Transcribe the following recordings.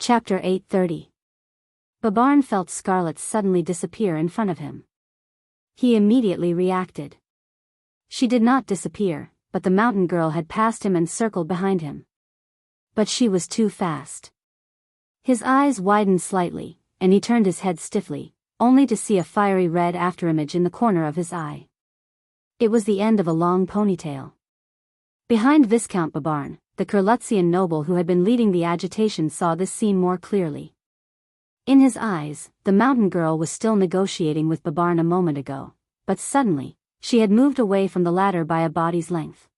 Chapter 830. Babarn felt Scarlet suddenly disappear in front of him. He immediately reacted. She did not disappear, but the mountain girl had passed him and circled behind him. But she was too fast. His eyes widened slightly, and he turned his head stiffly, only to see a fiery red afterimage in the corner of his eye. It was the end of a long ponytail. Behind Viscount Babarn, the Kurlutzian noble who had been leading the agitation saw this scene more clearly. In his eyes, the mountain girl was still negotiating with Babarn a moment ago, but suddenly, she had moved away from the latter by a body's length.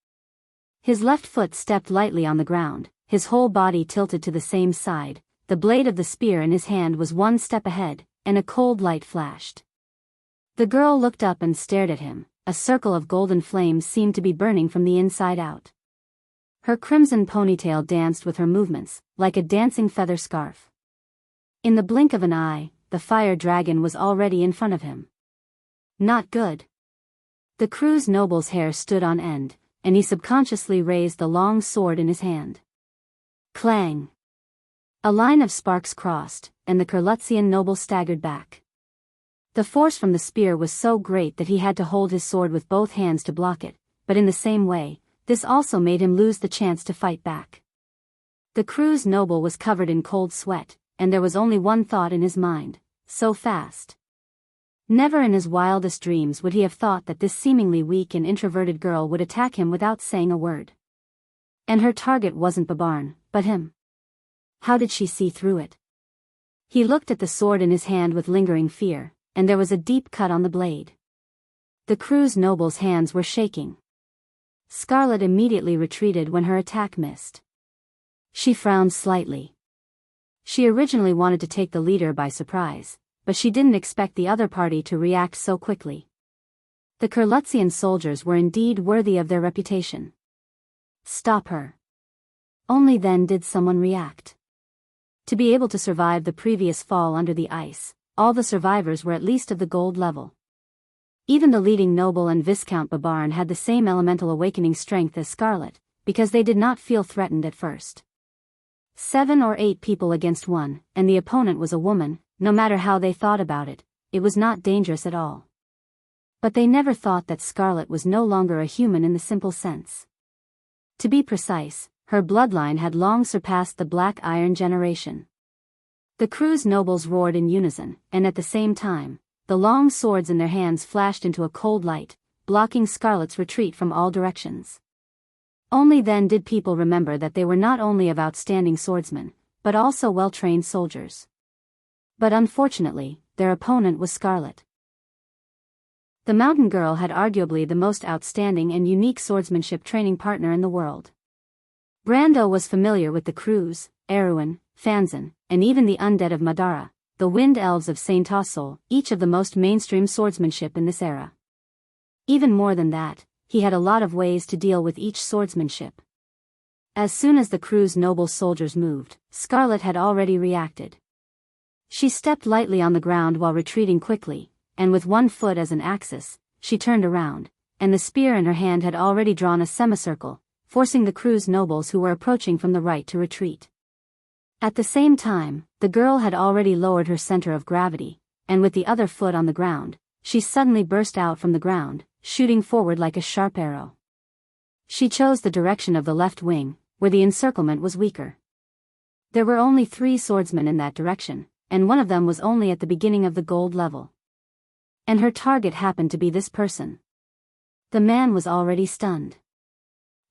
His left foot stepped lightly on the ground, his whole body tilted to the same side, the blade of the spear in his hand was one step ahead, and a cold light flashed. The girl looked up and stared at him, a circle of golden flames seemed to be burning from the inside out. Her crimson ponytail danced with her movements, like a dancing feather scarf. In the blink of an eye, the fire dragon was already in front of him. Not good. The Cruz noble's hair stood on end, and he subconsciously raised the long sword in his hand. Clang! A line of sparks crossed, and the Kurlutzian noble staggered back. The force from the spear was so great that he had to hold his sword with both hands to block it, but in the same way, this also made him lose the chance to fight back. The Cruz noble was covered in cold sweat, and there was only one thought in his mind: so fast. Never in his wildest dreams would he have thought that this seemingly weak and introverted girl would attack him without saying a word. And her target wasn't Babarn, but him. How did she see through it? He looked at the sword in his hand with lingering fear, and there was a deep cut on the blade. The Cruz noble's hands were shaking. Scarlet immediately retreated when her attack missed. She frowned slightly. She originally wanted to take the leader by surprise, but she didn't expect the other party to react so quickly. The Kurlutzian soldiers were indeed worthy of their reputation. Stop her. Only then did someone react. To be able to survive the previous fall under the ice, all the survivors were at least of the gold level. Even the leading noble and Viscount Babarn had the same elemental awakening strength as Scarlet, because they did not feel threatened at first. 7 or 8 people against one, and the opponent was a woman. No matter how they thought about it, it was not dangerous at all. But they never thought that Scarlet was no longer a human in the simple sense. To be precise, her bloodline had long surpassed the Black Iron generation. The Cruz nobles roared in unison, and at the same time, the long swords in their hands flashed into a cold light, blocking Scarlet's retreat from all directions. Only then did people remember that they were not only of outstanding swordsmen, but also well-trained soldiers. But unfortunately, their opponent was Scarlet. The mountain girl had arguably the most outstanding and unique swordsmanship training partner in the world. Brando was familiar with the Cruz, Erewhon, Fanzan, and even the undead of Madara, the wind elves of Saint Tossol, each of the most mainstream swordsmanship in this era. Even more than that, he had a lot of ways to deal with each swordsmanship. As soon as the Cruz noble soldiers moved, Scarlet had already reacted. She stepped lightly on the ground while retreating quickly, and with one foot as an axis, she turned around, and the spear in her hand had already drawn a semicircle, forcing the Cruz nobles who were approaching from the right to retreat. At the same time, the girl had already lowered her center of gravity, and with the other foot on the ground, she suddenly burst out from the ground, shooting forward like a sharp arrow. She chose the direction of the left wing, where the encirclement was weaker. There were only 3 swordsmen in that direction, and one of them was only at the beginning of the gold level. And her target happened to be this person. The man was already stunned.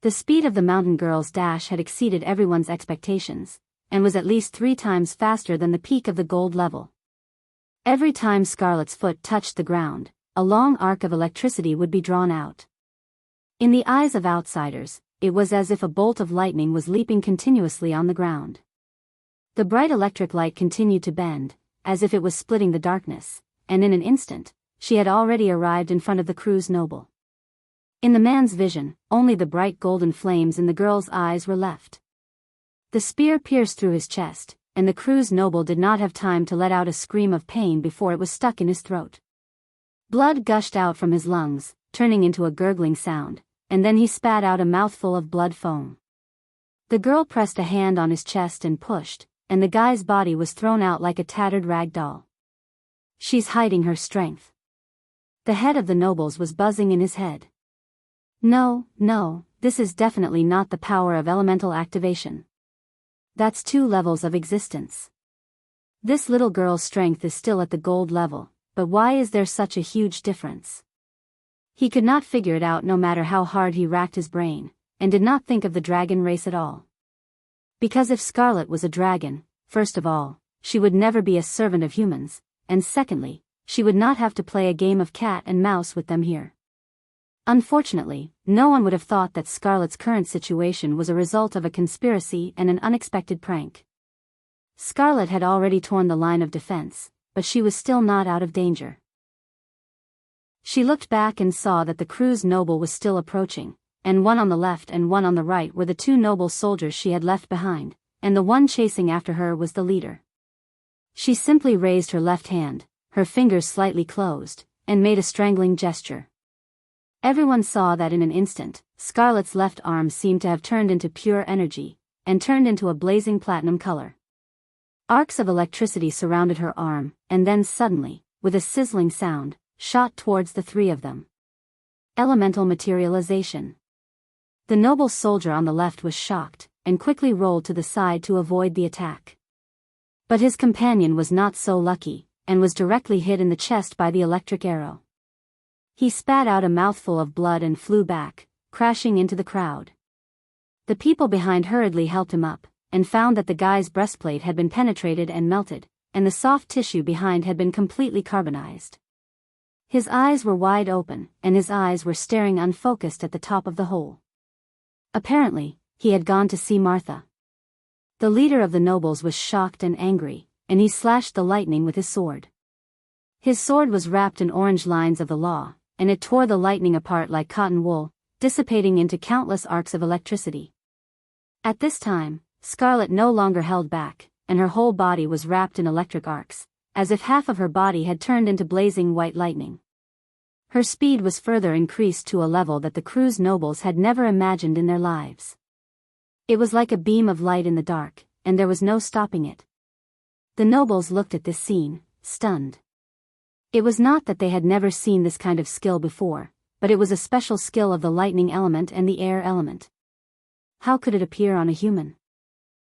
The speed of the mountain girl's dash had exceeded everyone's expectations, and was at least 3 times faster than the peak of the gold level. Every time Scarlet's foot touched the ground, a long arc of electricity would be drawn out. In the eyes of outsiders, it was as if a bolt of lightning was leaping continuously on the ground. The bright electric light continued to bend, as if it was splitting the darkness, and in an instant, she had already arrived in front of the Cruz noble. In the man's vision, only the bright golden flames in the girl's eyes were left. The spear pierced through his chest, and the Cruz noble did not have time to let out a scream of pain before it was stuck in his throat. Blood gushed out from his lungs, turning into a gurgling sound, and then he spat out a mouthful of blood foam. The girl pressed a hand on his chest and pushed, and the guy's body was thrown out like a tattered rag doll. She's hiding her strength. The head of the nobles was buzzing in his head. No, this is definitely not the power of elemental activation. That's 2 levels of existence. This little girl's strength is still at the gold level, but why is there such a huge difference? He could not figure it out no matter how hard he racked his brain, and did not think of the dragon race at all. Because if Scarlet was a dragon, first of all, she would never be a servant of humans, and secondly, she would not have to play a game of cat and mouse with them here. Unfortunately, no one would have thought that Scarlet's current situation was a result of a conspiracy and an unexpected prank. Scarlet had already torn the line of defense, but she was still not out of danger. She looked back and saw that the crew's noble was still approaching, and one on the left and one on the right were the 2 noble soldiers she had left behind, and the one chasing after her was the leader. She simply raised her left hand, her fingers slightly closed, and made a strangling gesture. Everyone saw that in an instant, Scarlet's left arm seemed to have turned into pure energy, and turned into a blazing platinum color. Arcs of electricity surrounded her arm, and then suddenly, with a sizzling sound, shot towards the 3 of them. Elemental materialization. The noble soldier on the left was shocked, and quickly rolled to the side to avoid the attack. But his companion was not so lucky, and was directly hit in the chest by the electric arrow. He spat out a mouthful of blood and flew back, crashing into the crowd. The people behind hurriedly helped him up, and found that the guy's breastplate had been penetrated and melted, and the soft tissue behind had been completely carbonized. His eyes were wide open, and his eyes were staring unfocused at the top of the hole. Apparently, he had gone to see Martha. The leader of the nobles was shocked and angry, and he slashed the lightning with his sword. His sword was wrapped in orange lines of the law, and it tore the lightning apart like cotton wool, dissipating into countless arcs of electricity. At this time, Scarlet no longer held back, and her whole body was wrapped in electric arcs, as if half of her body had turned into blazing white lightning. Her speed was further increased to a level that the crew's nobles had never imagined in their lives. It was like a beam of light in the dark, and there was no stopping it. The nobles looked at this scene, stunned. It was not that they had never seen this kind of skill before, but it was a special skill of the lightning element and the air element. How could it appear on a human?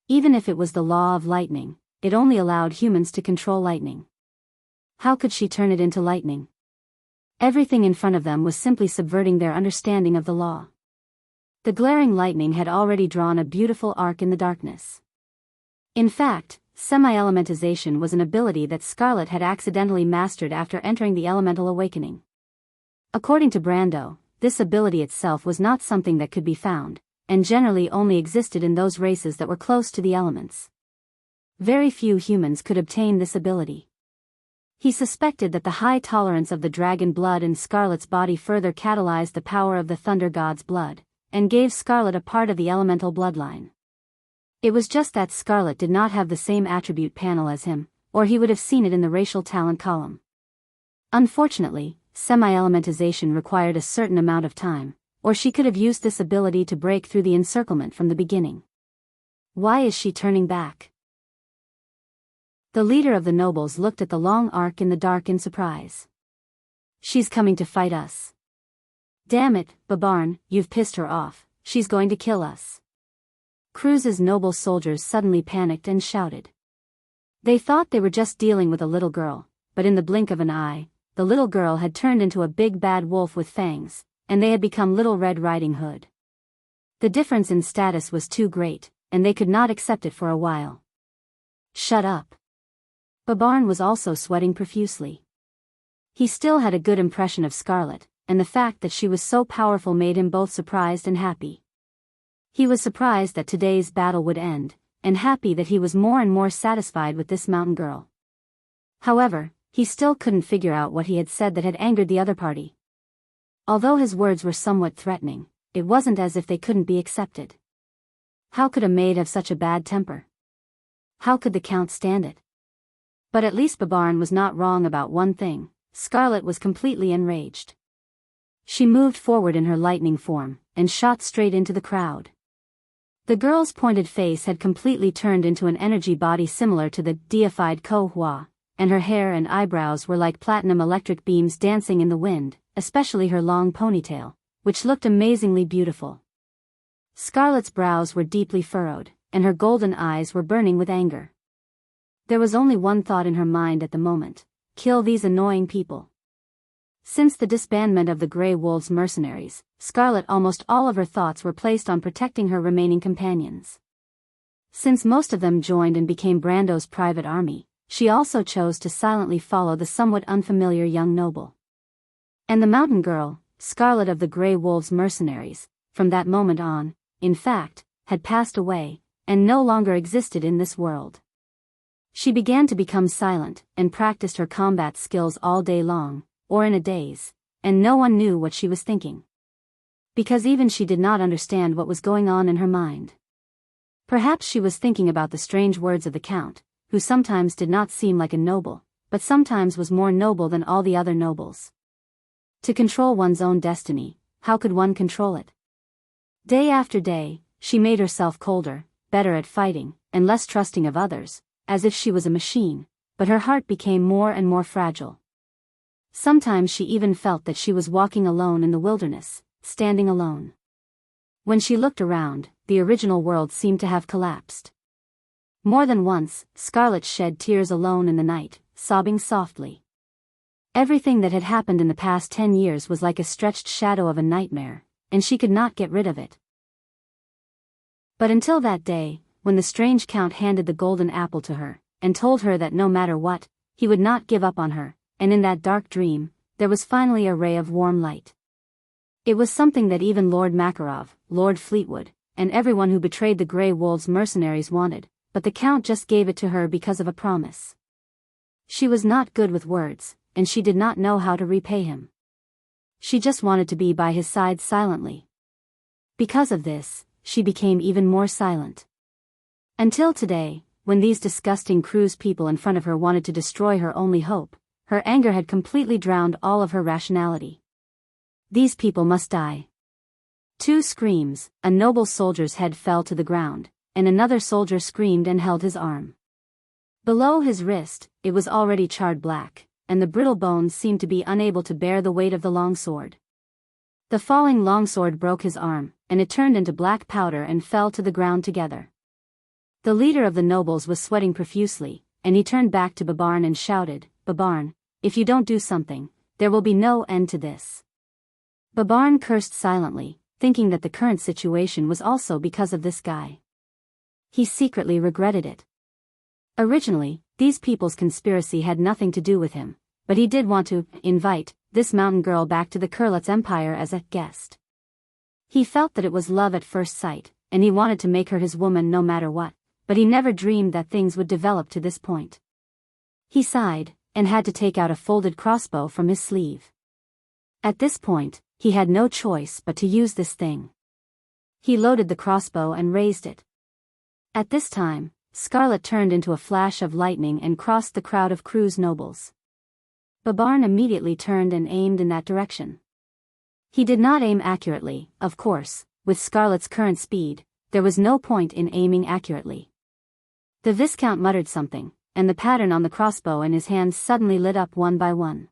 Even if it was the law of lightning, it only allowed humans to control lightning. How could she turn it into lightning? Everything in front of them was simply subverting their understanding of the law. The glaring lightning had already drawn a beautiful arc in the darkness. In fact, semi-elementization was an ability that Scarlet had accidentally mastered after entering the elemental awakening. According to Brando, this ability itself was not something that could be found, and generally only existed in those races that were close to the elements. Very few humans could obtain this ability. He suspected that the high tolerance of the dragon blood in Scarlet's body further catalyzed the power of the thunder god's blood, and gave Scarlet a part of the elemental bloodline. It was just that Scarlet did not have the same attribute panel as him, or he would have seen it in the racial talent column. Unfortunately, semi-elementization required a certain amount of time, or she could have used this ability to break through the encirclement from the beginning. Why is she turning back? The leader of the nobles looked at the long arc in the dark in surprise. She's coming to fight us. Damn it, Babarn, you've pissed her off, she's going to kill us. Cruz's noble soldiers suddenly panicked and shouted. They thought they were just dealing with a little girl, but in the blink of an eye, the little girl had turned into a big bad wolf with fangs, and they had become Little Red Riding Hood. The difference in status was too great, and they could not accept it for a while. Shut up. Babarn was also sweating profusely. He still had a good impression of Scarlet, and the fact that she was so powerful made him both surprised and happy. He was surprised that today's battle would end, and happy that he was more and more satisfied with this mountain girl. However, he still couldn't figure out what he had said that had angered the other party. Although his words were somewhat threatening, it wasn't as if they couldn't be accepted. How could a maid have such a bad temper? How could the Count stand it? But at least Babarn was not wrong about one thing: Scarlet was completely enraged. She moved forward in her lightning form, and shot straight into the crowd. The girl's pointed face had completely turned into an energy body similar to the deified Ko Hua, and her hair and eyebrows were like platinum electric beams dancing in the wind, especially her long ponytail, which looked amazingly beautiful. Scarlet's brows were deeply furrowed, and her golden eyes were burning with anger. There was only one thought in her mind at the moment: kill these annoying people. Since the disbandment of the Grey Wolves mercenaries, Scarlet almost all of her thoughts were placed on protecting her remaining companions. Since most of them joined and became Brando's private army, she also chose to silently follow the somewhat unfamiliar young noble. And the mountain girl, Scarlet of the Grey Wolves mercenaries, from that moment on, in fact, had passed away, and no longer existed in this world. She began to become silent, and practiced her combat skills all day long, or in a daze, and no one knew what she was thinking. Because even she did not understand what was going on in her mind. Perhaps she was thinking about the strange words of the Count, who sometimes did not seem like a noble, but sometimes was more noble than all the other nobles. To control one's own destiny, how could one control it? Day after day, she made herself colder, better at fighting, and less trusting of others, as if she was a machine, but her heart became more and more fragile. Sometimes she even felt that she was walking alone in the wilderness, standing alone. When she looked around, the original world seemed to have collapsed. More than once, Scarlet shed tears alone in the night, sobbing softly. Everything that had happened in the past 10 years was like a stretched shadow of a nightmare, and she could not get rid of it. But until that day, when the strange Count handed the golden apple to her, and told her that no matter what, he would not give up on her, and in that dark dream, there was finally a ray of warm light. It was something that even Lord Makarov, Lord Fleetwood, and everyone who betrayed the Grey Wolves mercenaries wanted, but the Count just gave it to her because of a promise. She was not good with words, and she did not know how to repay him. She just wanted to be by his side silently. Because of this, she became even more silent. Until today, when these disgusting cruise people in front of her wanted to destroy her only hope, her anger had completely drowned all of her rationality. These people must die. 2 screams, a noble soldier's head fell to the ground, and another soldier screamed and held his arm. Below his wrist, it was already charred black, and the brittle bones seemed to be unable to bear the weight of the longsword. The falling longsword broke his arm, and it turned into black powder and fell to the ground together. The leader of the nobles was sweating profusely, and he turned back to Babarn and shouted, "Babarn, if you don't do something, there will be no end to this." Babarn cursed silently, thinking that the current situation was also because of this guy. He secretly regretted it. Originally, these people's conspiracy had nothing to do with him, but he did want to invite this mountain girl back to the Kurlitz Empire as a guest. He felt that it was love at first sight, and he wanted to make her his woman no matter what, but he never dreamed that things would develop to this point. He sighed, and had to take out a folded crossbow from his sleeve. At this point, he had no choice but to use this thing. He loaded the crossbow and raised it. At this time, Scarlet turned into a flash of lightning and crossed the crowd of Cruz nobles. Babarn immediately turned and aimed in that direction. He did not aim accurately, of course. With Scarlet's current speed, there was no point in aiming accurately. The Viscount muttered something, and the pattern on the crossbow in his hands suddenly lit up one by one.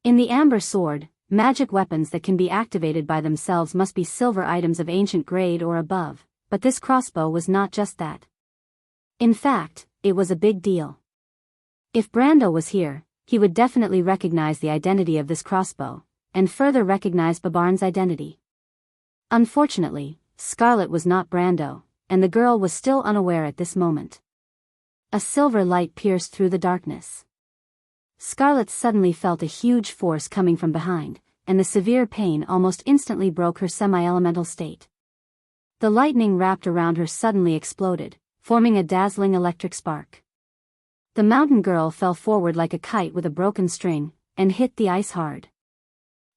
In the amber sword, magic weapons that can be activated by themselves must be silver items of ancient grade or above, but this crossbow was not just that. In fact, it was a big deal. If Brando was here, he would definitely recognize the identity of this crossbow, and further recognize Babarn's identity. Unfortunately, Scarlet was not Brando, and the girl was still unaware at this moment. A silver light pierced through the darkness. Scarlet suddenly felt a huge force coming from behind, and the severe pain almost instantly broke her semi-elemental state. The lightning wrapped around her suddenly exploded, forming a dazzling electric spark. The mountain girl fell forward like a kite with a broken string, and hit the ice hard.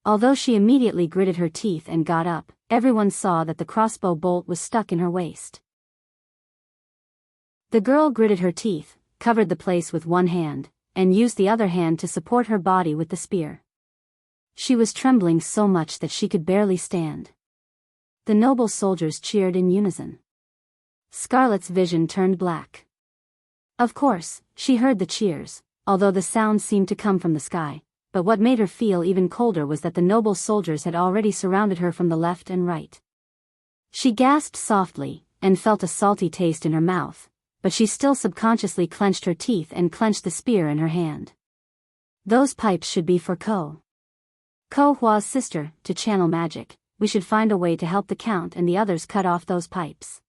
Although she immediately gritted her teeth and got up, everyone saw that the crossbow bolt was stuck in her waist. The girl gritted her teeth, covered the place with one hand, and used the other hand to support her body with the spear. She was trembling so much that she could barely stand. The noble soldiers cheered in unison. Scarlet's vision turned black. Of course, she heard the cheers, although the sound seemed to come from the sky, but what made her feel even colder was that the noble soldiers had already surrounded her from the left and right. She gasped softly, and felt a salty taste in her mouth, but she still subconsciously clenched her teeth and clenched the spear in her hand. Those pipes should be for Ko Hua's sister, to channel magic. We should find a way to help the Count and the others cut off those pipes.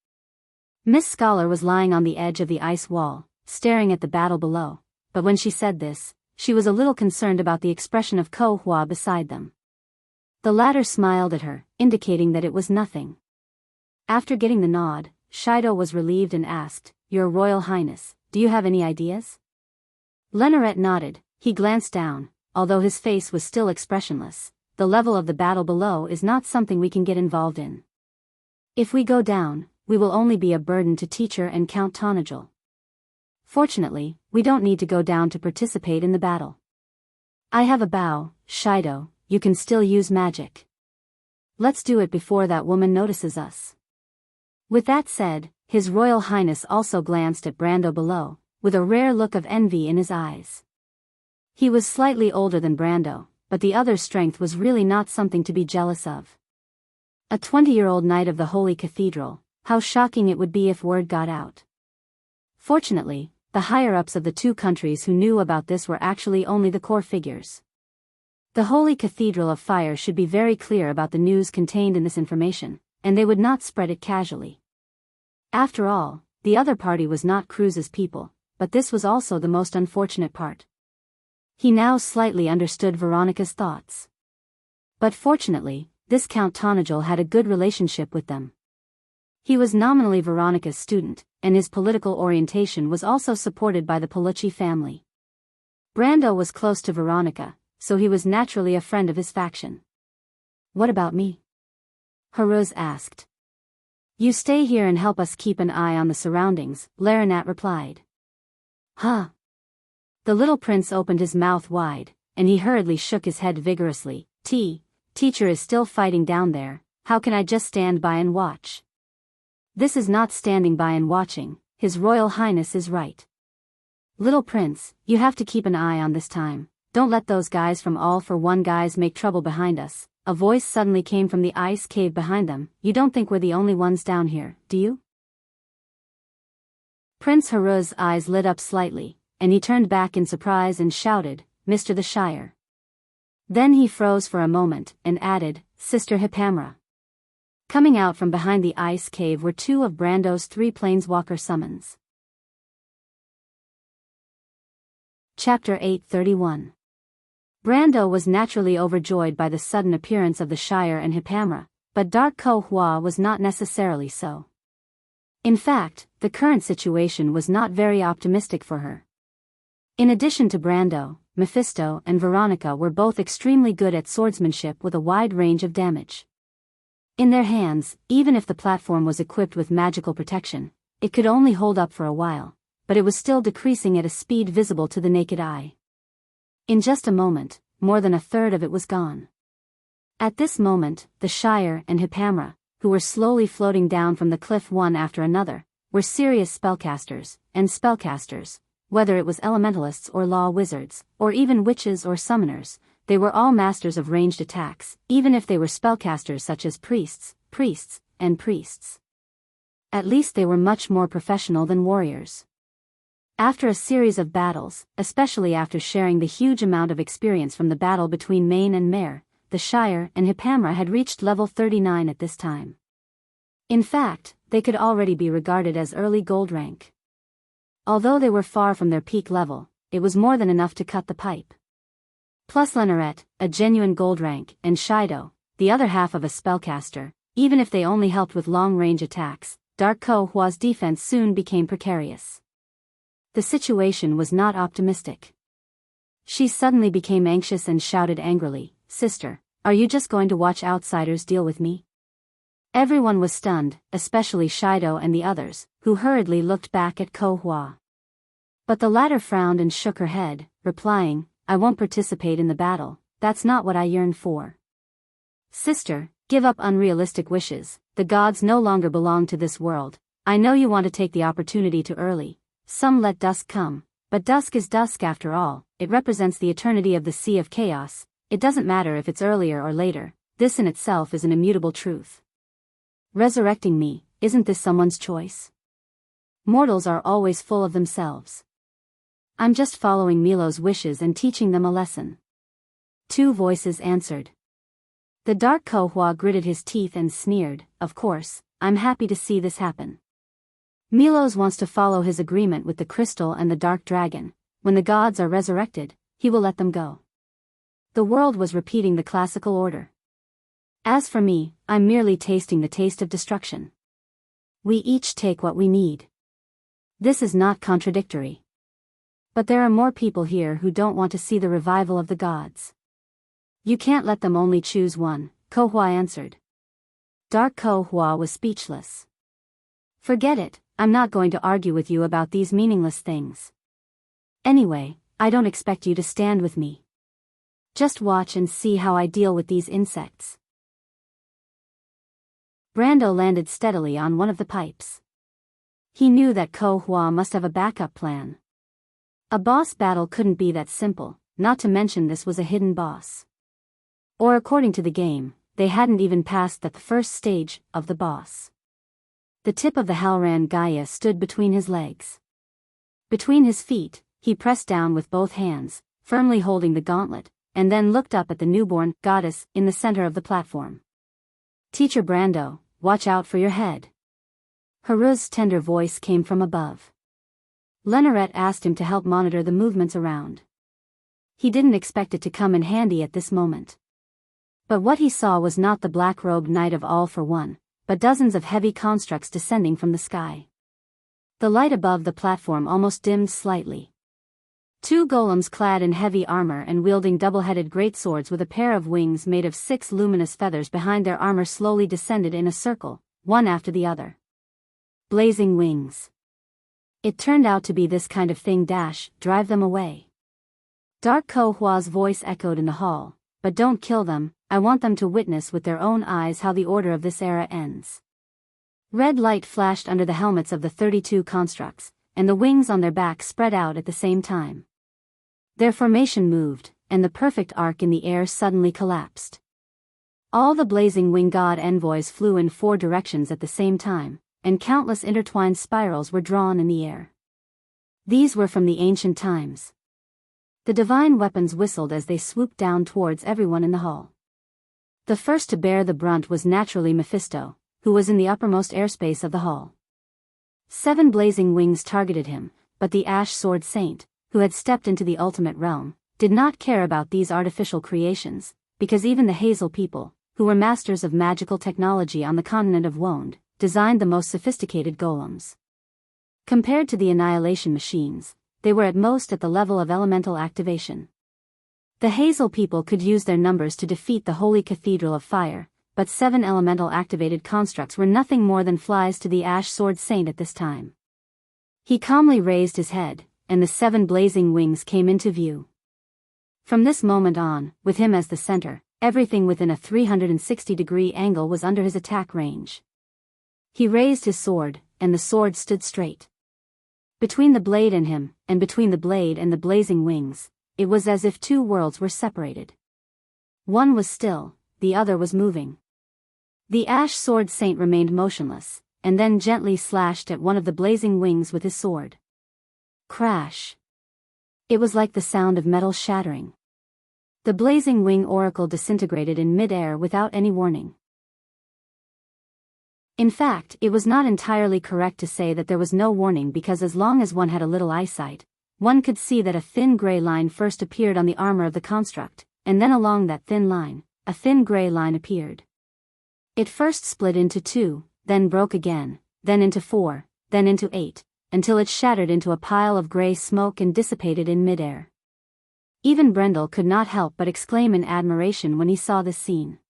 Miss Scholar was lying on the edge of the ice wall, staring at the battle below, but when she said this, she was a little concerned about the expression of Ko Hua beside them. The latter smiled at her, indicating that it was nothing. After getting the nod, Shido was relieved and asked, "Your Royal Highness, do you have any ideas?" Lenoret nodded. He glanced down, although his face was still expressionless. The level of the battle below is not something we can get involved in. If we go down, we will only be a burden to Teacher and Count Tonagel. Fortunately, we don't need to go down to participate in the battle. I have a bow, Shido, you can still use magic. Let's do it before that woman notices us. With that said, His Royal Highness also glanced at Brando below, with a rare look of envy in his eyes. He was slightly older than Brando, but the other's strength was really not something to be jealous of. A 20-year-old knight of the Holy Cathedral, how shocking it would be if word got out. Fortunately, the higher-ups of the two countries who knew about this were actually only the core figures. The Holy Cathedral of Fire should be very clear about the news contained in this information, and they would not spread it casually. After all, the other party was not Cruz's people, but this was also the most unfortunate part. He now slightly understood Veronica's thoughts. But fortunately, this Count Tonagel had a good relationship with them. He was nominally Veronica's student, and his political orientation was also supported by the Palucci family. Brando was close to Veronica, so he was naturally a friend of his faction. "What about me?" Haruz asked. "You stay here and help us keep an eye on the surroundings," Larinat replied. "Huh?" The little prince opened his mouth wide, and he hurriedly shook his head vigorously. Teacher is still fighting down there, how can I just stand by and watch?" "This is not standing by and watching, His Royal Highness is right. Little prince, you have to keep an eye on this time, don't let those guys from All for One guys make trouble behind us." A voice suddenly came from the ice cave behind them. "You don't think we're the only ones down here, do you?" Prince Haruz's eyes lit up slightly, and he turned back in surprise and shouted, "Mr. the Shire." Then he froze for a moment, and added, "Sister Hipamra." Coming out from behind the ice cave were two of Brando's 3 planeswalker summons. Chapter 831. Brando was naturally overjoyed by the sudden appearance of the Shire and Hipamra, but Dark Ko Hua was not necessarily so. In fact, the current situation was not very optimistic for her. In addition to Brando, Mephisto and Veronica were both extremely good at swordsmanship with a wide range of damage. In their hands, even if the platform was equipped with magical protection, it could only hold up for a while, but it was still decreasing at a speed visible to the naked eye. In just a moment, more than a third of it was gone. At this moment, the Shire and Hipamra, who were slowly floating down from the cliff one after another, were serious spellcasters, and spellcasters, whether it was elementalists or law wizards, or even witches or summoners, they were all masters of ranged attacks, even if they were spellcasters such as priests, and priests. At least they were much more professional than warriors. After a series of battles, especially after sharing the huge amount of experience from the battle between Maine and Mare, the Shire and Hipamra had reached level 39 at this time. In fact, they could already be regarded as early gold rank. Although they were far from their peak level, it was more than enough to cut the pipe. Plus Lenoret, a genuine gold rank, and Shido, the other half of a spellcaster, even if they only helped with long-range attacks, Dark Ko Hua's defense soon became precarious. The situation was not optimistic. She suddenly became anxious and shouted angrily, "Sister, are you just going to watch outsiders deal with me?" Everyone was stunned, especially Shido and the others, who hurriedly looked back at Ko Hua. But the latter frowned and shook her head, replying, "I won't participate in the battle, that's not what I yearn for." "Sister, give up unrealistic wishes, the gods no longer belong to this world. I know you want to take the opportunity too early. Some let dusk come, but dusk is dusk after all. It represents the eternity of the sea of chaos. It doesn't matter if it's earlier or later. This in itself is an immutable truth. Resurrecting me, isn't this someone's choice? Mortals are always full of themselves. I'm just following Milo's wishes and teaching them a lesson. Two voices answered. The dark Kohua gritted his teeth and sneered, of course, I'm happy to see this happen. Milos wants to follow his agreement with the crystal and the dark dragon. When the gods are resurrected, he will let them go. The world was repeating the classical order. As for me, I'm merely tasting the taste of destruction. We each take what we need. This is not contradictory. But there are more people here who don't want to see the revival of the gods. You can't let them only choose one, Kohua answered. Dark Kohua was speechless. Forget it, I'm not going to argue with you about these meaningless things. Anyway, I don't expect you to stand with me. Just watch and see how I deal with these insects. Brando landed steadily on one of the pipes. He knew that Kohua must have a backup plan. A boss battle couldn't be that simple, not to mention this was a hidden boss. Or according to the game, they hadn't even passed the first stage of the boss. The tip of the Halran Gaia stood between his legs. Between his feet, he pressed down with both hands, firmly holding the gauntlet, and then looked up at the newborn goddess in the center of the platform. Teacher Brando, watch out for your head. Haru's tender voice came from above. Lenoret asked him to help monitor the movements around. He didn't expect it to come in handy at this moment. But what he saw was not the black-robed knight of All for One, but dozens of heavy constructs descending from the sky. The light above the platform almost dimmed slightly. Two golems clad in heavy armor and wielding double-headed greatswords with a pair of wings made of 6 luminous feathers behind their armor slowly descended in a circle, one after the other. Blazing wings. It turned out to be this kind of thing drive them away. Dark Kohua's voice echoed in the hall, but don't kill them, I want them to witness with their own eyes how the order of this era ends. Red light flashed under the helmets of the 32 constructs, and the wings on their backs spread out at the same time. Their formation moved, and the perfect arc in the air suddenly collapsed. All the blazing wing god envoys flew in 4 directions at the same time, and countless intertwined spirals were drawn in the air. These were from the ancient times. The divine weapons whistled as they swooped down towards everyone in the hall. The first to bear the brunt was naturally Mephisto, who was in the uppermost airspace of the hall. 7 blazing wings targeted him, but the Ash Sword Saint, who had stepped into the ultimate realm, did not care about these artificial creations, because even the Hazel people, who were masters of magical technology on the continent of Wonde, designed the most sophisticated golems. Compared to the annihilation machines, they were at most at the level of elemental activation. The Hazel people could use their numbers to defeat the Holy Cathedral of Fire, but 7 elemental activated constructs were nothing more than flies to the Ash Sword Saint at this time. He calmly raised his head, and the 7 blazing wings came into view. From this moment on, with him as the center, everything within a 360-degree angle was under his attack range. He raised his sword, and the sword stood straight. Between the blade and him, and between the blade and the blazing wings, it was as if 2 worlds were separated. One was still, the other was moving. The Ash Sword Saint remained motionless, and then gently slashed at one of the blazing wings with his sword. Crash! It was like the sound of metal shattering. The blazing wing oracle disintegrated in mid-air without any warning. In fact, it was not entirely correct to say that there was no warning because as long as one had a little eyesight, one could see that a thin gray line first appeared on the armor of the construct, and then along that thin line, a thin gray line appeared. It first split into 2, then broke again, then into 4, then into 8, until it shattered into a pile of gray smoke and dissipated in midair. Even Brendel could not help but exclaim in admiration when he saw this scene.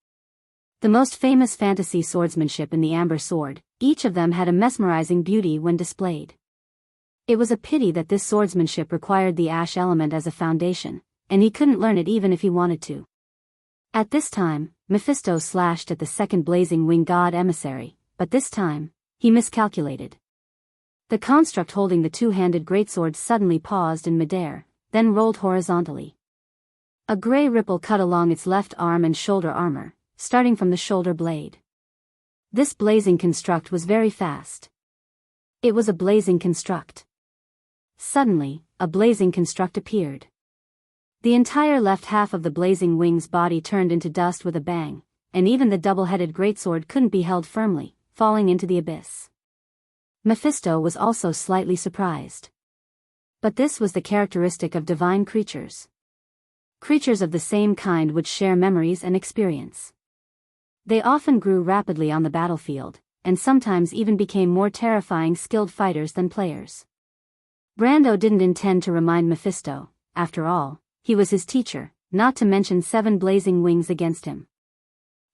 The most famous fantasy swordsmanship in the Amber Sword, each of them had a mesmerizing beauty when displayed. It was a pity that this swordsmanship required the ash element as a foundation, and he couldn't learn it even if he wanted to. At this time, Mephisto slashed at the second blazing wing god emissary, but this time, he miscalculated. The construct holding the two-handed greatsword suddenly paused in midair, then rolled horizontally. A gray ripple cut along its left arm and shoulder armor, starting from the shoulder blade. This blazing construct was very fast. It was a blazing construct. Suddenly, a blazing construct appeared. The entire left half of the blazing wing's body turned into dust with a bang, and even the double-headed greatsword couldn't be held firmly, falling into the abyss. Mephisto was also slightly surprised. But this was the characteristic of divine creatures. Creatures of the same kind would share memories and experience. They often grew rapidly on the battlefield, and sometimes even became more terrifying skilled fighters than players. Brando didn't intend to remind Mephisto, after all, he was his teacher, not to mention 7 blazing wings against him.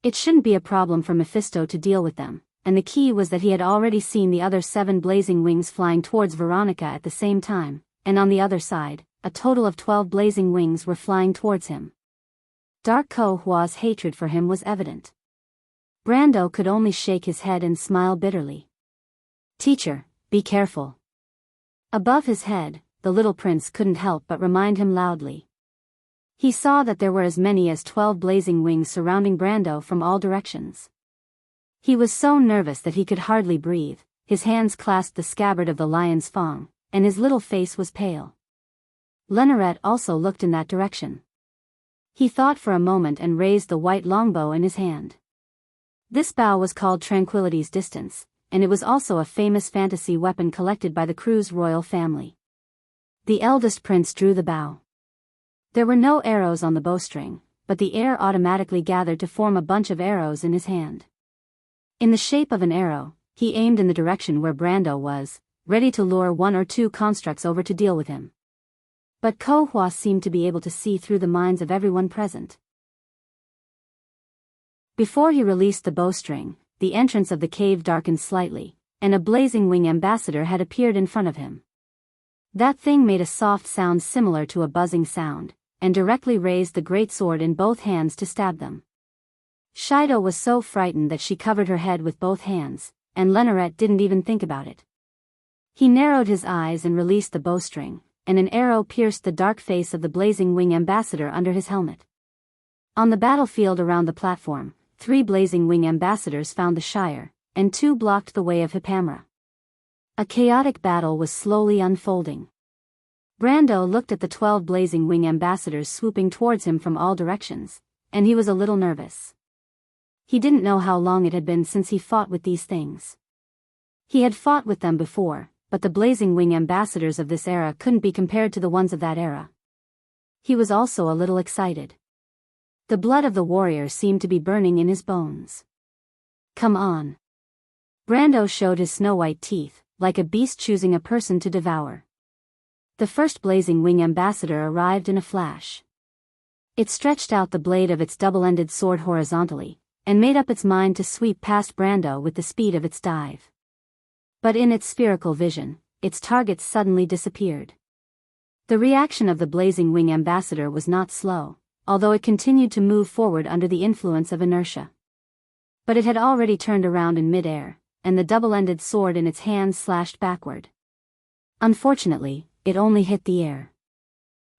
It shouldn't be a problem for Mephisto to deal with them, and the key was that he had already seen the other 7 blazing wings flying towards Veronica at the same time, and on the other side, a total of 12 blazing wings were flying towards him. Dark Ko-Hua's hatred for him was evident. Brando could only shake his head and smile bitterly. "Teacher, be careful." Above his head, the little prince couldn't help but remind him loudly. He saw that there were as many as 12 blazing wings surrounding Brando from all directions. He was so nervous that he could hardly breathe, his hands clasped the scabbard of the lion's fang, and his little face was pale. Lenoret also looked in that direction. He thought for a moment and raised the white longbow in his hand. This bow was called Tranquility's Distance, and it was also a famous fantasy weapon collected by the crew's royal family. The eldest prince drew the bow. There were no arrows on the bowstring, but the air automatically gathered to form a bunch of arrows in his hand. In the shape of an arrow, he aimed in the direction where Brando was, ready to lure 1 or 2 constructs over to deal with him. But Ko-Hua seemed to be able to see through the minds of everyone present. Before he released the bowstring, the entrance of the cave darkened slightly, and a blazing wing ambassador had appeared in front of him. That thing made a soft sound similar to a buzzing sound, and directly raised the great sword in both hands to stab them. Shido was so frightened that she covered her head with both hands, and Lenoret didn't even think about it. He narrowed his eyes and released the bowstring, and an arrow pierced the dark face of the blazing wing ambassador under his helmet. On the battlefield around the platform, 3 blazing wing ambassadors found the Shire, and 2 blocked the way of Hippamra. A chaotic battle was slowly unfolding. Brando looked at the 12 blazing wing ambassadors swooping towards him from all directions, and he was a little nervous. He didn't know how long it had been since he fought with these things. He had fought with them before, but the blazing wing ambassadors of this era couldn't be compared to the ones of that era. He was also a little excited. The blood of the warrior seemed to be burning in his bones. "Come on." Brando showed his snow-white teeth, like a beast choosing a person to devour. The first blazing wing ambassador arrived in a flash. It stretched out the blade of its double-ended sword horizontally, and made up its mind to sweep past Brando with the speed of its dive. But in its spherical vision, its target suddenly disappeared. The reaction of the blazing wing ambassador was not slow, although it continued to move forward under the influence of inertia. But it had already turned around in mid-air, and the double-ended sword in its hand slashed backward. Unfortunately, it only hit the air.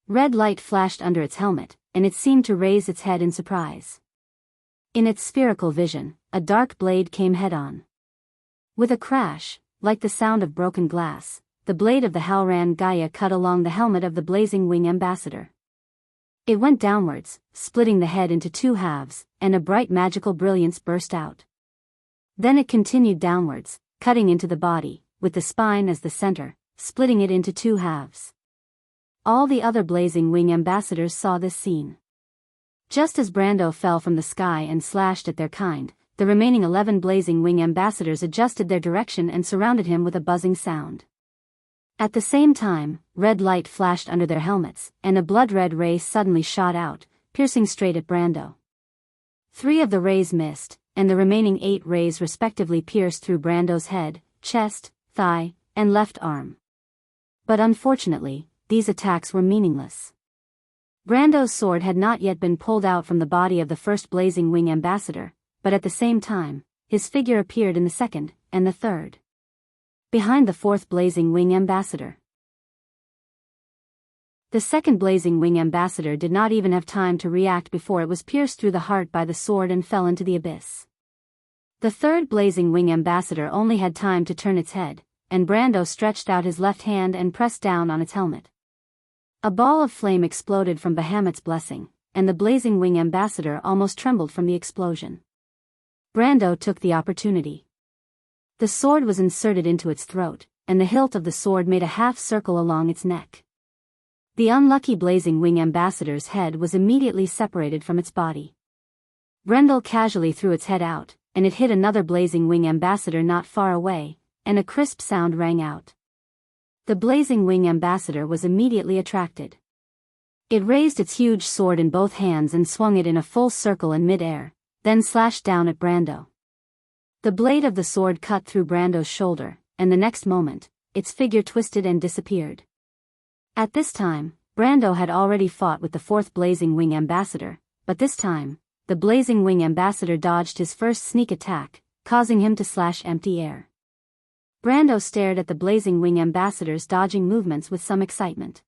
Red light flashed under its helmet, and it seemed to raise its head in surprise. In its spherical vision, a dark blade came head-on. With a crash, like the sound of broken glass, the blade of the Halran Gaia cut along the helmet of the blazing wing ambassador. It went downwards, splitting the head into 2 halves, and a bright magical brilliance burst out. Then it continued downwards, cutting into the body, with the spine as the center, splitting it into 2 halves. All the other blazing wing ambassadors saw this scene. Just as Brando fell from the sky and slashed at their kind, the remaining 11 blazing wing ambassadors adjusted their direction and surrounded him with a buzzing sound. At the same time, red light flashed under their helmets, and a blood-red ray suddenly shot out, piercing straight at Brando. 3 of the rays missed, and the remaining 8 rays respectively pierced through Brando's head, chest, thigh, and left arm. But unfortunately, these attacks were meaningless. Brando's sword had not yet been pulled out from the body of the first blazing wing ambassador, but at the same time, his figure appeared in the second, and the third. behind the fourth blazing wing ambassador. The second blazing wing ambassador did not even have time to react before it was pierced through the heart by the sword and fell into the abyss. The third blazing wing ambassador only had time to turn its head, and Brando stretched out his left hand and pressed down on its helmet. A ball of flame exploded from Bahamut's blessing, and the blazing wing ambassador almost trembled from the explosion. Brando took the opportunity. The sword was inserted into its throat, and the hilt of the sword made a half circle along its neck. The unlucky blazing wing ambassador's head was immediately separated from its body. Brendel casually threw its head out, and it hit another blazing wing ambassador not far away, and a crisp sound rang out. The blazing wing ambassador was immediately attracted. It raised its huge sword in both hands and swung it in a full circle in mid-air, then slashed down at Brando. The blade of the sword cut through Brando's shoulder, and the next moment, its figure twisted and disappeared. At this time, Brando had already fought with the fourth blazing wing ambassador, but this time, the blazing wing ambassador dodged his first sneak attack, causing him to slash empty air. Brando stared at the blazing wing ambassador's dodging movements with some excitement.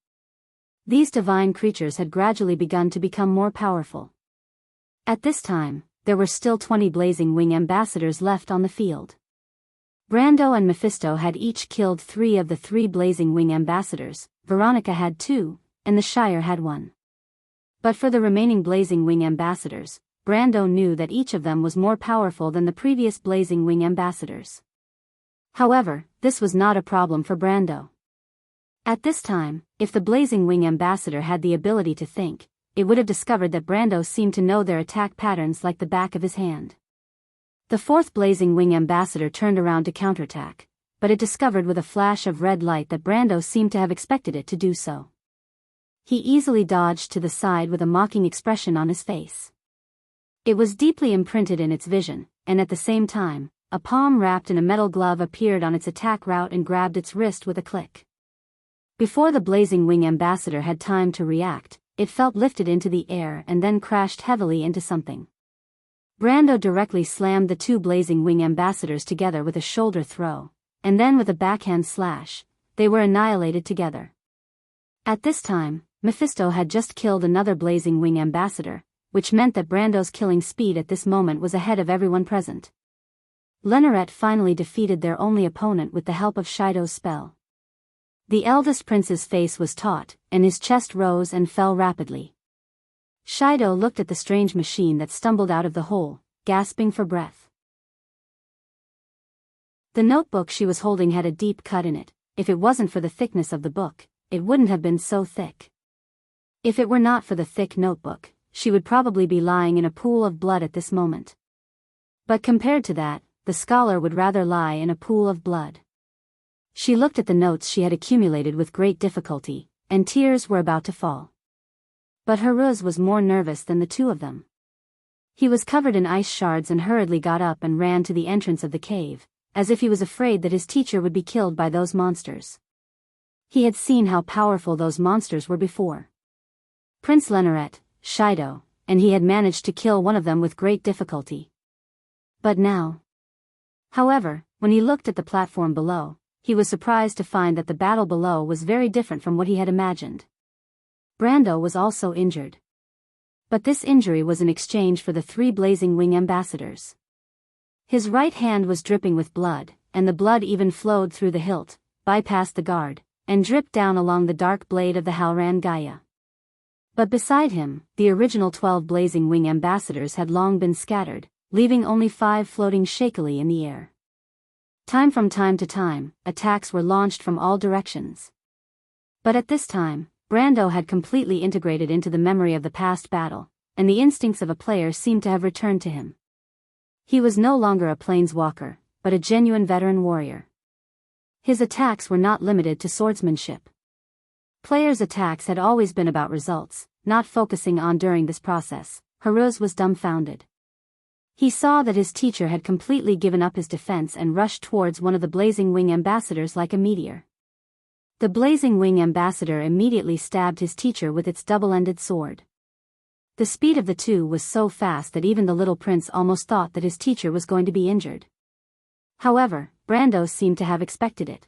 These divine creatures had gradually begun to become more powerful. At this time, there were still 20 blazing wing ambassadors left on the field. Brando and Mephisto had each killed 3 of the 3 blazing wing ambassadors, Veronica had 2, and the Shire had 1. But for the remaining blazing wing ambassadors, Brando knew that each of them was more powerful than the previous blazing wing ambassadors. However, this was not a problem for Brando. At this time, if the blazing wing ambassador had the ability to think, it would have discovered that Brando seemed to know their attack patterns like the back of his hand. The fourth blazing wing ambassador turned around to counterattack, but it discovered with a flash of red light that Brando seemed to have expected it to do so. He easily dodged to the side with a mocking expression on his face. It was deeply imprinted in its vision, and at the same time, a palm wrapped in a metal glove appeared on its attack route and grabbed its wrist with a click. Before the blazing wing ambassador had time to react, it felt lifted into the air and then crashed heavily into something. Brando directly slammed the 2 blazing wing ambassadors together with a shoulder throw, and then with a backhand slash, they were annihilated together. At this time, Mephisto had just killed another blazing wing ambassador, which meant that Brando's killing speed at this moment was ahead of everyone present. Lenoret finally defeated their only opponent with the help of Shido's spell. The eldest prince's face was taut, and his chest rose and fell rapidly. Shido looked at the strange machine that stumbled out of the hole, gasping for breath. The notebook she was holding had a deep cut in it. If it wasn't for the thickness of the book, it wouldn't have been so thick. If it were not for the thick notebook, she would probably be lying in a pool of blood at this moment. But compared to that, the scholar would rather lie in a pool of blood. She looked at the notes she had accumulated with great difficulty, and tears were about to fall. But Haruz was more nervous than the 2 of them. He was covered in ice shards and hurriedly got up and ran to the entrance of the cave, as if he was afraid that his teacher would be killed by those monsters. He had seen how powerful those monsters were before. Prince Lenoret, Shido, and he had managed to kill one of them with great difficulty. But now. However, when he looked at the platform below, he was surprised to find that the battle below was very different from what he had imagined. Brando was also injured. But this injury was in exchange for the 3 blazing wing ambassadors. His right hand was dripping with blood, and the blood even flowed through the hilt, bypassed the guard, and dripped down along the dark blade of the Halran Gaia. But beside him, the original 12 blazing wing ambassadors had long been scattered, leaving only 5 floating shakily in the air. From time to time, attacks were launched from all directions. But at this time, Brando had completely integrated into the memory of the past battle, and the instincts of a player seemed to have returned to him. He was no longer a planeswalker, but a genuine veteran warrior. His attacks were not limited to swordsmanship. Players' attacks had always been about results, not focusing on during this process. Haruz was dumbfounded. He saw that his teacher had completely given up his defense and rushed towards one of the blazing wing ambassadors like a meteor. The blazing wing ambassador immediately stabbed his teacher with its double-ended sword. The speed of the 2 was so fast that even the little prince almost thought that his teacher was going to be injured. However, Brando seemed to have expected it.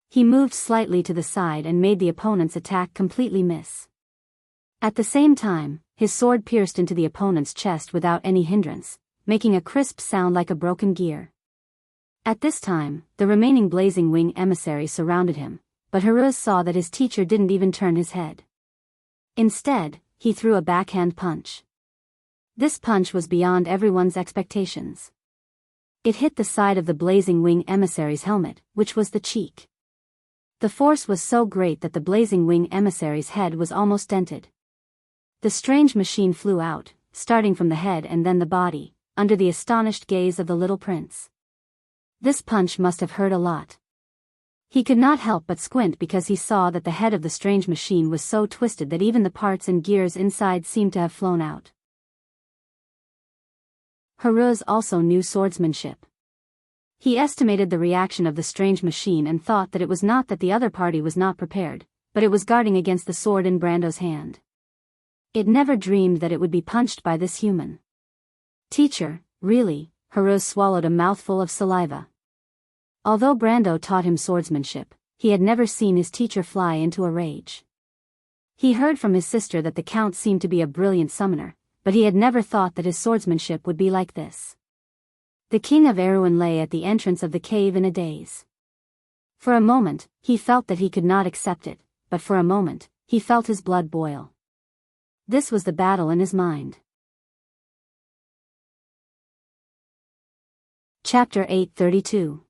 He moved slightly to the side and made the opponent's attack completely miss. At the same time, his sword pierced into the opponent's chest without any hindrance, making a crisp sound like a broken gear. At this time, the remaining blazing wing emissaries surrounded him, but Haruz saw that his teacher didn't even turn his head. Instead, he threw a backhand punch. This punch was beyond everyone's expectations. It hit the side of the blazing wing emissary's helmet, which was the cheek. The force was so great that the blazing wing emissary's head was almost dented. The strange machine flew out, starting from the head and then the body, under the astonished gaze of the little prince. This punch must have hurt a lot. He could not help but squint because he saw that the head of the strange machine was so twisted that even the parts and gears inside seemed to have flown out. Haruz also knew swordsmanship. He estimated the reaction of the strange machine and thought that it was not that the other party was not prepared, but it was guarding against the sword in Brando's hand. It never dreamed that it would be punched by this human. Teacher, really? Haruz swallowed a mouthful of saliva. Although Brando taught him swordsmanship, he had never seen his teacher fly into a rage. He heard from his sister that the Count seemed to be a brilliant summoner, but he had never thought that his swordsmanship would be like this. The king of Erewhon lay at the entrance of the cave in a daze. For a moment, he felt that he could not accept it, but for a moment, he felt his blood boil. This was the battle in his mind. Chapter 832.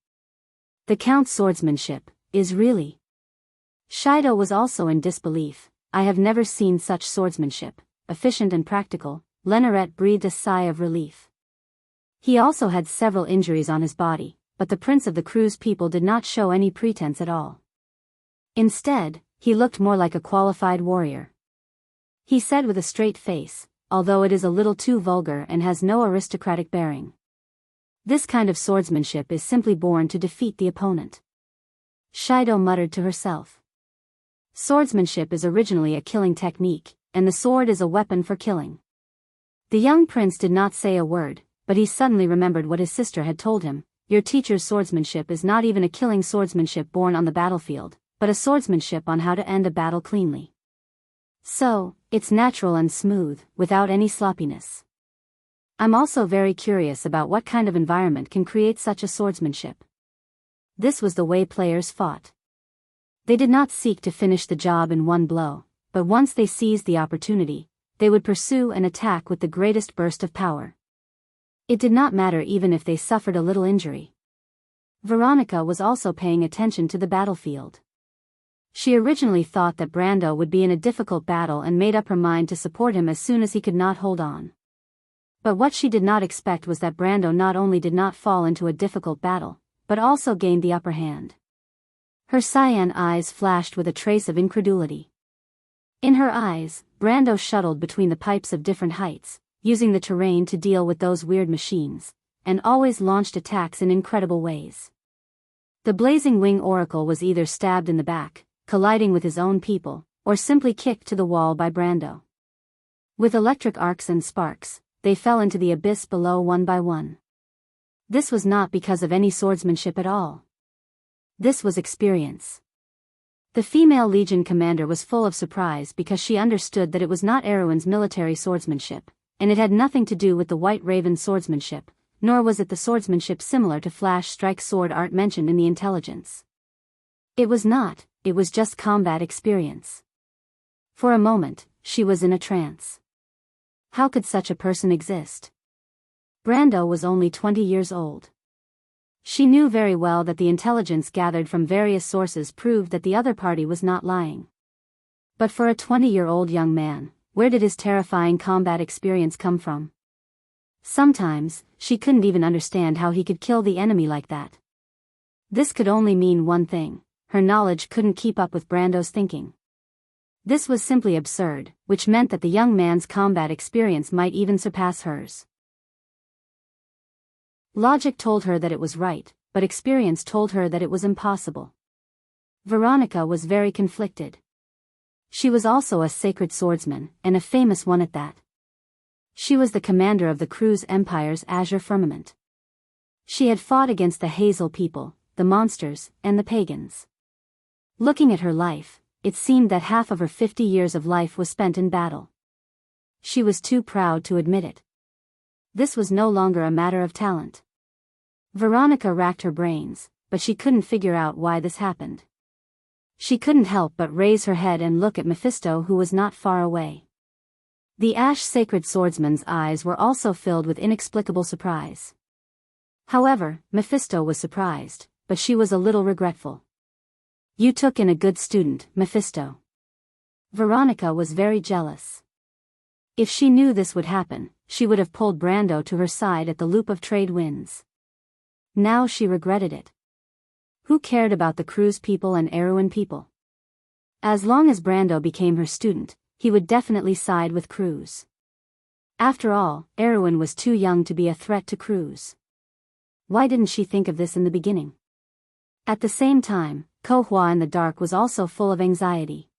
The Count's swordsmanship is really. Shido was also in disbelief. I have never seen such swordsmanship, efficient and practical. Lenoret breathed a sigh of relief. He also had several injuries on his body, but the prince of the crew's people did not show any pretense at all. Instead, he looked more like a qualified warrior. He said with a straight face, although it is a little too vulgar and has no aristocratic bearing. This kind of swordsmanship is simply born to defeat the opponent. Shido muttered to herself. Swordsmanship is originally a killing technique, and the sword is a weapon for killing. The young prince did not say a word, but he suddenly remembered what his sister had told him. Your teacher's swordsmanship is not even a killing swordsmanship born on the battlefield, but a swordsmanship on how to end a battle cleanly. So, it's natural and smooth, without any sloppiness. I'm also very curious about what kind of environment can create such a swordsmanship. This was the way players fought. They did not seek to finish the job in one blow, but once they seized the opportunity, they would pursue and attack with the greatest burst of power. It did not matter even if they suffered a little injury. Veronica was also paying attention to the battlefield. She originally thought that Brando would be in a difficult battle and made up her mind to support him as soon as he could not hold on. But what she did not expect was that Brando not only did not fall into a difficult battle, but also gained the upper hand. Her cyan eyes flashed with a trace of incredulity. In her eyes, Brando shuttled between the pipes of different heights, using the terrain to deal with those weird machines, and always launched attacks in incredible ways. The blazing wing oracle was either stabbed in the back, colliding with his own people, or simply kicked to the wall by Brando. With electric arcs and sparks, they fell into the abyss below one by one. This was not because of any swordsmanship at all. This was experience. The female legion commander was full of surprise because she understood that it was not Erewhon's military swordsmanship, and it had nothing to do with the White Raven swordsmanship, nor was it the swordsmanship similar to Flash Strike's sword art mentioned in the intelligence. It was not, it was just combat experience. For a moment, she was in a trance. How could such a person exist? Brando was only 20 years old. She knew very well that the intelligence gathered from various sources proved that the other party was not lying. But for a 20-year-old young man, where did his terrifying combat experience come from? Sometimes, she couldn't even understand how he could kill the enemy like that. This could only mean one thing: her knowledge couldn't keep up with Brando's thinking. This was simply absurd, which meant that the young man's combat experience might even surpass hers. Logic told her that it was right, but experience told her that it was impossible. Veronica was very conflicted. She was also a sacred swordsman, and a famous one at that. She was the commander of the crew's empire's azure firmament. She had fought against the Hazel people, the monsters, and the pagans. Looking at her life, it seemed that half of her 50 years of life was spent in battle. She was too proud to admit it. This was no longer a matter of talent. Veronica racked her brains, but she couldn't figure out why this happened. She couldn't help but raise her head and look at Mephisto, who was not far away. The ash-sacred swordsman's eyes were also filled with inexplicable surprise. However, Mephisto was surprised, but she was a little regretful. "You took in a good student, Mephisto." Veronica was very jealous. If she knew this would happen, she would have pulled Brando to her side at the loop of trade winds. Now she regretted it. Who cared about the Cruz people and Erewhon people? As long as Brando became her student, he would definitely side with Cruz. After all, Erewhon was too young to be a threat to Cruz. Why didn't she think of this in the beginning? At the same time, Kohua in the dark was also full of anxiety.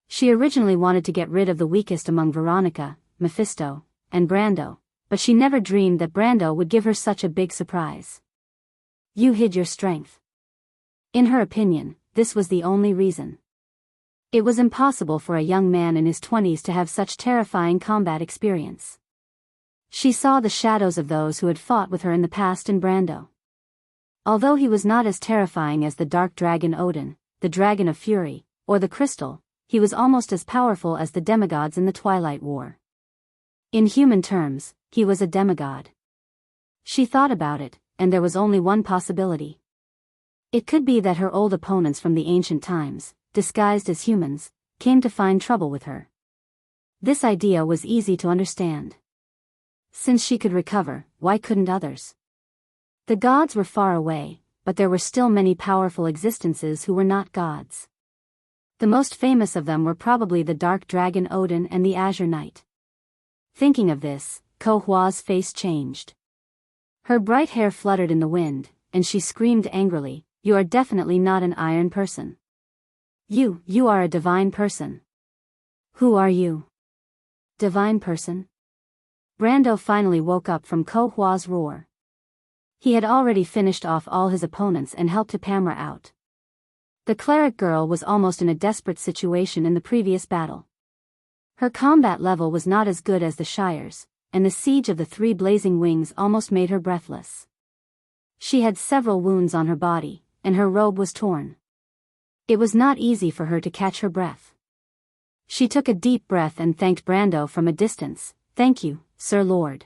She originally wanted to get rid of the weakest among Veronica, Mephisto, and Brando, but she never dreamed that Brando would give her such a big surprise. You hid your strength. In her opinion, this was the only reason. It was impossible for a young man in his 20s to have such terrifying combat experience. She saw the shadows of those who had fought with her in the past in Brando. Although he was not as terrifying as the dark dragon Odin, the dragon of fury, or the crystal, he was almost as powerful as the demigods in the Twilight War. In human terms, he was a demigod. She thought about it, and there was only one possibility. It could be that her old opponents from the ancient times, disguised as humans, came to find trouble with her. This idea was easy to understand. Since she could recover, why couldn't others? The gods were far away, but there were still many powerful existences who were not gods. The most famous of them were probably the dark dragon Odin and the Azure Knight. Thinking of this, Kohua's face changed. Her bright hair fluttered in the wind, and she screamed angrily, "You are definitely not an iron person. You are a divine person." "Who are you?" "Divine person?" Brando finally woke up from Kohua's roar. He had already finished off all his opponents and helped Pamra out. The cleric girl was almost in a desperate situation in the previous battle. Her combat level was not as good as the Shire's, and the siege of the three blazing wings almost made her breathless. She had several wounds on her body, and her robe was torn. It was not easy for her to catch her breath. She took a deep breath and thanked Brando from a distance. "Thank you, Sir Lord."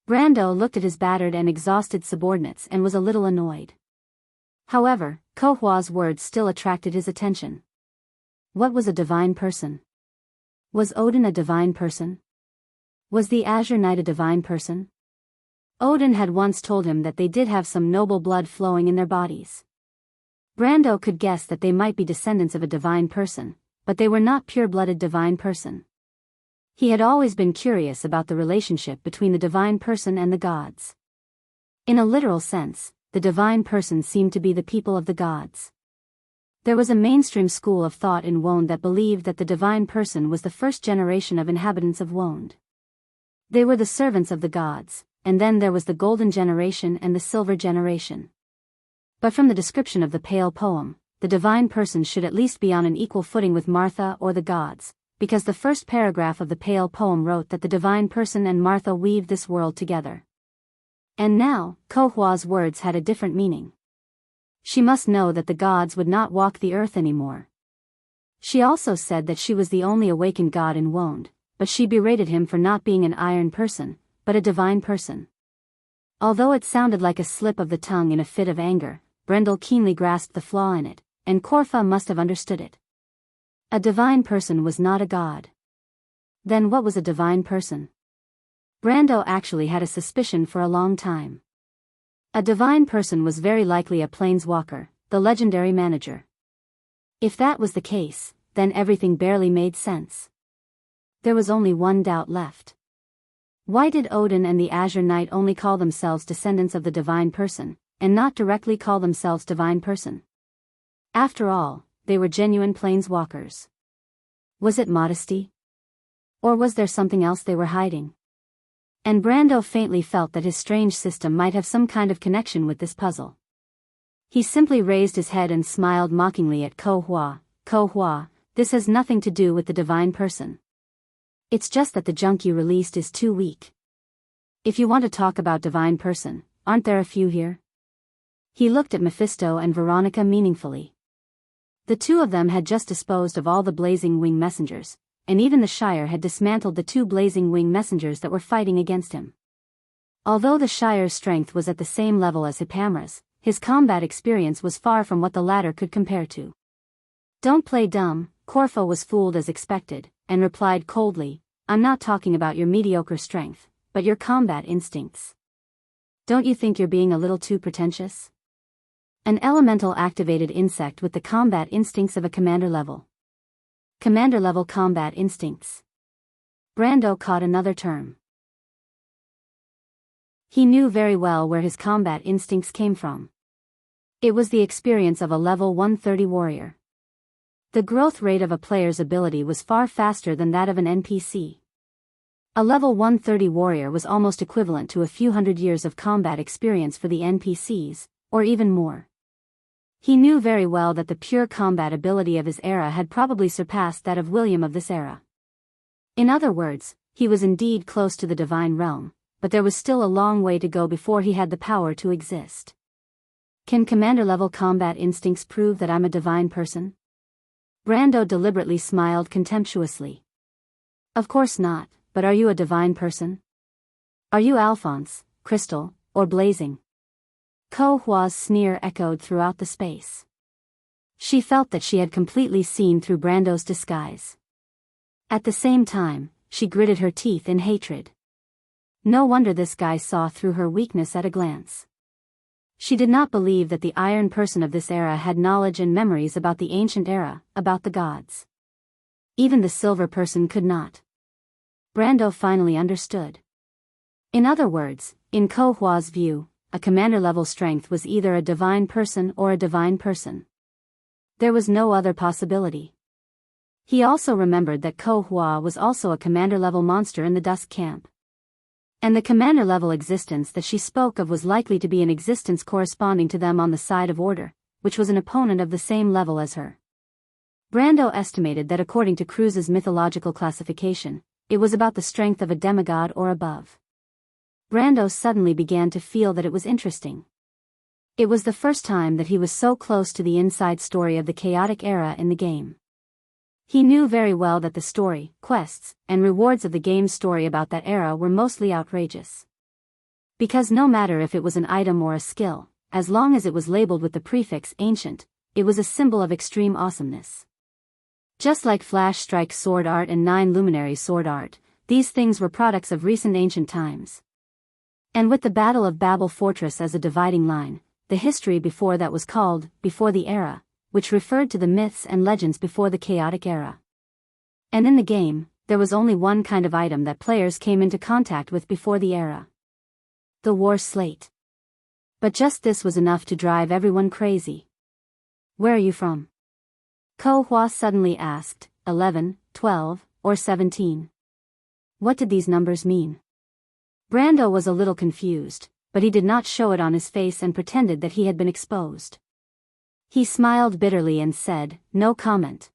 Brando looked at his battered and exhausted subordinates and was a little annoyed. However, Kohua's words still attracted his attention. What was a divine person? Was Odin a divine person? Was the Azure Knight a divine person? Odin had once told him that they did have some noble blood flowing in their bodies. Brando could guess that they might be descendants of a divine person, but they were not pure-blooded divine person. He had always been curious about the relationship between the divine person and the gods. In a literal sense, the divine person seemed to be the people of the gods. There was a mainstream school of thought in Wonde that believed that the divine person was the first generation of inhabitants of Wonde. They were the servants of the gods, and then there was the golden generation and the silver generation. But from the description of the Pale poem, the divine person should at least be on an equal footing with Martha or the gods, because the first paragraph of the Pale poem wrote that the divine person and Martha weaved this world together. And now, Kohua's words had a different meaning. She must know that the gods would not walk the earth anymore. She also said that she was the only awakened god in Wonde, but she berated him for not being an iron person, but a divine person. Although it sounded like a slip of the tongue in a fit of anger, Brendel keenly grasped the flaw in it, and Corfa must have understood it. A divine person was not a god. Then what was a divine person? Brando actually had a suspicion for a long time. A divine person was very likely a planeswalker, the legendary manager. If that was the case, then everything barely made sense. There was only one doubt left. Why did Odin and the Azure Knight only call themselves descendants of the divine person, and not directly call themselves divine person? After all, they were genuine planeswalkers. Was it modesty? Or was there something else they were hiding? And Brando faintly felt that his strange system might have some kind of connection with this puzzle. He simply raised his head and smiled mockingly at Ko Hua. Ko Hua, this has nothing to do with the divine person. It's just that the junk you released is too weak. If you want to talk about divine person, aren't there a few here? He looked at Mephisto and Veronica meaningfully. The two of them had just disposed of all the blazing wing messengers, and even the Shire had dismantled the two blazing wing messengers that were fighting against him. Although the Shire's strength was at the same level as Hippamra's, his combat experience was far from what the latter could compare to. Don't play dumb, Corfo was fooled as expected, and replied coldly, I'm not talking about your mediocre strength, but your combat instincts. Don't you think you're being a little too pretentious? An elemental activated insect with the combat instincts of a commander level. Commander level combat instincts. Brando caught another term. He knew very well where his combat instincts came from. It was the experience of a level 130 warrior. The growth rate of a player's ability was far faster than that of an NPC. A level 130 warrior was almost equivalent to a few hundred years of combat experience for the NPCs, or even more. He knew very well that the pure combat ability of his era had probably surpassed that of William of this era. In other words, he was indeed close to the divine realm, but there was still a long way to go before he had the power to exist. Can commander-level combat instincts prove that I'm a divine person? Brando deliberately smiled contemptuously. Of course not, but are you a divine person? Are you Alphonse, Crystal, or Blazing? Ko Hua's sneer echoed throughout the space. She felt that she had completely seen through Brando's disguise. At the same time, she gritted her teeth in hatred. No wonder this guy saw through her weakness at a glance. She did not believe that the Iron Person of this era had knowledge and memories about the ancient era, about the gods. Even the Silver Person could not. Brando finally understood. In other words, in Ko Hua's view, a commander-level strength was either a divine person or a divine person. There was no other possibility. He also remembered that Ko Hua was also a commander-level monster in the Dusk Camp. And the commander-level existence that she spoke of was likely to be an existence corresponding to them on the side of Order, which was an opponent of the same level as her. Brando estimated that according to Cruz's mythological classification, it was about the strength of a demigod or above. Brando suddenly began to feel that it was interesting. It was the first time that he was so close to the inside story of the chaotic era in the game. He knew very well that the story, quests, and rewards of the game's story about that era were mostly outrageous. Because no matter if it was an item or a skill, as long as it was labeled with the prefix ancient, it was a symbol of extreme awesomeness. Just like Flash Strike sword art and Nine Luminary sword art, these things were products of recent ancient times. And with the Battle of Babel Fortress as a dividing line, the history before that was called Before the Era, which referred to the myths and legends before the chaotic era. And in the game, there was only one kind of item that players came into contact with before the era. The War Slate. But just this was enough to drive everyone crazy. Where are you from? Ko Hua suddenly asked, 11, 12, or 17. What did these numbers mean? Brando was a little confused, but he did not show it on his face and pretended that he had been exposed. He smiled bitterly and said, no comment.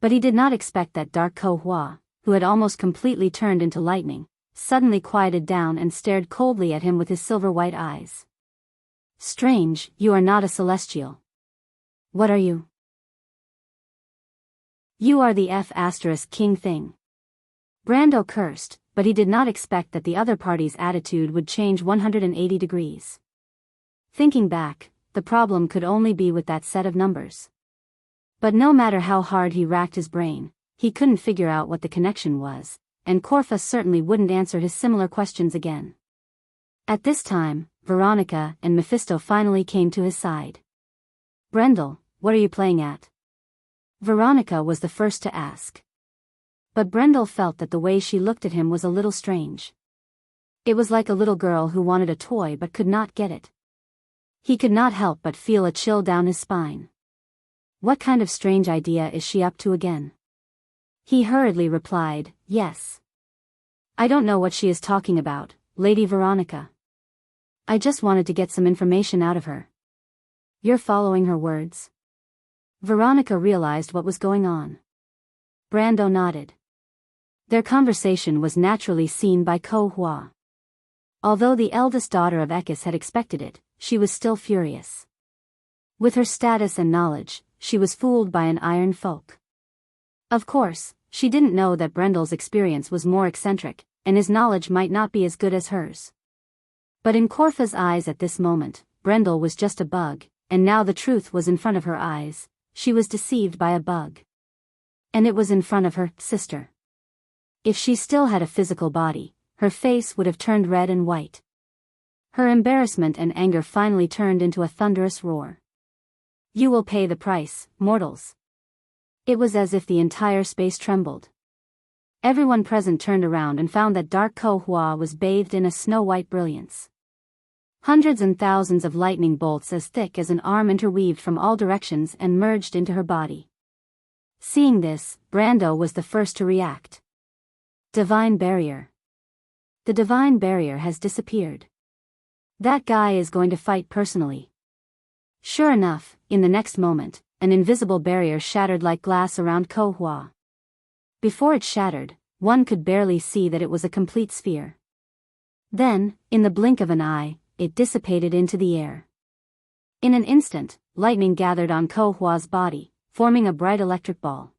But he did not expect that dark Ko Hua, who had almost completely turned into lightning, suddenly quieted down and stared coldly at him with his silver-white eyes. Strange, you are not a celestial. What are you? You are the F***king thing. Brando cursed, but he did not expect that the other party's attitude would change 180 degrees. Thinking back, the problem could only be with that set of numbers. But no matter how hard he racked his brain, he couldn't figure out what the connection was, and Corfa certainly wouldn't answer his similar questions again. At this time, Veronica and Mephisto finally came to his side. Brendel, what are you playing at? Veronica was the first to ask. But Brendel felt that the way she looked at him was a little strange. It was like a little girl who wanted a toy but could not get it. He could not help but feel a chill down his spine. What kind of strange idea is she up to again? He hurriedly replied, yes. I don't know what she is talking about, Lady Veronica. I just wanted to get some information out of her. You're following her words? Veronica realized what was going on. Brando nodded. Their conversation was naturally seen by Ko Hua. Although the eldest daughter of Ekis had expected it, she was still furious. With her status and knowledge, she was fooled by an iron folk. Of course, she didn't know that Brendel's experience was more eccentric, and his knowledge might not be as good as hers. But in Korfa's eyes at this moment, Brendel was just a bug, and now the truth was in front of her eyes. She was deceived by a bug. And it was in front of her sister. If she still had a physical body, her face would have turned red and white. Her embarrassment and anger finally turned into a thunderous roar. You will pay the price, mortals. It was as if the entire space trembled. Everyone present turned around and found that dark Ko Hua was bathed in a snow-white brilliance. Hundreds and thousands of lightning bolts as thick as an arm interweaved from all directions and merged into her body. Seeing this, Brando was the first to react. Divine barrier. The divine barrier has disappeared. That guy is going to fight personally. Sure enough, in the next moment, an invisible barrier shattered like glass around Ko Hua. Before it shattered, one could barely see that it was a complete sphere. Then, in the blink of an eye, it dissipated into the air. In an instant, lightning gathered on Ko Hua's body, forming a bright electric ball.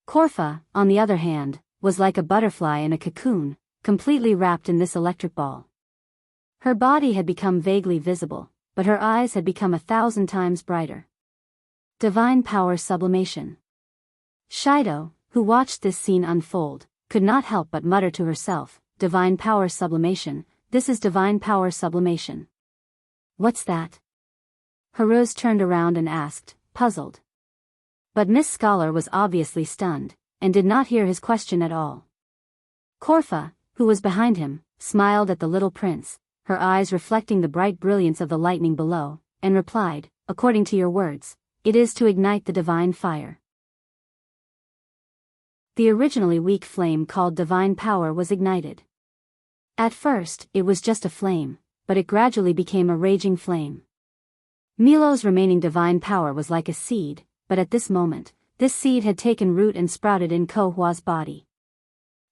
Korfa, on the other hand, was like a butterfly in a cocoon, completely wrapped in this electric ball. Her body had become vaguely visible, but her eyes had become 1,000 times brighter. Divine power sublimation. Shido, who watched this scene unfold, could not help but mutter to herself, divine power sublimation, this is divine power sublimation. What's that? Haruz turned around and asked, puzzled. But Miss Scholar was obviously stunned, and did not hear his question at all. Korfa, who was behind him, smiled at the little prince, her eyes reflecting the bright brilliance of the lightning below, and replied, according to your words, it is to ignite the divine fire. The originally weak flame called divine power was ignited. At first, it was just a flame, but it gradually became a raging flame. Milo's remaining divine power was like a seed, but at this moment, this seed had taken root and sprouted in Ko Hua's body.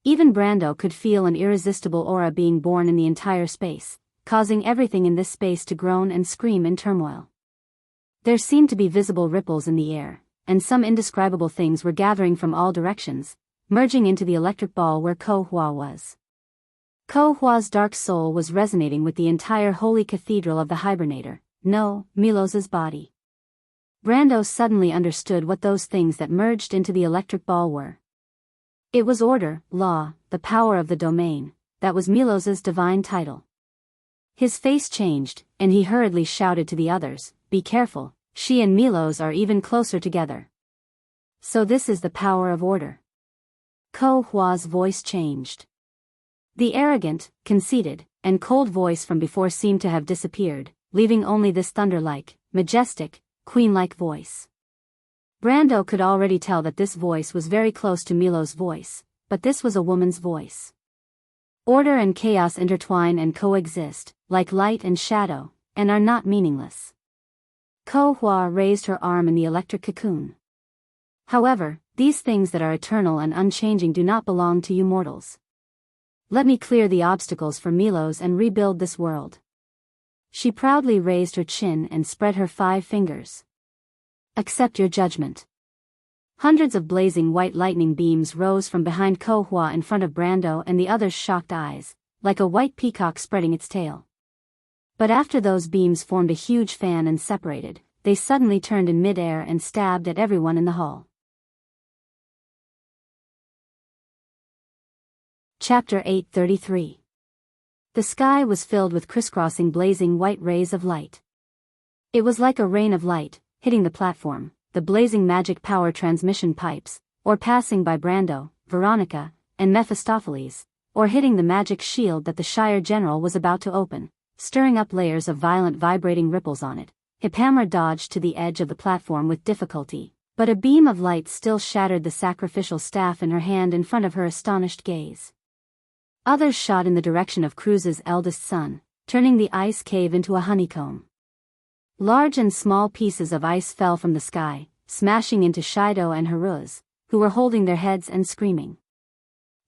Even Brando could feel an irresistible aura being born in the entire space, causing everything in this space to groan and scream in turmoil. There seemed to be visible ripples in the air, and some indescribable things were gathering from all directions, merging into the electric ball where Ko Hua was. Ko Hua's dark soul was resonating with the entire holy cathedral of the hibernator, no, Milos's body. Brando suddenly understood what those things that merged into the electric ball were. It was order, law, the power of the domain, that was Milos's divine title. His face changed, and he hurriedly shouted to the others, be careful, she and Milos are even closer together. So this is the power of order. Ko Hua's voice changed. The arrogant, conceited, and cold voice from before seemed to have disappeared, leaving only this thunder-like, majestic, queen-like voice. Brando could already tell that this voice was very close to Milo's voice, but this was a woman's voice. Order and chaos intertwine and coexist, like light and shadow, and are not meaningless. Ko Hua raised her arm in the electric cocoon. However, these things that are eternal and unchanging do not belong to you mortals. Let me clear the obstacles for Milos and rebuild this world. She proudly raised her chin and spread her 5 fingers. Accept your judgment. Hundreds of blazing white lightning beams rose from behind Ko Hua in front of Brando and the others' shocked eyes, like a white peacock spreading its tail. But after those beams formed a huge fan and separated, they suddenly turned in mid-air and stabbed at everyone in the hall. Chapter 833. The sky was filled with crisscrossing blazing white rays of light. It was like a rain of light, hitting the platform, the blazing magic power transmission pipes, or passing by Brando, Veronica, and Mephistopheles, or hitting the magic shield that the Shire General was about to open, stirring up layers of violent vibrating ripples on it. Hiphammer dodged to the edge of the platform with difficulty, but a beam of light still shattered the sacrificial staff in her hand in front of her astonished gaze. Others shot in the direction of Cruz's eldest son, turning the ice cave into a honeycomb. Large and small pieces of ice fell from the sky, smashing into Shido and Haruz, who were holding their heads and screaming.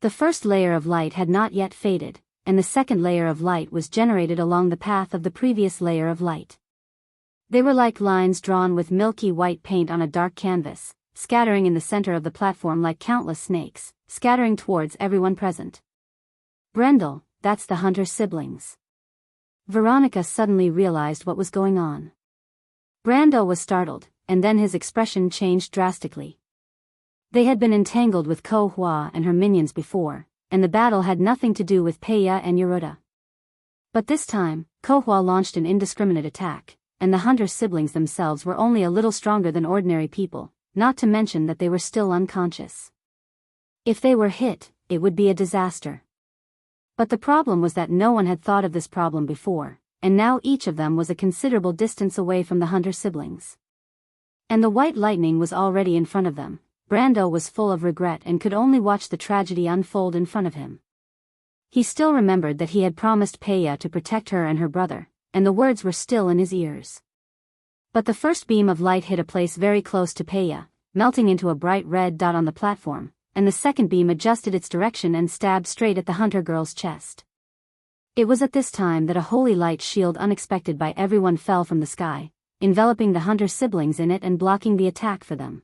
The first layer of light had not yet faded, and the second layer of light was generated along the path of the previous layer of light. They were like lines drawn with milky white paint on a dark canvas, scattering in the center of the platform like countless snakes, scattering towards everyone present. Brendel, that's the hunter siblings. Veronica suddenly realized what was going on. Brando was startled, and then his expression changed drastically. They had been entangled with Ko Hua and her minions before, and the battle had nothing to do with Peya and Yoruda. But this time, Ko Hua launched an indiscriminate attack, and the hunter siblings themselves were only a little stronger than ordinary people, not to mention that they were still unconscious. If they were hit, it would be a disaster. But the problem was that no one had thought of this problem before, and now each of them was a considerable distance away from the hunter siblings. And the white lightning was already in front of them. Brando was full of regret and could only watch the tragedy unfold in front of him. He still remembered that he had promised Peya to protect her and her brother, and the words were still in his ears. But the first beam of light hit a place very close to Peya, melting into a bright red dot on the platform, and the second beam adjusted its direction and stabbed straight at the hunter girl's chest. It was at this time that a holy light shield unexpected by everyone fell from the sky, enveloping the hunter siblings in it and blocking the attack for them.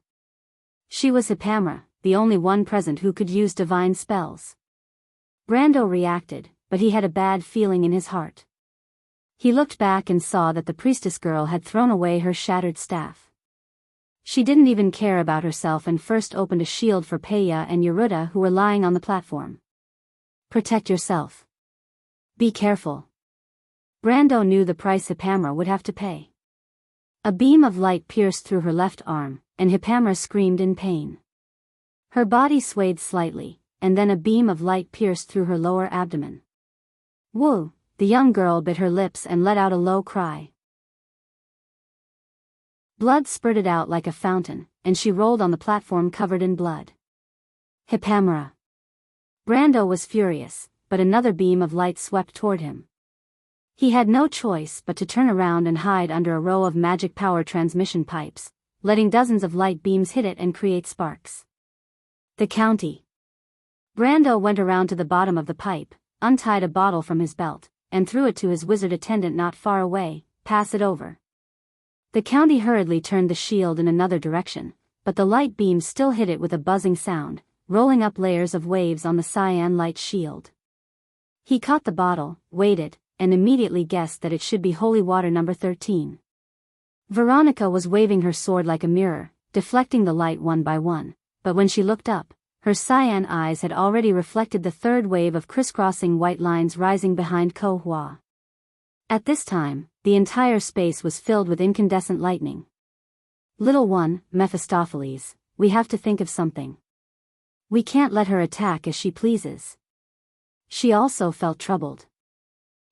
She was Hipamra, the only one present who could use divine spells. Brando reacted, but he had a bad feeling in his heart. He looked back and saw that the priestess girl had thrown away her shattered staff. She didn't even care about herself and first opened a shield for Peya and Yoruda who were lying on the platform. Protect yourself. Be careful. Brando knew the price Hipamra would have to pay. A beam of light pierced through her left arm, and Hipamra screamed in pain. Her body swayed slightly, and then a beam of light pierced through her lower abdomen. Whoa! The young girl bit her lips and let out a low cry. Blood spurted out like a fountain, and she rolled on the platform covered in blood. Hipamra. Brando was furious, but another beam of light swept toward him. He had no choice but to turn around and hide under a row of magic power transmission pipes, letting dozens of light beams hit it and create sparks. The county. Brando went around to the bottom of the pipe, untied a bottle from his belt, and threw it to his wizard attendant not far away. Pass it over. The county hurriedly turned the shield in another direction, but the light beams still hit it with a buzzing sound, rolling up layers of waves on the cyan light shield. He caught the bottle, weighed it, and immediately guessed that it should be holy water number 13. Veronica was waving her sword like a mirror, deflecting the light one by one, but when she looked up, her cyan eyes had already reflected the third wave of crisscrossing white lines rising behind Ko Hua. At this time, the entire space was filled with incandescent lightning. Little one, Mephistopheles, we have to think of something. We can't let her attack as she pleases. She also felt troubled.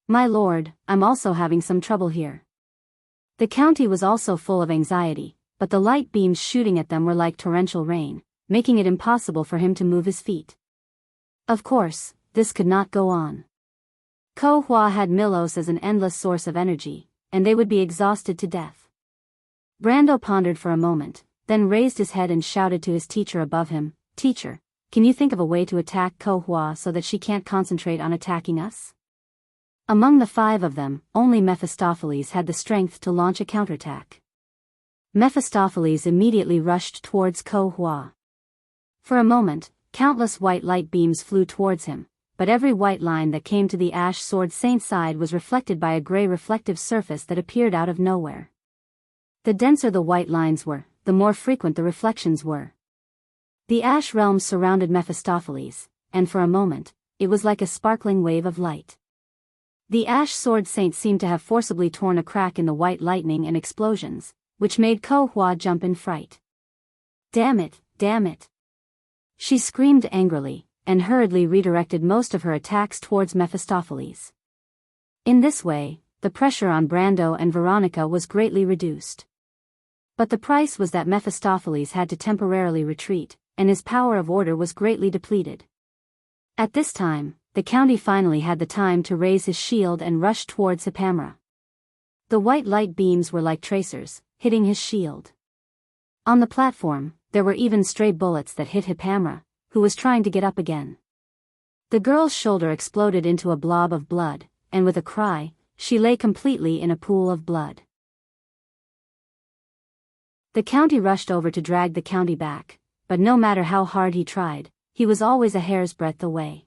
My lord, I'm also having some trouble here. The county was also full of anxiety, but the light beams shooting at them were like torrential rain, making it impossible for him to move his feet. Of course, this could not go on. Ko Hua had Milos as an endless source of energy, and they would be exhausted to death. Brando pondered for a moment, then raised his head and shouted to his teacher above him, Teacher, can you think of a way to attack Ko Hua so that she can't concentrate on attacking us? Among the 5 of them, only Mephistopheles had the strength to launch a counterattack. Mephistopheles immediately rushed towards Ko Hua. For a moment, countless white light beams flew towards him, but every white line that came to the Ash Sword Saint's side was reflected by a gray reflective surface that appeared out of nowhere. The denser the white lines were, the more frequent the reflections were. The Ash Realm surrounded Mephistopheles, and for a moment, it was like a sparkling wave of light. The Ash Sword Saint seemed to have forcibly torn a crack in the white lightning and explosions, which made Ko Hua jump in fright. Damn it, damn it. She screamed angrily, and hurriedly redirected most of her attacks towards Mephistopheles. In this way, the pressure on Brando and Veronica was greatly reduced. But the price was that Mephistopheles had to temporarily retreat, and his power of order was greatly depleted. At this time, the County finally had the time to raise his shield and rush towards Hipamra. The white light beams were like tracers, hitting his shield. On the platform, there were even stray bullets that hit Hipamra, who was trying to get up again. The girl's shoulder exploded into a blob of blood, and with a cry, she lay completely in a pool of blood. The County rushed over to drag the County back, but no matter how hard he tried, he was always a hair's breadth away.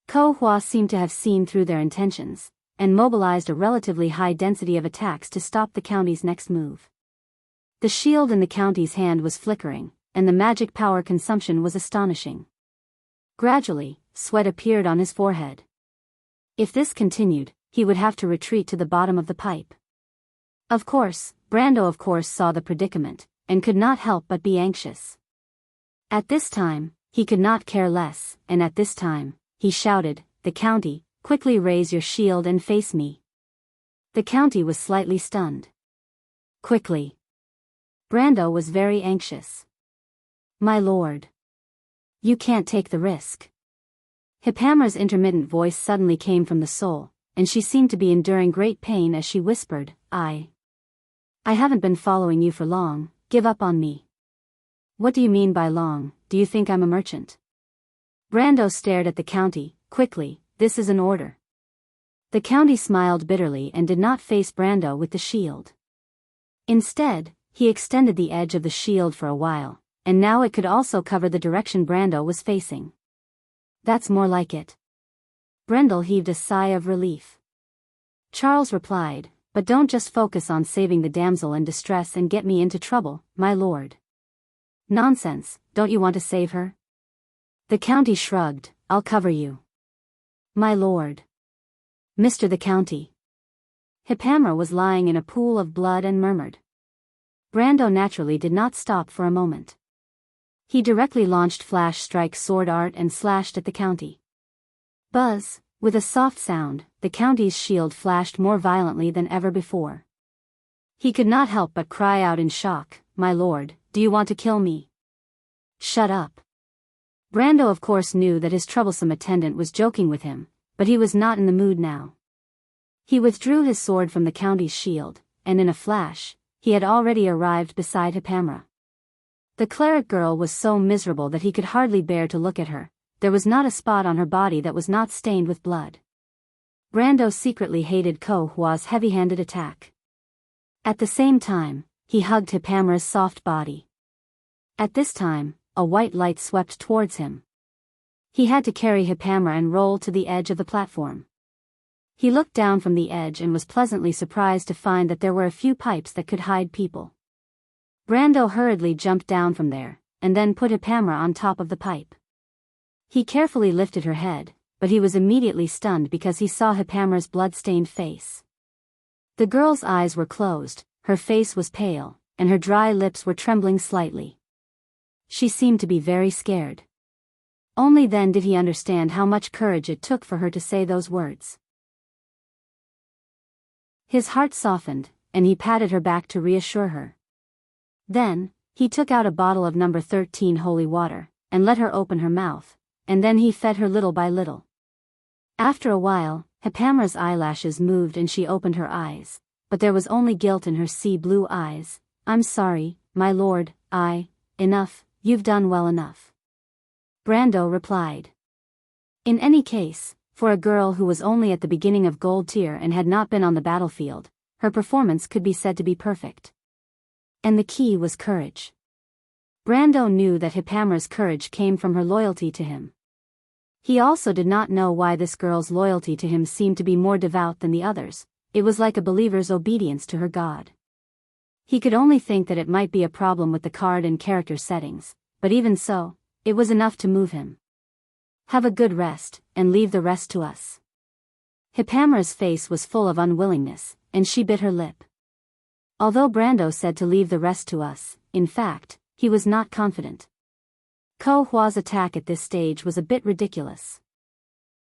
Ko Hua seemed to have seen through their intentions, and mobilized a relatively high density of attacks to stop the County's next move. The shield in the County's hand was flickering, and the magic power consumption was astonishing. Gradually, sweat appeared on his forehead. If this continued, he would have to retreat to the bottom of the pipe. Brando saw the predicament, and could not help but be anxious. At this time, he could not care less, and at this time, he shouted, "The County, quickly raise your shield and face me." The County was slightly stunned. "Quickly." Brando was very anxious. "My lord. You can't take the risk." Hipamra's intermittent voice suddenly came from the soul, and she seemed to be enduring great pain as she whispered, I haven't been following you for long, give up on me." "What do you mean by long? Do you think I'm a merchant?" Brando stared at the County. "Quickly, this is an order." The County smiled bitterly and did not face Brando with the shield. Instead, he extended the edge of the shield for a while, and now it could also cover the direction Brando was facing. "That's more like it." Brendel heaved a sigh of relief. Charles replied, "But don't just focus on saving the damsel in distress and get me into trouble, my lord." "Nonsense, don't you want to save her?" The County shrugged, "I'll cover you." "My lord." "Mr. the County." Hipamra was lying in a pool of blood and murmured. Brando naturally did not stop for a moment. He directly launched Flash Strike Sword Art and slashed at the County. Buzz! With a soft sound, the County's shield flashed more violently than ever before. He could not help but cry out in shock, "My lord, do you want to kill me?" "Shut up." Brando of course knew that his troublesome attendant was joking with him, but he was not in the mood now. He withdrew his sword from the County's shield, and in a flash, he had already arrived beside Hipamra. The cleric girl was so miserable that he could hardly bear to look at her. There was not a spot on her body that was not stained with blood. Brando secretly hated Ko Hua's heavy-handed attack. At the same time, he hugged Hipamra's soft body. At this time, a white light swept towards him. He had to carry Hipamra and roll to the edge of the platform. He looked down from the edge and was pleasantly surprised to find that there were a few pipes that could hide people. Brando hurriedly jumped down from there, and then put Hipamra on top of the pipe. He carefully lifted her head, but he was immediately stunned because he saw Hipamra's blood-stained face. The girl's eyes were closed, her face was pale, and her dry lips were trembling slightly. She seemed to be very scared. Only then did he understand how much courage it took for her to say those words. His heart softened, and he patted her back to reassure her. Then, he took out a bottle of number 13 holy water, and let her open her mouth, and then he fed her little by little. After a while, Hipamra's eyelashes moved and she opened her eyes, but there was only guilt in her sea blue eyes. "I'm sorry, my lord, enough, you've done well enough." Brando replied. In any case, for a girl who was only at the beginning of gold tier and had not been on the battlefield, her performance could be said to be perfect. And the key was courage. Brando knew that Hipamra's courage came from her loyalty to him. He also did not know why this girl's loyalty to him seemed to be more devout than the others. It was like a believer's obedience to her God. He could only think that it might be a problem with the card and character settings, but even so, it was enough to move him. "Have a good rest, and leave the rest to us." Hipamra's face was full of unwillingness, and she bit her lip. Although Brando said to leave the rest to us, in fact, he was not confident. Ko Hua's attack at this stage was a bit ridiculous.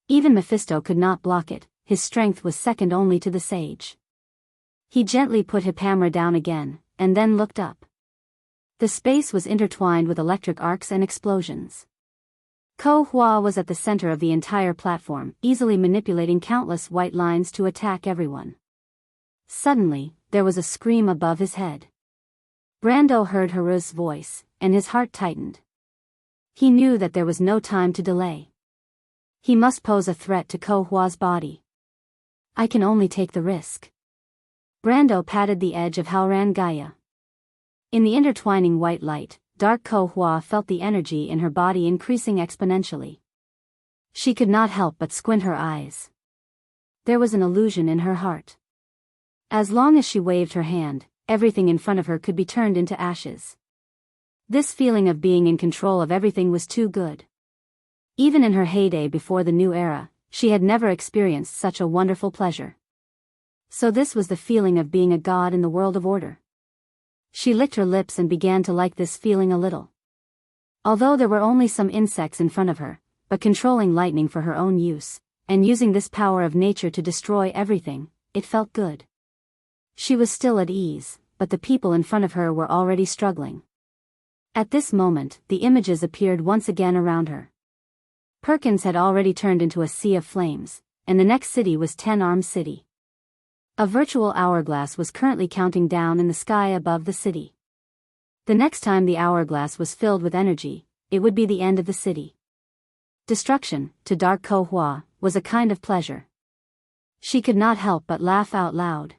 Even Mephisto could not block it, his strength was second only to the sage. He gently put Hipamra down again, and then looked up. The space was intertwined with electric arcs and explosions. Ko Hua was at the center of the entire platform, easily manipulating countless white lines to attack everyone. Suddenly, there was a scream above his head. Brando heard Haru's voice, and his heart tightened. He knew that there was no time to delay. He must pose a threat to Ko Hua's body. I can only take the risk. Brando patted the edge of Halran Gaia. In the intertwining white light, dark Ko Hua felt the energy in her body increasing exponentially. She could not help but squint her eyes. There was an illusion in her heart. As long as she waved her hand, everything in front of her could be turned into ashes. This feeling of being in control of everything was too good. Even in her heyday before the new era, she had never experienced such a wonderful pleasure. So this was the feeling of being a god in the world of order. She licked her lips and began to like this feeling a little. Although there were only some insects in front of her, but controlling lightning for her own use, and using this power of nature to destroy everything, it felt good. She was still at ease, but the people in front of her were already struggling. At this moment, the images appeared once again around her. Perkins had already turned into a sea of flames, and the next city was 10-Arm City. A virtual hourglass was currently counting down in the sky above the city. The next time the hourglass was filled with energy, it would be the end of the city. Destruction, to dark Ko Hua, was a kind of pleasure. She could not help but laugh out loud.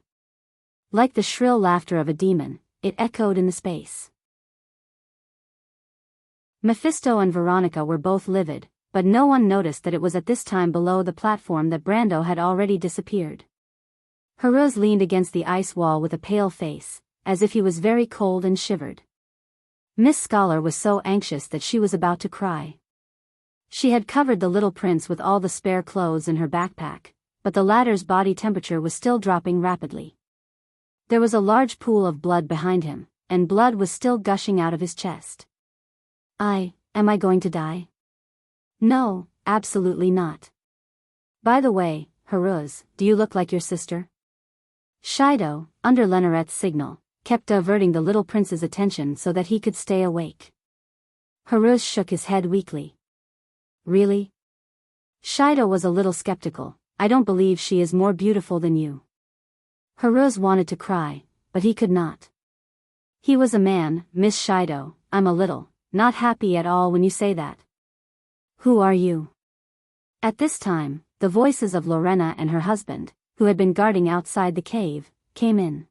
Like the shrill laughter of a demon, it echoed in the space. Mephisto and Veronica were both livid, but no one noticed that it was at this time below the platform that Brando had already disappeared. Haruz leaned against the ice wall with a pale face, as if he was very cold and shivered. Miss Scholar was so anxious that she was about to cry. She had covered the little prince with all the spare clothes in her backpack, but the latter's body temperature was still dropping rapidly. There was a large pool of blood behind him, and blood was still gushing out of his chest. Am I going to die? No, absolutely not. By the way, Haruz, do you look like your sister? Shido, under Lenorette's signal, kept diverting the little prince's attention so that he could stay awake. Haruz shook his head weakly. Really? Shido was a little skeptical. I don't believe she is more beautiful than you. Haruz wanted to cry, but he could not. He was a man, Miss Shido. I'm a little, not happy at all when you say that. Who are you? At this time, the voices of Lorena and her husband, who had been guarding outside the cave, came in.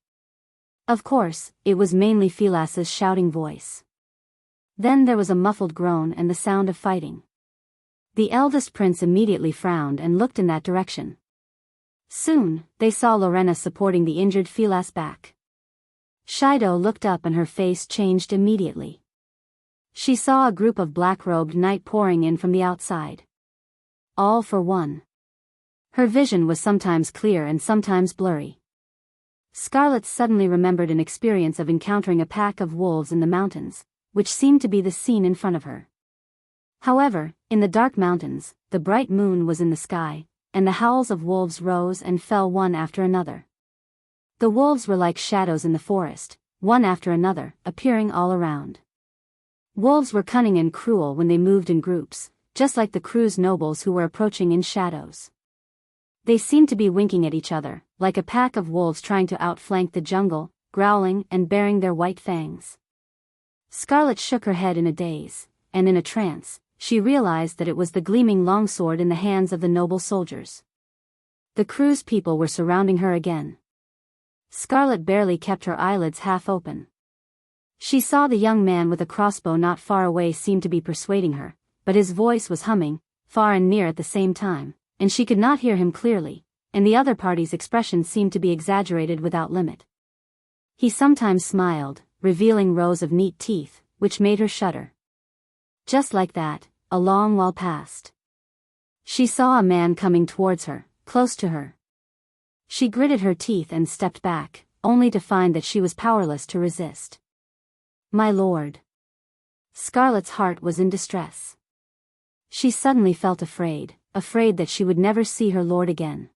Of course, it was mainly Philas's shouting voice. Then there was a muffled groan and the sound of fighting. The eldest prince immediately frowned and looked in that direction. Soon, they saw Lorena supporting the injured Philas back. Shido looked up and her face changed immediately. She saw a group of black-robed knights pouring in from the outside. All for one. Her vision was sometimes clear and sometimes blurry. Scarlet suddenly remembered an experience of encountering a pack of wolves in the mountains, which seemed to be the scene in front of her. However, in the dark mountains, the bright moon was in the sky, and the howls of wolves rose and fell one after another. The wolves were like shadows in the forest, one after another, appearing all around. Wolves were cunning and cruel when they moved in groups, just like the crew's nobles who were approaching in shadows. They seemed to be winking at each other, like a pack of wolves trying to outflank the jungle, growling and baring their white fangs. Scarlet shook her head in a daze, and in a trance, she realized that it was the gleaming longsword in the hands of the noble soldiers. The crew's people were surrounding her again. Scarlet barely kept her eyelids half open. She saw the young man with a crossbow not far away seem to be persuading her, but his voice was humming, far and near at the same time, and she could not hear him clearly, and the other party's expression seemed to be exaggerated without limit. He sometimes smiled, revealing rows of neat teeth, which made her shudder. Just like that, a long while passed. She saw a man coming towards her, close to her. She gritted her teeth and stepped back, only to find that she was powerless to resist. My lord. Scarlet's heart was in distress. She suddenly felt afraid that she would never see her lord again.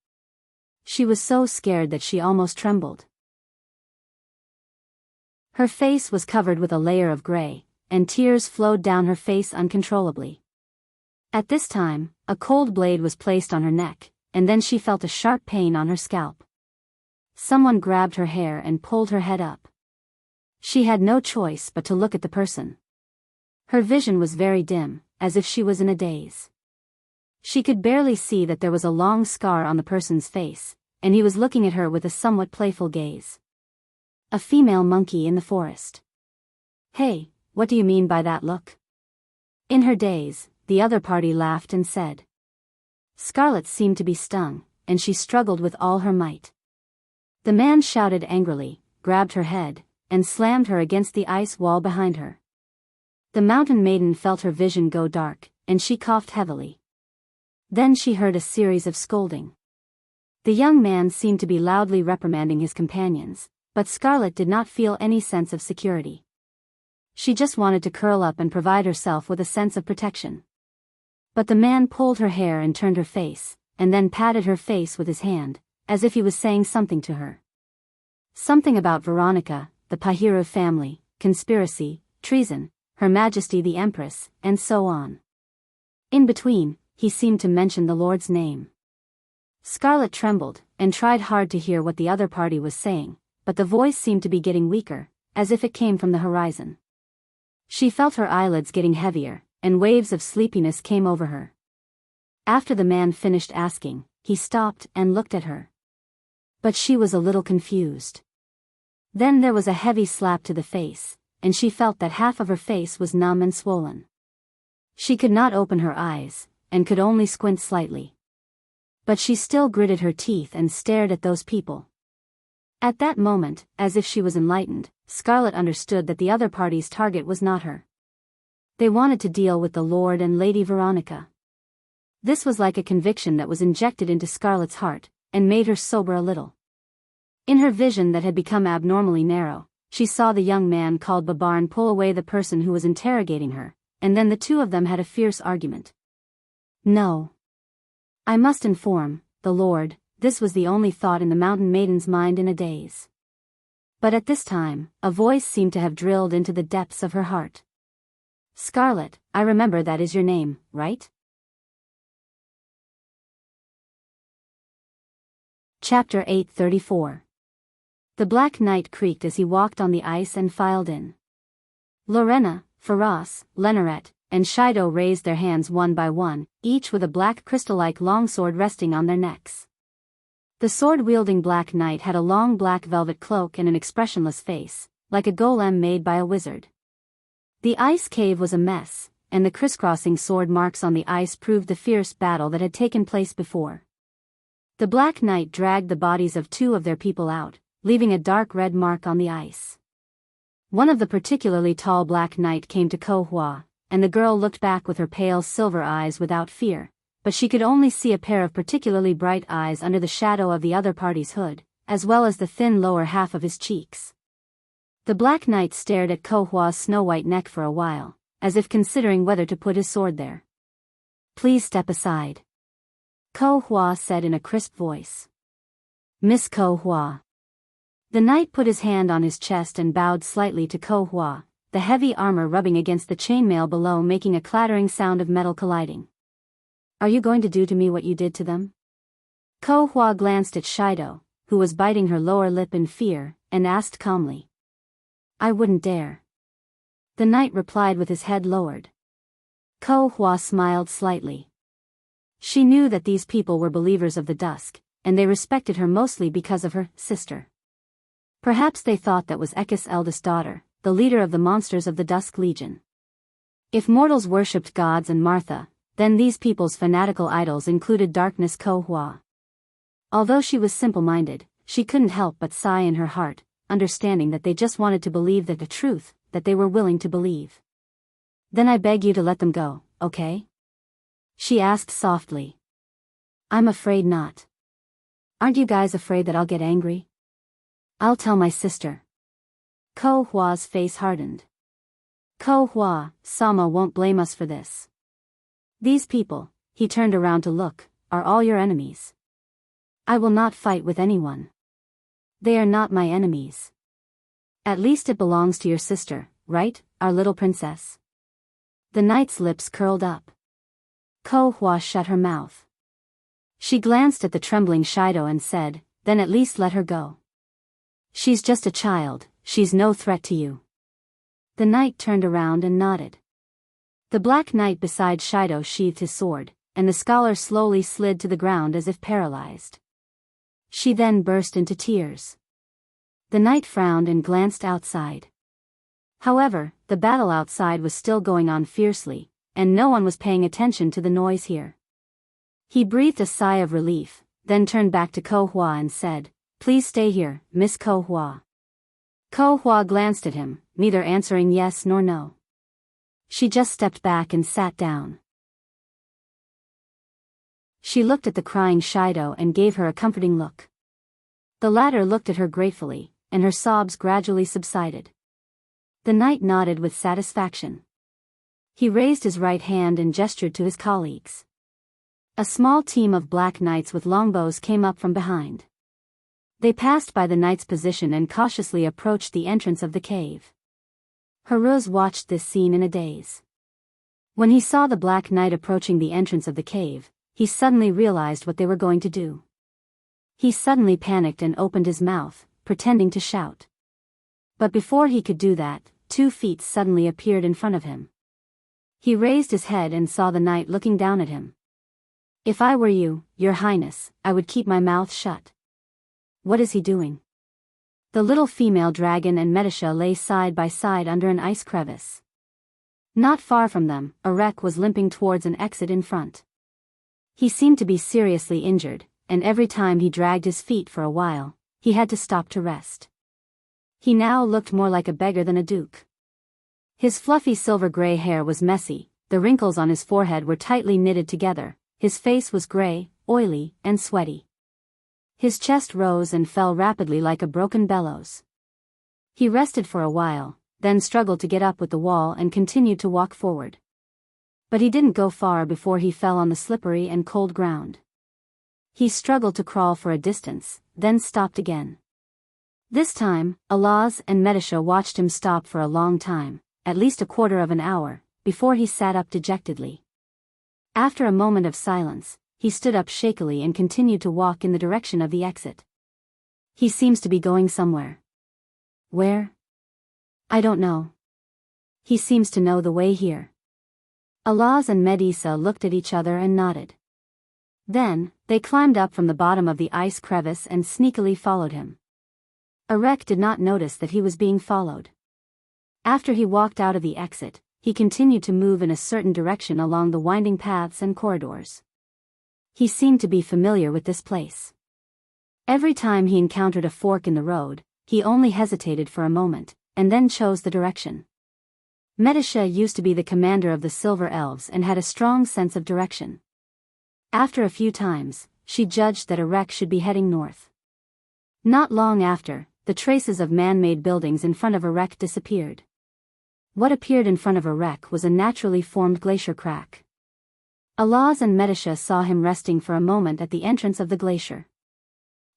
She was so scared that she almost trembled. Her face was covered with a layer of gray, and tears flowed down her face uncontrollably. At this time, a cold blade was placed on her neck, and then she felt a sharp pain on her scalp. Someone grabbed her hair and pulled her head up. She had no choice but to look at the person. Her vision was very dim, as if she was in a daze. She could barely see that there was a long scar on the person's face, and he was looking at her with a somewhat playful gaze. A female monkey in the forest. "Hey, what do you mean by that look?" In her daze, the other party laughed and said. Scarlet seemed to be stung, and she struggled with all her might. The man shouted angrily, grabbed her head, and slammed her against the ice wall behind her. The mountain maiden felt her vision go dark, and she coughed heavily. Then she heard a series of scolding. The young man seemed to be loudly reprimanding his companions, but Scarlet did not feel any sense of security. She just wanted to curl up and provide herself with a sense of protection. But the man pulled her hair and turned her face, and then patted her face with his hand, as if he was saying something to her. Something about Veronica, the Pahiru family, conspiracy, treason, Her Majesty the Empress, and so on. In between, he seemed to mention the Lord's name. Scarlet trembled, and tried hard to hear what the other party was saying, but the voice seemed to be getting weaker, as if it came from the horizon. She felt her eyelids getting heavier, and waves of sleepiness came over her. After the man finished asking, he stopped and looked at her. But she was a little confused. Then there was a heavy slap to the face, and she felt that half of her face was numb and swollen. She could not open her eyes, and could only squint slightly. But she still gritted her teeth and stared at those people. At that moment, as if she was enlightened, Scarlet understood that the other party's target was not her. They wanted to deal with the Lord and Lady Veronica. This was like a conviction that was injected into Scarlet's heart, and made her sober a little. In her vision that had become abnormally narrow, she saw the young man called Babarn pull away the person who was interrogating her, and then the two of them had a fierce argument. No. I must inform, the Lord, this was the only thought in the mountain maiden's mind in a daze. But at this time, a voice seemed to have drilled into the depths of her heart. Scarlet, I remember that is your name, right? Chapter 834. The Black Knight creaked as he walked on the ice and filed in. Lorena, Faraz, Lenoret, and Shido raised their hands one by one, each with a black crystal-like longsword resting on their necks. The sword-wielding Black Knight had a long black velvet cloak and an expressionless face, like a golem made by a wizard. The ice cave was a mess, and the crisscrossing sword marks on the ice proved the fierce battle that had taken place before. The Black Knight dragged the bodies of two of their people out, leaving a dark red mark on the ice. One of the particularly tall Black Knight came to Ko Hua, and the girl looked back with her pale silver eyes without fear, but she could only see a pair of particularly bright eyes under the shadow of the other party's hood, as well as the thin lower half of his cheeks. The Black Knight stared at Ko Hua's snow-white neck for a while, as if considering whether to put his sword there. Please step aside, Ko Hua said in a crisp voice. Miss Ko Hua. The knight put his hand on his chest and bowed slightly to Ko Hua, the heavy armor rubbing against the chainmail below making a clattering sound of metal colliding. Are you going to do to me what you did to them? Ko Hua glanced at Shido, who was biting her lower lip in fear, and asked calmly. I wouldn't dare. The knight replied with his head lowered. Ko Hua smiled slightly. She knew that these people were believers of the dusk, and they respected her mostly because of her sister. Perhaps they thought that was Ekis' eldest daughter, the leader of the monsters of the Dusk Legion. If mortals worshipped gods and Martha, then these people's fanatical idols included Darkness Ko Hua. Although she was simple-minded, she couldn't help but sigh in her heart, understanding that they just wanted to believe the truth that they were willing to believe. Then I beg you to let them go, okay? She asked softly. I'm afraid not. Aren't you guys afraid that I'll get angry? I'll tell my sister. Ko Hua's face hardened. Ko Hua, Sama won't blame us for this. These people, he turned around to look, are all your enemies. I will not fight with anyone. They are not my enemies. At least it belongs to your sister, right, our little princess? The knight's lips curled up. Ko-hwa shut her mouth. She glanced at the trembling Shido and said, "Then at least let her go. She's just a child, she's no threat to you." The knight turned around and nodded. The black knight beside Shido sheathed his sword, and the scholar slowly slid to the ground as if paralyzed. She then burst into tears. The knight frowned and glanced outside. However, the battle outside was still going on fiercely, and no one was paying attention to the noise here. He breathed a sigh of relief, then turned back to Ko-hwa and said, "Please stay here, Miss Ko-hwa." Ko-hwa glanced at him, neither answering yes nor no. She just stepped back and sat down. She looked at the crying Shido and gave her a comforting look. The latter looked at her gratefully, and her sobs gradually subsided. The knight nodded with satisfaction. He raised his right hand and gestured to his colleagues. A small team of black knights with longbows came up from behind. They passed by the knight's position and cautiously approached the entrance of the cave. Haruz watched this scene in a daze. When he saw the black knight approaching the entrance of the cave, he suddenly realized what they were going to do. He suddenly panicked and opened his mouth, pretending to shout. But before he could do that, 2 feet suddenly appeared in front of him. He raised his head and saw the knight looking down at him. "If I were you, Your Highness, I would keep my mouth shut." "What is he doing?" The little female dragon and Medisha lay side by side under an ice crevice. Not far from them, Erek was limping towards an exit in front. He seemed to be seriously injured, and every time he dragged his feet for a while, he had to stop to rest. He now looked more like a beggar than a duke. His fluffy silver-gray hair was messy, the wrinkles on his forehead were tightly knitted together, his face was gray, oily, and sweaty. His chest rose and fell rapidly like a broken bellows. He rested for a while, then struggled to get up with the wall and continued to walk forward. But he didn't go far before he fell on the slippery and cold ground. He struggled to crawl for a distance, then stopped again. This time, Alaz and Medisha watched him stop for a long time, at least a quarter of an hour, before he sat up dejectedly. After a moment of silence, he stood up shakily and continued to walk in the direction of the exit. "He seems to be going somewhere." "Where?" "I don't know. He seems to know the way here." Alaz and Medisa looked at each other and nodded. Then, they climbed up from the bottom of the ice crevice and sneakily followed him. Erek did not notice that he was being followed. After he walked out of the exit, he continued to move in a certain direction along the winding paths and corridors. He seemed to be familiar with this place. Every time he encountered a fork in the road, he only hesitated for a moment, and then chose the direction. Medisha used to be the commander of the Silver Elves and had a strong sense of direction. After a few times, she judged that Erek should be heading north. Not long after, the traces of man-made buildings in front of Erek disappeared. What appeared in front of Erek was a naturally formed glacier crack. Alaz and Medisha saw him resting for a moment at the entrance of the glacier.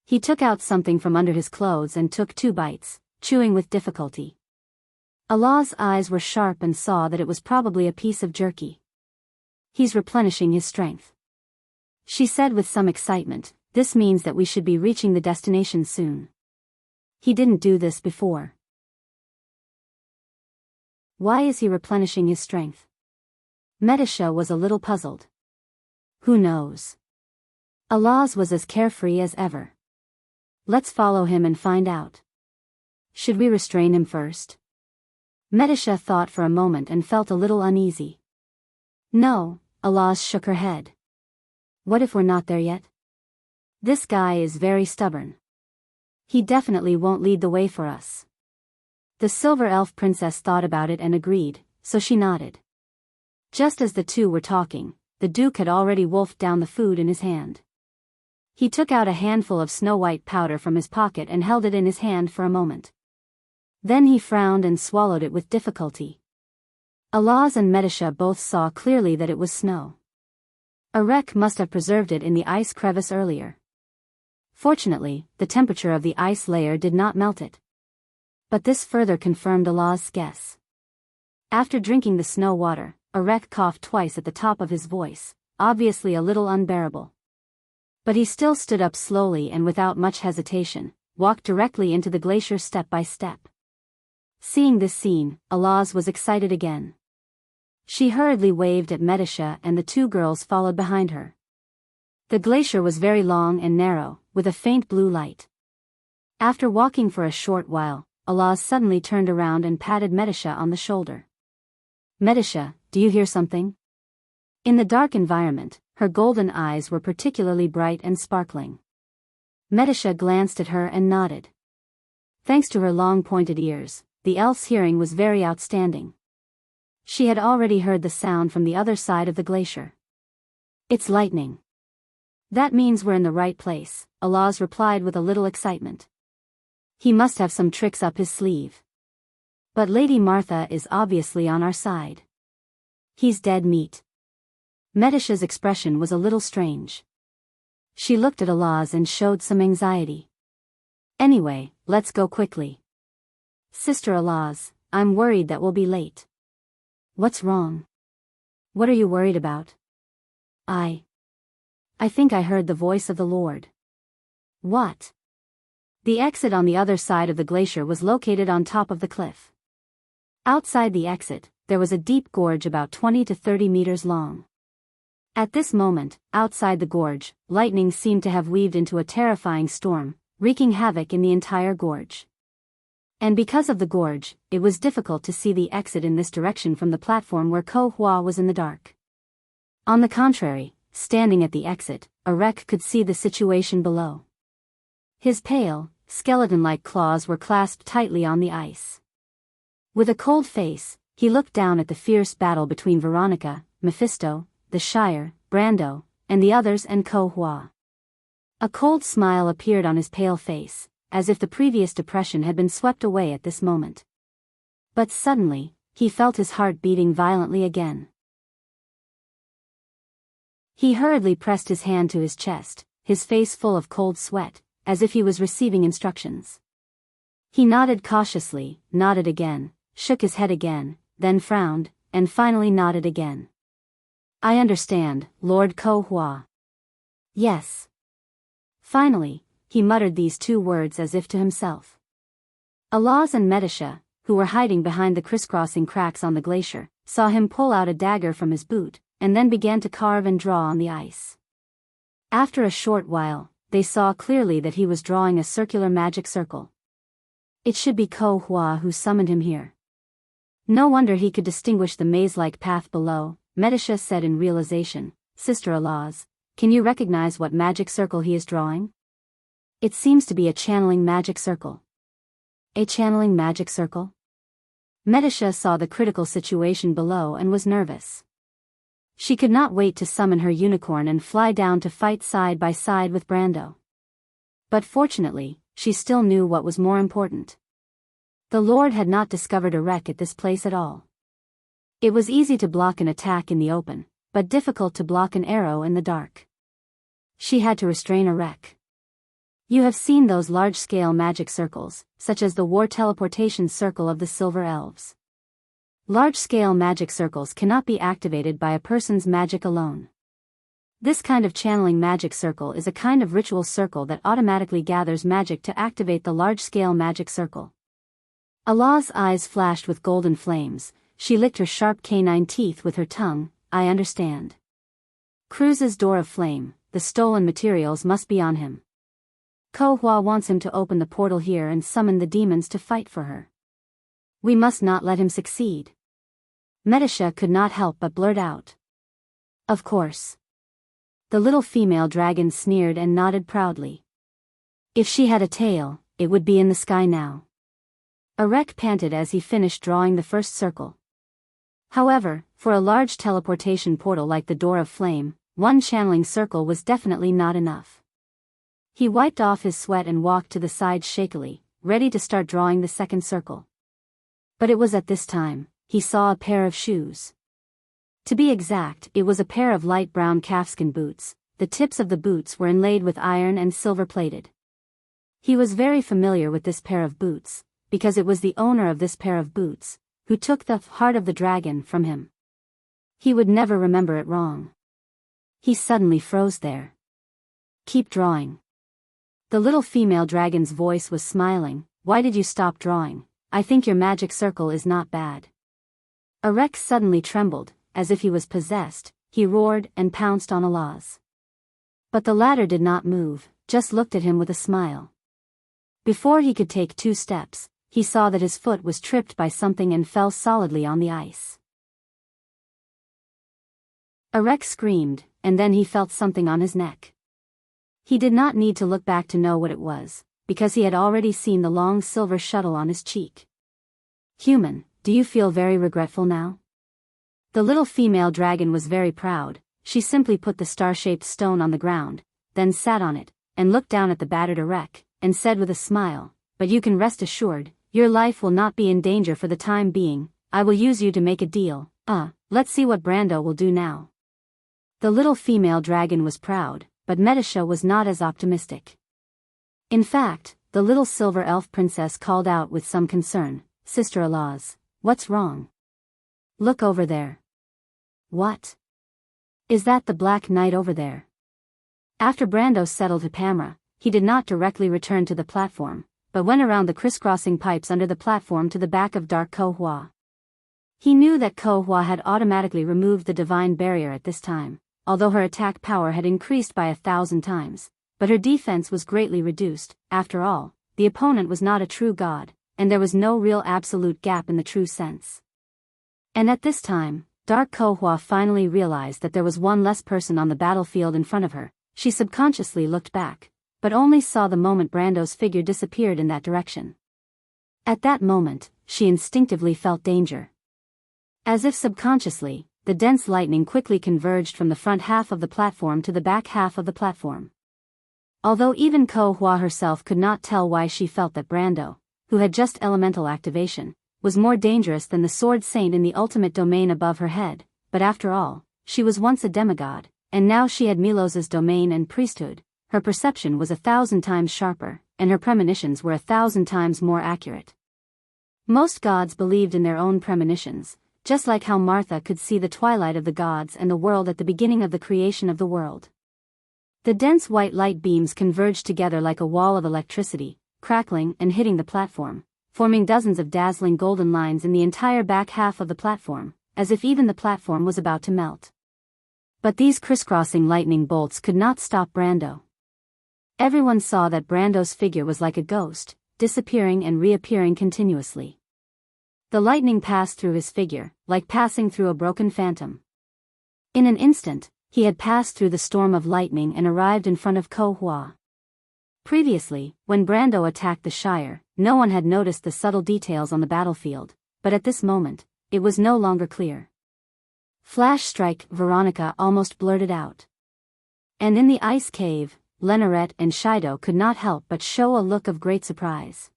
He took out something from under his clothes and took 2 bites, chewing with difficulty. Alaz's eyes were sharp and saw that it was probably a piece of jerky. "He's replenishing his strength," she said with some excitement. "This means that we should be reaching the destination soon. He didn't do this before." "Why is he replenishing his strength?" Medisha was a little puzzled. "Who knows?" Alaz was as carefree as ever. "Let's follow him and find out." "Should we restrain him first?" Medisha thought for a moment and felt a little uneasy. "No," Alaz shook her head. "What if we're not there yet? This guy is very stubborn. He definitely won't lead the way for us." The Silver Elf Princess thought about it and agreed, so she nodded. Just as the two were talking, the Duke had already wolfed down the food in his hand. He took out a handful of snow-white powder from his pocket and held it in his hand for a moment. Then he frowned and swallowed it with difficulty. Alaz and Medisha both saw clearly that it was snow. Erek must have preserved it in the ice crevice earlier. Fortunately, the temperature of the ice layer did not melt it. But this further confirmed Alaz's guess. After drinking the snow water, Erek coughed twice at the top of his voice, obviously a little unbearable. But he still stood up slowly and without much hesitation, walked directly into the glacier step by step. Seeing this scene, Alaz was excited again. She hurriedly waved at Medisha and the two girls followed behind her. The glacier was very long and narrow, with a faint blue light. After walking for a short while, Alaz suddenly turned around and patted Medisha on the shoulder. Medisha, do you hear something? In the dark environment, her golden eyes were particularly bright and sparkling. Medisha glanced at her and nodded. Thanks to her long pointed ears, the elf's hearing was very outstanding. She had already heard the sound from the other side of the glacier. It's lightning. That means we're in the right place, Alaz replied with a little excitement. He must have some tricks up his sleeve. But Lady Martha is obviously on our side. He's dead meat. Medisha's expression was a little strange. She looked at Alaz and showed some anxiety. Anyway, let's go quickly. Sister Alaz, I'm worried that we'll be late. What's wrong? What are you worried about? I think I heard the voice of the Lord. What? The exit on the other side of the glacier was located on top of the cliff. Outside the exit, there was a deep gorge about 20 to 30 meters long. At this moment, outside the gorge, lightning seemed to have weaved into a terrifying storm, wreaking havoc in the entire gorge. And because of the gorge, it was difficult to see the exit in this direction from the platform where Ko Hua was in the dark. On the contrary, standing at the exit, Erek could see the situation below. His pale, skeleton-like claws were clasped tightly on the ice. With a cold face, he looked down at the fierce battle between Veronica, Mephisto, the Shire, Brando, and the others and Ko Hua. A cold smile appeared on his pale face, as if the previous depression had been swept away at this moment. But suddenly, he felt his heart beating violently again. He hurriedly pressed his hand to his chest, his face full of cold sweat, as if he was receiving instructions. He nodded cautiously, nodded again, shook his head again, then frowned, and finally nodded again. I understand, Lord Ko Hua. Yes. Finally, he muttered these two words as if to himself. Alaz and Medisha, who were hiding behind the crisscrossing cracks on the glacier, saw him pull out a dagger from his boot, and then began to carve and draw on the ice. After a short while, they saw clearly that he was drawing a circular magic circle. It should be Ko Hua who summoned him here. No wonder he could distinguish the maze-like path below, Medisha said in realization. Sister Alaz, can you recognize what magic circle he is drawing? It seems to be a channeling magic circle. A channeling magic circle? Medisha saw the critical situation below and was nervous. She could not wait to summon her unicorn and fly down to fight side by side with Brando. But fortunately, she still knew what was more important. The Lord had not discovered a wreck at this place at all. It was easy to block an attack in the open, but difficult to block an arrow in the dark. She had to restrain a wreck. You have seen those large-scale magic circles, such as the war teleportation circle of the Silver Elves. Large-scale magic circles cannot be activated by a person's magic alone. This kind of channeling magic circle is a kind of ritual circle that automatically gathers magic to activate the large-scale magic circle. Allah's eyes flashed with golden flames. She licked her sharp canine teeth with her tongue. I understand. Cruz's door of flame, the stolen materials must be on him. Ko Hua wants him to open the portal here and summon the demons to fight for her. We must not let him succeed. Medisha could not help but blurt out. Of course. The little female dragon sneered and nodded proudly. If she had a tail, it would be in the sky now. Erek panted as he finished drawing the first circle. However, for a large teleportation portal like the Door of Flame, one channeling circle was definitely not enough. He wiped off his sweat and walked to the side shakily, ready to start drawing the second circle. But it was at this time, he saw a pair of shoes. To be exact, it was a pair of light brown calfskin boots. The tips of the boots were inlaid with iron and silver-plated. He was very familiar with this pair of boots, because it was the owner of this pair of boots, who took the heart of the dragon from him. He would never remember it wrong. He suddenly froze there. Keep drawing. The little female dragon's voice was smiling. Why did you stop drawing? I think your magic circle is not bad. Enrich suddenly trembled, as if he was possessed. He roared and pounced on Alaz. But the latter did not move, just looked at him with a smile. Before he could take 2 steps, he saw that his foot was tripped by something and fell solidly on the ice. Enrich screamed, and then he felt something on his neck. He did not need to look back to know what it was, because he had already seen the long silver shuttle on his cheek. Human, do you feel very regretful now? The little female dragon was very proud. She simply put the star-shaped stone on the ground, then sat on it, and looked down at the battered Enrich, and said with a smile, but you can rest assured, your life will not be in danger for the time being. I will use you to make a deal. Let's see what Brando will do now. The little female dragon was proud, but Metasha was not as optimistic. In fact, the little silver elf princess called out with some concern, Sister Alaz, what's wrong? Look over there. What? Is that the Black Knight over there? After Brando settled Hipamra, he did not directly return to the platform, but went around the crisscrossing pipes under the platform to the back of Dark Kohua. He knew that Kohua had automatically removed the divine barrier at this time, although her attack power had increased by 1,000 times, but her defense was greatly reduced. After all, the opponent was not a true god, and there was no real absolute gap in the true sense. And at this time, Dark Kohua finally realized that there was one less person on the battlefield in front of her. She subconsciously looked back, but only saw the moment Brando's figure disappeared in that direction. At that moment, she instinctively felt danger. As if subconsciously, the dense lightning quickly converged from the front half of the platform to the back half of the platform. Although even Kohua herself could not tell why she felt that Brando, who had just elemental activation, was more dangerous than the Sword Saint in the ultimate domain above her head, but after all, she was once a demigod, and now she had Milos's domain and priesthood. Her perception was 1,000 times sharper, and her premonitions were 1,000 times more accurate. Most gods believed in their own premonitions, just like how Martha could see the twilight of the gods and the world at the beginning of the creation of the world. The dense white light beams converged together like a wall of electricity, crackling and hitting the platform, forming dozens of dazzling golden lines in the entire back half of the platform, as if even the platform was about to melt. But these crisscrossing lightning bolts could not stop Brando. Everyone saw that Brando's figure was like a ghost, disappearing and reappearing continuously. The lightning passed through his figure, like passing through a broken phantom. In an instant, he had passed through the storm of lightning and arrived in front of Kohua. Previously, when Brando attacked the Shire, no one had noticed the subtle details on the battlefield, but at this moment, it was no longer clear. Flash strike, Veronica almost blurted out. And in the ice cave, Lenarette and Shido could not help but show a look of great surprise.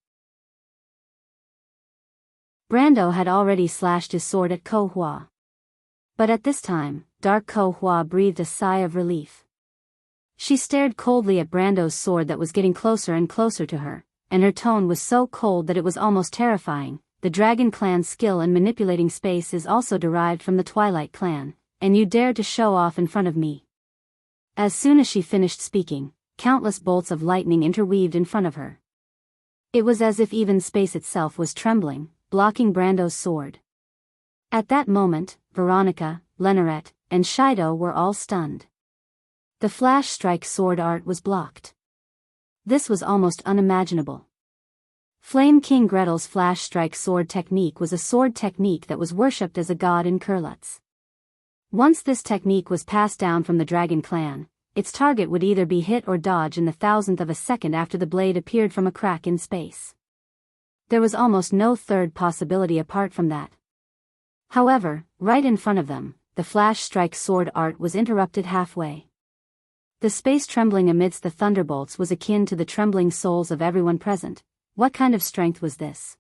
Brando had already slashed his sword at Kohua. But at this time, Dark Kohua breathed a sigh of relief. She stared coldly at Brando's sword that was getting closer and closer to her, and her tone was so cold that it was almost terrifying. The Dragon Clan's skill in manipulating space is also derived from the Twilight Clan, and you dare to show off in front of me. As soon as she finished speaking, countless bolts of lightning interweaved in front of her. It was as if even space itself was trembling, blocking Brando's sword. At that moment, Veronica, Lenarette, and Shido were all stunned. The flash strike sword art was blocked. This was almost unimaginable. Flame King Gretel's flash strike sword technique was a sword technique that was worshipped as a god in Kurlutz. Once this technique was passed down from the Dragon Clan, its target would either be hit or dodge in the thousandth of a second after the blade appeared from a crack in space. There was almost no third possibility apart from that. However, right in front of them, the flash strike sword art was interrupted halfway. The space trembling amidst the thunderbolts was akin to the trembling souls of everyone present. What kind of strength was this?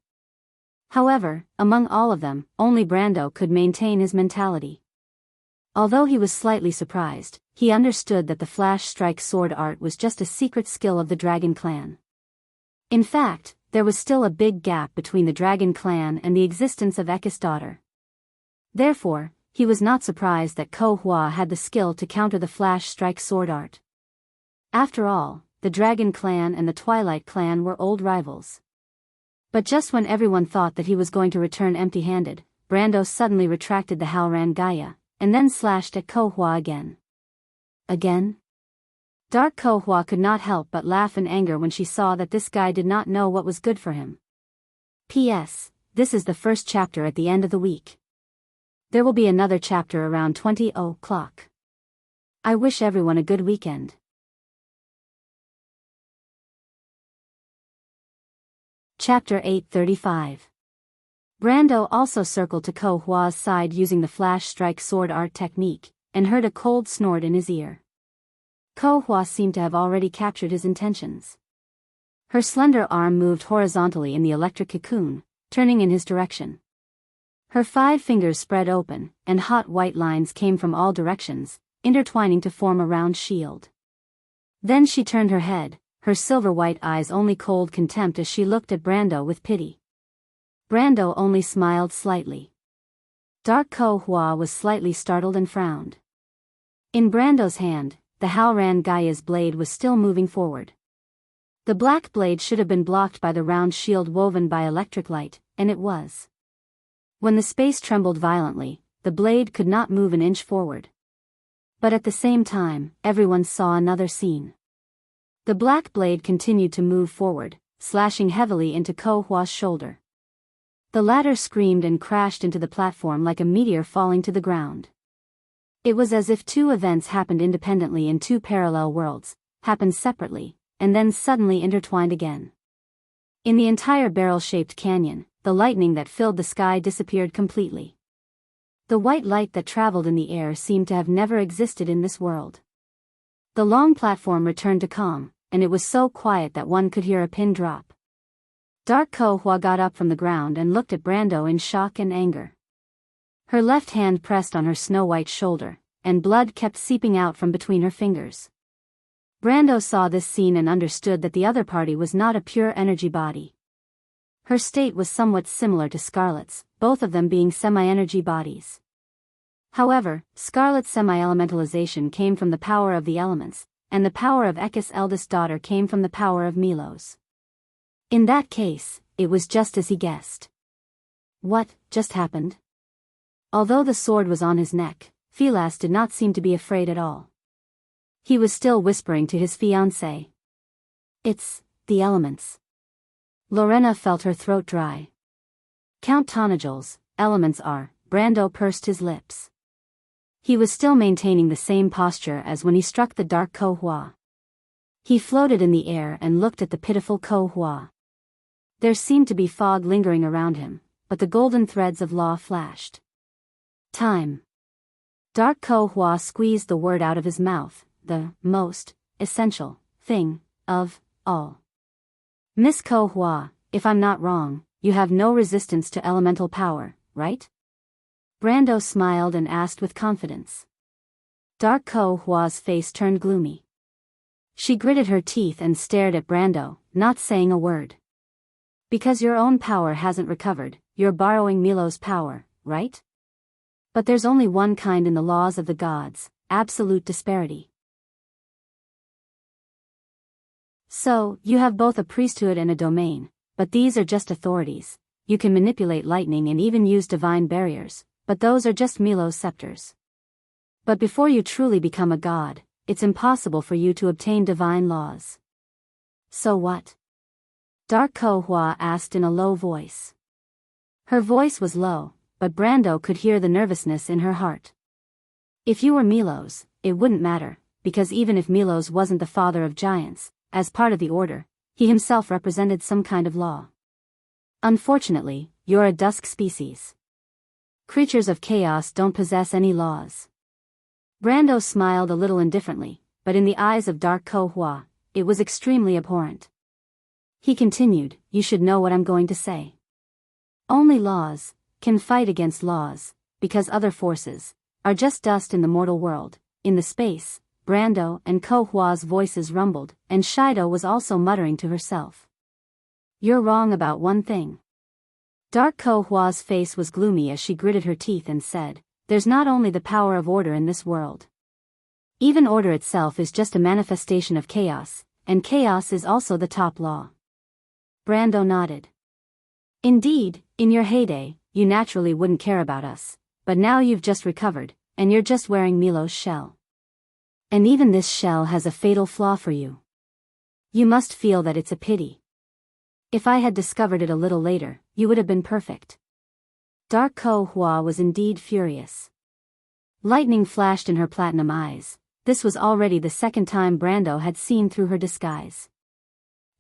However, among all of them, only Brando could maintain his mentality. Although he was slightly surprised, he understood that the flash strike sword art was just a secret skill of the Dragon Clan. In fact, there was still a big gap between the Dragon Clan and the existence of Ekis' daughter. Therefore, he was not surprised that Ko Hua had the skill to counter the flash strike sword art. After all, the Dragon Clan and the Twilight Clan were old rivals. But just when everyone thought that he was going to return empty-handed, Brando suddenly retracted the Halran Gaia, and then slashed at Ko Hua again. Again? Dark Ko Hua could not help but laugh in anger when she saw that this guy did not know what was good for him. P.S. This is the first chapter at the end of the week. There will be another chapter around 20 o'clock. I wish everyone a good weekend. Chapter 835. Brando also circled to Ko Hua's side using the flash strike sword art technique, and heard a cold snort in his ear. Ko Hua seemed to have already captured his intentions. Her slender arm moved horizontally in the electric cocoon, turning in his direction. Her 5 fingers spread open, and hot white lines came from all directions, intertwining to form a round shield. Then she turned her head, her silver-white eyes only cold contempt as she looked at Brando with pity. Brando only smiled slightly. Dark Ko Hua was slightly startled and frowned. In Brando's hand, the Halran Gaia's blade was still moving forward. The black blade should have been blocked by the round shield woven by electric light, and it was. When the space trembled violently, the blade could not move an inch forward. But at the same time, everyone saw another scene. The black blade continued to move forward, slashing heavily into Ko Hua's shoulder. The latter screamed and crashed into the platform like a meteor falling to the ground. It was as if 2 events happened independently in 2 parallel worlds, happened separately, and then suddenly intertwined again. In the entire barrel-shaped canyon, the lightning that filled the sky disappeared completely. The white light that traveled in the air seemed to have never existed in this world. The long platform returned to calm, and it was so quiet that one could hear a pin drop. Dark Ko Hua got up from the ground and looked at Brando in shock and anger. Her left hand pressed on her snow-white shoulder, and blood kept seeping out from between her fingers. Brando saw this scene and understood that the other party was not a pure energy body. Her state was somewhat similar to Scarlet's, both of them being semi-energy bodies. However, Scarlet's semi-elementalization came from the power of the elements, and the power of Ekka's eldest daughter came from the power of Milos. In that case, it was just as he guessed. What just happened? Although the sword was on his neck, Philas did not seem to be afraid at all. He was still whispering to his fiancée. It's the elements. Lorena felt her throat dry. Count Tonajol's elements are. Brando pursed his lips. He was still maintaining the same posture as when he struck the dark Ko Hua. He floated in the air and looked at the pitiful Ko Hua. There seemed to be fog lingering around him, but the golden threads of law flashed. Time. Dark Ko Hua squeezed the word out of his mouth, the most essential thing of all. Miss Ko Hua, if I'm not wrong, you have no resistance to elemental power, right? Brando smiled and asked with confidence. Dark Ko Hua's face turned gloomy. She gritted her teeth and stared at Brando, not saying a word. Because your own power hasn't recovered, you're borrowing Milo's power, right? But there's only one kind in the laws of the gods, absolute disparity. So, you have both a priesthood and a domain, but these are just authorities. You can manipulate lightning and even use divine barriers, but those are just Milo's scepters. But before you truly become a god, it's impossible for you to obtain divine laws. So what? Dark Ko Hua asked in a low voice. Her voice was low, but Brando could hear the nervousness in her heart. If you were Milos, it wouldn't matter, because even if Milos wasn't the father of giants, as part of the order, he himself represented some kind of law. Unfortunately, you're a dusk species. Creatures of chaos don't possess any laws. Brando smiled a little indifferently, but in the eyes of Dark Ko Hua, it was extremely abhorrent. He continued, you should know what I'm going to say. Only laws can fight against laws, because other forces are just dust in the mortal world. In the space, Brando and Ko Hua's voices rumbled, and Shido was also muttering to herself. You're wrong about one thing. Dark Ko Hua's face was gloomy as she gritted her teeth and said, there's not only the power of order in this world. Even order itself is just a manifestation of chaos, and chaos is also the top law. Brando nodded. Indeed, in your heyday, you naturally wouldn't care about us, but now you've just recovered, and you're just wearing Milo's shell. And even this shell has a fatal flaw for you. You must feel that it's a pity. If I had discovered it a little later, you would have been perfect. Dark Ko Hua was indeed furious. Lightning flashed in her platinum eyes. This was already the second time Brando had seen through her disguise.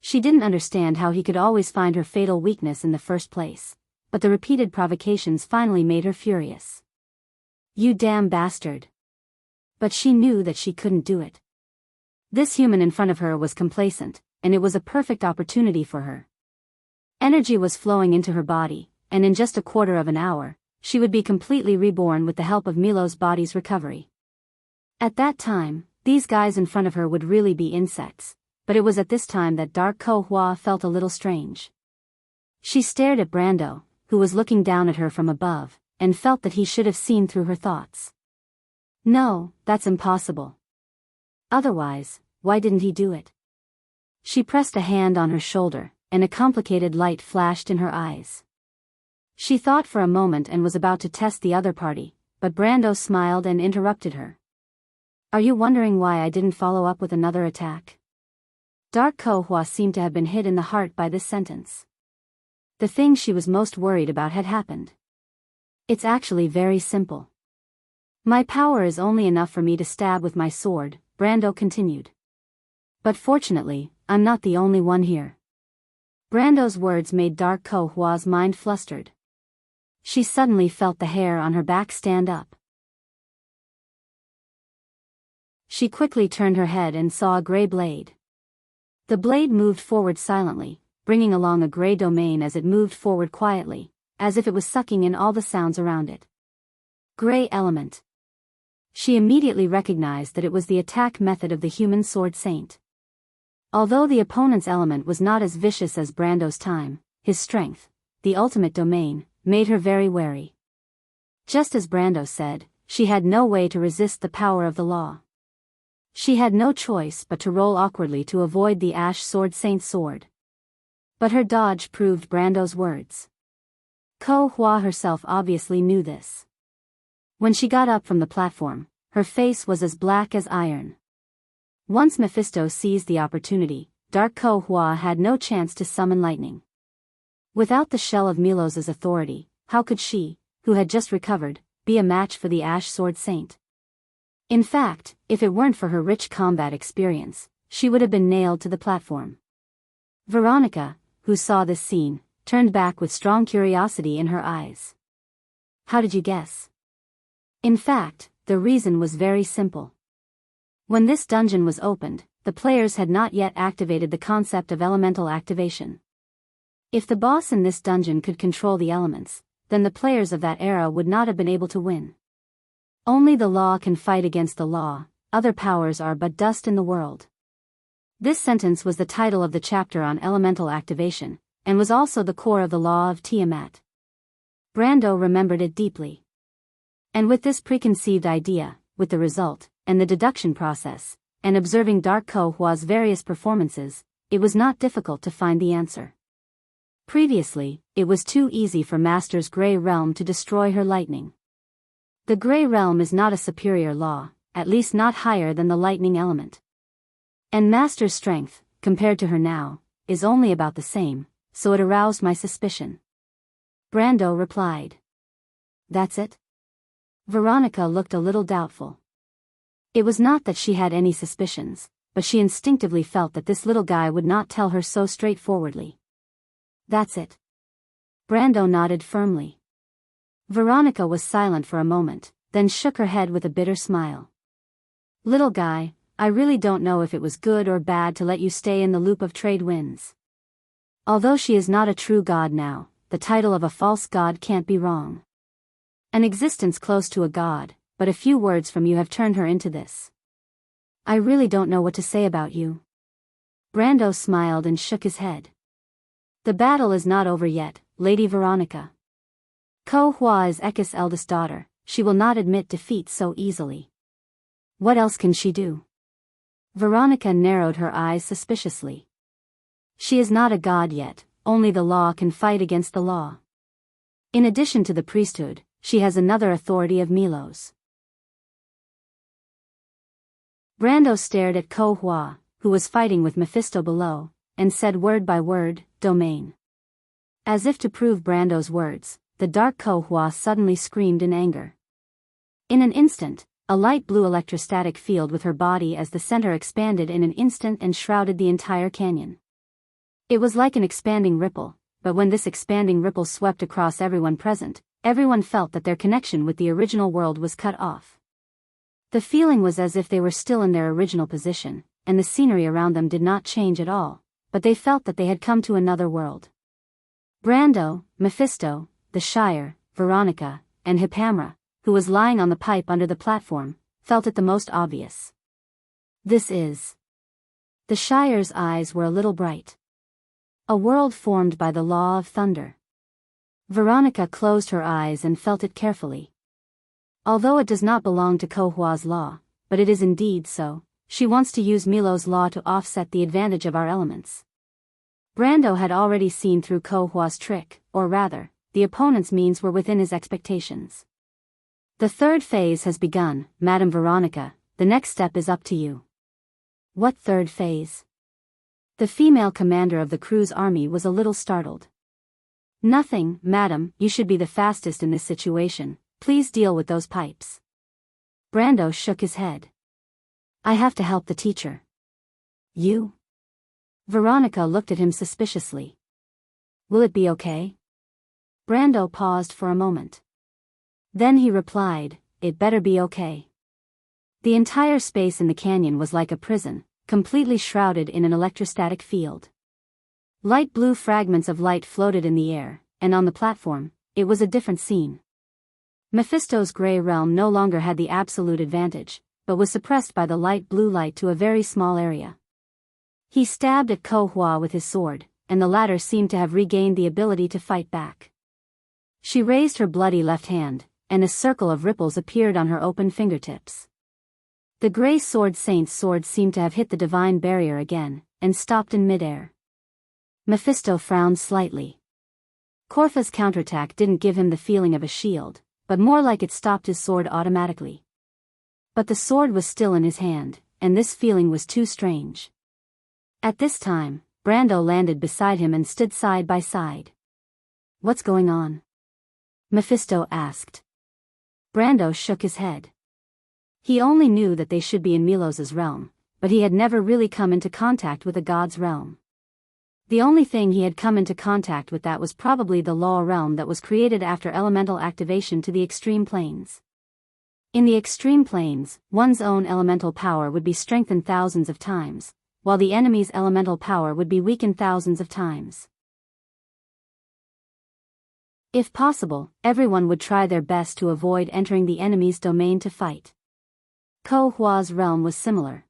She didn't understand how he could always find her fatal weakness in the first place, but the repeated provocations finally made her furious. You damn bastard. But she knew that she couldn't do it. This human in front of her was complacent, and it was a perfect opportunity for her. Energy was flowing into her body, and in just a quarter of an hour, she would be completely reborn with the help of Milo's body's recovery. At that time, these guys in front of her would really be insects, but it was at this time that Dark Ko Hua felt a little strange. She stared at Brando, who was looking down at her from above, and felt that he should have seen through her thoughts. No, that's impossible. Otherwise, why didn't he do it? She pressed a hand on her shoulder, and a complicated light flashed in her eyes. She thought for a moment and was about to test the other party, but Brando smiled and interrupted her. Are you wondering why I didn't follow up with another attack? Dark Ko Hua seemed to have been hit in the heart by this sentence. The thing she was most worried about had happened. It's actually very simple. My power is only enough for me to stab with my sword, Brando continued. But fortunately, I'm not the only one here. Brando's words made Dark Ko Hua's mind flustered. She suddenly felt the hair on her back stand up. She quickly turned her head and saw a gray blade. The blade moved forward silently, bringing along a gray domain as it moved forward quietly, as if it was sucking in all the sounds around it. Gray element. She immediately recognized that it was the attack method of the human sword saint. Although the opponent's element was not as vicious as Brando's time, his strength, the ultimate domain, made her very wary. Just as Brando said, she had no way to resist the power of the law. She had no choice but to roll awkwardly to avoid the Ash Sword Saint's sword. But her dodge proved Brando's words. Ko Hua herself obviously knew this. When she got up from the platform, her face was as black as iron. Once Mephisto seized the opportunity, Dark Ko Hua had no chance to summon lightning. Without the shell of Milo's authority, how could she, who had just recovered, be a match for the Ash Sword Saint? In fact, if it weren't for her rich combat experience, she would have been nailed to the platform. Veronica, who saw this scene, turned back with strong curiosity in her eyes. How did you guess? In fact, the reason was very simple. When this dungeon was opened, the players had not yet activated the concept of elemental activation. If the boss in this dungeon could control the elements, then the players of that era would not have been able to win. Only the law can fight against the law, other powers are but dust in the world. This sentence was the title of the chapter on elemental activation, and was also the core of the law of Tiamat. Brando remembered it deeply. And with this preconceived idea, with the result, and the deduction process, and observing Dark Ko Hua's various performances, it was not difficult to find the answer. Previously, it was too easy for Master's Grey Realm to destroy her lightning. The Grey Realm is not a superior law, at least not higher than the lightning element. And Master's strength, compared to her now, is only about the same, so it aroused my suspicion. Brando replied. That's it? Veronica looked a little doubtful. It was not that she had any suspicions, but she instinctively felt that this little guy would not tell her so straightforwardly. That's it. Brando nodded firmly. Veronica was silent for a moment, then shook her head with a bitter smile. Little guy, I really don't know if it was good or bad to let you stay in the loop of trade winds. Although she is not a true god now, the title of a false god can't be wrong. An existence close to a god, but a few words from you have turned her into this. I really don't know what to say about you. Brando smiled and shook his head. The battle is not over yet, Lady Veronica. Ko Hua is Ekis' eldest daughter, she will not admit defeat so easily. What else can she do? Veronica narrowed her eyes suspiciously. She is not a god yet, only the law can fight against the law. In addition to the priesthood, she has another authority of Milos. Brando stared at Ko Hua, who was fighting with Mephisto below, and said word by word, domain. As if to prove Brando's words, the dark Ko Hua suddenly screamed in anger. In an instant, a light blue electrostatic field with her body as the center expanded in an instant and shrouded the entire canyon. It was like an expanding ripple, but when this expanding ripple swept across everyone present, everyone felt that their connection with the original world was cut off. The feeling was as if they were still in their original position, and the scenery around them did not change at all, but they felt that they had come to another world. Brando, Mephisto, the Shire, Veronica, and Hippamra, who was lying on the pipe under the platform, felt it the most obvious. This is. The Shire's eyes were a little bright. A world formed by the law of thunder. Veronica closed her eyes and felt it carefully. Although it does not belong to Ko Hua's law, but it is indeed so, she wants to use Milo's law to offset the advantage of our elements. Brando had already seen through Ko Hua's trick, or rather, the opponent's means were within his expectations. The third phase has begun, Madame Veronica, the next step is up to you. What third phase? The female commander of the crew's army was a little startled. Nothing, madam, you should be the fastest in this situation, please deal with those pipes. Brando shook his head. I have to help the teacher. You? Veronica looked at him suspiciously. Will it be okay? Brando paused for a moment. Then he replied, it better be okay. The entire space in the canyon was like a prison, completely shrouded in an electrostatic field. Light blue fragments of light floated in the air, and on the platform, it was a different scene. Mephisto's gray realm no longer had the absolute advantage, but was suppressed by the light blue light to a very small area. He stabbed at Ko Hua with his sword, and the latter seemed to have regained the ability to fight back. She raised her bloody left hand, and a circle of ripples appeared on her open fingertips. The gray sword saint's sword seemed to have hit the divine barrier again, and stopped in midair. Mephisto frowned slightly. Corfa's counterattack didn't give him the feeling of a shield, but more like it stopped his sword automatically. But the sword was still in his hand, and this feeling was too strange. At this time, Brando landed beside him and stood side by side. What's going on? Mephisto asked. Brando shook his head. He only knew that they should be in Milos's realm, but he had never really come into contact with a god's realm. The only thing he had come into contact with that was probably the law realm that was created after elemental activation to the extreme planes. In the extreme planes, one's own elemental power would be strengthened thousands of times, while the enemy's elemental power would be weakened thousands of times. If possible, everyone would try their best to avoid entering the enemy's domain to fight. Ko Hua's realm was similar.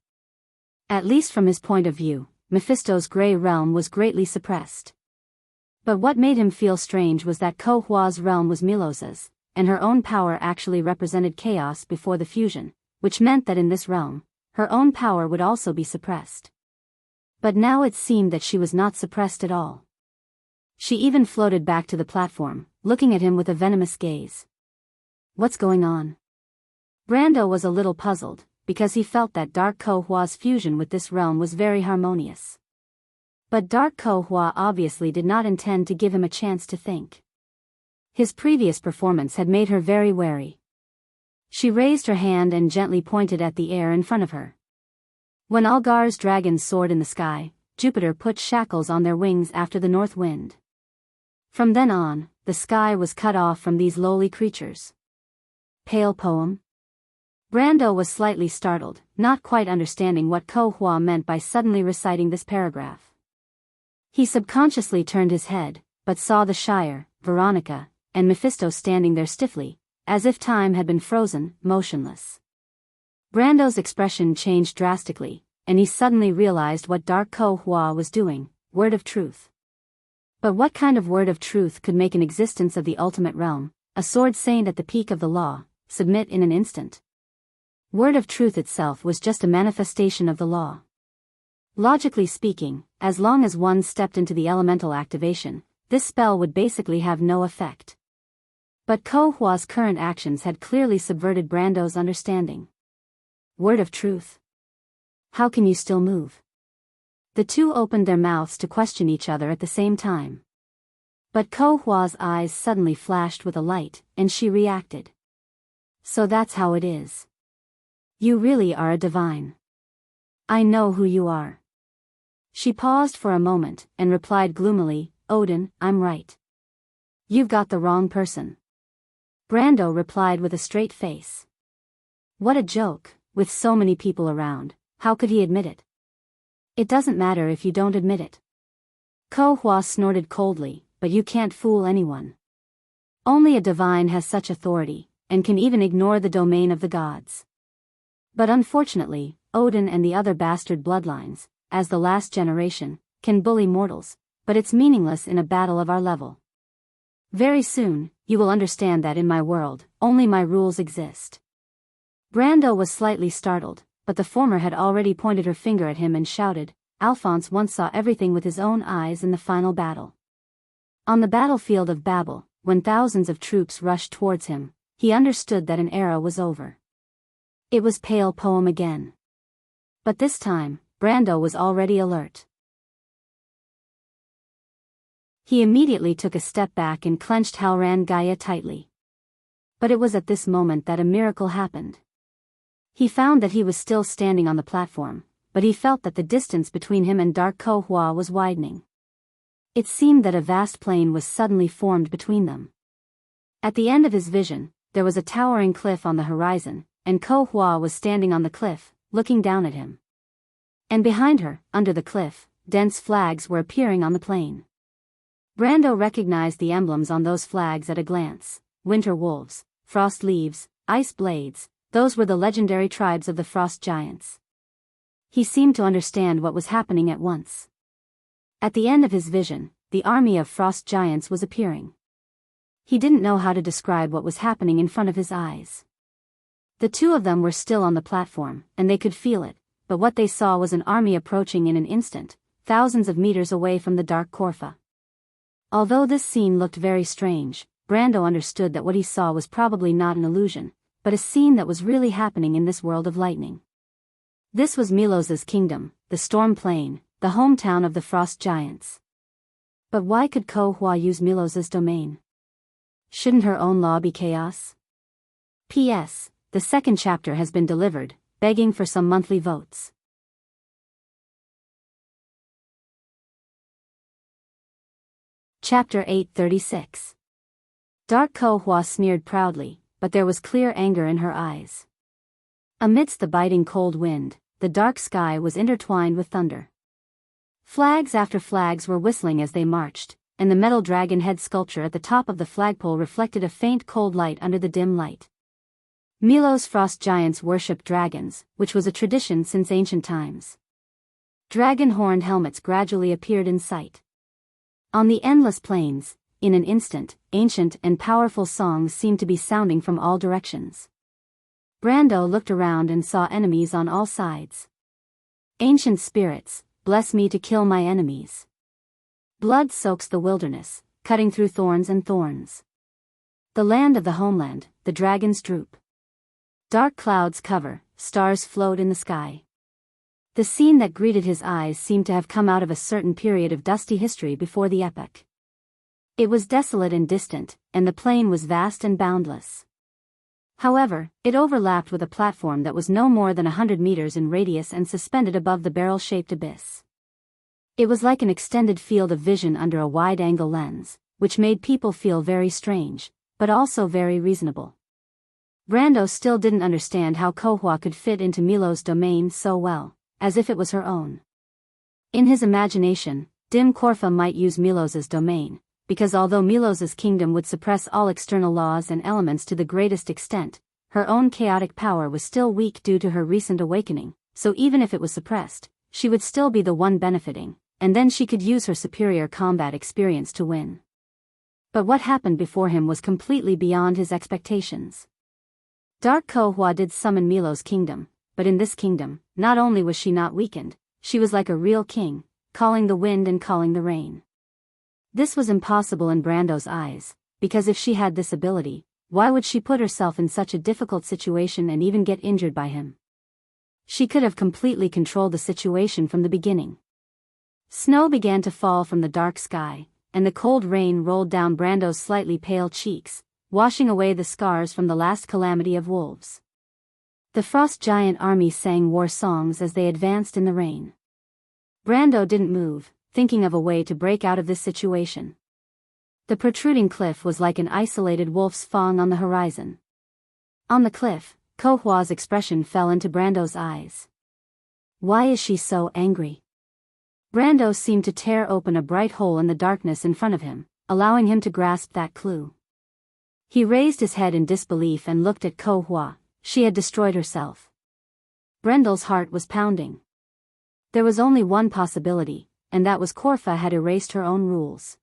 At least from his point of view, Mephisto's gray realm was greatly suppressed. But what made him feel strange was that Ko Hua's realm was Milos's, and her own power actually represented chaos before the fusion, which meant that in this realm, her own power would also be suppressed. But now it seemed that she was not suppressed at all. She even floated back to the platform, looking at him with a venomous gaze. What's going on? Brando was a little puzzled, because he felt that Dark Ko Hua's fusion with this realm was very harmonious. But Dark Ko Hua obviously did not intend to give him a chance to think. His previous performance had made her very wary. She raised her hand and gently pointed at the air in front of her. When Algar's dragons soared in the sky, Jupiter put shackles on their wings after the north wind. From then on, the sky was cut off from these lowly creatures. Pale poem? Brando was slightly startled, not quite understanding what Ko Hua meant by suddenly reciting this paragraph. He subconsciously turned his head, but saw the Shire, Veronica, and Mephisto standing there stiffly, as if time had been frozen, motionless. Brando's expression changed drastically, and he suddenly realized what Dark Ko Hua was doing, word of truth. But what kind of word of truth could make an existence of the ultimate realm, a sword saint at the peak of the law, submit in an instant. Word of truth itself was just a manifestation of the law. Logically speaking, as long as one stepped into the elemental activation, this spell would basically have no effect. But Ko Hua's current actions had clearly subverted Brando's understanding. Word of truth? How can you still move? The two opened their mouths to question each other at the same time. But Ko Hua's eyes suddenly flashed with a light, and she reacted. So that's how it is. You really are a divine. I know who you are. She paused for a moment, and replied gloomily, Odin, I'm right. You've got the wrong person. Brando replied with a straight face. What a joke, with so many people around, how could he admit it? It doesn't matter if you don't admit it. Ko Hua snorted coldly, but you can't fool anyone. Only a divine has such authority, and can even ignore the domain of the gods. But unfortunately, Odin and the other bastard bloodlines, as the last generation, can bully mortals, but it's meaningless in a battle of our level. Very soon, you will understand that in my world, only my rules exist. Brando was slightly startled, but the former had already pointed her finger at him and shouted, Alphonse once saw everything with his own eyes in the final battle. On the battlefield of Babel, when thousands of troops rushed towards him, he understood that an era was over. It was pale poem again. But this time, Brando was already alert. He immediately took a step back and clenched Halran Gaia tightly. But it was at this moment that a miracle happened. He found that he was still standing on the platform, but he felt that the distance between him and Dark Ko Hua was widening. It seemed that a vast plain was suddenly formed between them. At the end of his vision, there was a towering cliff on the horizon, and Ko Hua was standing on the cliff, looking down at him. And behind her, under the cliff, dense flags were appearing on the plain. Brando recognized the emblems on those flags at a glance: winter wolves, frost leaves, ice blades, those were the legendary tribes of the frost giants. He seemed to understand what was happening at once. At the end of his vision, the army of frost giants was appearing. He didn't know how to describe what was happening in front of his eyes. The two of them were still on the platform, and they could feel it, but what they saw was an army approaching in an instant, thousands of meters away from the Dark Korfa. Although this scene looked very strange, Brando understood that what he saw was probably not an illusion, but a scene that was really happening in this world of lightning. This was Milos's kingdom, the Storm Plain, the hometown of the Frost Giants. But why could Ko Hua use Milos's domain? Shouldn't her own law be chaos? P.S. The second chapter has been delivered, begging for some monthly votes. Chapter 836. Dark Ko Hua sneered proudly, but there was clear anger in her eyes. Amidst the biting cold wind, the dark sky was intertwined with thunder. Flags after flags were whistling as they marched, and the metal dragon head sculpture at the top of the flagpole reflected a faint cold light under the dim light. Milo's frost giants worshipped dragons, which was a tradition since ancient times. Dragon-horned helmets gradually appeared in sight. On the endless plains, in an instant, ancient and powerful songs seemed to be sounding from all directions. Brando looked around and saw enemies on all sides. Ancient spirits, bless me to kill my enemies. Blood soaks the wilderness, cutting through thorns and thorns. The land of the homeland, the dragons droop. Dark clouds cover, stars float in the sky. The scene that greeted his eyes seemed to have come out of a certain period of dusty history before the epoch. It was desolate and distant, and the plain was vast and boundless. However, it overlapped with a platform that was no more than 100 meters in radius and suspended above the barrel-shaped abyss. It was like an extended field of vision under a wide-angle lens, which made people feel very strange, but also very reasonable. Brando still didn't understand how Ko Hua could fit into Milo's domain so well, as if it was her own. In his imagination, Dim Korfa might use Milos's domain, because although Milos's kingdom would suppress all external laws and elements to the greatest extent, her own chaotic power was still weak due to her recent awakening, so even if it was suppressed, she would still be the one benefiting, and then she could use her superior combat experience to win. But what happened before him was completely beyond his expectations. Dark Kohua did summon Milo's kingdom, but in this kingdom, not only was she not weakened, she was like a real king, calling the wind and calling the rain. This was impossible in Brando's eyes, because if she had this ability, why would she put herself in such a difficult situation and even get injured by him? She could have completely controlled the situation from the beginning. Snow began to fall from the dark sky, and the cold rain rolled down Brando's slightly pale cheeks, washing away the scars from the last calamity of wolves. The frost giant army sang war songs as they advanced in the rain. Brando didn't move, thinking of a way to break out of this situation. The protruding cliff was like an isolated wolf's fang on the horizon. On the cliff, Kohua's expression fell into Brando's eyes. Why is she so angry? Brando seemed to tear open a bright hole in the darkness in front of him, allowing him to grasp that clue. He raised his head in disbelief and looked at Kohua. She had destroyed herself. Brendel's heart was pounding. There was only one possibility, and that was Korfa had erased her own rules.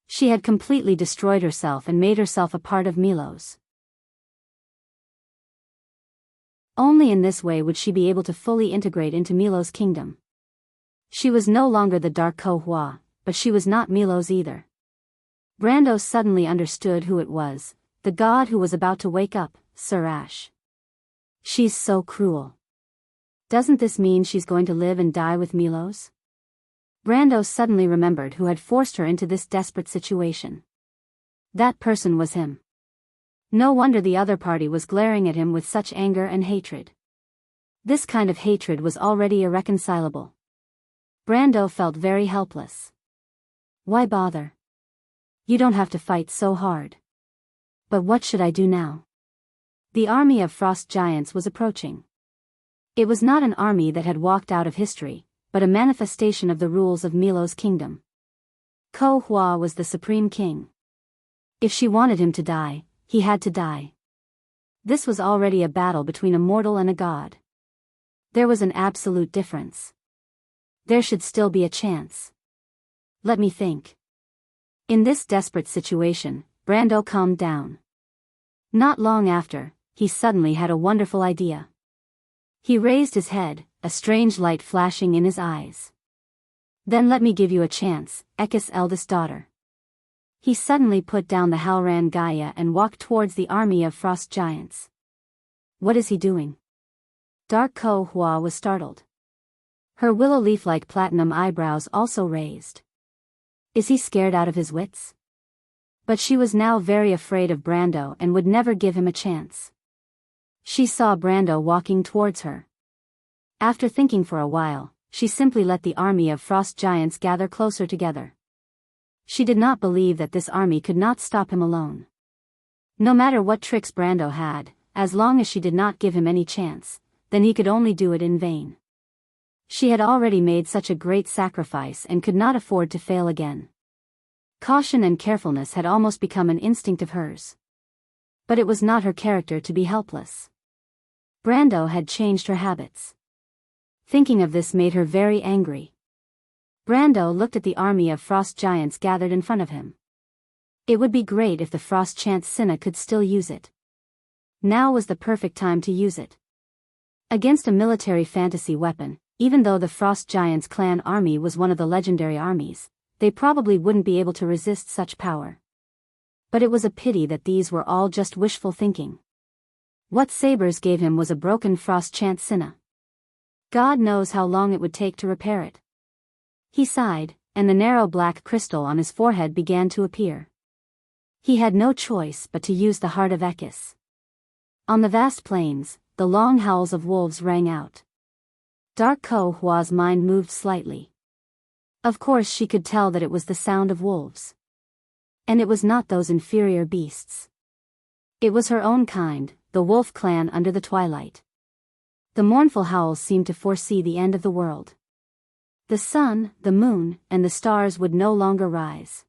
She had completely destroyed herself and made herself a part of Milo's. Only in this way would she be able to fully integrate into Milo's kingdom. She was no longer the Dark Kohua, but she was not Milo's either. Brando suddenly understood who it was, the god who was about to wake up, Sir Ash. She's so cruel. Doesn't this mean she's going to live and die with Milo's? Brando suddenly remembered who had forced her into this desperate situation. That person was him. No wonder the other party was glaring at him with such anger and hatred. This kind of hatred was already irreconcilable. Brando felt very helpless. Why bother? You don't have to fight so hard. But what should I do now? The army of frost giants was approaching. It was not an army that had walked out of history, but a manifestation of the rules of Milo's kingdom. Kohua was the supreme king. If she wanted him to die, he had to die. This was already a battle between a mortal and a god. There was an absolute difference. There should still be a chance. Let me think. In this desperate situation, Brando calmed down. Not long after, he suddenly had a wonderful idea. He raised his head, a strange light flashing in his eyes. Then let me give you a chance, Ekis' eldest daughter. He suddenly put down the Halran Gaia and walked towards the army of frost giants. What is he doing? Dark Kohua was startled. Her willow leaf-like platinum eyebrows also raised. Is he scared out of his wits? But she was now very afraid of Brando and would never give him a chance. She saw Brando walking towards her. After thinking for a while, she simply let the army of frost giants gather closer together. She did not believe that this army could not stop him alone. No matter what tricks Brando had, as long as she did not give him any chance, then he could only do it in vain. She had already made such a great sacrifice and could not afford to fail again. Caution and carefulness had almost become an instinct of hers. But it was not her character to be helpless. Brando had changed her habits. Thinking of this made her very angry. Brando looked at the army of frost giants gathered in front of him. It would be great if the frost chant Sinna could still use it. Now was the perfect time to use it. Against a military fantasy weapon, even though the frost giants clan army was one of the legendary armies, they probably wouldn't be able to resist such power. But it was a pity that these were all just wishful thinking. What Sabers gave him was a broken frost chant Sinna. God knows how long it would take to repair it. He sighed, and the narrow black crystal on his forehead began to appear. He had no choice but to use the heart of Ekis. On the vast plains, the long howls of wolves rang out. Dark Kohua's mind moved slightly. Of course she could tell that it was the sound of wolves. And it was not those inferior beasts. It was her own kind, the wolf clan under the twilight. The mournful howls seemed to foresee the end of the world. The sun, the moon, and the stars would no longer rise.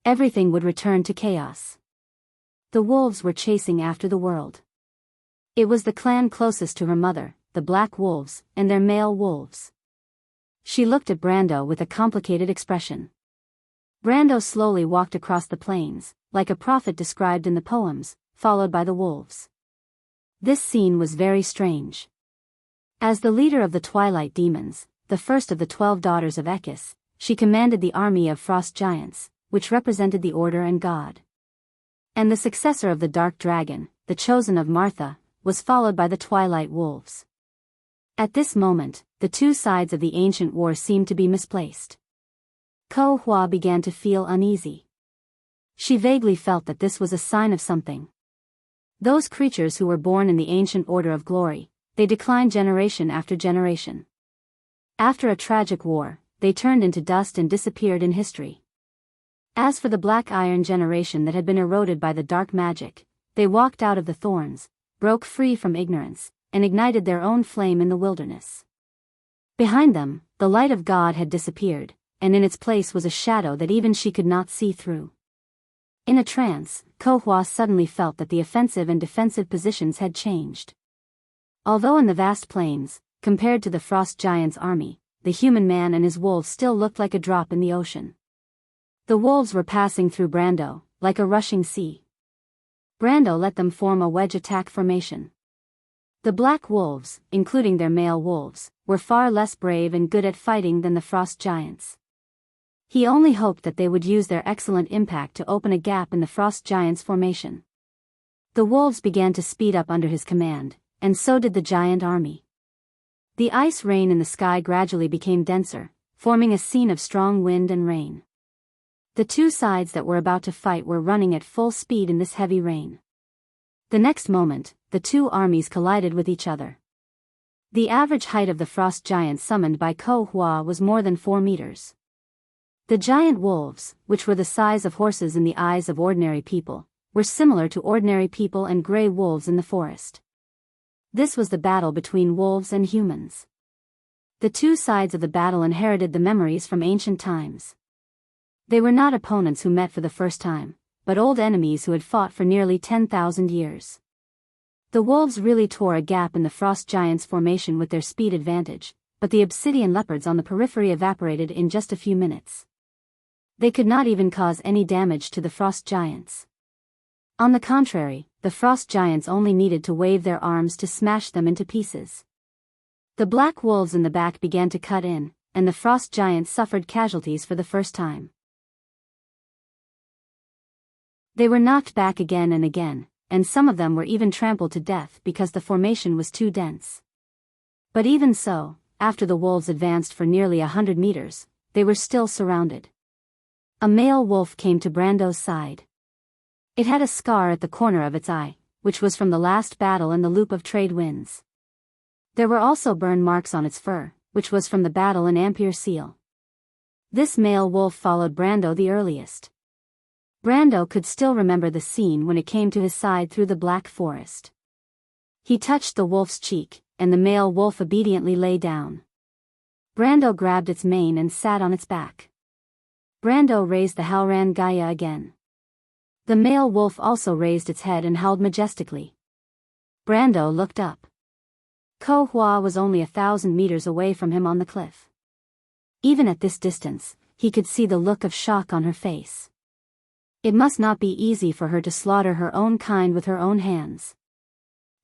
Everything would return to chaos. The wolves were chasing after the world. It was the clan closest to her mother, the black wolves, and their male wolves. She looked at Brando with a complicated expression. Brando slowly walked across the plains, like a prophet described in the poems, followed by the wolves. This scene was very strange. As the leader of the Twilight Demons, the first of the 12 daughters of Ekis, she commanded the army of frost giants, which represented the order and God. And the successor of the Dark Dragon, the chosen of Martha, was followed by the Twilight Wolves. At this moment, the two sides of the ancient war seemed to be misplaced. Ko Hua began to feel uneasy. She vaguely felt that this was a sign of something. Those creatures who were born in the ancient order of glory, they declined generation after generation. After a tragic war, they turned into dust and disappeared in history. As for the Black Iron generation that had been eroded by the dark magic, they walked out of the thorns, broke free from ignorance, and ignited their own flame in the wilderness. Behind them, the light of God had disappeared, and in its place was a shadow that even she could not see through. In a trance, Ko Hua suddenly felt that the offensive and defensive positions had changed. Although in the vast plains, compared to the frost giant's army, the human man and his wolves still looked like a drop in the ocean. The wolves were passing through Brando, like a rushing sea. Brando let them form a wedge attack formation. The black wolves, including their male wolves, were far less brave and good at fighting than the frost giants. He only hoped that they would use their excellent impact to open a gap in the frost giants' formation. The wolves began to speed up under his command, and so did the giant army. The ice rain in the sky gradually became denser, forming a scene of strong wind and rain. The two sides that were about to fight were running at full speed in this heavy rain. The next moment, the two armies collided with each other. The average height of the frost giant summoned by Ko Hua was more than 4 meters. The giant wolves, which were the size of horses in the eyes of ordinary people, were similar to ordinary people and gray wolves in the forest. This was the battle between wolves and humans. The two sides of the battle inherited the memories from ancient times. They were not opponents who met for the first time, but old enemies who had fought for nearly 10,000 years. The wolves really tore a gap in the frost giants' formation with their speed advantage, but the obsidian leopards on the periphery evaporated in just a few minutes. They could not even cause any damage to the frost giants. On the contrary, the frost giants only needed to wave their arms to smash them into pieces. The black wolves in the back began to cut in, and the frost giants suffered casualties for the first time. They were knocked back again and again, and some of them were even trampled to death because the formation was too dense. But even so, after the wolves advanced for nearly 100 meters, they were still surrounded. A male wolf came to Brando's side. It had a scar at the corner of its eye, which was from the last battle in the loop of trade winds. There were also burn marks on its fur, which was from the battle in Ampere Seal. This male wolf followed Brando the earliest. Brando could still remember the scene when it came to his side through the black forest. He touched the wolf's cheek, and the male wolf obediently lay down. Brando grabbed its mane and sat on its back. Brando raised the Halran Gaia again. The male wolf also raised its head and howled majestically. Brando looked up. Ko Hua was only 1,000 meters away from him on the cliff. Even at this distance, he could see the look of shock on her face. It must not be easy for her to slaughter her own kind with her own hands.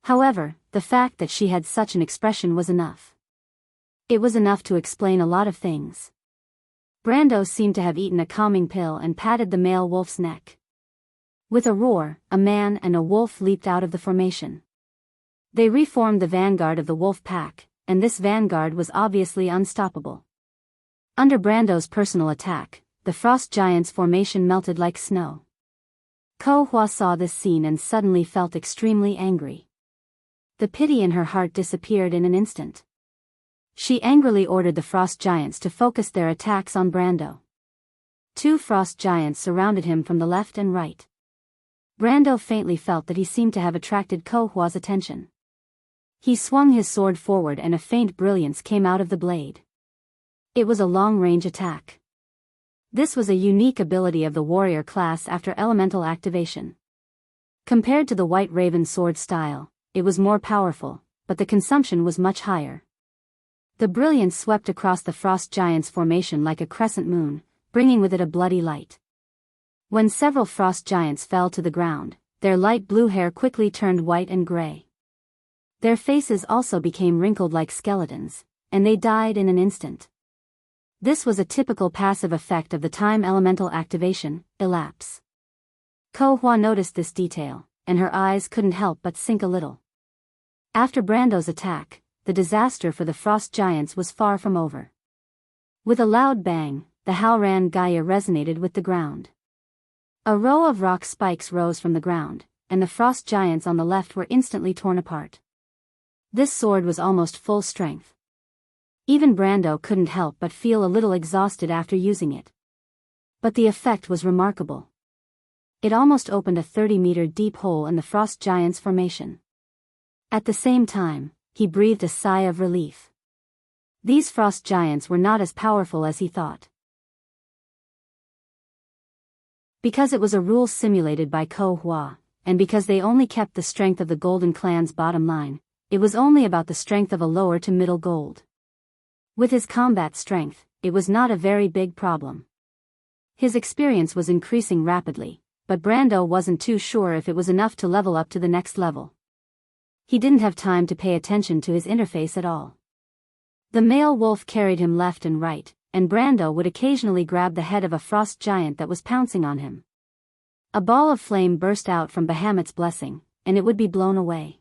However, the fact that she had such an expression was enough. It was enough to explain a lot of things. Brando seemed to have eaten a calming pill and patted the male wolf's neck. With a roar, a man and a wolf leaped out of the formation. They reformed the vanguard of the wolf pack, and this vanguard was obviously unstoppable. Under Brando's personal attack, the frost giant's formation melted like snow. Ko Hua saw this scene and suddenly felt extremely angry. The pity in her heart disappeared in an instant. She angrily ordered the frost giants to focus their attacks on Brando. 2 frost giants surrounded him from the left and right. Brando faintly felt that he seemed to have attracted Ko Hua's attention. He swung his sword forward and a faint brilliance came out of the blade. It was a long-range attack. This was a unique ability of the warrior class after elemental activation. Compared to the White Raven sword style, it was more powerful, but the consumption was much higher. The brilliance swept across the frost giant's formation like a crescent moon, bringing with it a bloody light. When several frost giants fell to the ground, their light blue hair quickly turned white and gray. Their faces also became wrinkled like skeletons, and they died in an instant. This was a typical passive effect of the time elemental activation, elapse. Ko Hua noticed this detail, and her eyes couldn't help but sink a little. After Brando's attack, the disaster for the frost giants was far from over. With a loud bang, the Halran Gaia resonated with the ground. A row of rock spikes rose from the ground, and the frost giants on the left were instantly torn apart. This sword was almost full strength. Even Brando couldn't help but feel a little exhausted after using it. But the effect was remarkable. It almost opened a 30-meter deep hole in the frost giant's formation. At the same time, he breathed a sigh of relief. These frost giants were not as powerful as he thought. Because it was a rule simulated by Ko Hua, and because they only kept the strength of the Golden Clan's bottom line, it was only about the strength of a lower to middle gold. With his combat strength, it was not a very big problem. His experience was increasing rapidly, but Brando wasn't too sure if it was enough to level up to the next level. He didn't have time to pay attention to his interface at all. The male wolf carried him left and right, and Brando would occasionally grab the head of a frost giant that was pouncing on him. A ball of flame burst out from Bahamut's blessing, and it would be blown away.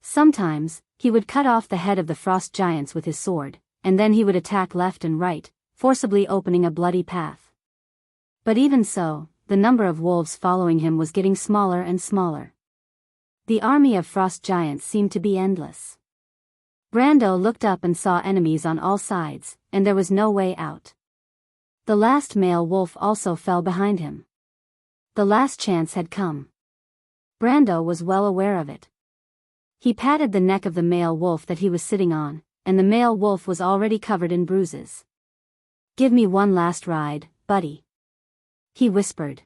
Sometimes, he would cut off the head of the frost giants with his sword, and then he would attack left and right, forcibly opening a bloody path. But even so, the number of wolves following him was getting smaller and smaller. The army of frost giants seemed to be endless. Brando looked up and saw enemies on all sides, and there was no way out. The last male wolf also fell behind him. The last chance had come. Brando was well aware of it. He patted the neck of the male wolf that he was sitting on, and the male wolf was already covered in bruises. "Give me one last ride, buddy," he whispered.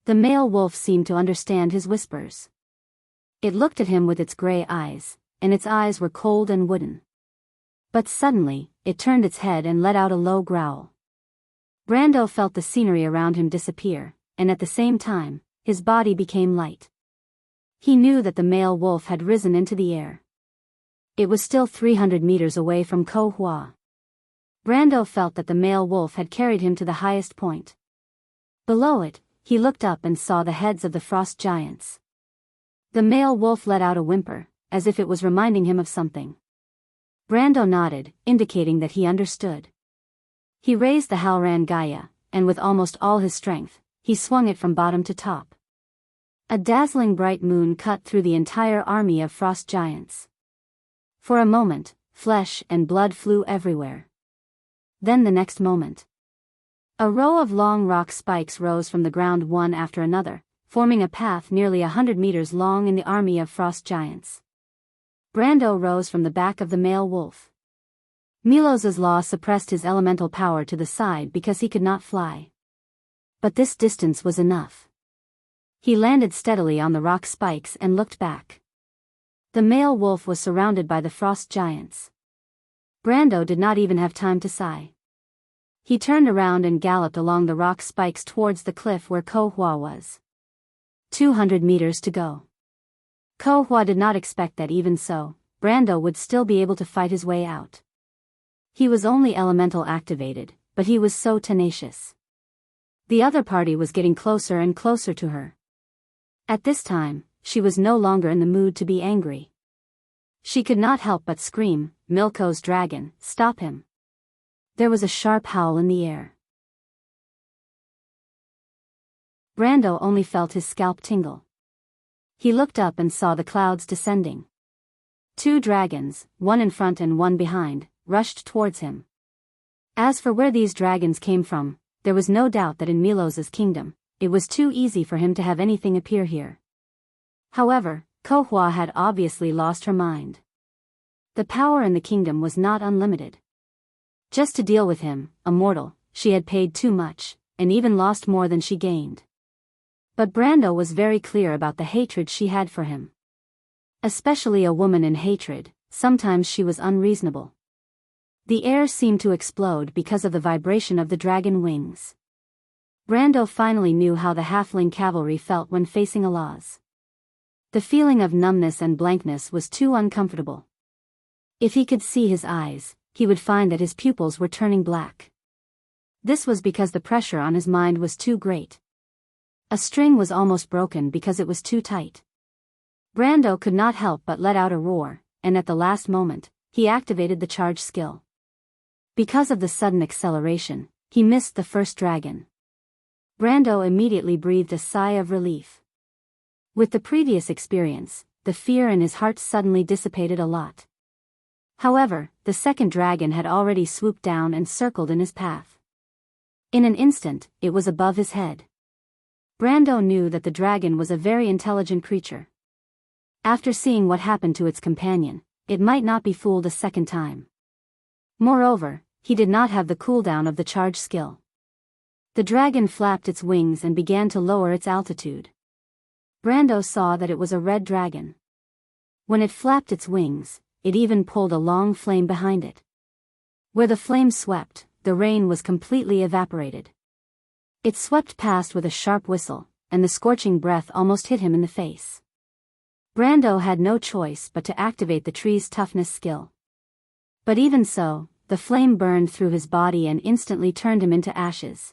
The male wolf seemed to understand his whispers. It looked at him with its gray eyes, and its eyes were cold and wooden. But suddenly, it turned its head and let out a low growl. Brando felt the scenery around him disappear, and at the same time, his body became light. He knew that the male wolf had risen into the air. It was still 300 meters away from Ko Hua. Brando felt that the male wolf had carried him to the highest point. Below it, he looked up and saw the heads of the frost giants. The male wolf let out a whimper, as if it was reminding him of something. Brando nodded, indicating that he understood. He raised the Halran Gaia, and with almost all his strength, he swung it from bottom to top. A dazzling bright moon cut through the entire army of frost giants. For a moment, flesh and blood flew everywhere. Then the next moment, a row of long rock spikes rose from the ground one after another, forming a path nearly 100 meters long in the army of frost giants. Brando rose from the back of the male wolf. Milos's law suppressed his elemental power to the side because he could not fly. But this distance was enough. He landed steadily on the rock spikes and looked back. The male wolf was surrounded by the frost giants. Brando did not even have time to sigh. He turned around and galloped along the rock spikes towards the cliff where Ko Hua was. 200 meters to go. Ko Hua did not expect that even so, Brando would still be able to fight his way out. He was only elemental activated, but he was so tenacious. The other party was getting closer and closer to her. At this time, she was no longer in the mood to be angry. She could not help but scream, "Milko's dragon, stop him!" There was a sharp howl in the air. Brando only felt his scalp tingle. He looked up and saw the clouds descending. 2 dragons, one in front and one behind, rushed towards him. As for where these dragons came from, there was no doubt that in Milos's kingdom, it was too easy for him to have anything appear here. However, Ko Hua had obviously lost her mind. The power in the kingdom was not unlimited. Just to deal with him, a mortal, she had paid too much, and even lost more than she gained. But Brando was very clear about the hatred she had for him. Especially a woman in hatred, sometimes she was unreasonable. The air seemed to explode because of the vibration of the dragon wings. Brando finally knew how the halfling cavalry felt when facing Alaz. The feeling of numbness and blankness was too uncomfortable. If he could see his eyes, he would find that his pupils were turning black. This was because the pressure on his mind was too great. A string was almost broken because it was too tight. Brando could not help but let out a roar, and at the last moment, he activated the charge skill. Because of the sudden acceleration, he missed the first dragon. Brando immediately breathed a sigh of relief. With the previous experience, the fear in his heart suddenly dissipated a lot. However, the second dragon had already swooped down and circled in his path. In an instant, it was above his head. Brando knew that the dragon was a very intelligent creature. After seeing what happened to its companion, it might not be fooled a second time. Moreover, he did not have the cooldown of the charge skill. The dragon flapped its wings and began to lower its altitude. Brando saw that it was a red dragon. When it flapped its wings, it even pulled a long flame behind it. Where the flame swept, the rain was completely evaporated. It swept past with a sharp whistle, and the scorching breath almost hit him in the face. Brando had no choice but to activate the tree's toughness skill. But even so, the flame burned through his body and instantly turned him into ashes.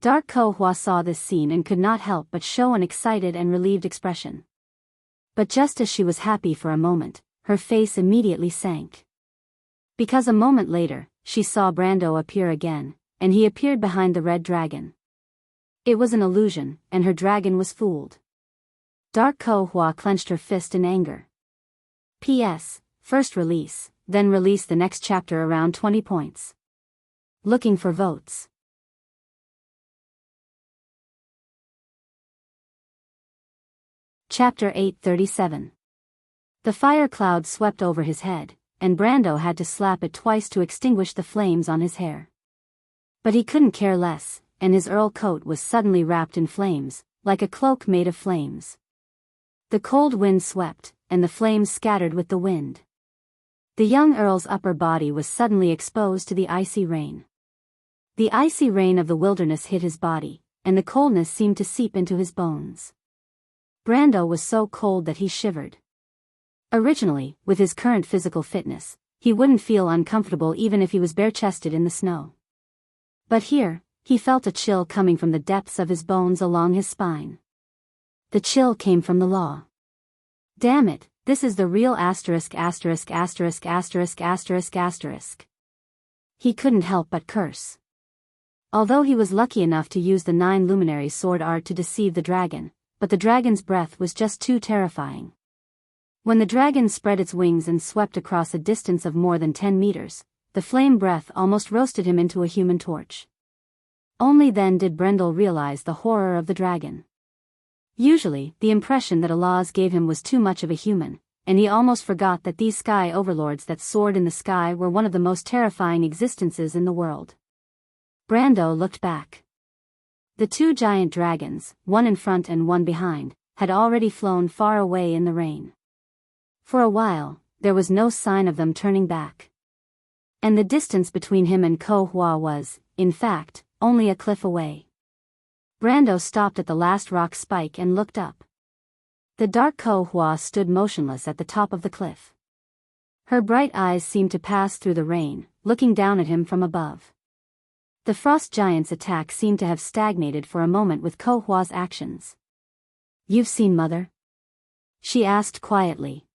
Dark Ko Hua saw this scene and could not help but show an excited and relieved expression. But just as she was happy for a moment, her face immediately sank. Because a moment later, she saw Brando appear again, and he appeared behind the red dragon. It was an illusion, and her dragon was fooled. Dark Ko Hua clenched her fist in anger. P.S. First release, then release the next chapter around 20 points. Looking for votes. Chapter 837. The fire cloud swept over his head, and Brando had to slap it twice to extinguish the flames on his hair. But he couldn't care less, and his earl coat was suddenly wrapped in flames, like a cloak made of flames. The cold wind swept, and the flames scattered with the wind. The young earl's upper body was suddenly exposed to the icy rain. The icy rain of the wilderness hit his body, and the coldness seemed to seep into his bones. Brando was so cold that he shivered. Originally, with his current physical fitness, he wouldn't feel uncomfortable even if he was bare-chested in the snow. But here, he felt a chill coming from the depths of his bones along his spine. The chill came from the law. Damn it, this is the real asterisk asterisk asterisk asterisk asterisk asterisk. He couldn't help but curse. Although he was lucky enough to use the 9 luminary sword art to deceive the dragon, but the dragon's breath was just too terrifying. When the dragon spread its wings and swept across a distance of more than 10 meters, the flame breath almost roasted him into a human torch. Only then did Brendel realize the horror of the dragon. Usually, the impression that Alaz gave him was too much of a human, and he almost forgot that these sky overlords that soared in the sky were one of the most terrifying existences in the world. Brando looked back. The 2 giant dragons, one in front and one behind, had already flown far away in the rain. For a while, there was no sign of them turning back. And the distance between him and Ko Hua was, in fact, only a cliff away. Brando stopped at the last rock spike and looked up. The dark Ko Hua stood motionless at the top of the cliff. Her bright eyes seemed to pass through the rain, looking down at him from above. The frost giant's attack seemed to have stagnated for a moment with Ko Hua's actions. "You've seen Mother?" she asked quietly.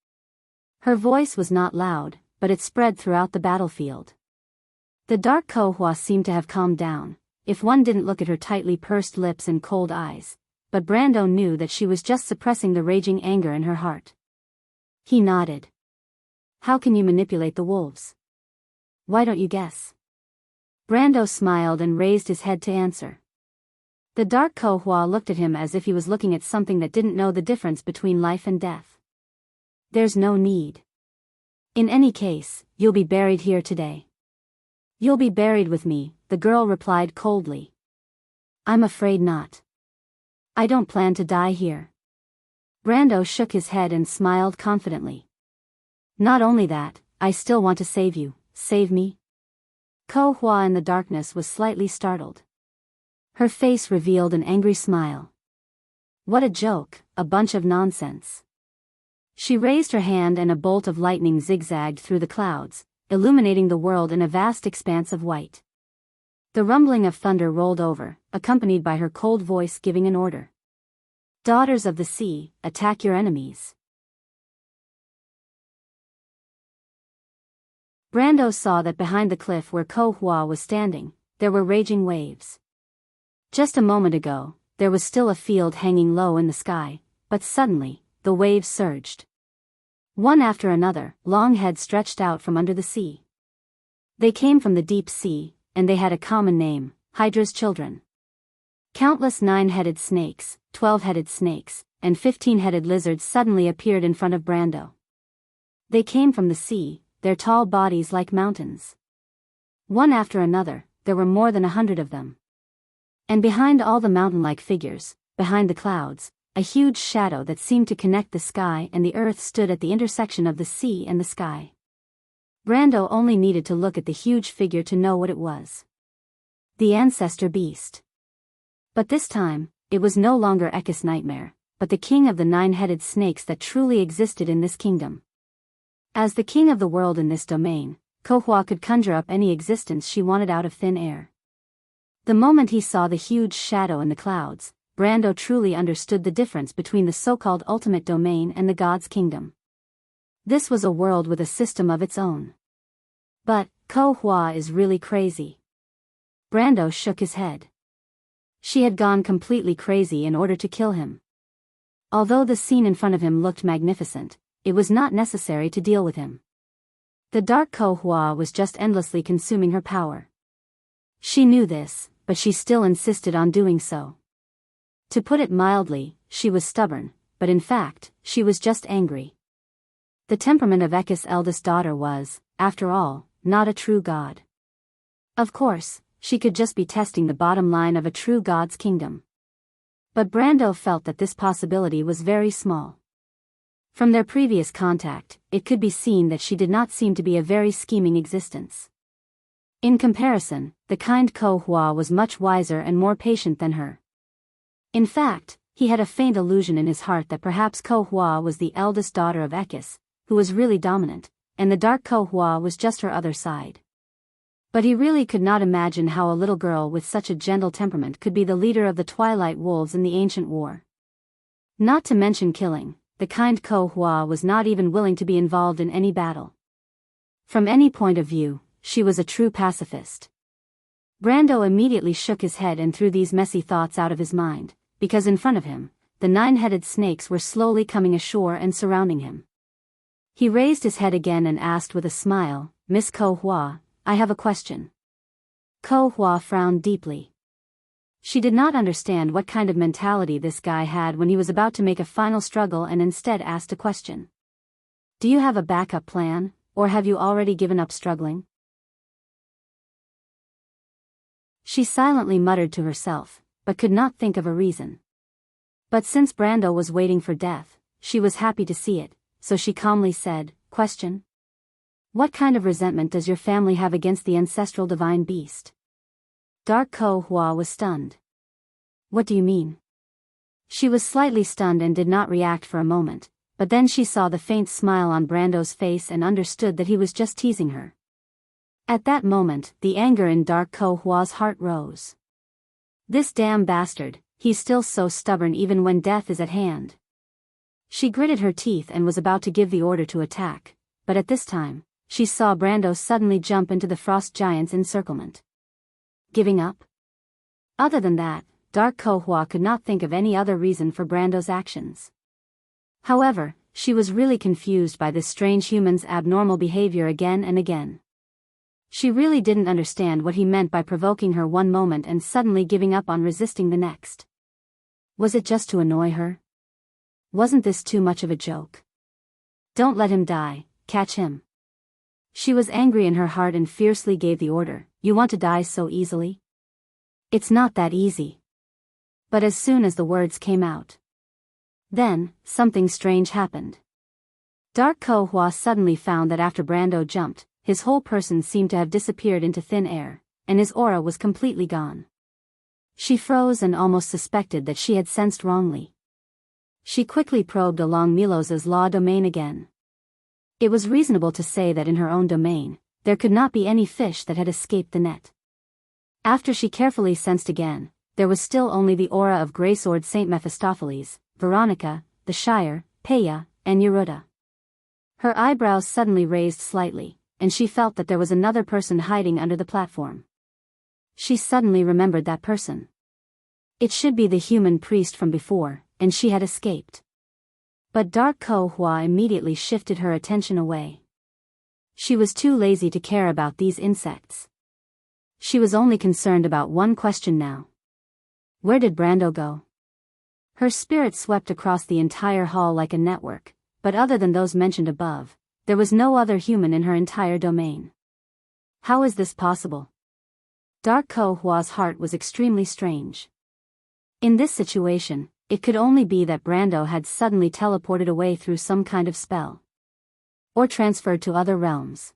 Her voice was not loud, but it spread throughout the battlefield. The dark Ko Hua seemed to have calmed down, if one didn't look at her tightly pursed lips and cold eyes, but Brando knew that she was just suppressing the raging anger in her heart. He nodded. "How can you manipulate the wolves? Why don't you guess?" Brando smiled and raised his head to answer. The dark Ko Hua looked at him as if he was looking at something that didn't know the difference between life and death. "There's no need. In any case, you'll be buried here today." "You'll be buried with me," the girl replied coldly. "I'm afraid not. I don't plan to die here." Brando shook his head and smiled confidently. "Not only that, I still want to save you." "Save me?" Ko Hua in the darkness was slightly startled. Her face revealed an angry smile. What a joke, a bunch of nonsense. She raised her hand and a bolt of lightning zigzagged through the clouds, illuminating the world in a vast expanse of white. The rumbling of thunder rolled over, accompanied by her cold voice giving an order. Daughters of the sea, attack your enemies. Brando saw that behind the cliff where Ko Hua was standing, there were raging waves. Just a moment ago, there was still a field hanging low in the sky, but suddenly, the waves surged. One after another, long heads stretched out from under the sea. They came from the deep sea, and they had a common name, Hydra's children. Countless 9-headed snakes, 12-headed snakes, and 15-headed lizards suddenly appeared in front of Brando. They came from the sea, their tall bodies like mountains. One after another, there were more than 100 of them. And behind all the mountain-like figures, behind the clouds, a huge shadow that seemed to connect the sky and the earth stood at the intersection of the sea and the sky. Brando only needed to look at the huge figure to know what it was. The ancestor beast. But this time, it was no longer Ekis' nightmare, but the king of the 9-headed snakes that truly existed in this kingdom. As the king of the world in this domain, Ko Hua could conjure up any existence she wanted out of thin air. The moment he saw the huge shadow in the clouds, Brando truly understood the difference between the so-called ultimate domain and the god's kingdom. This was a world with a system of its own. But, Ko Hua is really crazy. Brando shook his head. She had gone completely crazy in order to kill him. Although the scene in front of him looked magnificent, it was not necessary to deal with him. The dark Ko Hua was just endlessly consuming her power. She knew this, but she still insisted on doing so. To put it mildly, she was stubborn, but in fact, she was just angry. The temperament of Ekis' eldest daughter was, after all, not a true god. Of course, she could just be testing the bottom line of a true god's kingdom. But Brando felt that this possibility was very small. From their previous contact, it could be seen that she did not seem to be a very scheming existence. In comparison, the kind Ko Hua was much wiser and more patient than her. In fact, he had a faint illusion in his heart that perhaps Ko Hua was the eldest daughter of Ekis, who was really dominant, and the dark Ko Hua was just her other side. But he really could not imagine how a little girl with such a gentle temperament could be the leader of the Twilight Wolves in the ancient war. Not to mention killing, the kind Ko Hua was not even willing to be involved in any battle. From any point of view, she was a true pacifist. Brando immediately shook his head and threw these messy thoughts out of his mind, because in front of him, the 9-headed snakes were slowly coming ashore and surrounding him. He raised his head again and asked with a smile, "Miss Ko Hua, I have a question." Ko Hua frowned deeply. She did not understand what kind of mentality this guy had when he was about to make a final struggle and instead asked a question. "Do you have a backup plan, or have you already given up struggling?" She silently muttered to herself, but could not think of a reason. But since Brando was waiting for death, she was happy to see it, so she calmly said, "Question? What kind of resentment does your family have against the ancestral divine beast?" Dark Ko Hua was stunned. "What do you mean?" She was slightly stunned and did not react for a moment, but then she saw the faint smile on Brando's face and understood that he was just teasing her. At that moment, the anger in Dark Ko Hua's heart rose. This damn bastard, he's still so stubborn even when death is at hand. She gritted her teeth and was about to give the order to attack, but at this time, she saw Brando suddenly jump into the frost giant's encirclement. Giving up? Other than that, Dark Ko Hua could not think of any other reason for Brando's actions. However, she was really confused by this strange human's abnormal behavior again and again. She really didn't understand what he meant by provoking her one moment and suddenly giving up on resisting the next. Was it just to annoy her? Wasn't this too much of a joke? "Don't let him die, catch him." She was angry in her heart and fiercely gave the order, "You want to die so easily? It's not that easy." But as soon as the words came out, then, something strange happened. Dark Ko Hua suddenly found that after Brando jumped, his whole person seemed to have disappeared into thin air, and his aura was completely gone. She froze and almost suspected that she had sensed wrongly. She quickly probed along Milos's law domain again. It was reasonable to say that in her own domain, there could not be any fish that had escaped the net. After she carefully sensed again, there was still only the aura of Greysword Saint Mephistopheles, Veronica, the Shire, Peya, and Yeruda. Her eyebrows suddenly raised slightly, and she felt that there was another person hiding under the platform. She suddenly remembered that person. It should be the human priest from before, and she had escaped. But Dark Ko Hua immediately shifted her attention away. She was too lazy to care about these insects. She was only concerned about one question now. Where did Brando go? Her spirit swept across the entire hall like a network, but other than those mentioned above, there was no other human in her entire domain. How is this possible? Dark Ko Hua's heart was extremely strange. In this situation, it could only be that Brando had suddenly teleported away through some kind of spell. Or transferred to other realms.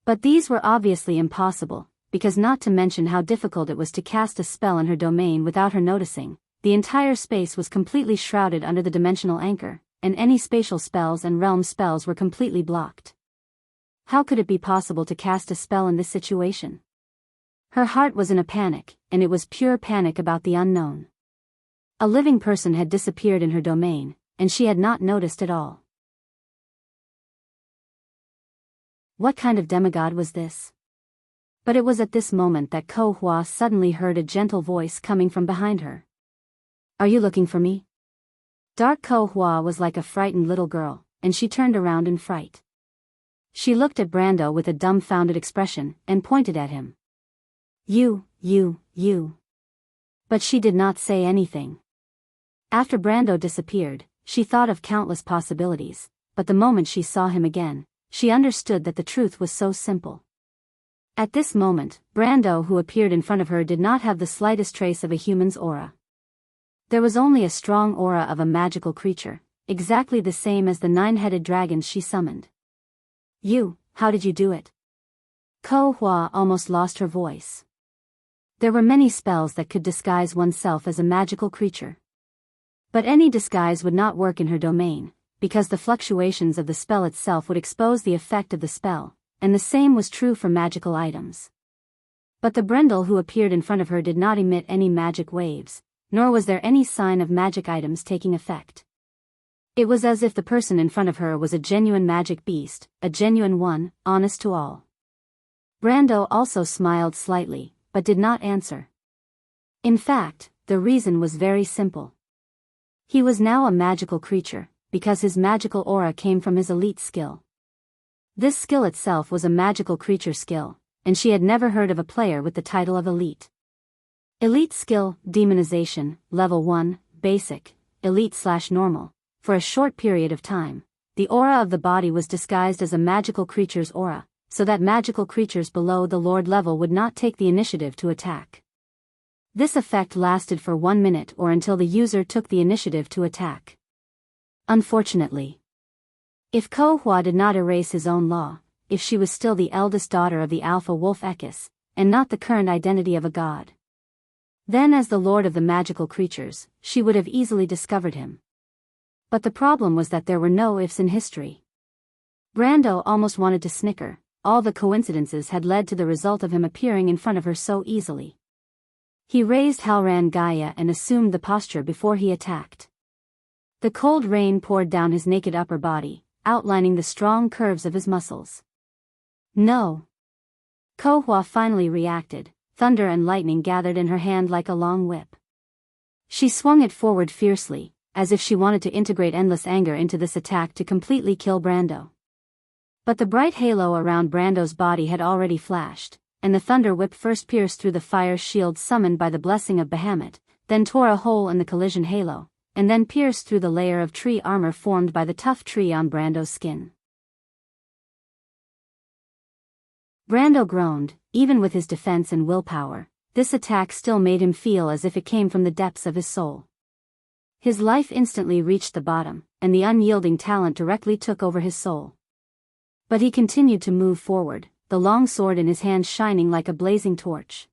But these were obviously impossible, because not to mention how difficult it was to cast a spell in her domain without her noticing, the entire space was completely shrouded under the dimensional anchor, and any spatial spells and realm spells were completely blocked. How could it be possible to cast a spell in this situation? Her heart was in a panic, and it was pure panic about the unknown. A living person had disappeared in her domain, and she had not noticed at all. What kind of demigod was this? But it was at this moment that Ko Hua suddenly heard a gentle voice coming from behind her. Are you looking for me? Dark Ko Hua was like a frightened little girl, and she turned around in fright. She looked at Brando with a dumbfounded expression, and pointed at him. You. But she did not say anything. After Brando disappeared, she thought of countless possibilities, but the moment she saw him again, she understood that the truth was so simple. At this moment, Brando who appeared in front of her did not have the slightest trace of a human's aura. There was only a strong aura of a magical creature, exactly the same as the 9-headed dragons she summoned. How did you do it? Ko Hua almost lost her voice. There were many spells that could disguise oneself as a magical creature. But any disguise would not work in her domain, because the fluctuations of the spell itself would expose the effect of the spell, and the same was true for magical items. But the Brendel who appeared in front of her did not emit any magic waves, nor was there any sign of magic items taking effect. It was as if the person in front of her was a genuine magic beast, a genuine one, honest to all. Brando also smiled slightly, but did not answer. In fact, the reason was very simple. He was now a magical creature, because his magical aura came from his elite skill. This skill itself was a magical creature skill, and she had never heard of a player with the title of elite. Elite skill, demonization, level 1, basic, elite/normal. For a short period of time, the aura of the body was disguised as a magical creature's aura, so that magical creatures below the Lord level would not take the initiative to attack. This effect lasted for 1 minute or until the user took the initiative to attack. Unfortunately, if Ko Hua did not erase his own law, if she was still the eldest daughter of the Alpha Wolf Ekis, and not the current identity of a god, then as the lord of the magical creatures, she would have easily discovered him. But the problem was that there were no ifs in history. Brando almost wanted to snicker. All the coincidences had led to the result of him appearing in front of her so easily. He raised Halran Gaia and assumed the posture before he attacked. The cold rain poured down his naked upper body, outlining the strong curves of his muscles. No. Ko Hua finally reacted. Thunder and lightning gathered in her hand like a long whip. She swung it forward fiercely, as if she wanted to integrate endless anger into this attack to completely kill Brando. But the bright halo around Brando's body had already flashed, and the thunder whip first pierced through the fire shield summoned by the blessing of Bahamut, then tore a hole in the collision halo, and then pierced through the layer of tree armor formed by the tough tree on Brando's skin. Brando groaned. Even with his defense and willpower, this attack still made him feel as if it came from the depths of his soul. His life instantly reached the bottom, and the unyielding talent directly took over his soul. But he continued to move forward, the long sword in his hand shining like a blazing torch.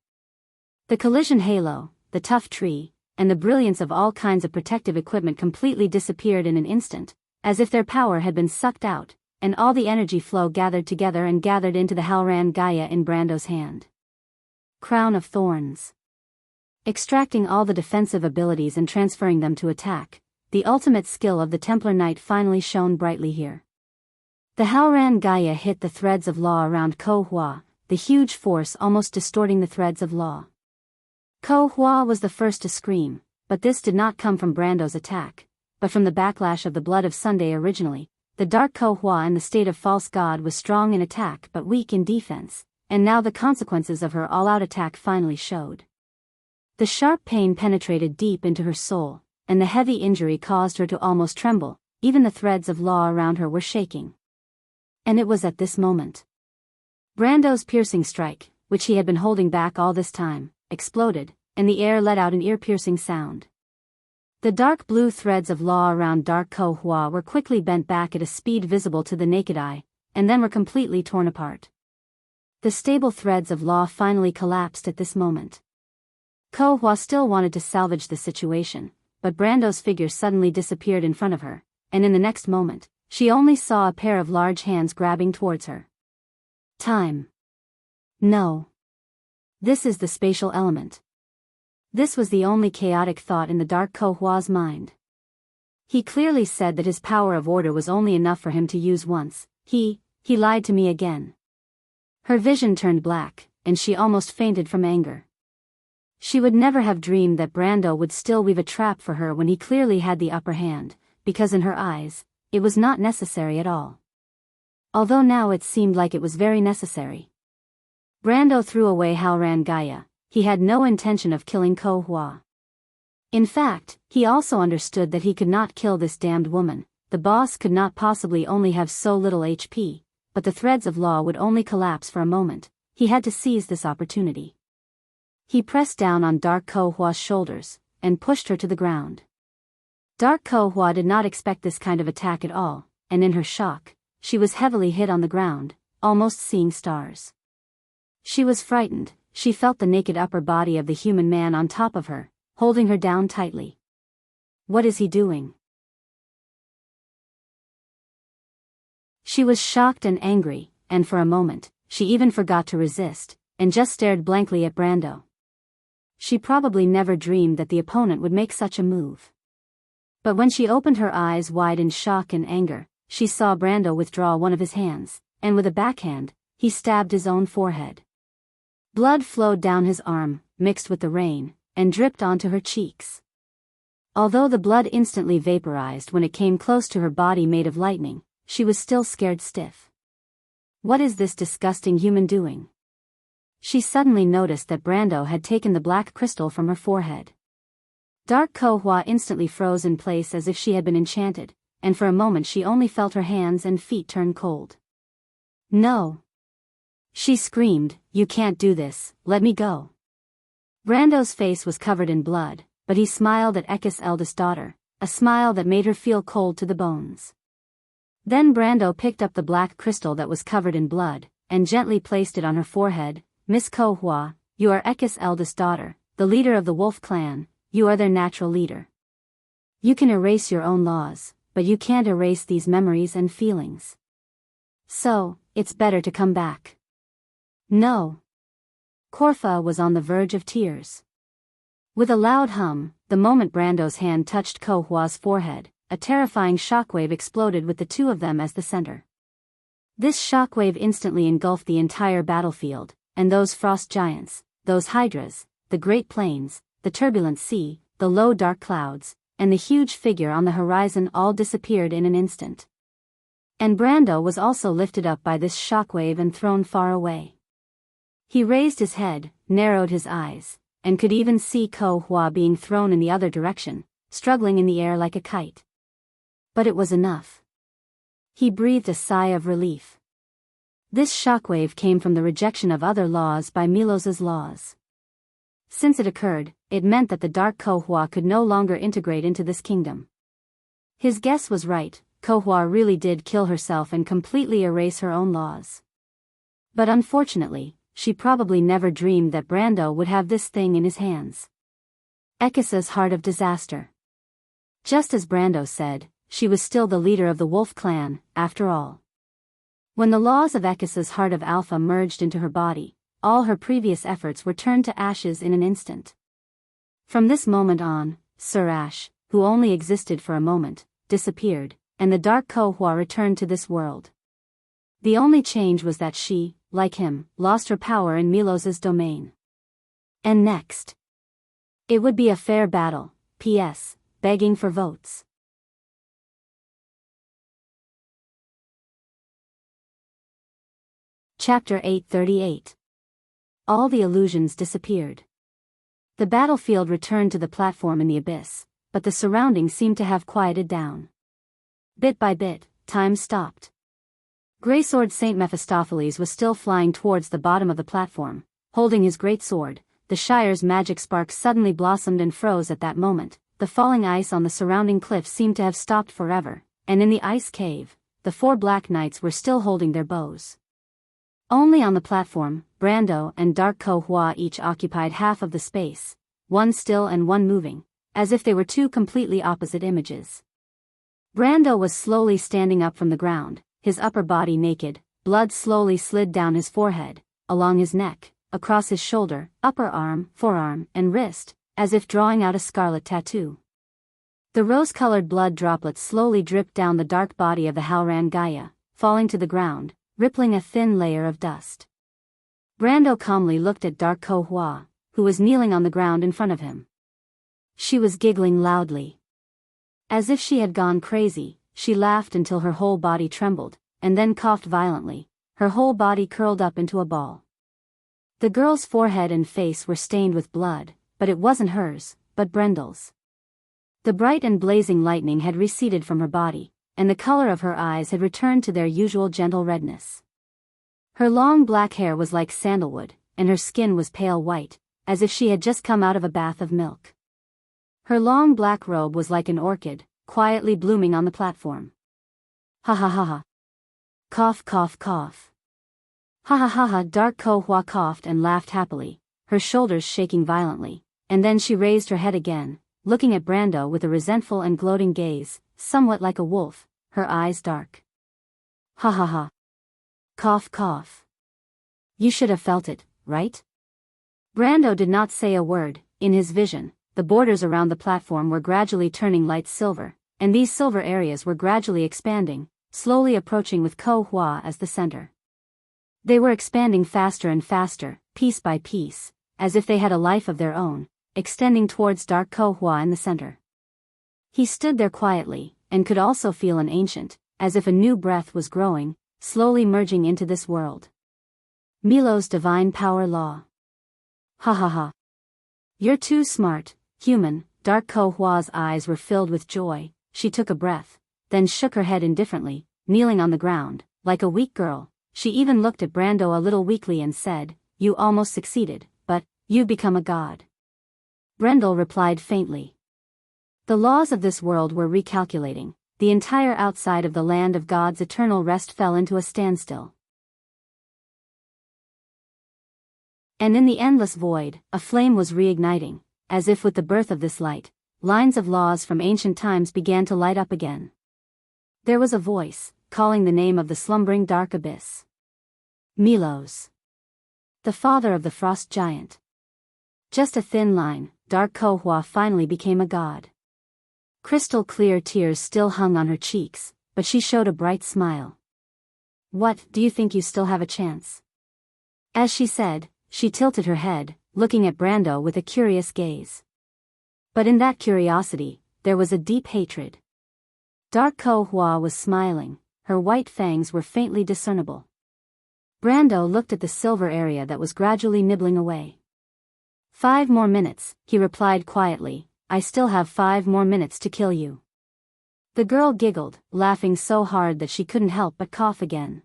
The collision halo, the tough tree, and the brilliance of all kinds of protective equipment completely disappeared in an instant, as if their power had been sucked out, and all the energy flow gathered together and gathered into the Halran Gaia in Brando's hand. Crown of Thorns. Extracting all the defensive abilities and transferring them to attack, the ultimate skill of the Templar Knight finally shone brightly here. The Halran Gaia hit the threads of law around Ko Hua, the huge force almost distorting the threads of law. Ko Hua was the first to scream, but this did not come from Brando's attack, but from the backlash of the blood of Sunday originally. The dark Ko Hua in the state of false god was strong in attack but weak in defense, and now the consequences of her all-out attack finally showed. The sharp pain penetrated deep into her soul, and the heavy injury caused her to almost tremble. Even the threads of law around her were shaking. And it was at this moment Brando's piercing strike, which he had been holding back all this time, exploded, and the air let out an ear-piercing sound. The dark blue threads of law around dark Ko Hua were quickly bent back at a speed visible to the naked eye, and then were completely torn apart. The stable threads of law finally collapsed at this moment. Ko Hua still wanted to salvage the situation, but Brando's figure suddenly disappeared in front of her, and in the next moment, she only saw a pair of large hands grabbing towards her. Time. No. This is the spatial element. This was the only chaotic thought in the dark Ko Hua's mind. He clearly said that his power of order was only enough for him to use once. He lied to me again. Her vision turned black, and she almost fainted from anger. She would never have dreamed that Brando would still weave a trap for her when he clearly had the upper hand, because in her eyes, it was not necessary at all. Although now it seemed like it was very necessary. Brando threw away Halran Gaia. He had no intention of killing Ko Hua. In fact, he also understood that he could not kill this damned woman. The boss could not possibly only have so little HP, but the threads of law would only collapse for a moment. He had to seize this opportunity. He pressed down on dark Ko Hua's shoulders, and pushed her to the ground. Dark Ko Hua did not expect this kind of attack at all, and in her shock, she was heavily hit on the ground, almost seeing stars. She was frightened. She felt the naked upper body of the human man on top of her, holding her down tightly. What is he doing? She was shocked and angry, and for a moment, she even forgot to resist, and just stared blankly at Brando. She probably never dreamed that the opponent would make such a move. But when she opened her eyes wide in shock and anger, she saw Brando withdraw one of his hands, and with a backhand, he stabbed his own forehead. Blood flowed down his arm, mixed with the rain, and dripped onto her cheeks. Although the blood instantly vaporized when it came close to her body made of lightning, she was still scared stiff. What is this disgusting human doing? She suddenly noticed that Brando had taken the black crystal from her forehead. Dark Ko Hua instantly froze in place as if she had been enchanted, and for a moment she only felt her hands and feet turn cold. No! She screamed, "You can't do this, let me go." Brando's face was covered in blood, but he smiled at Ekka's eldest daughter, a smile that made her feel cold to the bones. Then Brando picked up the black crystal that was covered in blood, and gently placed it on her forehead. "Miss Ko Hua, you are Ekka's eldest daughter, the leader of the wolf clan, you are their natural leader. You can erase your own laws, but you can't erase these memories and feelings. So, it's better to come back." No. Korfa was on the verge of tears. With a loud hum, the moment Brando's hand touched Ko Hua's forehead, a terrifying shockwave exploded with the two of them as the center. This shockwave instantly engulfed the entire battlefield, and those frost giants, those hydras, the great plains, the turbulent sea, the low dark clouds, and the huge figure on the horizon all disappeared in an instant. And Brando was also lifted up by this shockwave and thrown far away. He raised his head, narrowed his eyes, and could even see Ko Hua being thrown in the other direction, struggling in the air like a kite. But it was enough. He breathed a sigh of relief. This shockwave came from the rejection of other laws by Milos's laws. Since it occurred, it meant that the dark Ko Hua could no longer integrate into this kingdom. His guess was right, Ko Hua really did kill herself and completely erase her own laws. But unfortunately, she probably never dreamed that Brando would have this thing in his hands. Ekissa's heart of disaster. Just as Brando said, she was still the leader of the wolf clan, after all. When the laws of Ekissa's heart of alpha merged into her body, all her previous efforts were turned to ashes in an instant. From this moment on, Sir Ash, who only existed for a moment, disappeared, and the dark Kohua returned to this world. The only change was that she, like him, lost her power in Milos's domain. And next. It would be a fair battle, P.S., begging for votes. Chapter 838. All the illusions disappeared. The battlefield returned to the platform in the abyss, but the surroundings seemed to have quieted down. Bit by bit, time stopped. Greysword Saint Mephistopheles was still flying towards the bottom of the platform, holding his great sword. The Shire's magic sparks suddenly blossomed and froze at that moment. The falling ice on the surrounding cliffs seemed to have stopped forever, and in the ice cave, the 4 black knights were still holding their bows. Only on the platform, Brando and Dark Kohua each occupied half of the space, one still and one moving, as if they were 2 completely opposite images. Brando was slowly standing up from the ground, his upper body naked. Blood slowly slid down his forehead, along his neck, across his shoulder, upper arm, forearm, and wrist, as if drawing out a scarlet tattoo. The rose-colored blood droplets slowly dripped down the dark body of the Halran Gaia, falling to the ground, rippling a thin layer of dust. Brando calmly looked at Dark Kohua, who was kneeling on the ground in front of him. She was giggling loudly. As if she had gone crazy, she laughed until her whole body trembled, and then coughed violently, her whole body curled up into a ball. The girl's forehead and face were stained with blood, but it wasn't hers, but Brendel's. The bright and blazing lightning had receded from her body, and the color of her eyes had returned to their usual gentle redness. Her long black hair was like sandalwood, and her skin was pale white, as if she had just come out of a bath of milk. Her long black robe was like an orchid, quietly blooming on the platform. Ha ha ha ha. Cough cough cough. Ha ha ha ha. Dark Kohua coughed and laughed happily, her shoulders shaking violently, and then she raised her head again, looking at Brando with a resentful and gloating gaze, somewhat like a wolf, her eyes dark. Ha ha ha. Cough cough. You should have felt it, right? Brando did not say a word. In his vision, the borders around the platform were gradually turning light silver, and these silver areas were gradually expanding, slowly approaching with Kohua as the center. They were expanding faster and faster, piece by piece, as if they had a life of their own, extending towards Dark Kohua in the center. He stood there quietly, and could also feel an ancient, as if a new breath was growing, slowly merging into this world. Milo's divine power law. Ha ha ha. You're too smart, human. Dark Kohua's eyes were filled with joy. She took a breath, then shook her head indifferently, kneeling on the ground, like a weak girl. She even looked at Brando a little weakly and said, "You almost succeeded, but you've become a god." Brendel replied faintly. The laws of this world were recalculating. The entire outside of the land of God's eternal rest fell into a standstill. And in the endless void, a flame was reigniting, as if with the birth of this light, lines of laws from ancient times began to light up again. There was a voice, calling the name of the slumbering dark abyss. Milos. The father of the frost giant. Just a thin line, Dark Kohua finally became a god. Crystal clear tears still hung on her cheeks, but she showed a bright smile. What, do you think you still have a chance? As she said, she tilted her head, looking at Brando with a curious gaze. But in that curiosity, there was a deep hatred. Dark Kohua was smiling, her white fangs were faintly discernible. Brando looked at the silver area that was gradually nibbling away. 5 more minutes, he replied quietly. I still have 5 more minutes to kill you. The girl giggled, laughing so hard that she couldn't help but cough again.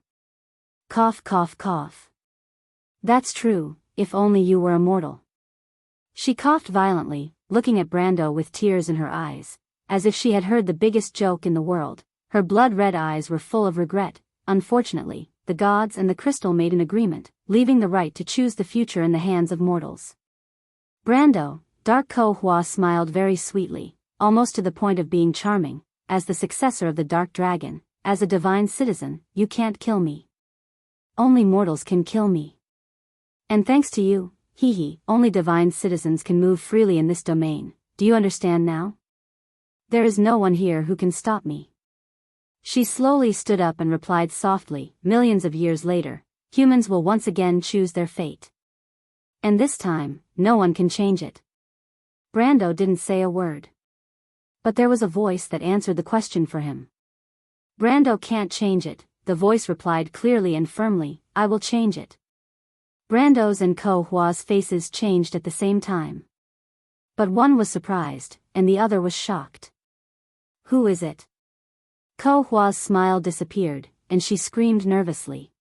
Cough cough cough. That's true, if only you were immortal. She coughed violently, looking at Brando with tears in her eyes, as if she had heard the biggest joke in the world. Her blood-red eyes were full of regret. Unfortunately, the gods and the crystal made an agreement, leaving the right to choose the future in the hands of mortals. Brando, Dark Ko Hua smiled very sweetly, almost to the point of being charming. As the successor of the Dark Dragon, as a divine citizen, you can't kill me. Only mortals can kill me. And thanks to you, only divine citizens can move freely in this domain. Do you understand now? There is no one here who can stop me. She slowly stood up and replied softly, millions of years later, humans will once again choose their fate. And this time, no one can change it. Brando didn't say a word. But there was a voice that answered the question for him. Brando can't change it, the voice replied clearly and firmly, I will change it. Brando's and Ko Hua's faces changed at the same time. But one was surprised, and the other was shocked. Who is it? Ko Hua's smile disappeared, and she screamed nervously.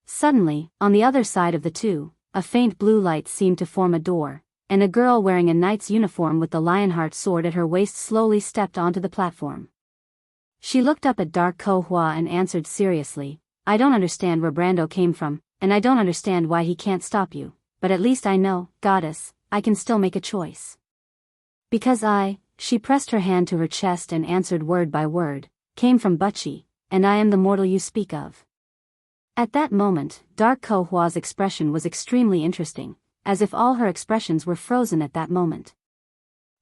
Suddenly, on the other side of the two, a faint blue light seemed to form a door, and a girl wearing a knight's uniform with the lionheart sword at her waist slowly stepped onto the platform. She looked up at Dark Ko Hua and answered seriously, I don't understand where Brando came from, and I don't understand why he can't stop you, but at least I know, goddess, I can still make a choice. Because she pressed her hand to her chest and answered word by word, came from Butchie, and I am the mortal you speak of. At that moment, Dark Ko Hua's expression was extremely interesting, as if all her expressions were frozen at that moment.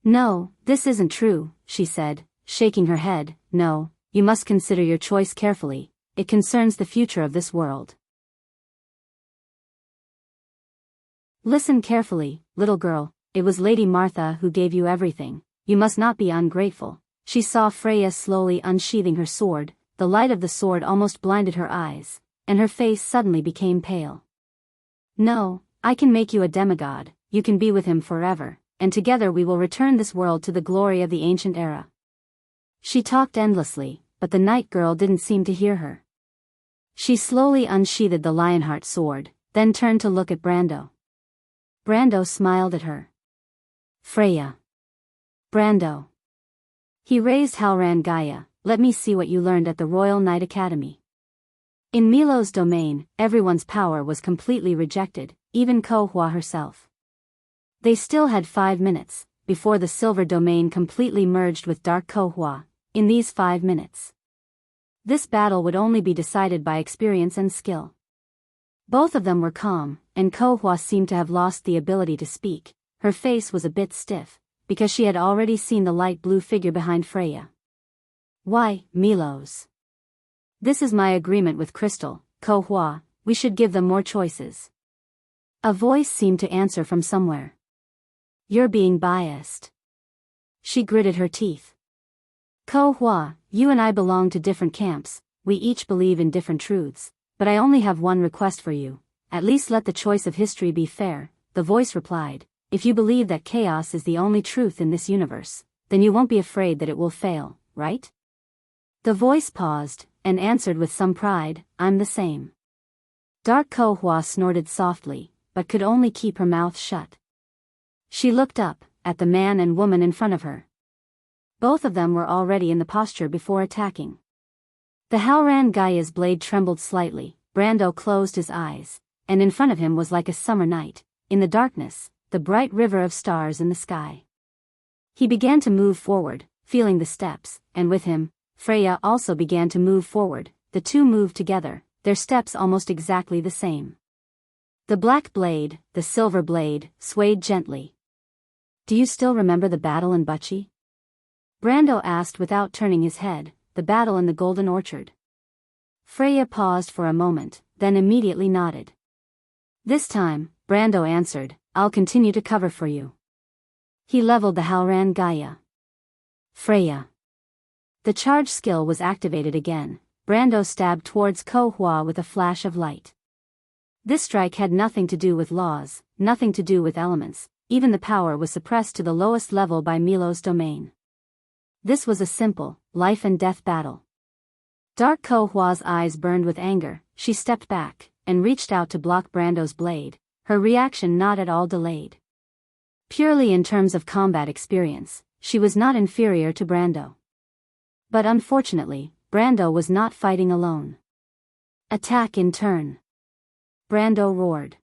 No, this isn't true, she said, shaking her head, no, you must consider your choice carefully, it concerns the future of this world. Listen carefully, little girl, it was Lady Martha who gave you everything, you must not be ungrateful. She saw Freya slowly unsheathing her sword, the light of the sword almost blinded her eyes, and her face suddenly became pale. No, I can make you a demigod, you can be with him forever, and together we will return this world to the glory of the ancient era. She talked endlessly, but the night girl didn't seem to hear her. She slowly unsheathed the lionheart sword, then turned to look at Brando. Brando smiled at her. Freya. Brando. He raised Halran Gaia, let me see what you learned at the Royal Knight Academy. In Milo's domain, everyone's power was completely rejected, even Ko Hua herself. They still had 5 minutes, before the silver domain completely merged with Dark Ko Hua, in these 5 minutes. This battle would only be decided by experience and skill. Both of them were calm, and Ko Hua seemed to have lost the ability to speak. Her face was a bit stiff, because she had already seen the light blue figure behind Freya. Why, Milos? This is my agreement with Crystal, Ko Hua, we should give them more choices. A voice seemed to answer from somewhere. You're being biased. She gritted her teeth. Ko Hua, you and I belong to different camps, we each believe in different truths. But I only have one request for you, at least let the choice of history be fair, the voice replied, if you believe that chaos is the only truth in this universe, then you won't be afraid that it will fail, right? The voice paused, and answered with some pride, I'm the same. Dark Ko Hua snorted softly, but could only keep her mouth shut. She looked up, at the man and woman in front of her. Both of them were already in the posture before attacking. The Halran Gaia's blade trembled slightly, Brando closed his eyes, and in front of him was like a summer night, in the darkness, the bright river of stars in the sky. He began to move forward, feeling the steps, and with him, Freya also began to move forward, the two moved together, their steps almost exactly the same. The black blade, the silver blade, swayed gently. Do you still remember the battle in Butchie? Brando asked without turning his head. The battle in the Golden Orchard. Freya paused for a moment, then immediately nodded. This time, Brando answered, I'll continue to cover for you. He leveled the Halran Gaia. Freya. The charge skill was activated again. Brando stabbed towards Ko Hua with a flash of light. This strike had nothing to do with laws, nothing to do with elements, even the power was suppressed to the lowest level by Milo's domain. This was a simple, life and death battle. Dark Ko Hua's eyes burned with anger, she stepped back, and reached out to block Brando's blade, her reaction not at all delayed. Purely in terms of combat experience, she was not inferior to Brando. But unfortunately, Brando was not fighting alone. Attack in turn. Brando roared.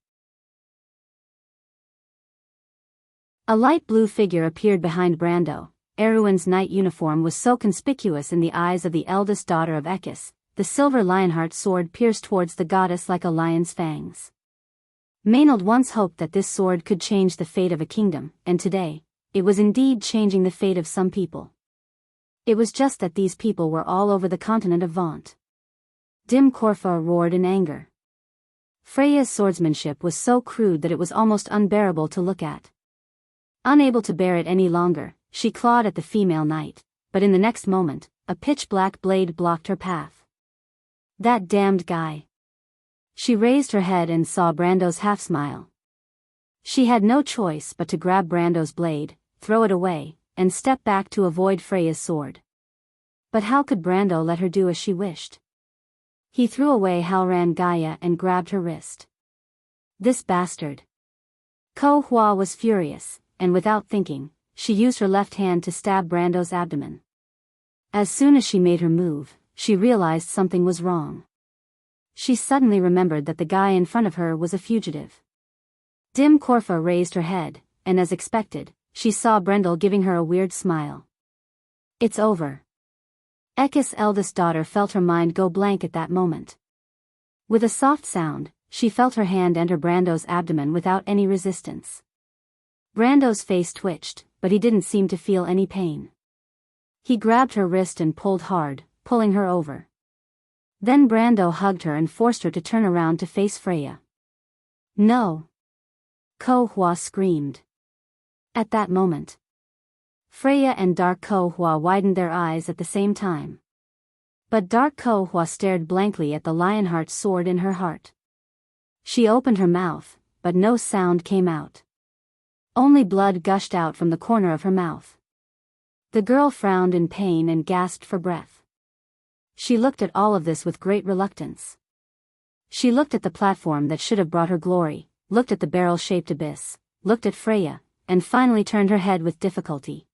A light blue figure appeared behind Brando. Erwin's knight uniform was so conspicuous in the eyes of the eldest daughter of Ekiss. The silver lionheart sword pierced towards the goddess like a lion's fangs. Maynard once hoped that this sword could change the fate of a kingdom, and today, it was indeed changing the fate of some people. It was just that these people were all over the continent of Vaunt. Dim Corfa roared in anger. Freya's swordsmanship was so crude that it was almost unbearable to look at. Unable to bear it any longer, she clawed at the female knight, but in the next moment, a pitch-black blade blocked her path. That damned guy. She raised her head and saw Brando's half-smile. She had no choice but to grab Brando's blade, throw it away, and step back to avoid Freya's sword. But how could Brando let her do as she wished? He threw away Halran Gaia and grabbed her wrist. This bastard. Ko Hua was furious, and without thinking, she used her left hand to stab Brando's abdomen. As soon as she made her move, she realized something was wrong. She suddenly remembered that the guy in front of her was a fugitive. Dim Corfa raised her head, and as expected, she saw Brendel giving her a weird smile. It's over. Ekiss' eldest daughter felt her mind go blank at that moment. With a soft sound, she felt her hand enter Brando's abdomen without any resistance. Brando's face twitched, but he didn't seem to feel any pain. He grabbed her wrist and pulled hard, pulling her over. Then Brando hugged her and forced her to turn around to face Freya. No! Ko Hua screamed. At that moment, Freya and Dark Ko Hua widened their eyes at the same time. But Dark Ko Hua stared blankly at the Lionheart's sword in her heart. She opened her mouth, but no sound came out. Only blood gushed out from the corner of her mouth. The girl frowned in pain and gasped for breath. She looked at all of this with great reluctance. She looked at the platform that should have brought her glory, looked at the barrel-shaped abyss, looked at Freya, and finally turned her head with difficulty.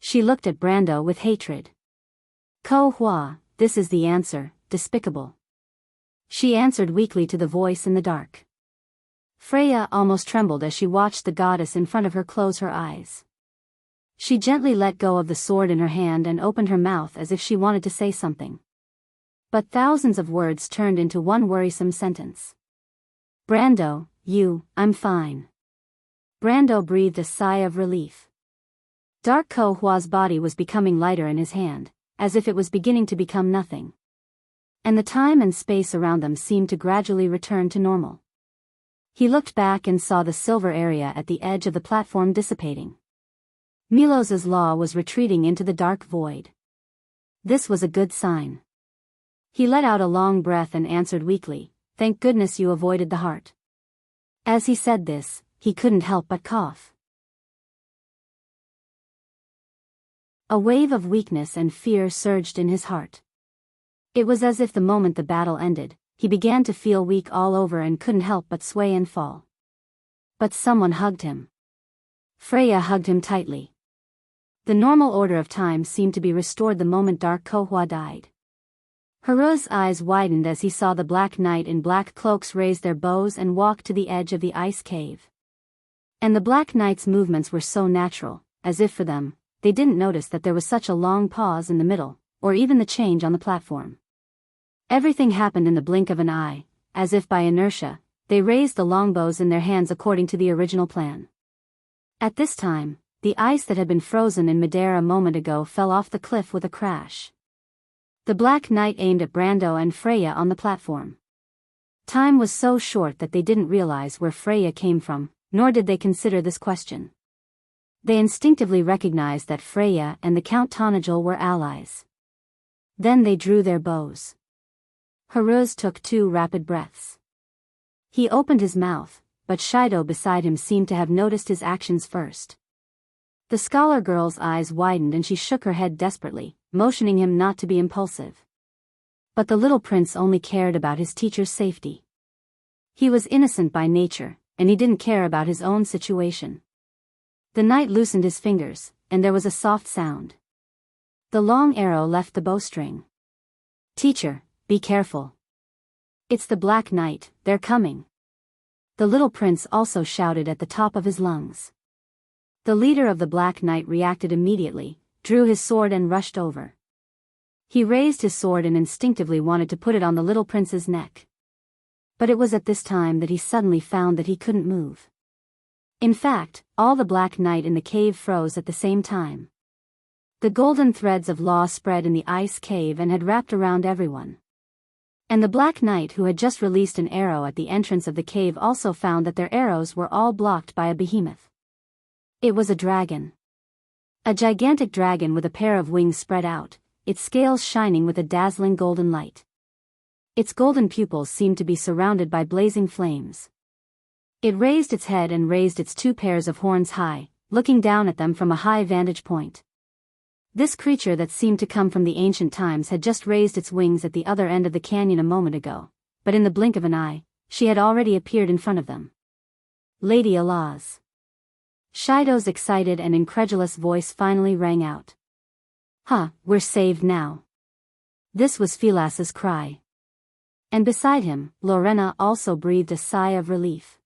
She looked at Brando with hatred. Ko Hua, this is the answer, despicable. She answered weakly to the voice in the dark. Freya almost trembled as she watched the goddess in front of her close her eyes. She gently let go of the sword in her hand and opened her mouth as if she wanted to say something. But thousands of words turned into one worrisome sentence. Brando, I'm fine. Brando breathed a sigh of relief. Dark Ko Hua's body was becoming lighter in his hand, as if it was beginning to become nothing. And the time and space around them seemed to gradually return to normal. He looked back and saw the silver area at the edge of the platform dissipating. Milos's law was retreating into the dark void. This was a good sign. He let out a long breath and answered weakly, "Thank goodness you avoided the heart." As he said this, he couldn't help but cough. A wave of weakness and fear surged in his heart. It was as if the moment the battle ended, he began to feel weak all over and couldn't help but sway and fall. But someone hugged him. Freya hugged him tightly. The normal order of time seemed to be restored the moment Dark Ko Hua died. Haru's eyes widened as he saw the Black Knight in black cloaks raise their bows and walk to the edge of the ice cave. And the Black Knight's movements were so natural, as if for them, they didn't notice that there was such a long pause in the middle, or even the change on the platform. Everything happened in the blink of an eye, as if by inertia, they raised the longbows in their hands according to the original plan. At this time, the ice that had been frozen in midair a moment ago fell off the cliff with a crash. The Black Knight aimed at Brando and Freya on the platform. Time was so short that they didn't realize where Freya came from, nor did they consider this question. They instinctively recognized that Freya and the Count Tonagel were allies. Then they drew their bows. Haruz took 2 rapid breaths. He opened his mouth, but Shido beside him seemed to have noticed his actions first. The scholar girl's eyes widened and she shook her head desperately, motioning him not to be impulsive. But the little prince only cared about his teacher's safety. He was innocent by nature, and he didn't care about his own situation. The knight loosened his fingers, and there was a soft sound. The long arrow left the bowstring. "Teacher, be careful. It's the Black Knight, they're coming." The little prince also shouted at the top of his lungs. The leader of the Black Knight reacted immediately, drew his sword and rushed over. He raised his sword and instinctively wanted to put it on the little prince's neck. But it was at this time that he suddenly found that he couldn't move. In fact, all the Black Knight in the cave froze at the same time. The golden threads of law spread in the ice cave and had wrapped around everyone. And the Black Knight who had just released an arrow at the entrance of the cave also found that their arrows were all blocked by a behemoth. It was a dragon. A gigantic dragon with a pair of wings spread out, its scales shining with a dazzling golden light. Its golden pupils seemed to be surrounded by blazing flames. It raised its head and raised its two pairs of horns high, looking down at them from a high vantage point. This creature that seemed to come from the ancient times had just raised its wings at the other end of the canyon a moment ago, but in the blink of an eye, she had already appeared in front of them. Lady Alaz. Shido's excited and incredulous voice finally rang out. We're saved now. This was Philas's cry. And beside him, Lorena also breathed a sigh of relief.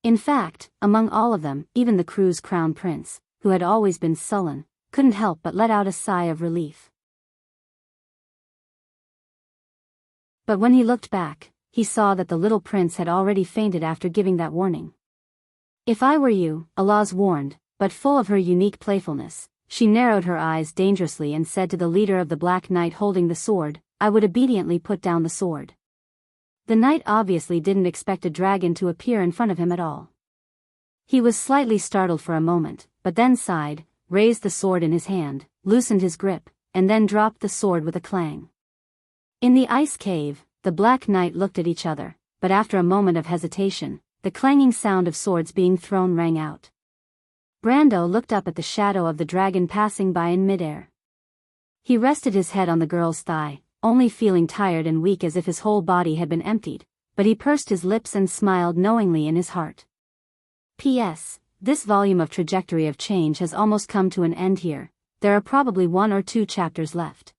In fact, among all of them, even the crew's crown prince, who had always been sullen, couldn't help but let out a sigh of relief. But when he looked back, he saw that the little prince had already fainted after giving that warning. If I were you, Alaz warned, but full of her unique playfulness, she narrowed her eyes dangerously and said to the leader of the Black Knight holding the sword, I would obediently put down the sword. The knight obviously didn't expect a dragon to appear in front of him at all. He was slightly startled for a moment, but then sighed, raised the sword in his hand, loosened his grip, and then dropped the sword with a clang. In the ice cave, the Black Knight looked at each other, but after a moment of hesitation, the clanging sound of swords being thrown rang out. Brando looked up at the shadow of the dragon passing by in midair. He rested his head on the girl's thigh, only feeling tired and weak as if his whole body had been emptied, but he pursed his lips and smiled knowingly in his heart. P.S. This volume of Trajectory of Change has almost come to an end here. There are probably 1 or 2 chapters left.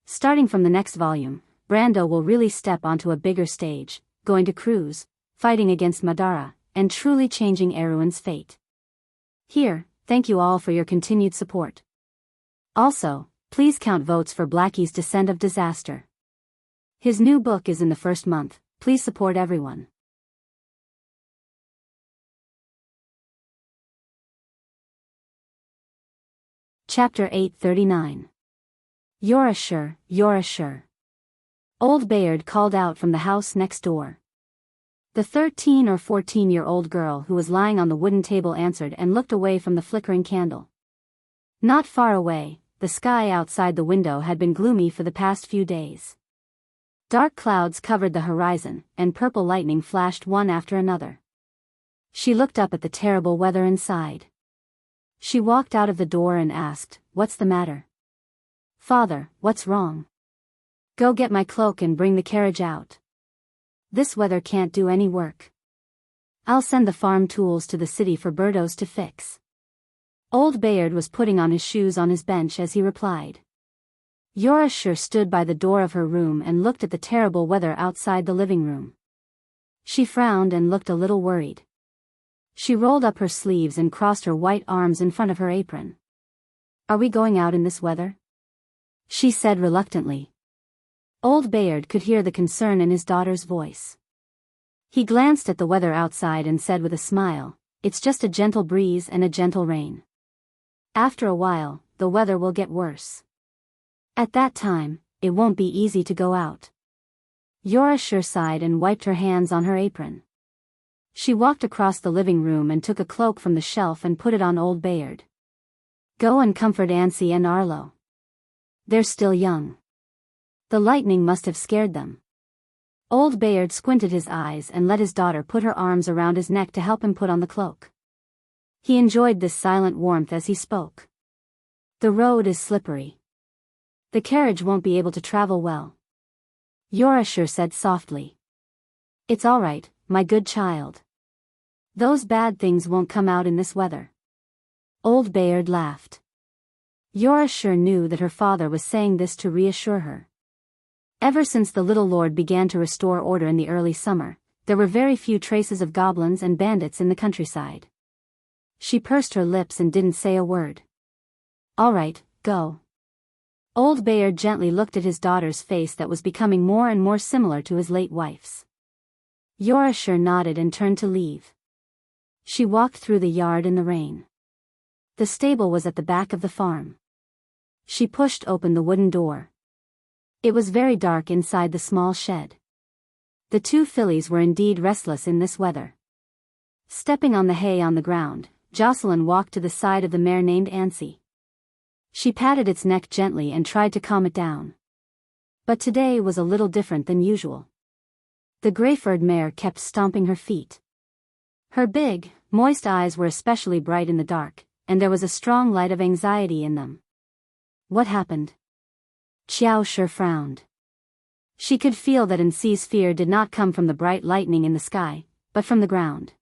Starting from the next volume, Brando will really step onto a bigger stage, going to cruise, fighting against Madara, and truly changing Erwin's fate. Thank you all for your continued support. Also, please count votes for Blackie's Descent of Disaster. His new book is in the first month, please support everyone. Chapter 839. You're sure. Old Bayard called out from the house next door. The 13 or 14-year-old girl who was lying on the wooden table answered and looked away from the flickering candle. Not far away, the sky outside the window had been gloomy for the past few days. Dark clouds covered the horizon, and purple lightning flashed one after another. She looked up at the terrible weather and sighed. She walked out of the door and asked, "What's the matter?" "Father, what's wrong?" "Go get my cloak and bring the carriage out. This weather can't do any work. I'll send the farm tools to the city for Birdos to fix." Old Bayard was putting on his shoes on his bench as he replied. Yorashur stood by the door of her room and looked at the terrible weather outside the living room. She frowned and looked a little worried. She rolled up her sleeves and crossed her white arms in front of her apron. "Are we going out in this weather?" she said reluctantly. Old Bayard could hear the concern in his daughter's voice. He glanced at the weather outside and said with a smile, "It's just a gentle breeze and a gentle rain. After a while, the weather will get worse. At that time, it won't be easy to go out." Yorashur sighed and wiped her hands on her apron. She walked across the living room and took a cloak from the shelf and put it on Old Bayard. "Go and comfort Ansi and Arlo. They're still young. The lightning must have scared them." Old Bayard squinted his eyes and let his daughter put her arms around his neck to help him put on the cloak. He enjoyed this silent warmth as he spoke. "The road is slippery. The carriage won't be able to travel well," Yorashur said softly. "It's all right, my good child. Those bad things won't come out in this weather." Old Bayard laughed. Yorashur knew that her father was saying this to reassure her. Ever since the little lord began to restore order in the early summer, there were very few traces of goblins and bandits in the countryside. She pursed her lips and didn't say a word. "All right, go." Old Bayard gently looked at his daughter's face that was becoming more and more similar to his late wife's. Yorashir nodded and turned to leave. She walked through the yard in the rain. The stable was at the back of the farm. She pushed open the wooden door. It was very dark inside the small shed. The two fillies were indeed restless in this weather. Stepping on the hay on the ground, Jocelyn walked to the side of the mare named Ansi. She patted its neck gently and tried to calm it down. But today was a little different than usual. The gray-furred mare kept stomping her feet. Her big, moist eyes were especially bright in the dark, and there was a strong light of anxiety in them. What happened? Xiao Shi frowned. She could feel that Ansi's fear did not come from the bright lightning in the sky, but from the ground.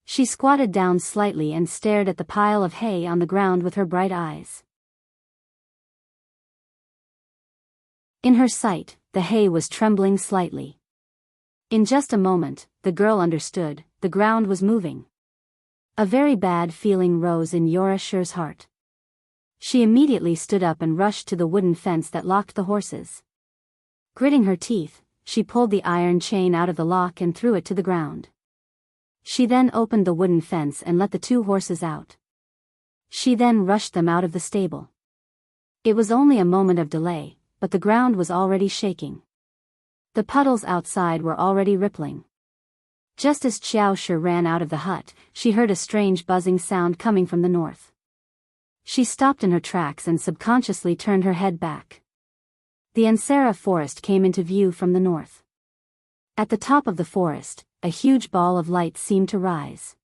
She squatted down slightly and stared at the pile of hay on the ground with her bright eyes. In her sight, the hay was trembling slightly. In just a moment, the girl understood, the ground was moving. A very bad feeling rose in Yorashir's heart. She immediately stood up and rushed to the wooden fence that locked the horses. Gritting her teeth, she pulled the iron chain out of the lock and threw it to the ground. She then opened the wooden fence and let the two horses out. She then rushed them out of the stable. It was only a moment of delay, but the ground was already shaking. The puddles outside were already rippling. Just as Xiao Shi ran out of the hut, she heard a strange buzzing sound coming from the north. She stopped in her tracks and subconsciously turned her head back. The Ansara forest came into view from the north. At the top of the forest, a huge ball of light seemed to rise.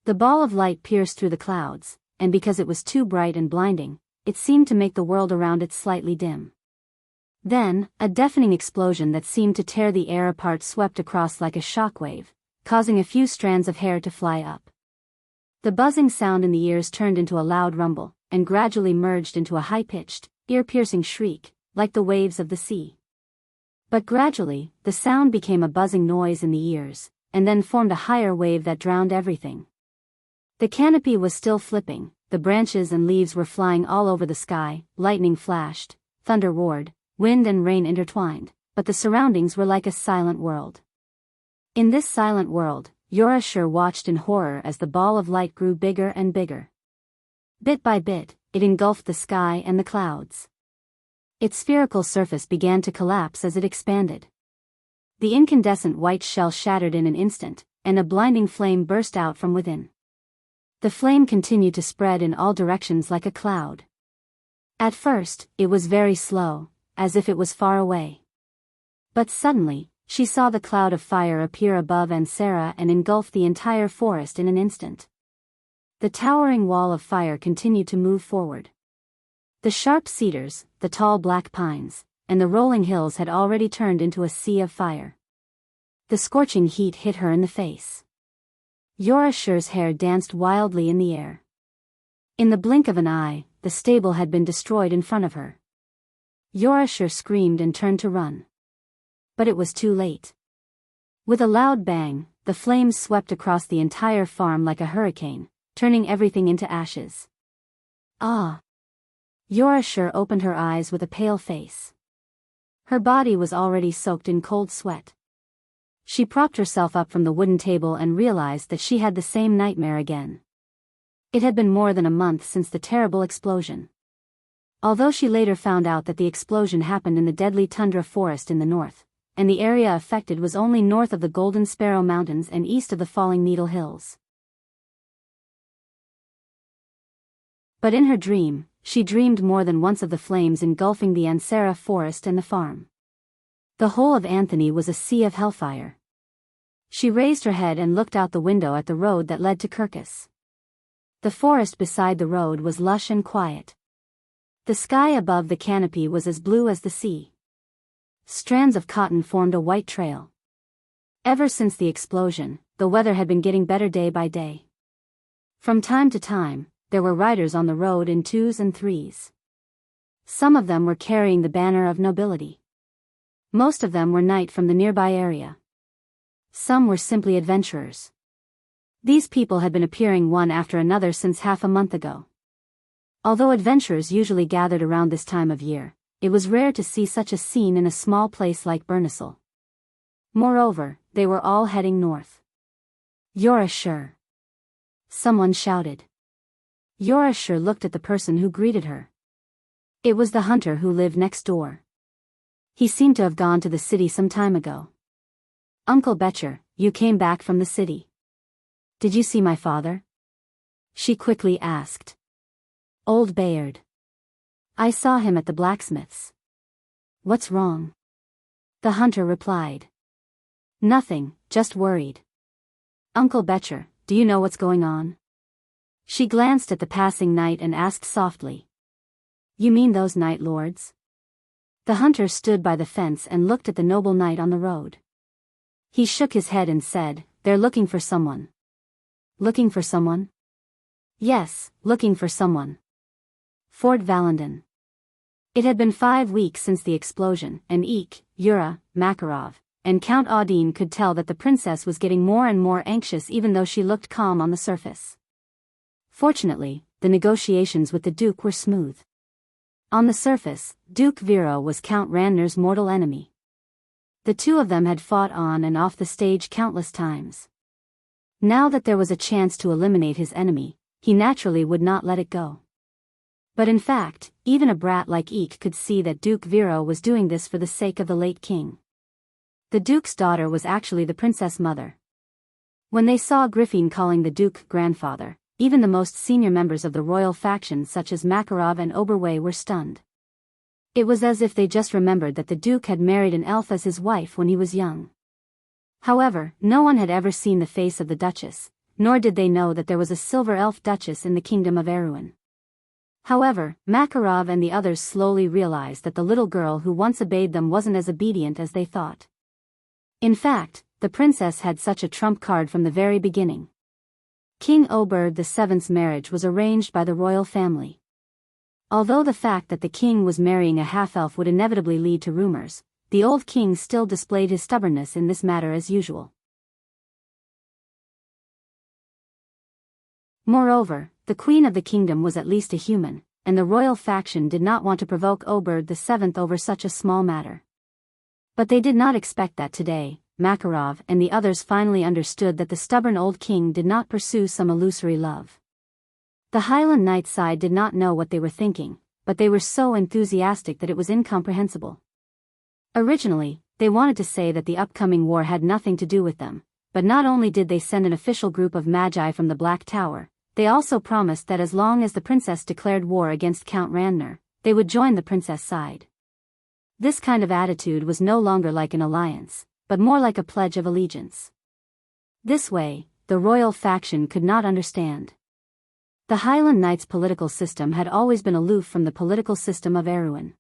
The ball of light pierced through the clouds, and because it was too bright and blinding, it seemed to make the world around it slightly dim. Then, a deafening explosion that seemed to tear the air apart swept across like a shockwave, causing a few strands of hair to fly up. The buzzing sound in the ears turned into a loud rumble, and gradually merged into a high-pitched, ear-piercing shriek, like the waves of the sea. But gradually, the sound became a buzzing noise in the ears, and then formed a higher wave that drowned everything. The canopy was still flipping, the branches and leaves were flying all over the sky, lightning flashed, thunder roared, wind and rain intertwined, but the surroundings were like a silent world. In this silent world, Yorashir watched in horror as the ball of light grew bigger and bigger. Bit by bit, it engulfed the sky and the clouds. Its spherical surface began to collapse as it expanded. The incandescent white shell shattered in an instant, and a blinding flame burst out from within. The flame continued to spread in all directions like a cloud. At first, it was very slow, as if it was far away. But suddenly, she saw the cloud of fire appear above Ansara and engulf the entire forest in an instant. The towering wall of fire continued to move forward. The sharp cedars, the tall black pines, and the rolling hills had already turned into a sea of fire. The scorching heat hit her in the face. Yorashir's hair danced wildly in the air. In the blink of an eye, the stable had been destroyed in front of her. Yorashir screamed and turned to run. But it was too late. With a loud bang, the flames swept across the entire farm like a hurricane, turning everything into ashes. Ah! Yorashir opened her eyes with a pale face. Her body was already soaked in cold sweat. She propped herself up from the wooden table and realized that she had the same nightmare again. It had been more than a month since the terrible explosion. Although she later found out that the explosion happened in the deadly tundra forest in the north, and the area affected was only north of the Golden Sparrow Mountains and east of the Falling Needle Hills. But in her dream, she dreamed more than once of the flames engulfing the Ansara forest and the farm. The whole of Anthony was a sea of hellfire. She raised her head and looked out the window at the road that led to Kirkus. The forest beside the road was lush and quiet. The sky above the canopy was as blue as the sea. Strands of cotton formed a white trail. Ever since the explosion, the weather had been getting better day by day. From time to time, there were riders on the road in 2s and 3s. Some of them were carrying the banner of nobility. Most of them were knights from the nearby area. Some were simply adventurers. These people had been appearing one after another since half a month ago. Although adventurers usually gathered around this time of year, it was rare to see such a scene in a small place like Bernissel. Moreover, they were all heading north. "You're sure?" someone shouted. Yora sure looked at the person who greeted her. It was the hunter who lived next door. He seemed to have gone to the city some time ago. "Uncle Betcher, you came back from the city. Did you see my father?" she quickly asked. Old Bayard. "I saw him at the blacksmith's." "What's wrong?" the hunter replied. "Nothing, just worried." "Uncle Betcher, do you know what's going on?" She glanced at the passing knight and asked softly. "You mean those night lords?" The hunter stood by the fence and looked at the noble knight on the road. He shook his head and said, "They're looking for someone." "Looking for someone?" "Yes, looking for someone." Fort Valendon. It had been 5 weeks since the explosion, and Eek, Yura, Makarov, and Count Audine could tell that the princess was getting more and more anxious even though she looked calm on the surface. Fortunately, the negotiations with the Duke were smooth. On the surface, Duke Vero was Count Randner's mortal enemy. The two of them had fought on and off the stage countless times. Now that there was a chance to eliminate his enemy, he naturally would not let it go. But in fact, even a brat like Eek could see that Duke Vero was doing this for the sake of the late king. The Duke's daughter was actually the princess mother. When they saw Griffin calling the Duke grandfather, even the most senior members of the royal faction such as Makarov and Oberway were stunned. It was as if they just remembered that the Duke had married an elf as his wife when he was young. However, no one had ever seen the face of the Duchess, nor did they know that there was a silver elf Duchess in the kingdom of Erewhon. However, Makarov and the others slowly realized that the little girl who once obeyed them wasn't as obedient as they thought. In fact, the princess had such a trump card from the very beginning. King Oberd VII's marriage was arranged by the royal family. Although the fact that the king was marrying a half-elf would inevitably lead to rumors, the old king still displayed his stubbornness in this matter as usual. Moreover, the queen of the kingdom was at least a human, and the royal faction did not want to provoke Oberd VII over such a small matter. But they did not expect that today, Makarov and the others finally understood that the stubborn old king did not pursue some illusory love. The Highland Knights side did not know what they were thinking, but they were so enthusiastic that it was incomprehensible. Originally, they wanted to say that the upcoming war had nothing to do with them, but not only did they send an official group of magi from the Black Tower, they also promised that as long as the princess declared war against Count Randner, they would join the princess side. This kind of attitude was no longer like an alliance, but more like a pledge of allegiance. This way, the royal faction could not understand. The Highland Knights' political system had always been aloof from the political system of Erewhon.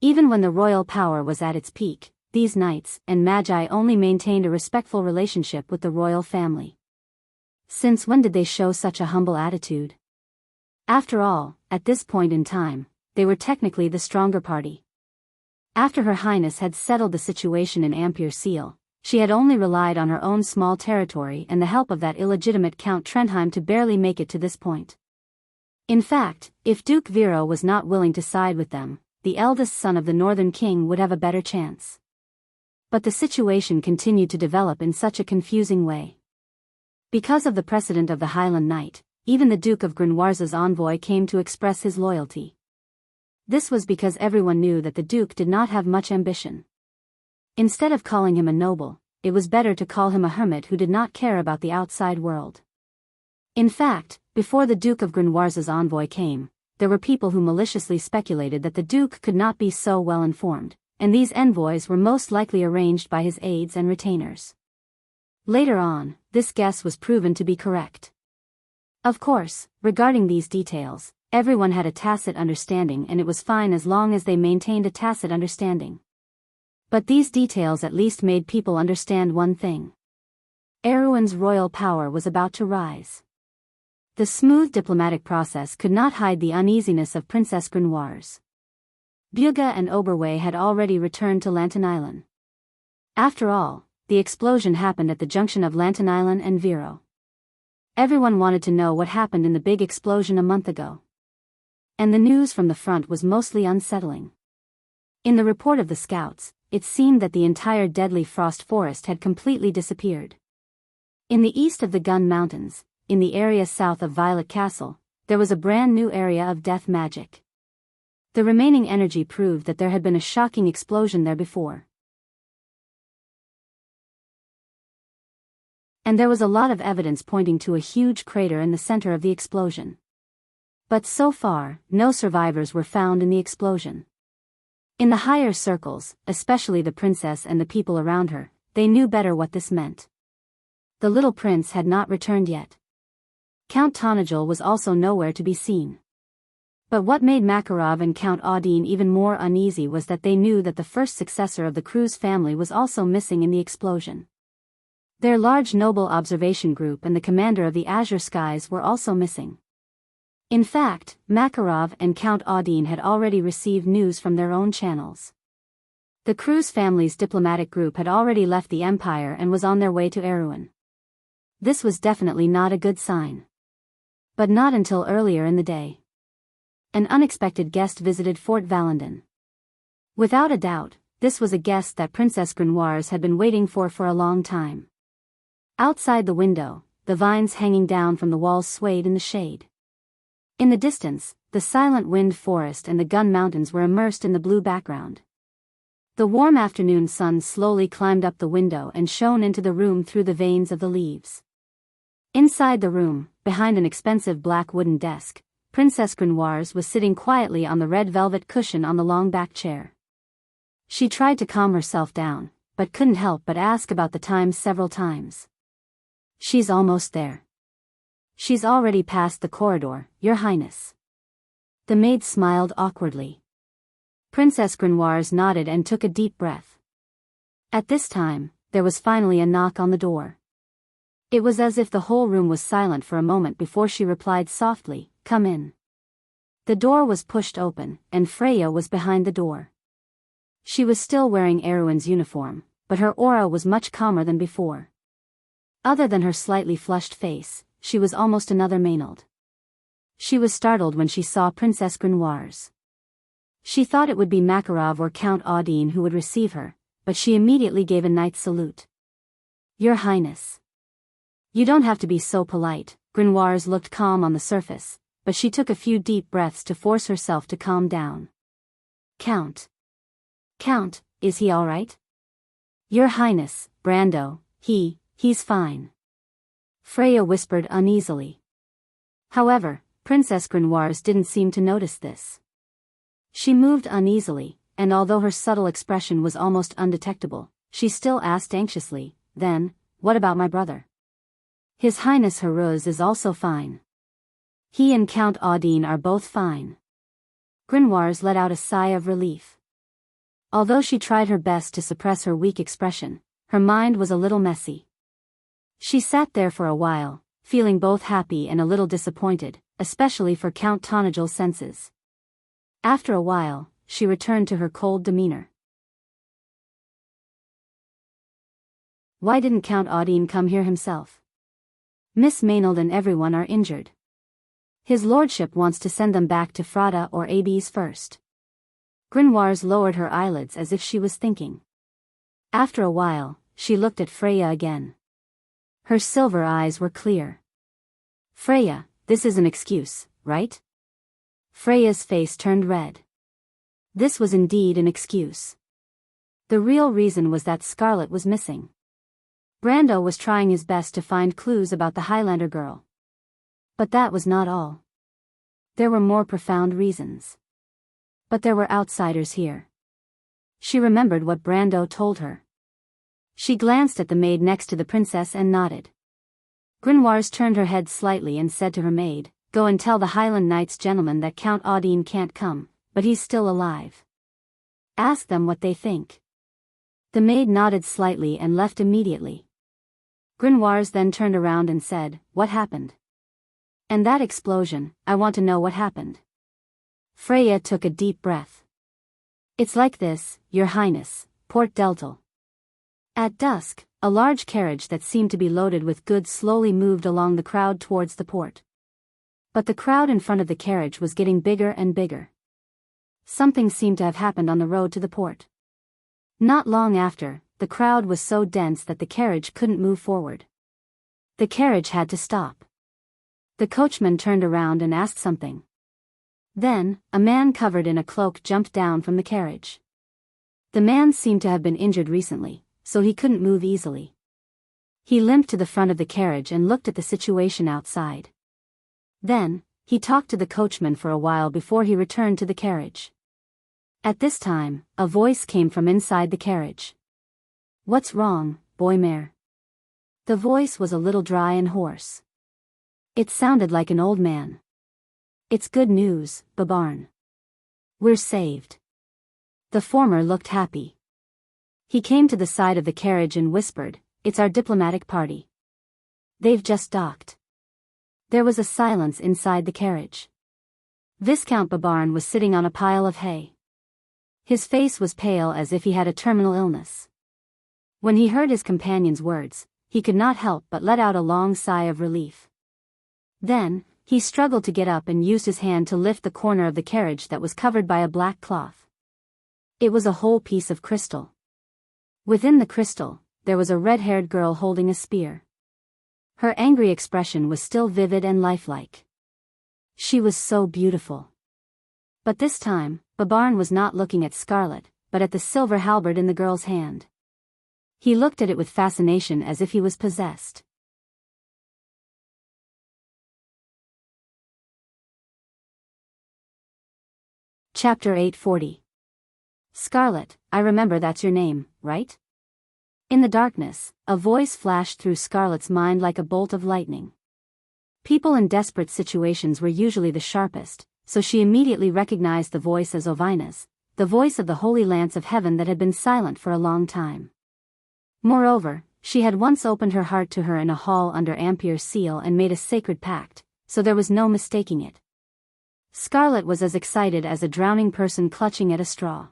Even when the royal power was at its peak, these knights and magi only maintained a respectful relationship with the royal family. Since when did they show such a humble attitude? After all, at this point in time, they were technically the stronger party. After Her Highness had settled the situation in Ampere Seal, she had only relied on her own small territory and the help of that illegitimate Count Trenheim to barely make it to this point. In fact, if Duke Vero was not willing to side with them, the eldest son of the Northern King would have a better chance. But the situation continued to develop in such a confusing way. Because of the precedent of the Highland Knight, even the Duke of Grinwarza's envoy came to express his loyalty. This was because everyone knew that the Duke did not have much ambition. Instead of calling him a noble, it was better to call him a hermit who did not care about the outside world. In fact, before the Duke of Grinwarza's envoy came, there were people who maliciously speculated that the Duke could not be so well informed, and these envoys were most likely arranged by his aides and retainers. Later on, this guess was proven to be correct. Of course, regarding these details, everyone had a tacit understanding and it was fine as long as they maintained a tacit understanding. But these details at least made people understand one thing. Erewhon's royal power was about to rise. The smooth diplomatic process could not hide the uneasiness of Princess Grinwars. Bugha and Oberway had already returned to Lantanailen. After all, the explosion happened at the junction of Lantanailen and Vero. Everyone wanted to know what happened in the big explosion a month ago. And the news from the front was mostly unsettling. In the report of the scouts, it seemed that the entire deadly frost forest had completely disappeared. In the east of the Gun Mountains, in the area south of Violet Castle, there was a brand new area of death magic. The remaining energy proved that there had been a shocking explosion there before. And there was a lot of evidence pointing to a huge crater in the center of the explosion. But so far, no survivors were found in the explosion. In the higher circles, especially the princess and the people around her, they knew better what this meant. The little prince had not returned yet. Count Tonajul was also nowhere to be seen. But what made Makarov and Count Audine even more uneasy was that they knew that the first successor of the Cruz family was also missing in the explosion. Their large noble observation group and the commander of the Azure Skies were also missing. In fact, Makarov and Count Audine had already received news from their own channels. The Cruz family's diplomatic group had already left the Empire and was on their way to Erewhon. This was definitely not a good sign. But not until earlier in the day. An unexpected guest visited Fort Valendon. Without a doubt, this was a guest that Princess Grenoires had been waiting for a long time. Outside the window, the vines hanging down from the walls swayed in the shade. In the distance, the silent wind forest and the Gun Mountains were immersed in the blue background. The warm afternoon sun slowly climbed up the window and shone into the room through the veins of the leaves. Inside the room, behind an expensive black wooden desk, Princess Grenoires was sitting quietly on the red velvet cushion on the long back chair. She tried to calm herself down, but couldn't help but ask about the time several times. She's almost there. She's already passed the corridor, Your Highness. The maid smiled awkwardly. Princess Grenoires nodded and took a deep breath. At this time, there was finally a knock on the door. It was as if the whole room was silent for a moment before she replied softly, "Come in." The door was pushed open, and Freya was behind the door. She was still wearing Erewhon's uniform, but her aura was much calmer than before. Other than her slightly flushed face, she was almost another Maynard. She was startled when she saw Princess Grenoires. She thought it would be Makarov or Count Audine who would receive her, but she immediately gave a knight's salute. "Your Highness." "You don't have to be so polite." Grenoires looked calm on the surface, but she took a few deep breaths to force herself to calm down. "Count. Count, is he all right?" "Your Highness, Brando, he's fine." Freya whispered uneasily. However, Princess Grenoires didn't seem to notice this. She moved uneasily, and although her subtle expression was almost undetectable, she still asked anxiously, "Then, what about my brother?" "His Highness Haruz is also fine. He and Count Audine are both fine." Grenoires let out a sigh of relief. Although she tried her best to suppress her weak expression, her mind was a little messy. She sat there for a while, feeling both happy and a little disappointed, especially for Count Tonajul's senses. After a while, she returned to her cold demeanor. "Why didn't Count Audine come here himself? Miss Maynard and everyone are injured. His lordship wants to send them back to Frada or Abes first." Grenoires lowered her eyelids as if she was thinking. After a while, she looked at Freya again. Her silver eyes were clear. "Freya, this is an excuse, right?" Freya's face turned red. This was indeed an excuse. The real reason was that Scarlet was missing. Brando was trying his best to find clues about the Highlander girl. But that was not all. There were more profound reasons. But there were outsiders here. She remembered what Brando told her. She glanced at the maid next to the princess and nodded. Grenoires turned her head slightly and said to her maid, "Go and tell the Highland Knights gentlemen that Count Audine can't come, but he's still alive. Ask them what they think." The maid nodded slightly and left immediately. Grenoires then turned around and said, "What happened?" "And that explosion, I want to know what happened." Freya took a deep breath. "It's like this, Your Highness, Port Deltal. At dusk, a large carriage that seemed to be loaded with goods slowly moved along the crowd towards the port. But the crowd in front of the carriage was getting bigger and bigger. Something seemed to have happened on the road to the port. Not long after, the crowd was so dense that the carriage couldn't move forward. The carriage had to stop. The coachman turned around and asked something. Then, a man covered in a cloak jumped down from the carriage. The man seemed to have been injured recently, so he couldn't move easily. He limped to the front of the carriage and looked at the situation outside. Then, he talked to the coachman for a while before he returned to the carriage. At this time, a voice came from inside the carriage. "What's wrong, boy mare?" The voice was a little dry and hoarse. It sounded like an old man. "It's good news, Babarn. We're saved." The former looked happy. He came to the side of the carriage and whispered, "It's our diplomatic party. They've just docked." There was a silence inside the carriage. Viscount Babarn was sitting on a pile of hay. His face was pale as if he had a terminal illness. When he heard his companion's words, he could not help but let out a long sigh of relief. Then, he struggled to get up and used his hand to lift the corner of the carriage that was covered by a black cloth. It was a whole piece of crystal. Within the crystal, there was a red-haired girl holding a spear. Her angry expression was still vivid and lifelike. She was so beautiful. But this time, Babarn was not looking at Scarlet, but at the silver halberd in the girl's hand. He looked at it with fascination as if he was possessed. Chapter 840. Scarlet, I remember that's your name, right? In the darkness, a voice flashed through Scarlet's mind like a bolt of lightning. People in desperate situations were usually the sharpest, so she immediately recognized the voice as Ovina's, the voice of the Holy Lance of Heaven that had been silent for a long time. Moreover, she had once opened her heart to her in a hall under Ampyre's seal and made a sacred pact, so there was no mistaking it. Scarlet was as excited as a drowning person clutching at a straw.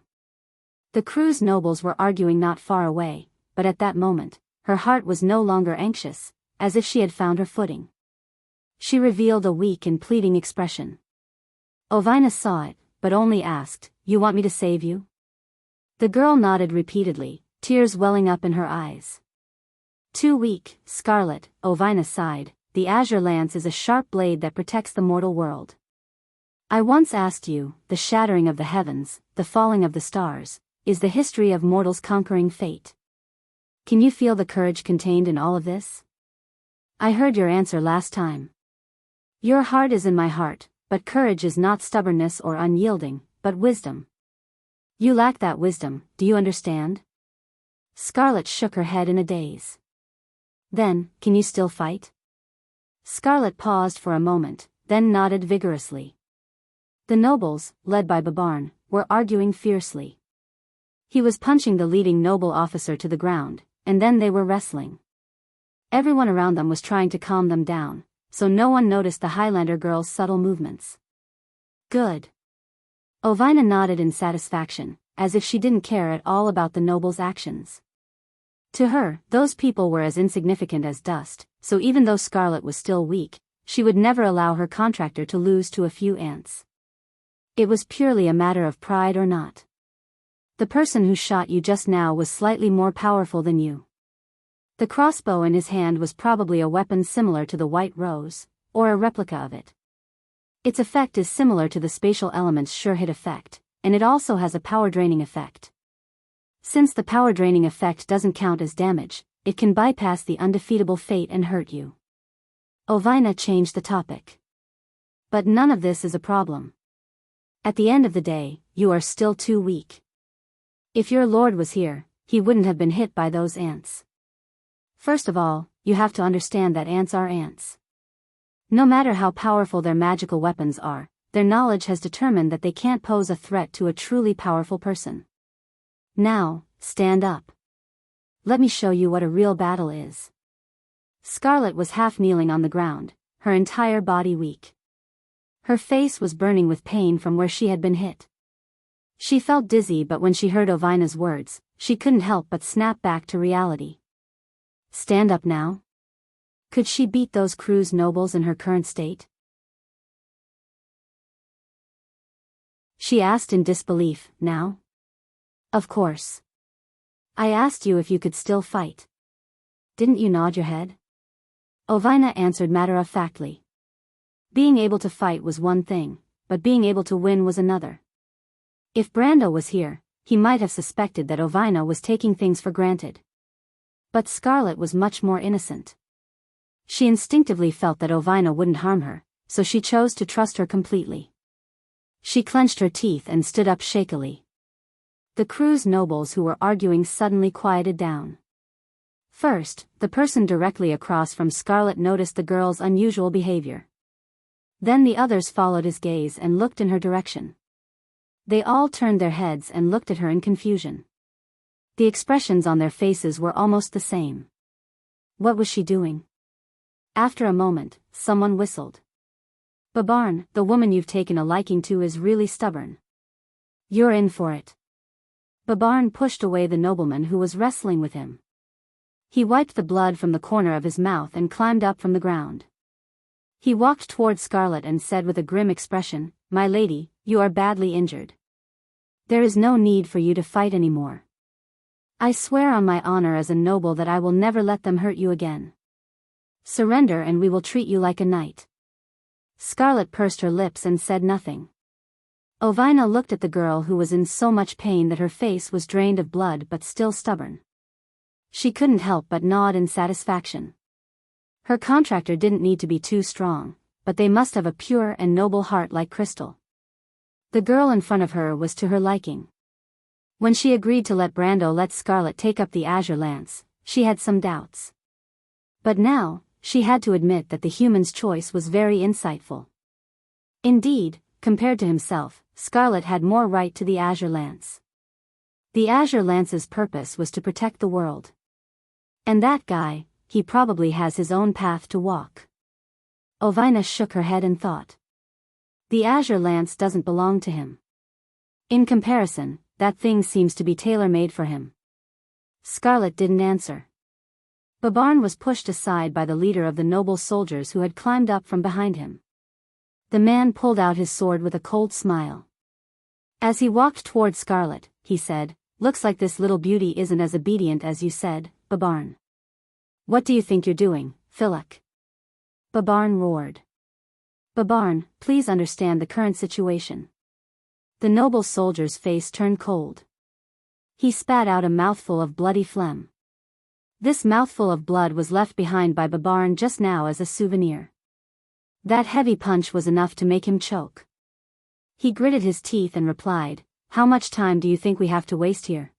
The crew's nobles were arguing not far away, but at that moment, her heart was no longer anxious, as if she had found her footing. She revealed a weak and pleading expression. Ovina saw it, but only asked, "You want me to save you?" The girl nodded repeatedly, tears welling up in her eyes. "Too weak, Scarlet," Ovina sighed, "the azure lance is a sharp blade that protects the mortal world. I once asked you, the shattering of the heavens, the falling of the stars, is the history of mortals conquering fate. Can you feel the courage contained in all of this? I heard your answer last time. Your heart is in my heart, but courage is not stubbornness or unyielding, but wisdom. You lack that wisdom, do you understand?" Scarlet shook her head in a daze. "Then, can you still fight?" Scarlet paused for a moment, then nodded vigorously. The nobles, led by Babarn, were arguing fiercely. He was punching the leading noble officer to the ground, and then they were wrestling. Everyone around them was trying to calm them down, so no one noticed the Highlander girl's subtle movements. "Good." Ovina nodded in satisfaction, as if she didn't care at all about the nobles' actions. To her, those people were as insignificant as dust, so even though Scarlet was still weak, she would never allow her contractor to lose to a few ants. It was purely a matter of pride or not. The person who shot you just now was slightly more powerful than you. The crossbow in his hand was probably a weapon similar to the White Rose, or a replica of it. Its effect is similar to the spatial element's sure-hit effect, and it also has a power-draining effect. Since the power-draining effect doesn't count as damage, it can bypass the undefeatable fate and hurt you. Ovina changed the topic. But none of this is a problem. At the end of the day, you are still too weak. If your lord was here, he wouldn't have been hit by those ants. First of all, you have to understand that ants are ants. No matter how powerful their magical weapons are, their knowledge has determined that they can't pose a threat to a truly powerful person. Now, stand up. Let me show you what a real battle is. Scarlet was half kneeling on the ground, her entire body weak. Her face was burning with pain from where she had been hit. She felt dizzy, but when she heard Ovina's words, she couldn't help but snap back to reality. Stand up now? Could she beat those cruise nobles in her current state? She asked in disbelief. Now? Of course. I asked you if you could still fight. Didn't you nod your head? Ovina answered matter-of-factly. Being able to fight was one thing, but being able to win was another. If Brando was here, he might have suspected that Ovina was taking things for granted. But Scarlet was much more innocent. She instinctively felt that Ovina wouldn't harm her, so she chose to trust her completely. She clenched her teeth and stood up shakily. The cruise nobles who were arguing suddenly quieted down. First, the person directly across from Scarlet noticed the girl's unusual behavior. Then the others followed his gaze and looked in her direction. They all turned their heads and looked at her in confusion. The expressions on their faces were almost the same. What was she doing? After a moment, someone whistled. Babarn, the woman you've taken a liking to is really stubborn. You're in for it. Babarn pushed away the nobleman who was wrestling with him. He wiped the blood from the corner of his mouth and climbed up from the ground. He walked toward Scarlet and said with a grim expression, "My lady, you are badly injured. There is no need for you to fight anymore. I swear on my honor as a noble that I will never let them hurt you again. Surrender and we will treat you like a knight." Scarlet pursed her lips and said nothing. Ovina looked at the girl who was in so much pain that her face was drained of blood but still stubborn. She couldn't help but nod in satisfaction. Her contractor didn't need to be too strong, but they must have a pure and noble heart like crystal. The girl in front of her was to her liking. When she agreed to let Brando let Scarlet take up the azure lance, she had some doubts. But now, she had to admit that the human's choice was very insightful. Indeed, compared to himself, Scarlet had more right to the azure lance. The azure lance's purpose was to protect the world. And that guy, he probably has his own path to walk. Ovina shook her head and thought. The azure lance doesn't belong to him. In comparison, that thing seems to be tailor-made for him. Scarlet didn't answer. Babarn was pushed aside by the leader of the noble soldiers who had climbed up from behind him. The man pulled out his sword with a cold smile. As he walked toward Scarlet, he said, "Looks like this little beauty isn't as obedient as you said, Babarn. What do you think you're doing, Philip?" Babarn roared. "Babarn, please understand the current situation." The noble soldier's face turned cold. He spat out a mouthful of bloody phlegm. This mouthful of blood was left behind by Babarn just now as a souvenir. That heavy punch was enough to make him choke. He gritted his teeth and replied, "How much time do you think we have to waste here?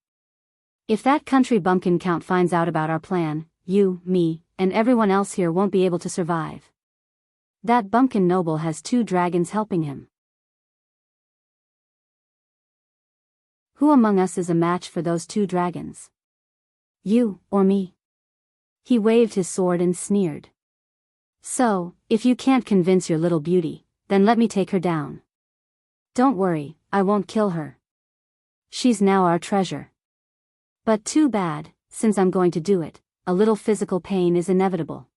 If that country bumpkin count finds out about our plan, you, me, and everyone else here won't be able to survive. That bumpkin noble has 2 dragons helping him. Who among us is a match for those 2 dragons? You, or me?" He waved his sword and sneered. "So, if you can't convince your little beauty, then let me take her down. Don't worry, I won't kill her. She's now our treasure. But too bad, since I'm going to do it, a little physical pain is inevitable."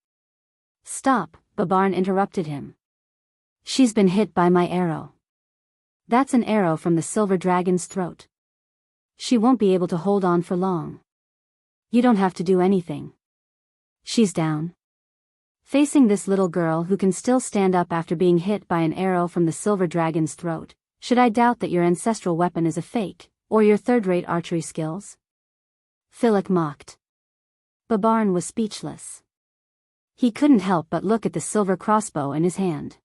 "Stop," Babarn interrupted him. "She's been hit by my arrow. That's an arrow from the silver dragon's throat. She won't be able to hold on for long. You don't have to do anything. She's down." Facing this little girl who can still stand up after being hit by an arrow from the silver dragon's throat, should I doubt that your ancestral weapon is a fake, or your third-rate archery skills? Philip mocked. Babarn was speechless. He couldn't help but look at the silver crossbow in his hand.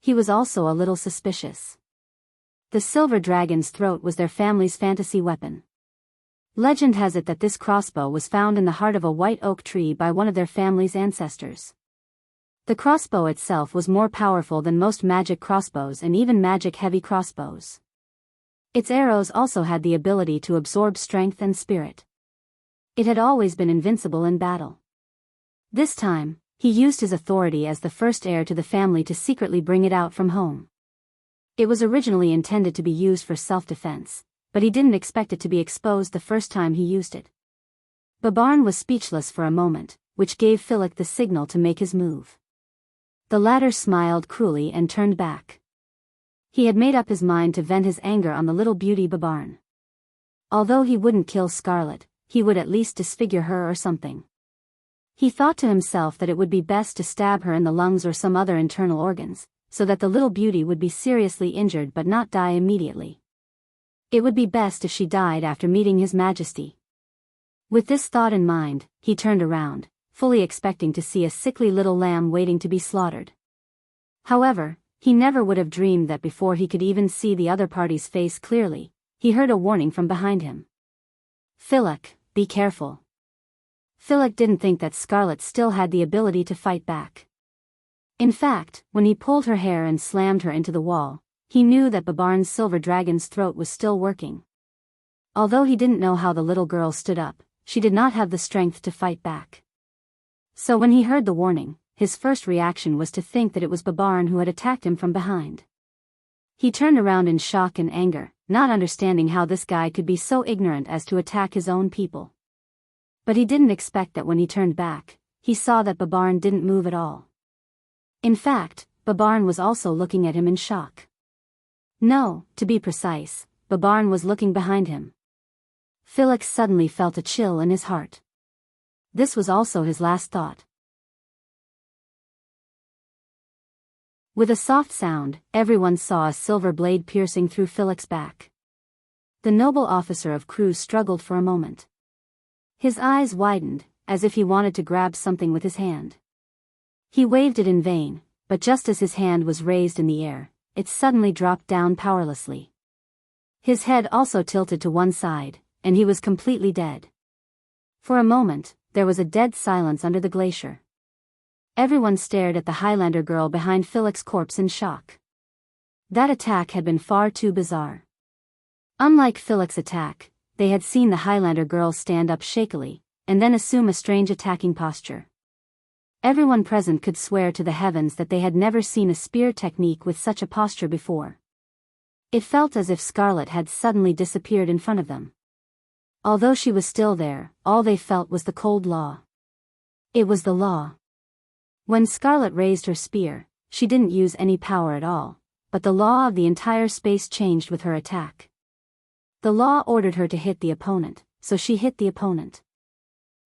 He was also a little suspicious. The silver dragon's throat was their family's fantasy weapon. Legend has it that this crossbow was found in the heart of a white oak tree by one of their family's ancestors. The crossbow itself was more powerful than most magic crossbows and even magic-heavy crossbows. Its arrows also had the ability to absorb strength and spirit. It had always been invincible in battle. This time, he used his authority as the first heir to the family to secretly bring it out from home. It was originally intended to be used for self-defense, but he didn't expect it to be exposed the first time he used it. Babarn was speechless for a moment, which gave Philip the signal to make his move. The latter smiled cruelly and turned back. He had made up his mind to vent his anger on the little beauty Babarn. Although he wouldn't kill Scarlet, he would at least disfigure her or something. He thought to himself that it would be best to stab her in the lungs or some other internal organs, so that the little beauty would be seriously injured but not die immediately. It would be best if she died after meeting His Majesty. With this thought in mind, he turned around, fully expecting to see a sickly little lamb waiting to be slaughtered. However, he never would have dreamed that before he could even see the other party's face clearly, he heard a warning from behind him. "Philip, be careful." Philip didn't think that Scarlet still had the ability to fight back. In fact, when he pulled her hair and slammed her into the wall, he knew that Babarn's silver dragon's throat was still working. Although he didn't know how the little girl stood up, she did not have the strength to fight back. So when he heard the warning, his first reaction was to think that it was Babarn who had attacked him from behind. He turned around in shock and anger, not understanding how this guy could be so ignorant as to attack his own people. But he didn't expect that when he turned back, he saw that Babarn didn't move at all. In fact, Babarn was also looking at him in shock. No, to be precise, Babarn was looking behind him. Philip suddenly felt a chill in his heart. This was also his last thought. With a soft sound, everyone saw a silver blade piercing through Philip's back. The noble officer of crews struggled for a moment. His eyes widened, as if he wanted to grab something with his hand. He waved it in vain, but just as his hand was raised in the air, it suddenly dropped down powerlessly. His head also tilted to one side, and he was completely dead. For a moment, there was a dead silence under the glacier. Everyone stared at the Highlander girl behind Philip's corpse in shock. That attack had been far too bizarre. Unlike Philip's attack, they had seen the Highlander girl stand up shakily, and then assume a strange attacking posture. Everyone present could swear to the heavens that they had never seen a spear technique with such a posture before. It felt as if Scarlet had suddenly disappeared in front of them. Although she was still there, all they felt was the cold law. It was the law. When Scarlet raised her spear, she didn't use any power at all, but the law of the entire space changed with her attack. The law ordered her to hit the opponent, so she hit the opponent.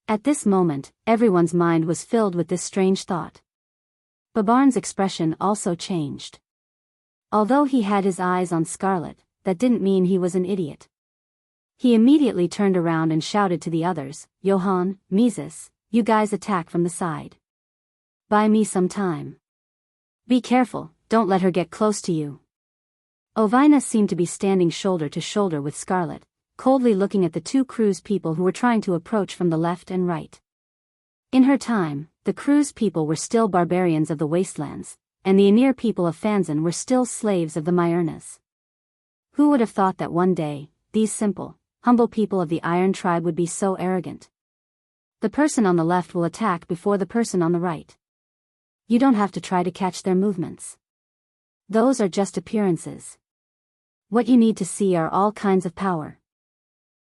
At this moment, everyone's mind was filled with this strange thought. Babarn's expression also changed. Although he had his eyes on Scarlet, that didn't mean he was an idiot. He immediately turned around and shouted to the others, "Johann, Mises, you guys attack from the side. Buy me some time. Be careful, don't let her get close to you." Ovina seemed to be standing shoulder to shoulder with Scarlet, coldly looking at the two crew's people who were trying to approach from the left and right. In her time, the crew's people were still barbarians of the wastelands, and the Aenir people of Fanzan were still slaves of the Myrnas. Who would have thought that one day, these simple, humble people of the Iron Tribe would be so arrogant? The person on the left will attack before the person on the right. You don't have to try to catch their movements. Those are just appearances. What you need to see are all kinds of power.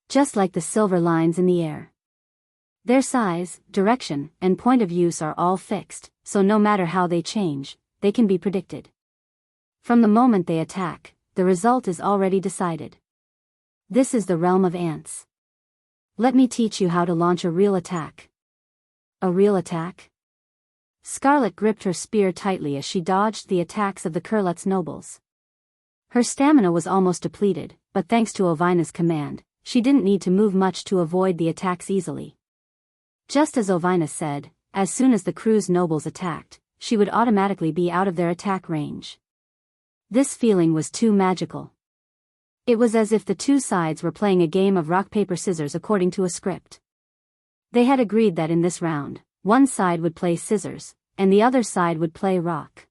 Just like the silver lines in the air. Their size, direction, and point of use are all fixed, so no matter how they change, they can be predicted. From the moment they attack, the result is already decided. This is the realm of ants. Let me teach you how to launch a real attack. A real attack? Scarlet gripped her spear tightly as she dodged the attacks of the Kurlet's nobles. Her stamina was almost depleted, but thanks to Ovina's command, she didn't need to move much to avoid the attacks easily. Just as Ovina said, as soon as the crew's nobles attacked, she would automatically be out of their attack range. This feeling was too magical. It was as if the two sides were playing a game of rock-paper-scissors according to a script. They had agreed that in this round, one side would play scissors, and the other side would play rock.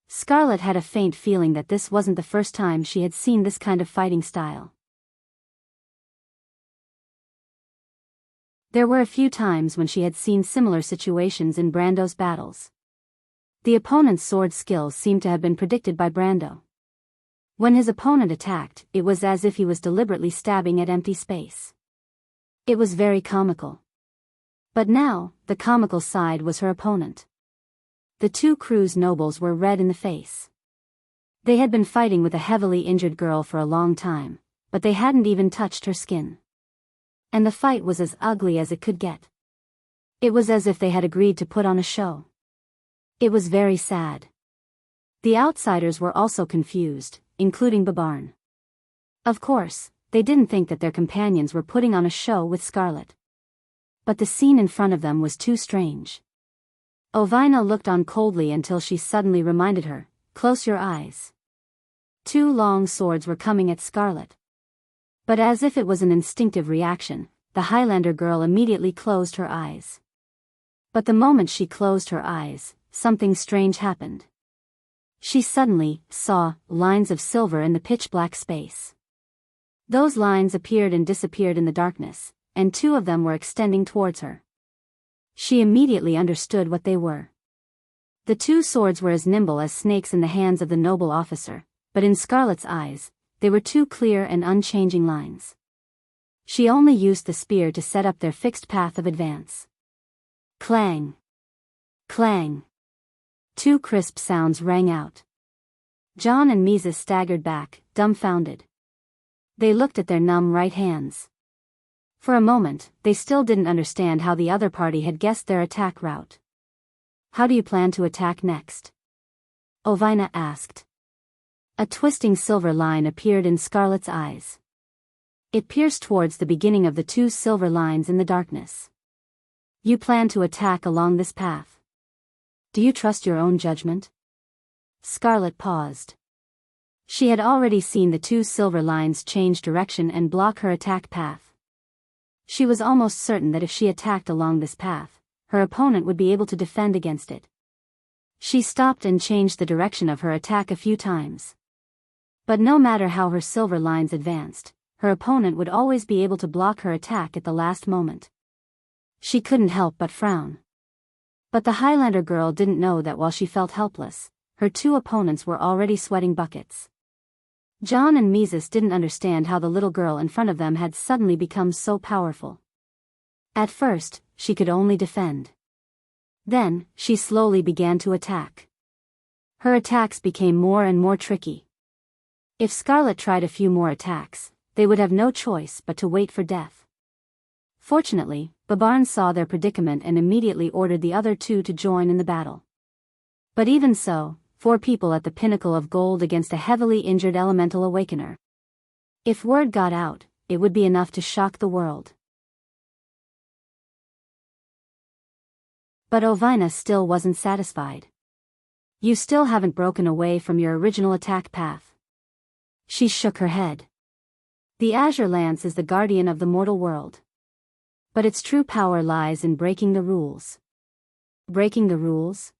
Scarlet had a faint feeling that this wasn't the first time she had seen this kind of fighting style. There were a few times when she had seen similar situations in Brando's battles. The opponent's sword skills seemed to have been predicted by Brando. When his opponent attacked, it was as if he was deliberately stabbing at empty space. It was very comical. But now, the comical side was her opponent. The two crew's nobles were red in the face. They had been fighting with a heavily injured girl for a long time, but they hadn't even touched her skin. And the fight was as ugly as it could get. It was as if they had agreed to put on a show. It was very sad. The outsiders were also confused, including Babarn. Of course, they didn't think that their companions were putting on a show with Scarlet. But the scene in front of them was too strange. Ovina looked on coldly until she suddenly reminded her, "Close your eyes." Two long swords were coming at Scarlet. But as if it was an instinctive reaction, the Highlander girl immediately closed her eyes. But the moment she closed her eyes, something strange happened. She suddenly saw lines of silver in the pitch-black space. Those lines appeared and disappeared in the darkness, and two of them were extending towards her. She immediately understood what they were. The two swords were as nimble as snakes in the hands of the noble officer, but in Scarlet's eyes, they were two clear and unchanging lines. She only used the spear to set up their fixed path of advance. Clang! Clang! Two crisp sounds rang out. John and Mises staggered back, dumbfounded. They looked at their numb right hands. For a moment, they still didn't understand how the other party had guessed their attack route. "How do you plan to attack next?" Ovina asked. A twisting silver line appeared in Scarlet's eyes. It pierced towards the beginning of the two silver lines in the darkness. "You plan to attack along this path. Do you trust your own judgment?" Scarlet paused. She had already seen the two silver lines change direction and block her attack path. She was almost certain that if she attacked along this path, her opponent would be able to defend against it. She stopped and changed the direction of her attack a few times. But no matter how her silver lines advanced, her opponent would always be able to block her attack at the last moment. She couldn't help but frown. But the Highlander girl didn't know that while she felt helpless, her two opponents were already sweating buckets. John and Mises didn't understand how the little girl in front of them had suddenly become so powerful. At first, she could only defend. Then, she slowly began to attack. Her attacks became more and more tricky. If Scarlet tried a few more attacks, they would have no choice but to wait for death. Fortunately, Babarn saw their predicament and immediately ordered the other two to join in the battle. But even so, 4 people at the pinnacle of gold against a heavily injured elemental awakener. If word got out, it would be enough to shock the world. But Ovina still wasn't satisfied. "You still haven't broken away from your original attack path." She shook her head. "The Azure Lance is the guardian of the mortal world. But its true power lies in breaking the rules." "Breaking the rules?"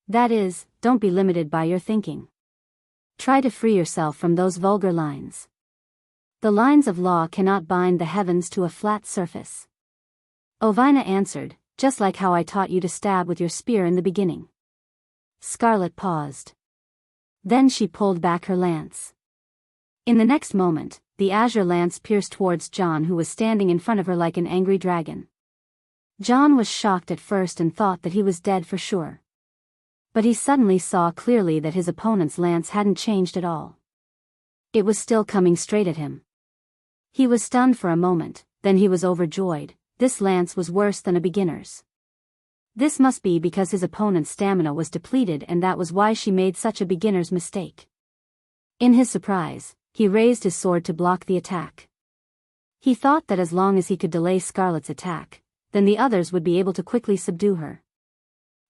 "That is, don't be limited by your thinking. Try to free yourself from those vulgar lines. The lines of law cannot bind the heavens to a flat surface." Ovina answered, "Just like how I taught you to stab with your spear in the beginning." Scarlet paused. Then she pulled back her lance. In the next moment, the azure lance pierced towards John, who was standing in front of her like an angry dragon. John was shocked at first and thought that he was dead for sure. But he suddenly saw clearly that his opponent's lance hadn't changed at all. It was still coming straight at him. He was stunned for a moment, then he was overjoyed. This lance was worse than a beginner's. This must be because his opponent's stamina was depleted, and that was why she made such a beginner's mistake. In his surprise, he raised his sword to block the attack. He thought that as long as he could delay Scarlet's attack, then the others would be able to quickly subdue her.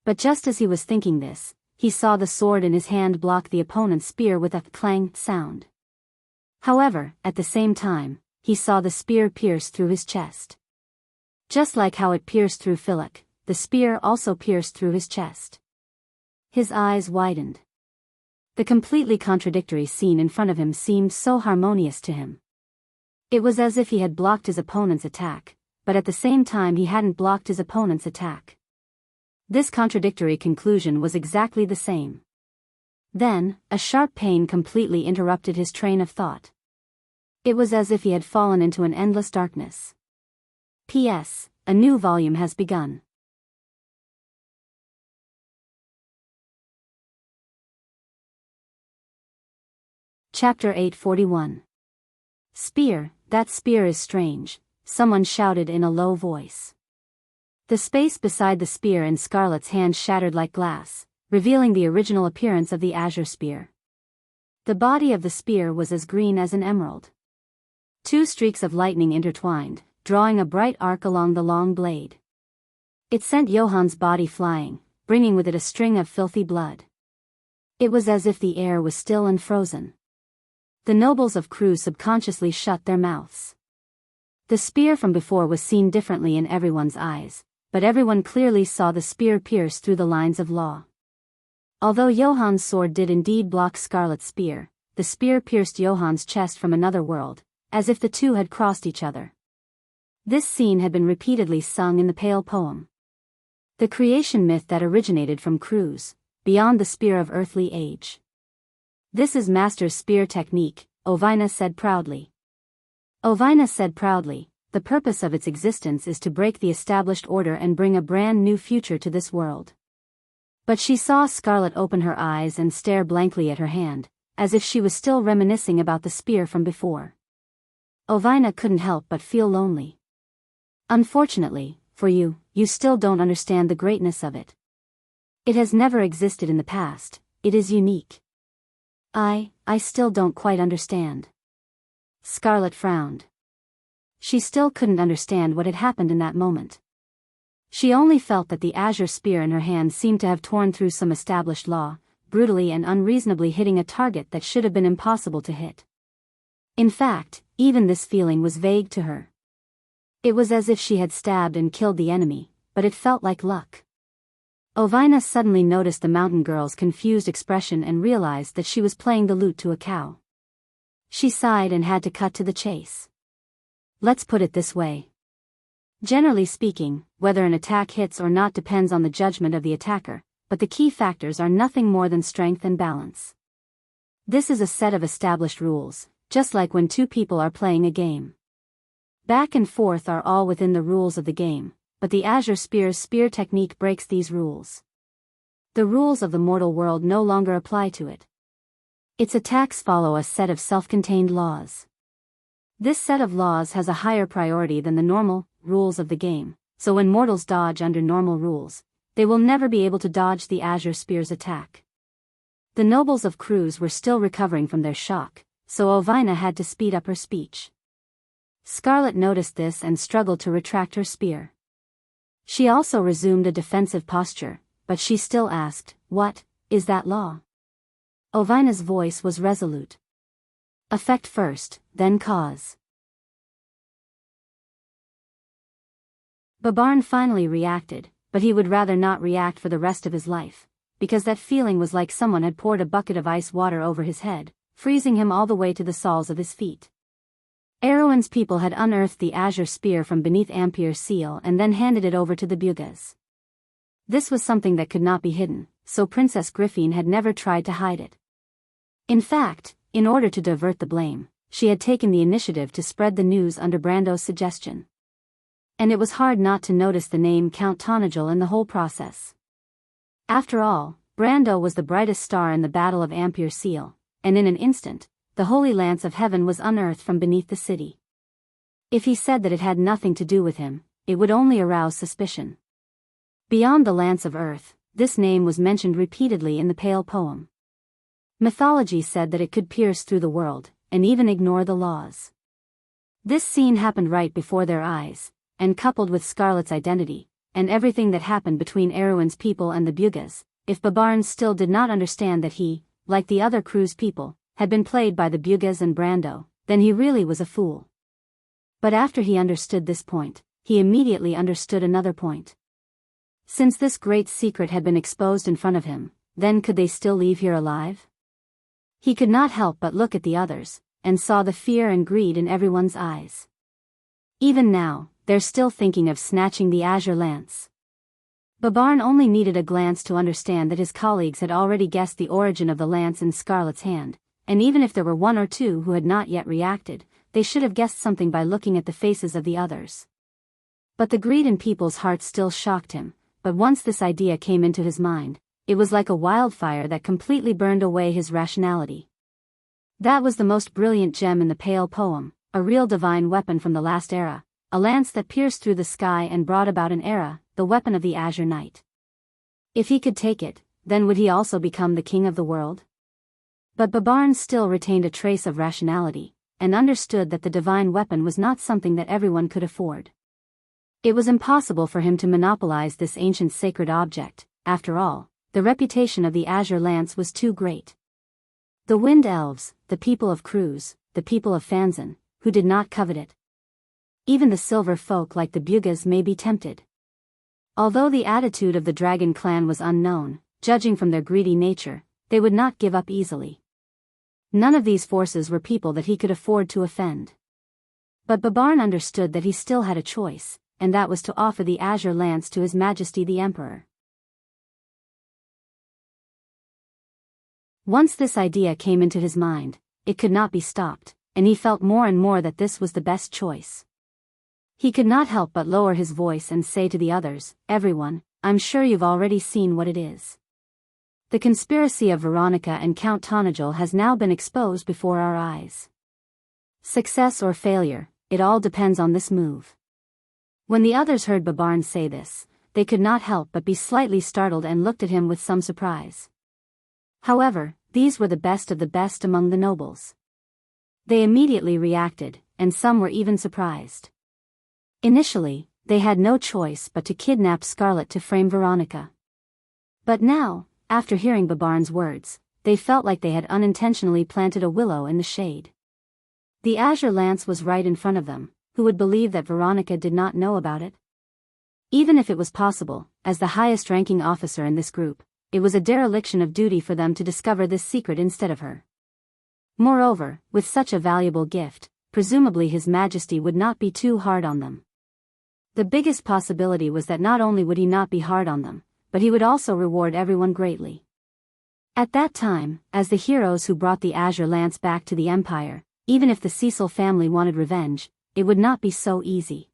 But just as he was thinking this, he saw the sword in his hand block the opponent's spear with a clang sound. However, at the same time, he saw the spear pierce through his chest. Just like how it pierced through Philip, the spear also pierced through his chest. His eyes widened. The completely contradictory scene in front of him seemed so harmonious to him. It was as if he had blocked his opponent's attack, but at the same time he hadn't blocked his opponent's attack. This contradictory conclusion was exactly the same. Then, a sharp pain completely interrupted his train of thought. It was as if he had fallen into an endless darkness. P.S. a new volume has begun. Chapter 841. Spear, that spear is strange, someone shouted in a low voice. The space beside the spear in Scarlet's hand shattered like glass, revealing the original appearance of the azure spear. The body of the spear was as green as an emerald. Two streaks of lightning intertwined, drawing a bright arc along the long blade. It sent Johann's body flying, bringing with it a string of filthy blood. It was as if the air was still and frozen. The nobles of Crewe subconsciously shut their mouths. The spear from before was seen differently in everyone's eyes, but everyone clearly saw the spear pierce through the lines of law. Although Johann's sword did indeed block Scarlet's spear, the spear pierced Johann's chest from another world, as if the two had crossed each other. This scene had been repeatedly sung in the Pale poem. The creation myth that originated from Crewe's, beyond the spear of earthly age. This is Master's spear technique, Ovina said proudly. Ovina said proudly, the purpose of its existence is to break the established order and bring a brand new future to this world. But she saw Scarlet open her eyes and stare blankly at her hand, as if she was still reminiscing about the spear from before. Ovina couldn't help but feel lonely. Unfortunately, for you, you still don't understand the greatness of it. It has never existed in the past, it is unique. I still don't quite understand. Scarlet frowned. She still couldn't understand what had happened in that moment. She only felt that the azure spear in her hand seemed to have torn through some established law, brutally and unreasonably hitting a target that should have been impossible to hit. In fact, even this feeling was vague to her. It was as if she had stabbed and killed the enemy, but it felt like luck. Ovina suddenly noticed the mountain girl's confused expression and realized that she was playing the lute to a cow. She sighed and had to cut to the chase. Let's put it this way. Generally speaking, whether an attack hits or not depends on the judgment of the attacker, but the key factors are nothing more than strength and balance. This is a set of established rules, just like when two people are playing a game. Back and forth are all within the rules of the game, but the azure spear's spear technique breaks these rules. The rules of the mortal world no longer apply to it. Its attacks follow a set of self-contained laws. This set of laws has a higher priority than the normal rules of the game, so when mortals dodge under normal rules, they will never be able to dodge the azure spear's attack. The nobles of Crewe were still recovering from their shock, so Ovina had to speed up her speech. Scarlet noticed this and struggled to retract her spear. She also resumed a defensive posture, but she still asked, "What is that law?" Ovina's voice was resolute. "Effect first, then cause." Babarn finally reacted, but he would rather not react for the rest of his life, because that feeling was like someone had poured a bucket of ice water over his head, freezing him all the way to the soles of his feet. Erewhon's people had unearthed the azure spear from beneath Ampyr's seal and then handed it over to the Bugas. This was something that could not be hidden, so Princess Griffine had never tried to hide it. In fact, in order to divert the blame, she had taken the initiative to spread the news under Brando's suggestion. And it was hard not to notice the name Count Tonagel in the whole process. After all, Brando was the brightest star in the Battle of Ampyr's seal, and in an instant, the Holy Lance of Heaven was unearthed from beneath the city. If he said that it had nothing to do with him, it would only arouse suspicion. Beyond the Lance of Earth, this name was mentioned repeatedly in the Pale poem. Mythology said that it could pierce through the world, and even ignore the laws. This scene happened right before their eyes, and coupled with Scarlet's identity, and everything that happened between Erewhon's people and the Bugas, if Babarn still did not understand that he, like the other Crewe people, had been played by the Bugas and Brando, then he really was a fool. But after he understood this point, he immediately understood another point. Since this great secret had been exposed in front of him, then could they still leave here alive? He could not help but look at the others, and saw the fear and greed in everyone's eyes. Even now, they're still thinking of snatching the azure lance. Babarn only needed a glance to understand that his colleagues had already guessed the origin of the lance in Scarlet's hand, and even if there were one or two who had not yet reacted, they should have guessed something by looking at the faces of the others. But the greed in people's hearts still shocked him, but once this idea came into his mind, it was like a wildfire that completely burned away his rationality. That was the most brilliant gem in the pale poem, a real divine weapon from the last era, a lance that pierced through the sky and brought about an era, the weapon of the Azure Knight. If he could take it, then would he also become the king of the world? But Babarn still retained a trace of rationality, and understood that the divine weapon was not something that everyone could afford. It was impossible for him to monopolize this ancient sacred object. After all, the reputation of the Azure Lance was too great. The Wind Elves, the people of Cruz, the people of Fanzan, who did not covet it. Even the silver folk like the Bugas may be tempted. Although the attitude of the Dragon clan was unknown, judging from their greedy nature, they would not give up easily. None of these forces were people that he could afford to offend. But Babarn understood that he still had a choice, and that was to offer the Azure Lance to His Majesty the Emperor. Once this idea came into his mind, it could not be stopped, and he felt more and more that this was the best choice. He could not help but lower his voice and say to the others, "Everyone, I'm sure you've already seen what it is. The conspiracy of Veronica and Count Tonagel has now been exposed before our eyes. Success or failure, it all depends on this move." When the others heard Babarn say this, they could not help but be slightly startled and looked at him with some surprise. However, these were the best of the best among the nobles. They immediately reacted, and some were even surprised. Initially, they had no choice but to kidnap Scarlet to frame Veronica. But now, after hearing Babarn's words, they felt like they had unintentionally planted a willow in the shade. The Azure Lance was right in front of them. Who would believe that Veronica did not know about it? Even if it was possible, as the highest-ranking officer in this group, it was a dereliction of duty for them to discover this secret instead of her. Moreover, with such a valuable gift, presumably His Majesty would not be too hard on them. The biggest possibility was that not only would he not be hard on them, but he would also reward everyone greatly. At that time, as the heroes who brought the Azure Lance back to the Empire, even if the Cecil family wanted revenge, it would not be so easy.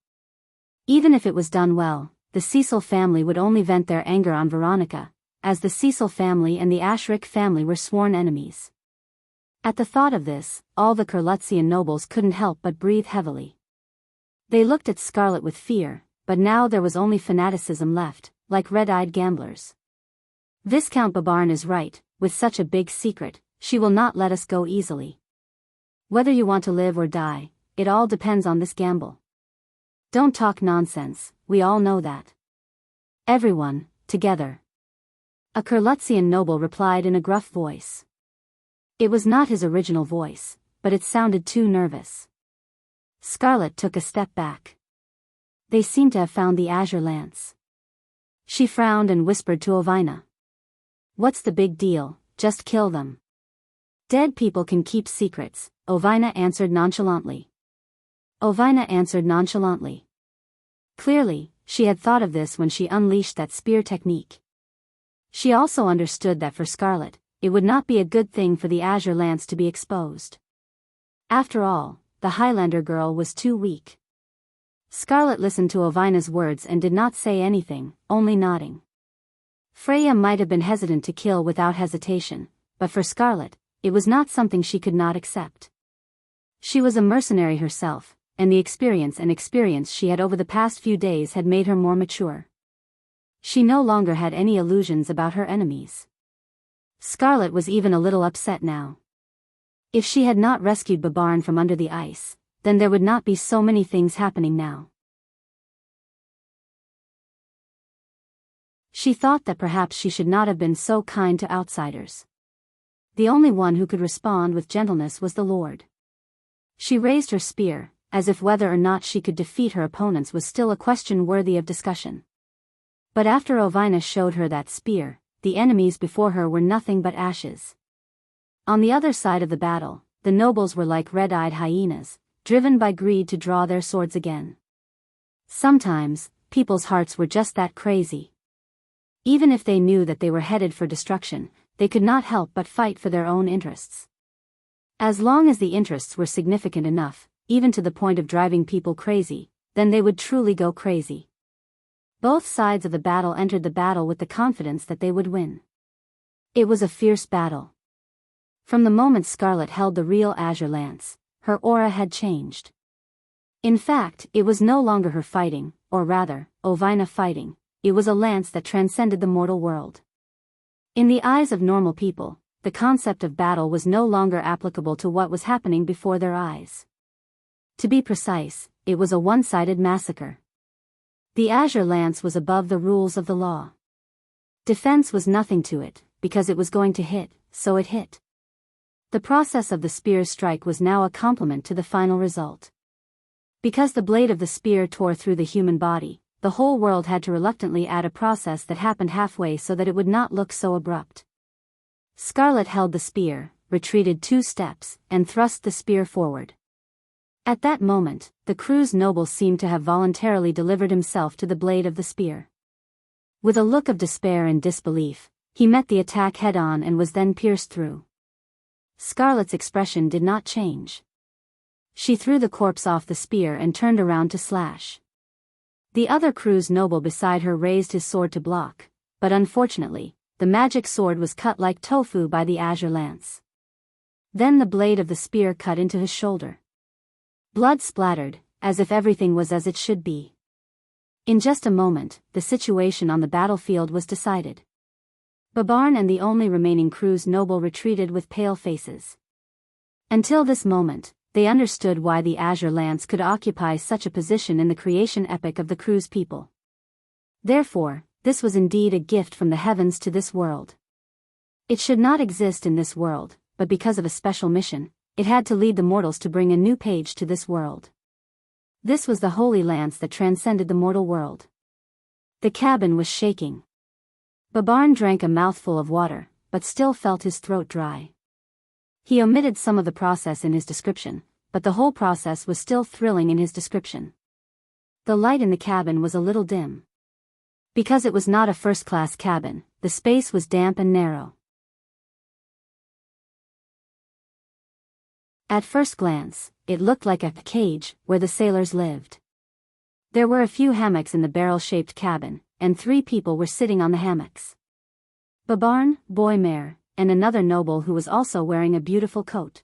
Even if it was done well, the Cecil family would only vent their anger on Veronica, as the Cecil family and the Ashric family were sworn enemies. At the thought of this, all the Kurlutzian nobles couldn't help but breathe heavily. They looked at Scarlet with fear, but now there was only fanaticism left, like red-eyed gamblers. Viscount Babarn is right, with such a big secret, she will not let us go easily. Whether you want to live or die, it all depends on this gamble. Don't talk nonsense, we all know that. Everyone, together. A Kurlutzian noble replied in a gruff voice. It was not his original voice, but it sounded too nervous. Scarlet took a step back. They seemed to have found the Azure Lance. She frowned and whispered to Ovina. "What's the big deal, just kill them." "Dead people can keep secrets," Ovina answered nonchalantly. Clearly, she had thought of this when she unleashed that spear technique. She also understood that for Scarlet, it would not be a good thing for the Azure Lance to be exposed. After all, the Highlander girl was too weak. Scarlet listened to Ovina's words and did not say anything, only nodding. Freya might have been hesitant to kill without hesitation, but for Scarlet, it was not something she could not accept. She was a mercenary herself, and the experience she had over the past few days had made her more mature. She no longer had any illusions about her enemies. Scarlet was even a little upset now. If she had not rescued Babarn from under the ice, then there would not be so many things happening now. She thought that perhaps she should not have been so kind to outsiders. The only one who could respond with gentleness was the Lord. She raised her spear, as if whether or not she could defeat her opponents was still a question worthy of discussion. But after Ovina showed her that spear, the enemies before her were nothing but ashes. On the other side of the battle, the nobles were like red-eyed hyenas, driven by greed to draw their swords again. Sometimes, people's hearts were just that crazy. Even if they knew that they were headed for destruction, they could not help but fight for their own interests. As long as the interests were significant enough, even to the point of driving people crazy, then they would truly go crazy. Both sides of the battle entered the battle with the confidence that they would win. It was a fierce battle. From the moment Scarlet held the real azure lance, her aura had changed. In fact, it was no longer her fighting, or rather, Ovina fighting. It was a lance that transcended the mortal world. In the eyes of normal people, the concept of battle was no longer applicable to what was happening before their eyes. To be precise, it was a one-sided massacre. The azure lance was above the rules of the law. Defense was nothing to it, because it was going to hit, so it hit. The process of the spear's strike was now a complement to the final result. Because the blade of the spear tore through the human body, the whole world had to reluctantly add a process that happened halfway so that it would not look so abrupt. Scarlet held the spear, retreated 2 steps, and thrust the spear forward. At that moment, the crew's noble seemed to have voluntarily delivered himself to the blade of the spear. With a look of despair and disbelief, he met the attack head-on and was then pierced through. Scarlet's expression did not change. She threw the corpse off the spear and turned around to slash. The other crew's noble beside her raised his sword to block, but unfortunately, the magic sword was cut like tofu by the azure lance. Then the blade of the spear cut into his shoulder. Blood splattered, as if everything was as it should be. In just a moment, the situation on the battlefield was decided. Babarn and the only remaining crew's noble retreated with pale faces. Until this moment, they understood why the azure lance could occupy such a position in the creation epic of the crew's people. Therefore, this was indeed a gift from the heavens to this world. It should not exist in this world, but because of a special mission, it had to lead the mortals to bring a new page to this world. This was the holy lance that transcended the mortal world. The cabin was shaking. Babarn drank a mouthful of water, but still felt his throat dry. He omitted some of the process in his description, but the whole process was still thrilling in his description. The light in the cabin was a little dim. Because it was not a first-class cabin, the space was damp and narrow. At first glance, it looked like a cage where the sailors lived. There were a few hammocks in the barrel-shaped cabin, and 3 people were sitting on the hammocks. Babarn, Boy Mare, and another noble who was also wearing a beautiful coat.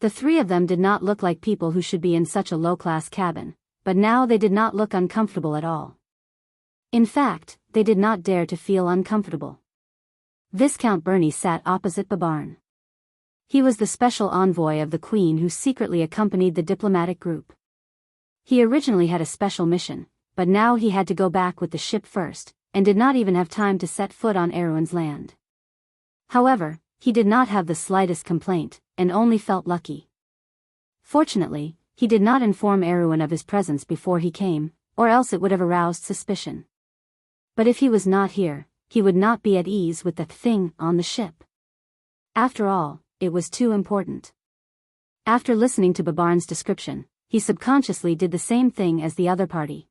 The 3 of them did not look like people who should be in such a low-class cabin, but now they did not look uncomfortable at all. In fact, they did not dare to feel uncomfortable. Viscount Bernie sat opposite Babarn. He was the special envoy of the Queen who secretly accompanied the diplomatic group. He originally had a special mission, but now he had to go back with the ship first, and did not even have time to set foot on Erewhon's land. However, he did not have the slightest complaint, and only felt lucky. Fortunately, he did not inform Erewhon of his presence before he came, or else it would have aroused suspicion. But if he was not here, he would not be at ease with the thing on the ship. After all, it was too important. After listening to Babarn's description, he subconsciously did the same thing as the other party.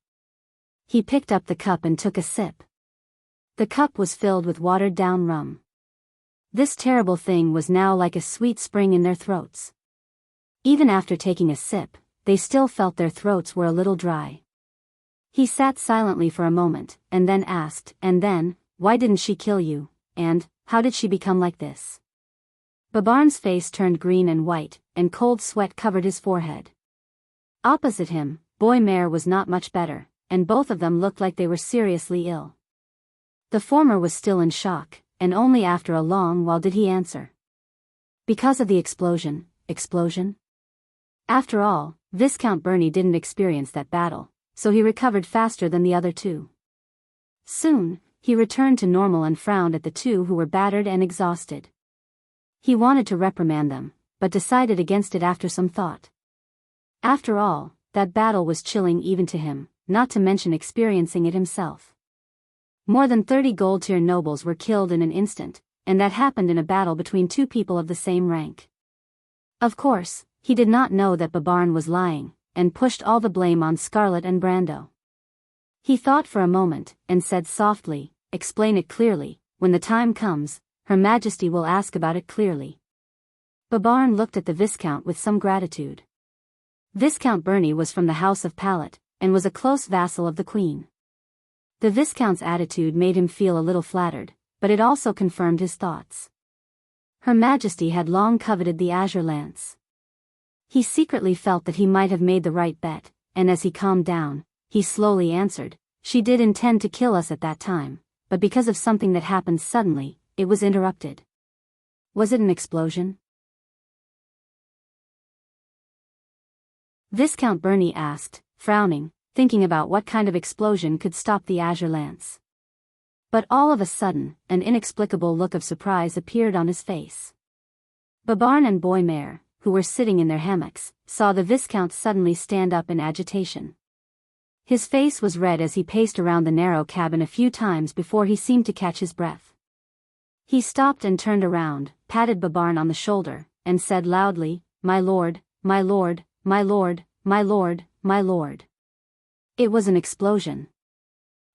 He picked up the cup and took a sip. The cup was filled with watered-down rum. This terrible thing was now like a sweet spring in their throats. Even after taking a sip, they still felt their throats were a little dry. He sat silently for a moment, and then asked, "And then, why didn't she kill you, and, how did she become like this?" Babarn's face turned green and white, and cold sweat covered his forehead. Opposite him, Boy Mare was not much better, and both of them looked like they were seriously ill. The former was still in shock, and only after a long while did he answer. "Because of the explosion." Explosion? After all, Viscount Bernie didn't experience that battle, so he recovered faster than the other 2. Soon, he returned to normal and frowned at the 2 who were battered and exhausted. He wanted to reprimand them, but decided against it after some thought. After all, that battle was chilling even to him, not to mention experiencing it himself. More than 30 gold-tier nobles were killed in an instant, and that happened in a battle between 2 people of the same rank. Of course, he did not know that Babarn was lying, and pushed all the blame on Scarlet and Brando. He thought for a moment, and said softly, "Explain it clearly. When the time comes, Her Majesty will ask about it clearly." Babarn looked at the Viscount with some gratitude. Viscount Bernie was from the House of Pallet, and was a close vassal of the queen. The Viscount's attitude made him feel a little flattered, but it also confirmed his thoughts. Her Majesty had long coveted the azure lance. He secretly felt that he might have made the right bet, and as he calmed down, he slowly answered, "She did intend to kill us at that time, but because of something that happened suddenly, it was interrupted." "Was it an explosion?" Viscount Burney asked, frowning, thinking about what kind of explosion could stop the azure lance. But all of a sudden, an inexplicable look of surprise appeared on his face. Babarn and Boymare, who were sitting in their hammocks, saw the Viscount suddenly stand up in agitation. His face was red as he paced around the narrow cabin a few times before he seemed to catch his breath. He stopped and turned around, patted Babarn on the shoulder, and said loudly, "My lord, my lord, my lord, my lord, my lord." It was an explosion.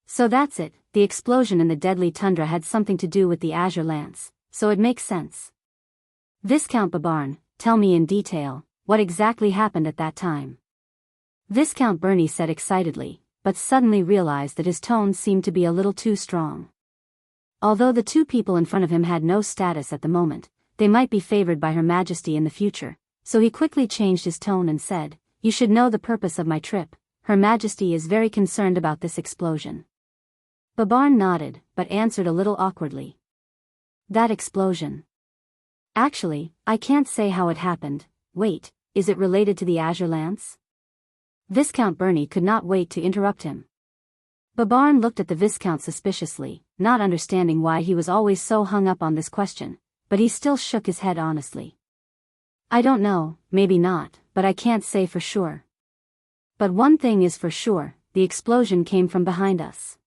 So that's it, the explosion in the deadly tundra had something to do with the azure lance, so it makes sense. "Viscount Babarn, tell me in detail, what exactly happened at that time?" Viscount Burney said excitedly, but suddenly realized that his tone seemed to be a little too strong. Although the two people in front of him had no status at the moment, they might be favored by Her Majesty in the future, so he quickly changed his tone and said, "You should know the purpose of my trip. Her Majesty is very concerned about this explosion." Babarn nodded, but answered a little awkwardly. "That explosion. Actually, I can't say how it happened. Wait, is it related to the azure lance?" Viscount Burney could not wait to interrupt him. Babarn looked at the Viscount suspiciously, not understanding why he was always so hung up on this question, but he still shook his head honestly. "I don't know, maybe not, but I can't say for sure. But one thing is for sure, the explosion came from behind us.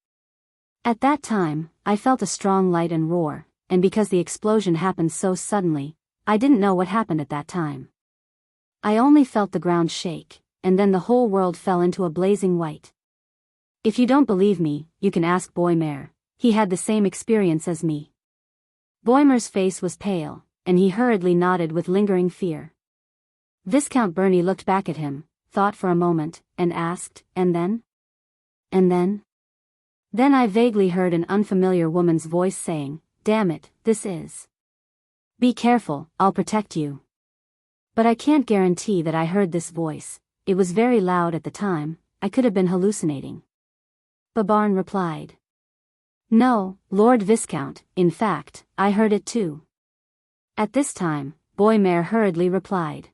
At that time, I felt a strong light and roar, and because the explosion happened so suddenly, I didn't know what happened at that time. I only felt the ground shake, and then the whole world fell into a blazing white. If you don't believe me, you can ask Boymare. He had the same experience as me." Boymare's face was pale, and he hurriedly nodded with lingering fear. Viscount Burney looked back at him, thought for a moment, and asked, "And then?" "And then?" "Then I vaguely heard an unfamiliar woman's voice saying, 'Damn it, this is. Be careful, I'll protect you.' But I can't guarantee that I heard this voice. It was very loud at the time, I could have been hallucinating." Babarn replied. "No, Lord Viscount, in fact, I heard it too." At this time, Boymare hurriedly replied.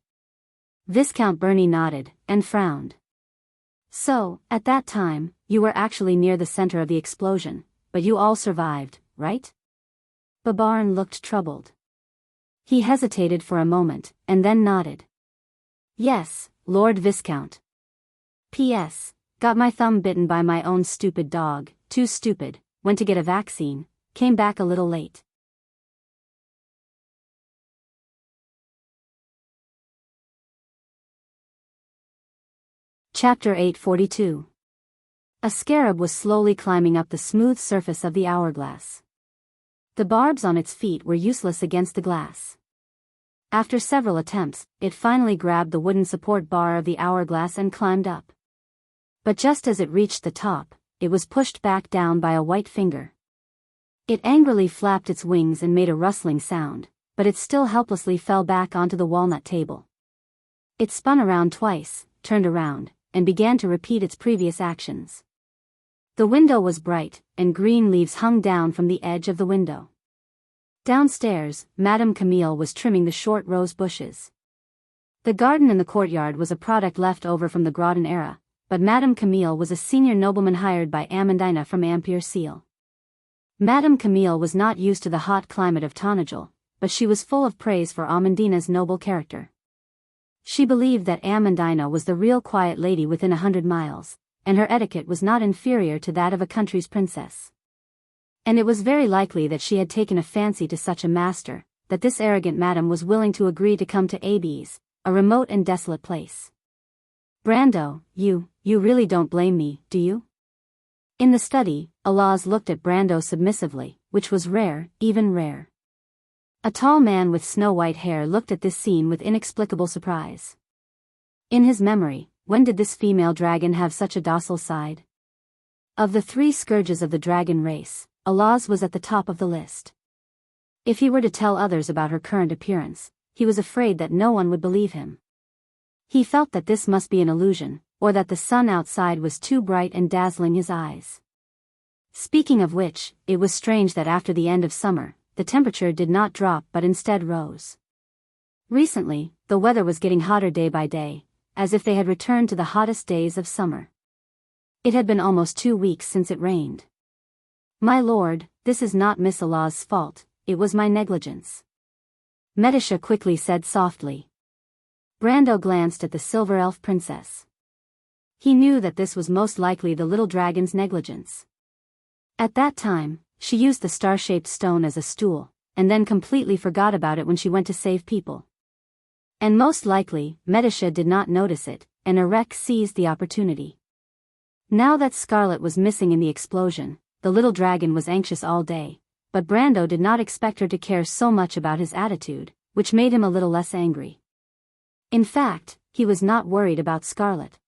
Viscount Burney nodded, and frowned. "So, at that time, you were actually near the center of the explosion, but you all survived, right?" Babarn looked troubled. He hesitated for a moment, and then nodded. "Yes, Lord Viscount. P.S. Got my thumb bitten by my own stupid dog, too stupid, went to get a vaccine, came back a little late." Chapter 842. A scarab was slowly climbing up the smooth surface of the hourglass. The barbs on its feet were useless against the glass. After several attempts, it finally grabbed the wooden support bar of the hourglass and climbed up. But just as it reached the top, it was pushed back down by a white finger. It angrily flapped its wings and made a rustling sound, but it still helplessly fell back onto the walnut table. It spun around twice, turned around, and began to repeat its previous actions. The window was bright, and green leaves hung down from the edge of the window. Downstairs, Madame Camille was trimming the short rose bushes. The garden in the courtyard was a product left over from the Grodin era, but Madame Camille was a senior nobleman hired by Amandina from Ampere Seal. Madame Camille was not used to the hot climate of Tanagal, but she was full of praise for Amandina's noble character. She believed that Amandina was the real quiet lady within 100 miles, and her etiquette was not inferior to that of a country's princess. And it was very likely that she had taken a fancy to such a master, that this arrogant madam was willing to agree to come to Abes, a remote and desolate place. "Brando, you really don't blame me, do you?" In the study, Alaz looked at Brando submissively, which was rare, even rare. A tall man with snow-white hair looked at this scene with inexplicable surprise. In his memory, when did this female dragon have such a docile side? Of the 3 scourges of the dragon race, Alaz was at the top of the list. If he were to tell others about her current appearance, he was afraid that no one would believe him. He felt that this must be an illusion, or that the sun outside was too bright and dazzling his eyes. Speaking of which, it was strange that after the end of summer, the temperature did not drop but instead rose. Recently, the weather was getting hotter day by day, as if they had returned to the hottest days of summer. It had been almost 2 weeks since it rained. "My lord, this is not Miss Allah's fault, it was my negligence," Medisha quickly said softly. Brando glanced at the silver elf princess. He knew that this was most likely the little dragon's negligence. At that time, she used the star-shaped stone as a stool, and then completely forgot about it when she went to save people. And most likely, Medisha did not notice it, and Enrich seized the opportunity. Now that Scarlet was missing in the explosion, the little dragon was anxious all day, but Brando did not expect her to care so much about his attitude, which made him a little less angry. In fact, he was not worried about Scarlet.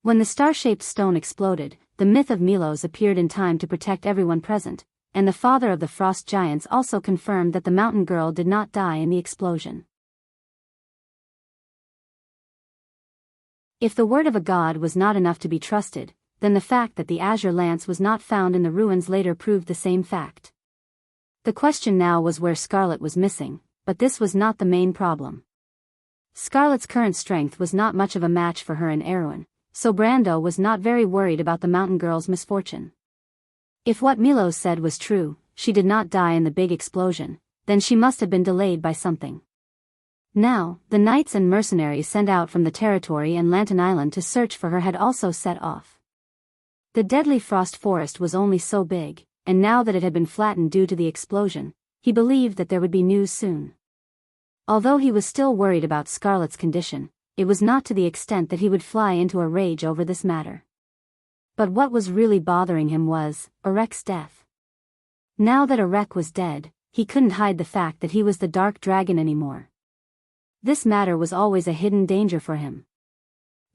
When the star-shaped stone exploded, the myth of Milos appeared in time to protect everyone present, and the father of the frost giants also confirmed that the mountain girl did not die in the explosion. If the word of a god was not enough to be trusted, then the fact that the azure lance was not found in the ruins later proved the same fact. The question now was where Scarlet was missing, but this was not the main problem. Scarlet's current strength was not much of a match for her in Erewhon, so Brando was not very worried about the mountain girl's misfortune. If what Milos said was true, she did not die in the big explosion, then she must have been delayed by something. Now, the knights and mercenaries sent out from the territory and Lantern Island to search for her had also set off. The deadly frost forest was only so big, and now that it had been flattened due to the explosion, he believed that there would be news soon. Although he was still worried about Scarlet's condition, it was not to the extent that he would fly into a rage over this matter. But what was really bothering him was Enrich's death. Now that Enrich was dead, he couldn't hide the fact that he was the Dark Dragon anymore. This matter was always a hidden danger for him.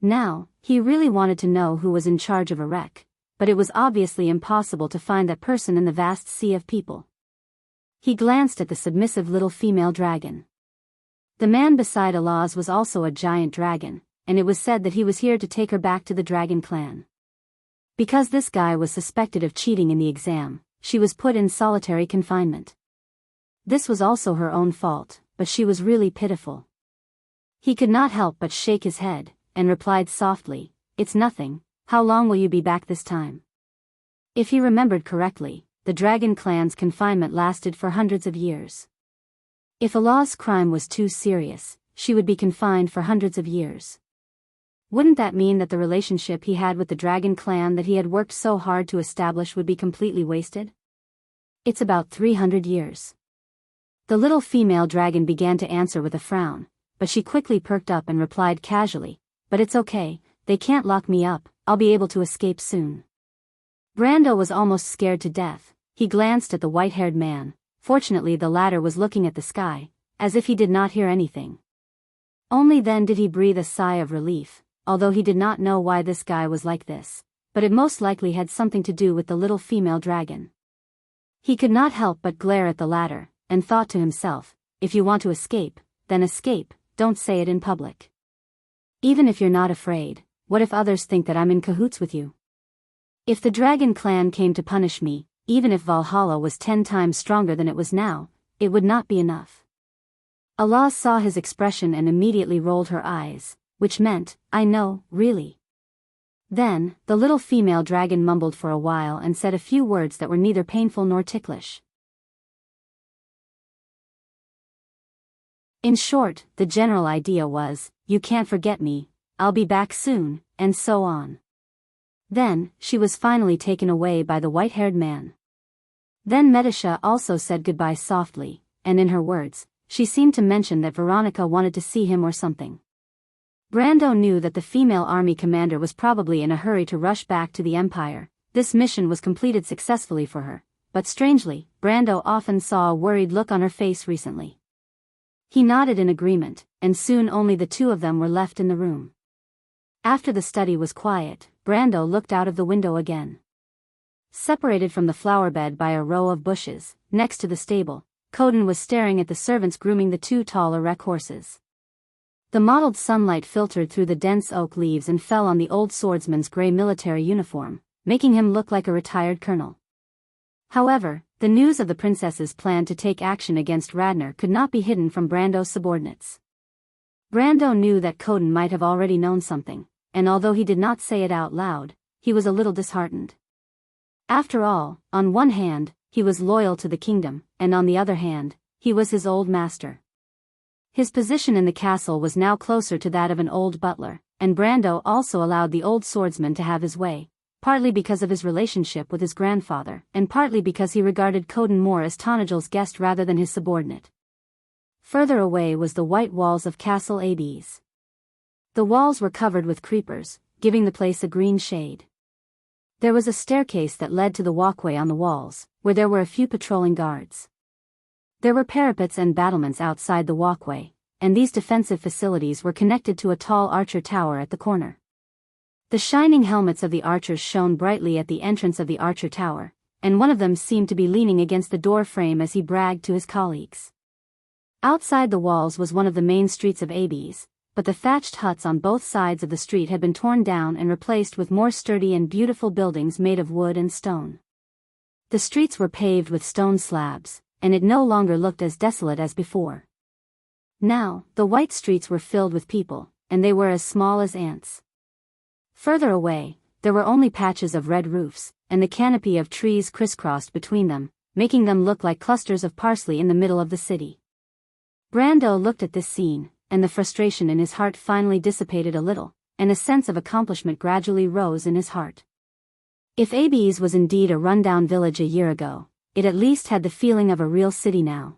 Now, he really wanted to know who was in charge of Enrich, but it was obviously impossible to find that person in the vast sea of people. He glanced at the submissive little female dragon. The man beside Alaz was also a giant dragon, and it was said that he was here to take her back to the dragon clan. Because this guy was suspected of cheating in the exam, she was put in solitary confinement. This was also her own fault, but she was really pitiful. He could not help but shake his head, and replied softly, "It's nothing, how long will you be back this time?" If he remembered correctly, the dragon clan's confinement lasted for hundreds of years. If Allah's crime was too serious, she would be confined for hundreds of years. Wouldn't that mean that the relationship he had with the dragon clan that he had worked so hard to establish would be completely wasted? "It's about 300 years. The little female dragon began to answer with a frown, but she quickly perked up and replied casually, "But it's okay, they can't lock me up, I'll be able to escape soon." Brando was almost scared to death. He glanced at the white-haired man. Fortunately the latter was looking at the sky, as if he did not hear anything. Only then did he breathe a sigh of relief, although he did not know why this guy was like this, but it most likely had something to do with the little female dragon. He could not help but glare at the latter, and thought to himself, "If you want to escape, then escape, don't say it in public. Even if you're not afraid, what if others think that I'm in cahoots with you? If the dragon clan came to punish me, even if Valhalla was 10 times stronger than it was now, it would not be enough." Allah saw his expression and immediately rolled her eyes, which meant, "I know, really." Then, the little female dragon mumbled for a while and said a few words that were neither painful nor ticklish. In short, the general idea was, "You can't forget me, I'll be back soon," and so on. Then, she was finally taken away by the white-haired man. Then Medisha also said goodbye softly, and in her words, she seemed to mention that Veronica wanted to see him or something. Brando knew that the female army commander was probably in a hurry to rush back to the Empire. This mission was completed successfully for her, but strangely, Brando often saw a worried look on her face recently. He nodded in agreement, and soon only the two of them were left in the room. After the study was quiet, Brando looked out of the window again. Separated from the flower bed by a row of bushes, next to the stable, Coden was staring at the servants grooming the two tall erect horses. The mottled sunlight filtered through the dense oak leaves and fell on the old swordsman's gray military uniform, making him look like a retired colonel. However, the news of the princess's plan to take action against Radner could not be hidden from Brando's subordinates. Brando knew that Coden might have already known something, and although he did not say it out loud, he was a little disheartened. After all, on one hand, he was loyal to the kingdom, and on the other hand, he was his old master. His position in the castle was now closer to that of an old butler, and Brando also allowed the old swordsman to have his way, partly because of his relationship with his grandfather, and partly because he regarded Coden more as Tanagel's guest rather than his subordinate. Further away was the white walls of Castle Abes. The walls were covered with creepers, giving the place a green shade. There was a staircase that led to the walkway on the walls, where there were a few patrolling guards. There were parapets and battlements outside the walkway, and these defensive facilities were connected to a tall archer tower at the corner. The shining helmets of the archers shone brightly at the entrance of the archer tower, and one of them seemed to be leaning against the door frame as he bragged to his colleagues. Outside the walls was one of the main streets of Abes, but the thatched huts on both sides of the street had been torn down and replaced with more sturdy and beautiful buildings made of wood and stone. The streets were paved with stone slabs, and it no longer looked as desolate as before. Now, the white streets were filled with people, and they were as small as ants. Further away, there were only patches of red roofs, and the canopy of trees crisscrossed between them, making them look like clusters of parsley in the middle of the city. Brando looked at this scene, and the frustration in his heart finally dissipated a little, and a sense of accomplishment gradually rose in his heart. If Abes was indeed a rundown village a year ago, it at least had the feeling of a real city now.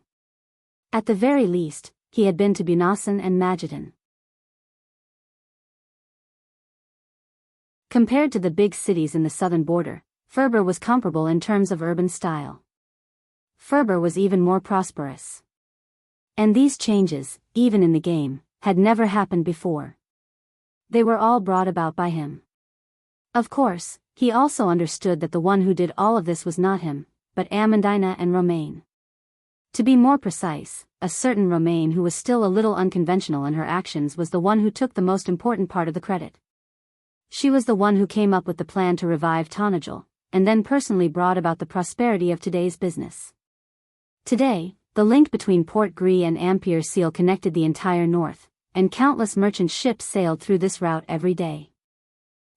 At the very least, he had been to Bunasan and Mageddon. Compared to the big cities in the southern border, Ferber was comparable in terms of urban style. Ferber was even more prosperous. And these changes, even in the game, had never happened before. They were all brought about by him. Of course, he also understood that the one who did all of this was not him, but Amandina and Romaine. To be more precise, a certain Romaine who was still a little unconventional in her actions was the one who took the most important part of the credit. She was the one who came up with the plan to revive Tanagel, and then personally brought about the prosperity of today's business. Today, the link between Port Gris and Ampere Seal connected the entire north, and countless merchant ships sailed through this route every day.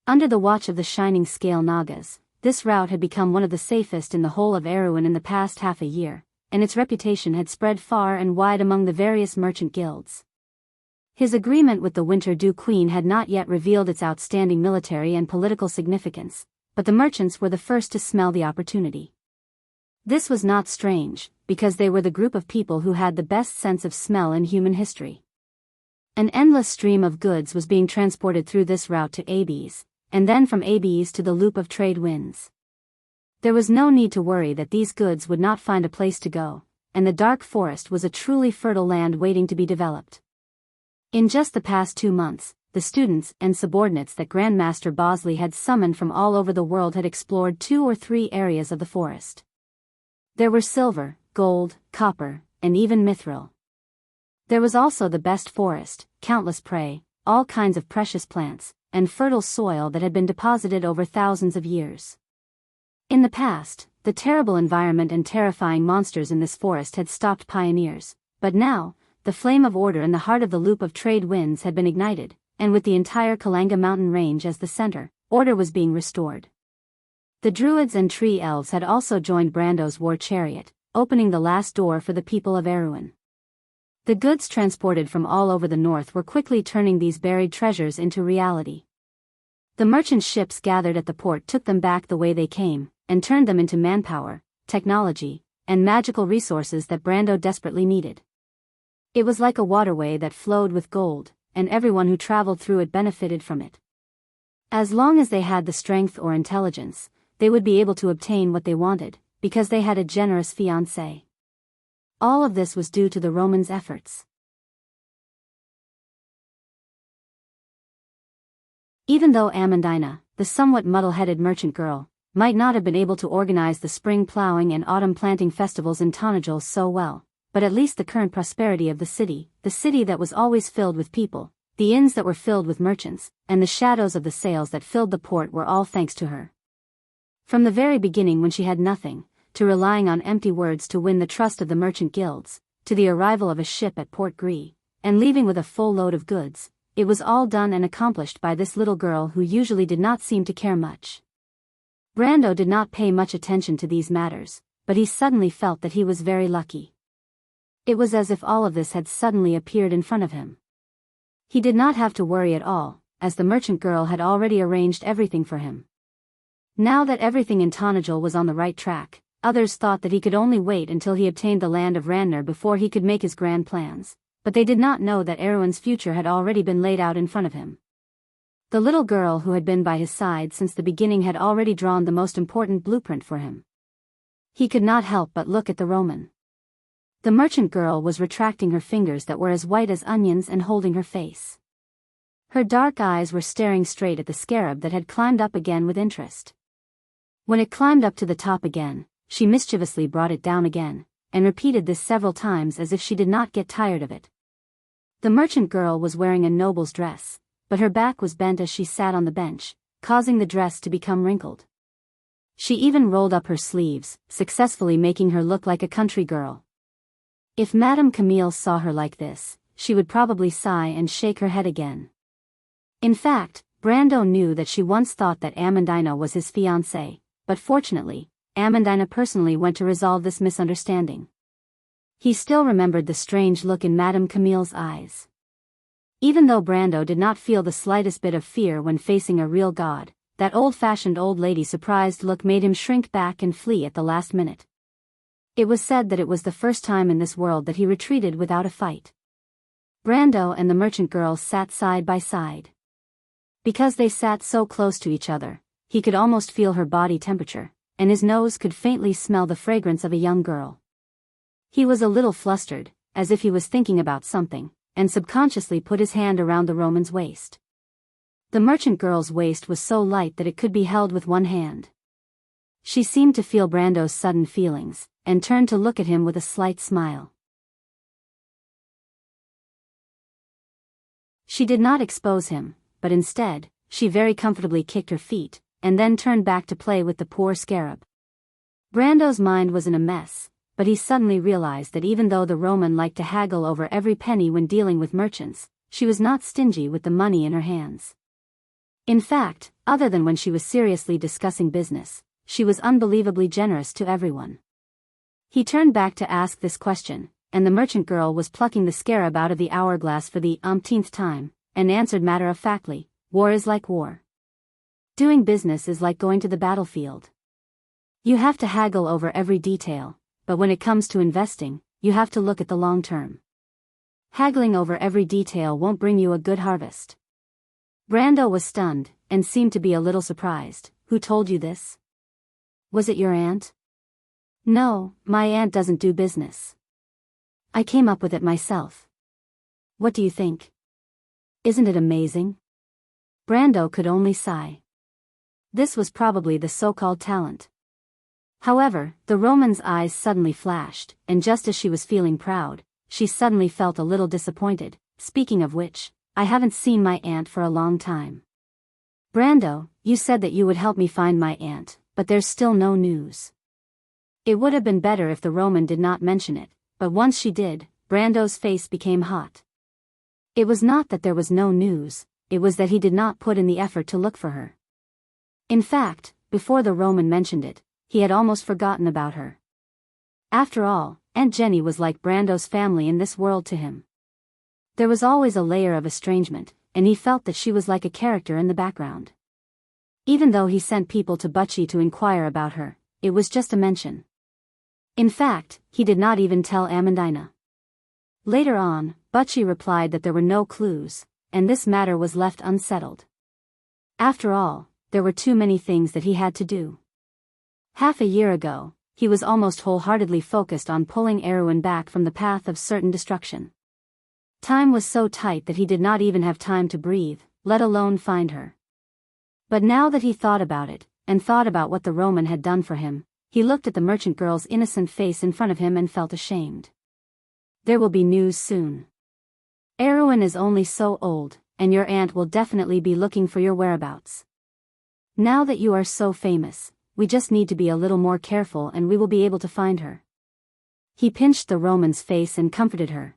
Under the watch of the Shining Scale Nagas, this route had become one of the safest in the whole of Erewhon in the past half a year, and its reputation had spread far and wide among the various merchant guilds. His agreement with the Winter Dew Queen had not yet revealed its outstanding military and political significance, but the merchants were the first to smell the opportunity. This was not strange, because they were the group of people who had the best sense of smell in human history. An endless stream of goods was being transported through this route to Abes, and then from Abes to the loop of trade winds. There was no need to worry that these goods would not find a place to go, and the dark forest was a truly fertile land waiting to be developed. In just the past 2 months, the students and subordinates that Grandmaster Bosley had summoned from all over the world had explored 2 or 3 areas of the forest. There were silver, gold, copper, and even mithril. There was also the best forest, countless prey, all kinds of precious plants, and fertile soil that had been deposited over thousands of years. In the past, the terrible environment and terrifying monsters in this forest had stopped pioneers, but now, the flame of order in the heart of the loop of trade winds had been ignited, and with the entire Kalanga mountain range as the center, order was being restored. The druids and tree elves had also joined Brando's war chariot, opening the last door for the people of Erewhon. The goods transported from all over the north were quickly turning these buried treasures into reality. The merchant ships gathered at the port took them back the way they came, and turned them into manpower, technology, and magical resources that Brando desperately needed. It was like a waterway that flowed with gold, and everyone who traveled through it benefited from it. As long as they had the strength or intelligence, they would be able to obtain what they wanted, because they had a generous fiancé. All of this was due to the Romans' efforts. Even though Amandina, the somewhat muddle-headed merchant girl, might not have been able to organize the spring plowing and autumn planting festivals in Tonajol so well, but at least the current prosperity of the city that was always filled with people, the inns that were filled with merchants, and the shadows of the sails that filled the port were all thanks to her. From the very beginning, when she had nothing, to relying on empty words to win the trust of the merchant guilds, to the arrival of a ship at Port Gree, and leaving with a full load of goods, it was all done and accomplished by this little girl who usually did not seem to care much. Brando did not pay much attention to these matters, but he suddenly felt that he was very lucky. It was as if all of this had suddenly appeared in front of him. He did not have to worry at all, as the merchant girl had already arranged everything for him. Now that everything in Tonajol was on the right track, others thought that he could only wait until he obtained the land of Ranner before he could make his grand plans, but they did not know that Erwin's future had already been laid out in front of him. The little girl who had been by his side since the beginning had already drawn the most important blueprint for him. He could not help but look at the Roman. The merchant girl was retracting her fingers that were as white as onions and holding her face. Her dark eyes were staring straight at the scarab that had climbed up again with interest. When it climbed up to the top again, she mischievously brought it down again, and repeated this several times as if she did not get tired of it. The merchant girl was wearing a noble's dress, but her back was bent as she sat on the bench, causing the dress to become wrinkled. She even rolled up her sleeves, successfully making her look like a country girl. If Madame Camille saw her like this, she would probably sigh and shake her head again. In fact, Brando knew that she once thought that Amandina was his fiancée, but fortunately, Amandina personally went to resolve this misunderstanding. He still remembered the strange look in Madame Camille's eyes. Even though Brando did not feel the slightest bit of fear when facing a real god, that old-fashioned old lady's surprised look made him shrink back and flee at the last minute. It was said that it was the first time in this world that he retreated without a fight. Brando and the merchant girl sat side by side. Because they sat so close to each other, he could almost feel her body temperature, and his nose could faintly smell the fragrance of a young girl. He was a little flustered, as if he was thinking about something, and subconsciously put his hand around the Roman's waist. The merchant girl's waist was so light that it could be held with one hand. She seemed to feel Brando's sudden feelings, and turned to look at him with a slight smile. She did not expose him, but instead, she very comfortably kicked her feet, and then turned back to play with the poor scarab. Brando's mind was in a mess, but he suddenly realized that even though the Roman liked to haggle over every penny when dealing with merchants, she was not stingy with the money in her hands. In fact, other than when she was seriously discussing business, she was unbelievably generous to everyone. He turned back to ask this question, and the merchant girl was plucking the scarab out of the hourglass for the umpteenth time, and answered matter-of-factly, "War is like war. Doing business is like going to the battlefield. You have to haggle over every detail, but when it comes to investing, you have to look at the long term. Haggling over every detail won't bring you a good harvest." Brando was stunned, and seemed to be a little surprised. "Who told you this? Was it your aunt?" "No, my aunt doesn't do business. I came up with it myself. What do you think? Isn't it amazing?" Brando could only sigh. This was probably the so-called talent. However, the Roman's eyes suddenly flashed, and just as she was feeling proud, she suddenly felt a little disappointed. "Speaking of which, I haven't seen my aunt for a long time." "Brando, you said that you would help me find my aunt, but there's still no news." It would have been better if the Roman did not mention it, but once she did, Brando's face became hot. It was not that there was no news, it was that he did not put in the effort to look for her. In fact, before the Roman mentioned it, he had almost forgotten about her. After all, Aunt Jenny was like Brando's family in this world to him. There was always a layer of estrangement, and he felt that she was like a character in the background. Even though he sent people to Butchie to inquire about her, it was just a mention. In fact, he did not even tell Amandina. Later on, Butchie replied that there were no clues, and this matter was left unsettled. After all, there were too many things that he had to do. Half a year ago, he was almost wholeheartedly focused on pulling Erwin back from the path of certain destruction. Time was so tight that he did not even have time to breathe, let alone find her. But now that he thought about it, and thought about what the Roman had done for him, he looked at the merchant girl's innocent face in front of him and felt ashamed. There will be news soon. Erewhon is only so old, and your aunt will definitely be looking for your whereabouts. Now that you are so famous, we just need to be a little more careful and we will be able to find her. He pinched the Roman's face and comforted her.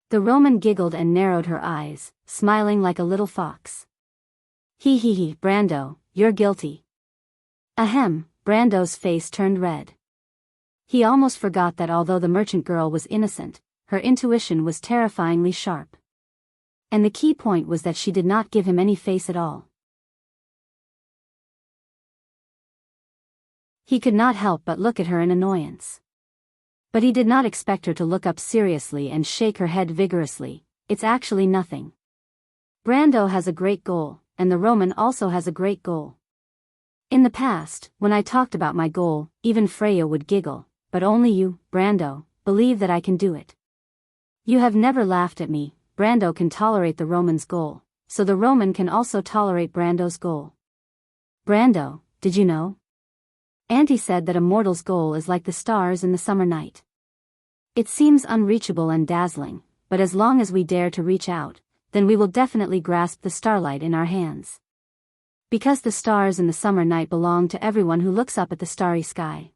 The Roman giggled and narrowed her eyes, smiling like a little fox. He, Brando, you're guilty. Ahem, Brando's face turned red. He almost forgot that although the merchant girl was innocent, her intuition was terrifyingly sharp. And the key point was that she did not give him any face at all. He could not help but look at her in annoyance. But he did not expect her to look up seriously and shake her head vigorously. It's actually nothing. Brando has a great goal, and the Roman also has a great goal. In the past, when I talked about my goal, even Freya would giggle, but only you, Brando, believe that I can do it. You have never laughed at me. Brando can tolerate the Roman's goal, so the Roman can also tolerate Brando's goal. Brando, did you know? Auntie said that a mortal's goal is like the stars in the summer night. It seems unreachable and dazzling, but as long as we dare to reach out, then we will definitely grasp the starlight in our hands. Because the stars in the summer night belong to everyone who looks up at the starry sky.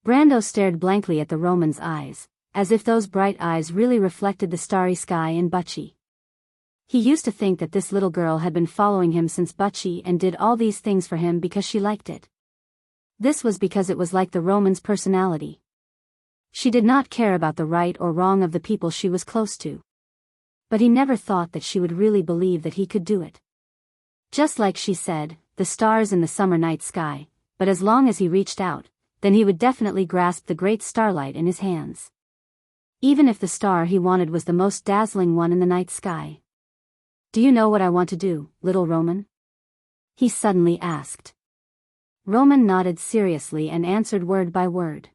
Brando stared blankly at the Roman's eyes, as if those bright eyes really reflected the starry sky in Butchie. He used to think that this little girl had been following him since Butchie and did all these things for him because she liked it. This was because it was like the Roman's personality. She did not care about the right or wrong of the people she was close to. But he never thought that she would really believe that he could do it. Just like she said, the stars in the summer night sky, but as long as he reached out, then he would definitely grasp the great starlight in his hands. Even if the star he wanted was the most dazzling one in the night sky. Do you know what I want to do, little Roman? He suddenly asked. Roman nodded seriously and answered word by word.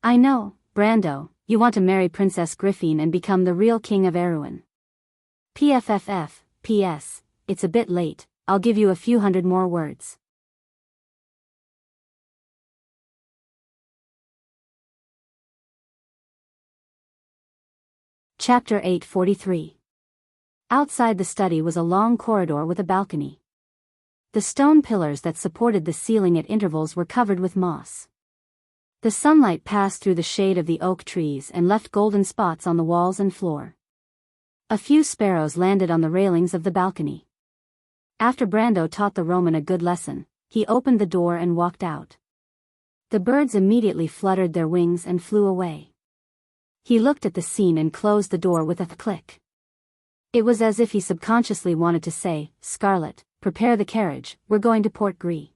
I know, Brando, you want to marry Princess Griffin and become the real king of Erewhon. PFFF, P.S., it's a bit late, I'll give you a few hundred more words. Chapter 843. Outside the study was a long corridor with a balcony. The stone pillars that supported the ceiling at intervals were covered with moss. The sunlight passed through the shade of the oak trees and left golden spots on the walls and floor. A few sparrows landed on the railings of the balcony. After Brando taught the Roman a good lesson, he opened the door and walked out. The birds immediately fluttered their wings and flew away. He looked at the scene and closed the door with a click. It was as if he subconsciously wanted to say, Scarlet, prepare the carriage, we're going to Port Gris.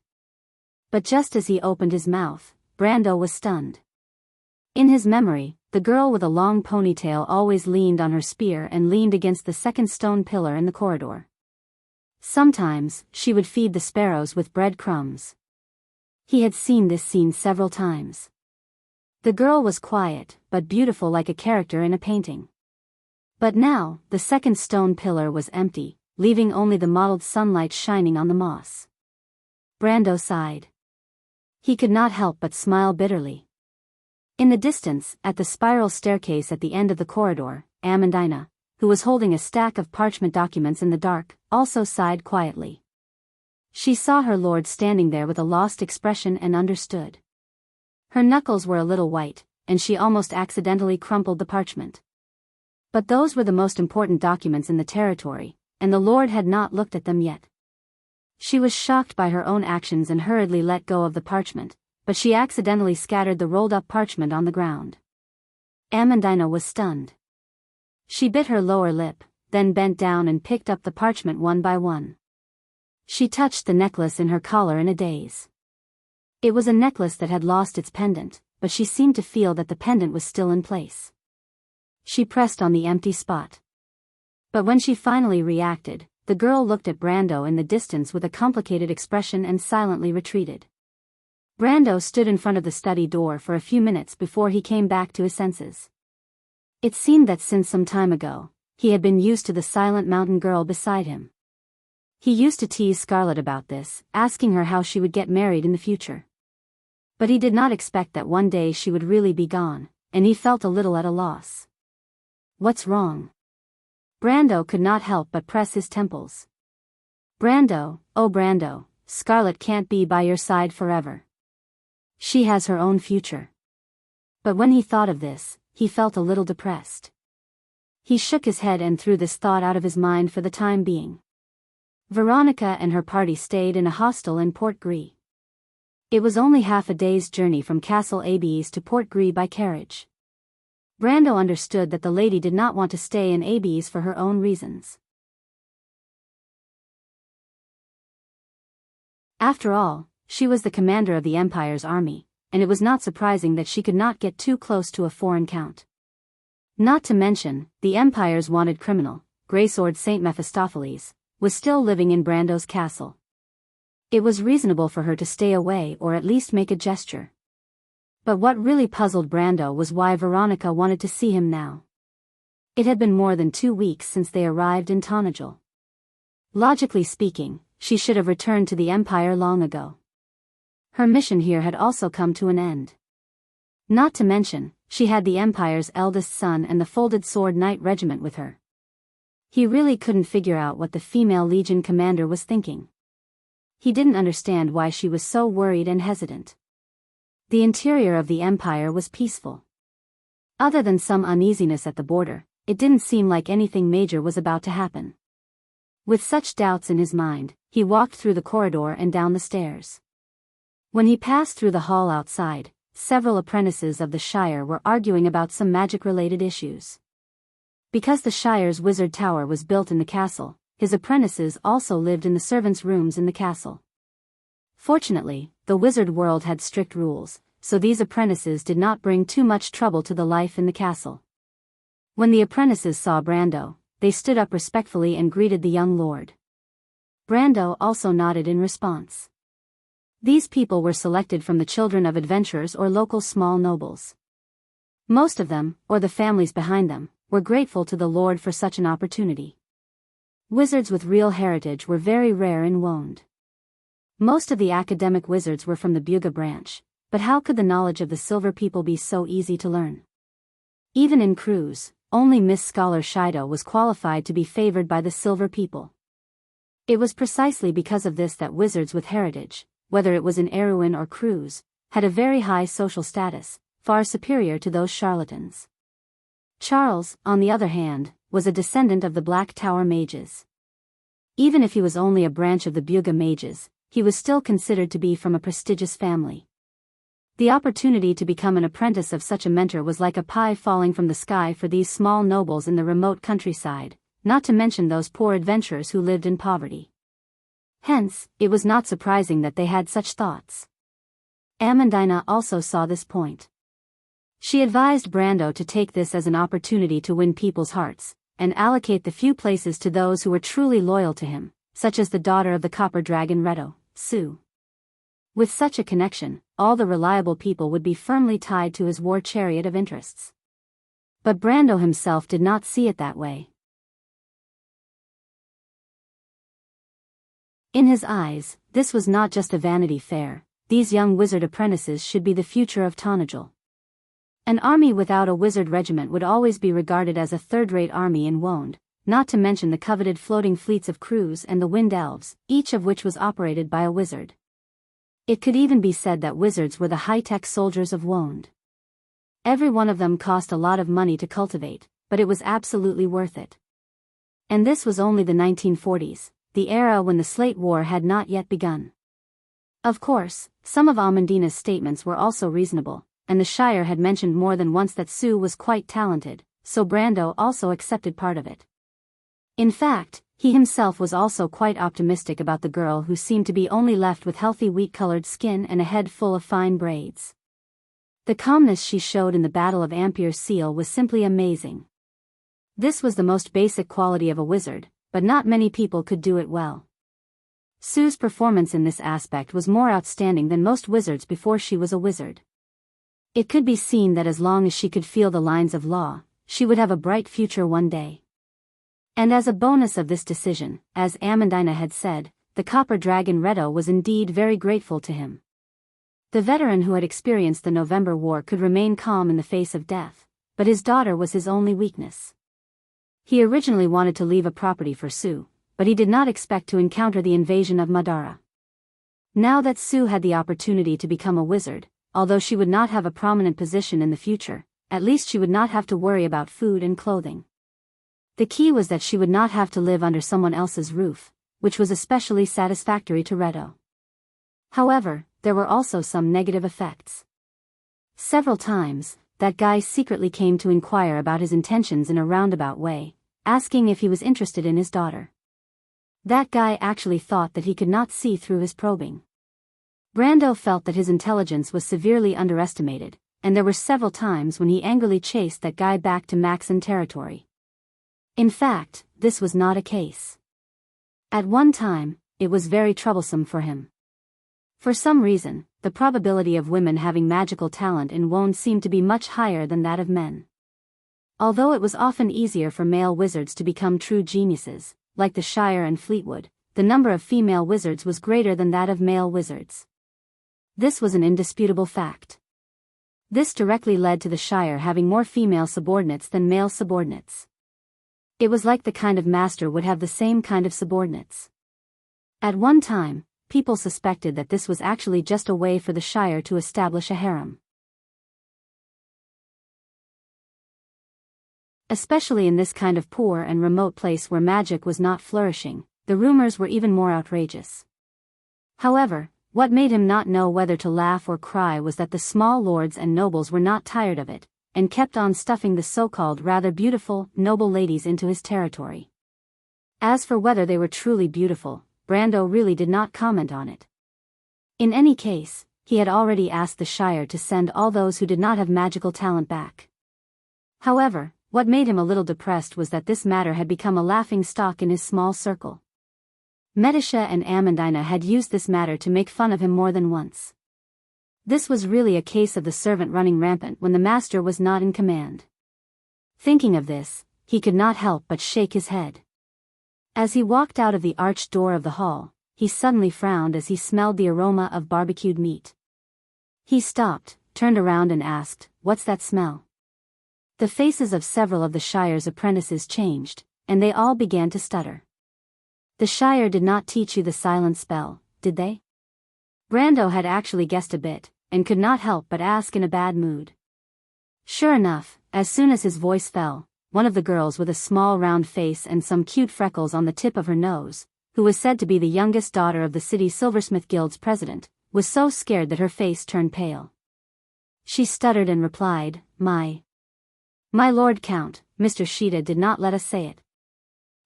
But just as he opened his mouth, Brando was stunned. In his memory, the girl with a long ponytail always leaned on her spear and leaned against the second stone pillar in the corridor. Sometimes, she would feed the sparrows with bread crumbs. He had seen this scene several times. The girl was quiet, but beautiful like a character in a painting. But now, the second stone pillar was empty, leaving only the mottled sunlight shining on the moss. Brando sighed. He could not help but smile bitterly. In the distance, at the spiral staircase at the end of the corridor, Amandina, who was holding a stack of parchment documents in the dark, also sighed quietly. She saw her lord standing there with a lost expression and understood. Her knuckles were a little white, and she almost accidentally crumpled the parchment. But those were the most important documents in the territory, and the lord had not looked at them yet. She was shocked by her own actions and hurriedly let go of the parchment, but she accidentally scattered the rolled-up parchment on the ground. Amandina was stunned. She bit her lower lip, then bent down and picked up the parchment one by one. She touched the necklace in her collar in a daze. It was a necklace that had lost its pendant, but she seemed to feel that the pendant was still in place. She pressed on the empty spot. But when she finally reacted, the girl looked at Brando in the distance with a complicated expression and silently retreated. Brando stood in front of the study door for a few minutes before he came back to his senses. It seemed that since some time ago, he had been used to the silent mountain girl beside him. He used to tease Scarlet about this, asking her how she would get married in the future. But he did not expect that one day she would really be gone, and he felt a little at a loss. What's wrong? Brando could not help but press his temples. Brando, oh Brando, Scarlet can't be by your side forever. She has her own future. But when he thought of this, he felt a little depressed. He shook his head and threw this thought out of his mind for the time being. Veronica and her party stayed in a hostel in Port Gris. It was only half a day's journey from Castle Abes to Port Gris by carriage. Brando understood that the lady did not want to stay in Abes for her own reasons. After all, she was the commander of the Empire's army, and it was not surprising that she could not get too close to a foreign count. Not to mention, the Empire's wanted criminal, Greysword Saint Mephistopheles, was still living in Brando's castle. It was reasonable for her to stay away or at least make a gesture. But what really puzzled Brando was why Veronica wanted to see him now. It had been more than 2 weeks since they arrived in Tanagal. Logically speaking, she should have returned to the Empire long ago. Her mission here had also come to an end. Not to mention, she had the Empire's eldest son and the Folded Sword Knight Regiment with her. He really couldn't figure out what the female Legion commander was thinking. He didn't understand why she was so worried and hesitant. The interior of the Empire was peaceful. Other than some uneasiness at the border, it didn't seem like anything major was about to happen. With such doubts in his mind, he walked through the corridor and down the stairs. When he passed through the hall outside, several apprentices of the Shire were arguing about some magic-related issues. Because the Shire's wizard tower was built in the castle, his apprentices also lived in the servants' rooms in the castle. Fortunately, the wizard world had strict rules, so these apprentices did not bring too much trouble to the life in the castle. When the apprentices saw Brando, they stood up respectfully and greeted the young lord. Brando also nodded in response. These people were selected from the children of adventurers or local small nobles. Most of them, or the families behind them, were grateful to the lord for such an opportunity. Wizards with real heritage were very rare in Wonde. Most of the academic wizards were from the Buga branch, but how could the knowledge of the Silver People be so easy to learn? Even in Cruz, only Miss Scholar Shido was qualified to be favored by the Silver People. It was precisely because of this that wizards with heritage, whether it was in Erewhon or Cruz, had a very high social status, far superior to those charlatans. Charles, on the other hand, was a descendant of the Black Tower mages. Even if he was only a branch of the Buga mages, he was still considered to be from a prestigious family. The opportunity to become an apprentice of such a mentor was like a pie falling from the sky for these small nobles in the remote countryside, not to mention those poor adventurers who lived in poverty. Hence, it was not surprising that they had such thoughts. Amandina also saw this point. She advised Brando to take this as an opportunity to win people's hearts, and allocate the few places to those who were truly loyal to him, such as the daughter of the copper dragon Reto, Sue. With such a connection, all the reliable people would be firmly tied to his war chariot of interests. But Brando himself did not see it that way. In his eyes, this was not just a vanity fair. These young wizard apprentices should be the future of Tanagal. An army without a wizard regiment would always be regarded as a third-rate army in Wonde, not to mention the coveted floating fleets of Cruz and the Wind Elves, each of which was operated by a wizard. It could even be said that wizards were the high-tech soldiers of Wonde. Every one of them cost a lot of money to cultivate, but it was absolutely worth it. And this was only the 1940s, the era when the Slate War had not yet begun. Of course, some of Amandina's statements were also reasonable, and the Shire had mentioned more than once that Sue was quite talented, so Brando also accepted part of it. In fact, he himself was also quite optimistic about the girl who seemed to be only left with healthy wheat-colored skin and a head full of fine braids. The calmness she showed in the Battle of Ampier's Seal was simply amazing. This was the most basic quality of a wizard, but not many people could do it well. Sue's performance in this aspect was more outstanding than most wizards before she was a wizard. It could be seen that as long as she could feel the lines of law, she would have a bright future one day. And as a bonus of this decision, as Amandina had said, the copper dragon Redo was indeed very grateful to him. The veteran who had experienced the November War could remain calm in the face of death, but his daughter was his only weakness. He originally wanted to leave a property for Sue, but he did not expect to encounter the invasion of Madara. Now that Sue had the opportunity to become a wizard, although she would not have a prominent position in the future, at least she would not have to worry about food and clothing. The key was that she would not have to live under someone else's roof, which was especially satisfactory to Redo. However, there were also some negative effects. Several times, that guy secretly came to inquire about his intentions in a roundabout way, asking if he was interested in his daughter. That guy actually thought that he could not see through his probing. Brando felt that his intelligence was severely underestimated, and there were several times when he angrily chased that guy back to Maxon territory. In fact, this was not a case. At one time, it was very troublesome for him. For some reason, the probability of women having magical talent in Wone seemed to be much higher than that of men. Although it was often easier for male wizards to become true geniuses, like the Shire and Fleetwood, the number of female wizards was greater than that of male wizards. This was an indisputable fact. This directly led to the Shire having more female subordinates than male subordinates. It was like the kind of master would have the same kind of subordinates. At one time, people suspected that this was actually just a way for the Shire to establish a harem. Especially in this kind of poor and remote place where magic was not flourishing, the rumors were even more outrageous. However, what made him not know whether to laugh or cry was that the small lords and nobles were not tired of it, and kept on stuffing the so-called rather beautiful, noble ladies into his territory. As for whether they were truly beautiful, Brando really did not comment on it. In any case, he had already asked the Shire to send all those who did not have magical talent back. However, what made him a little depressed was that this matter had become a laughing stock in his small circle. Medisha and Amandina had used this matter to make fun of him more than once. This was really a case of the servant running rampant when the master was not in command. Thinking of this, he could not help but shake his head. As he walked out of the arched door of the hall, he suddenly frowned as he smelled the aroma of barbecued meat. He stopped, turned around and asked, "What's that smell?" The faces of several of the Shire's apprentices changed, and they all began to stutter. The Shire did not teach you the silent spell, did they? Brando had actually guessed a bit, and could not help but ask in a bad mood. Sure enough, as soon as his voice fell, one of the girls with a small round face and some cute freckles on the tip of her nose, who was said to be the youngest daughter of the city Silversmith Guild's president, was so scared that her face turned pale. She stuttered and replied, My Lord Count, Mr. Shida did not let us say it."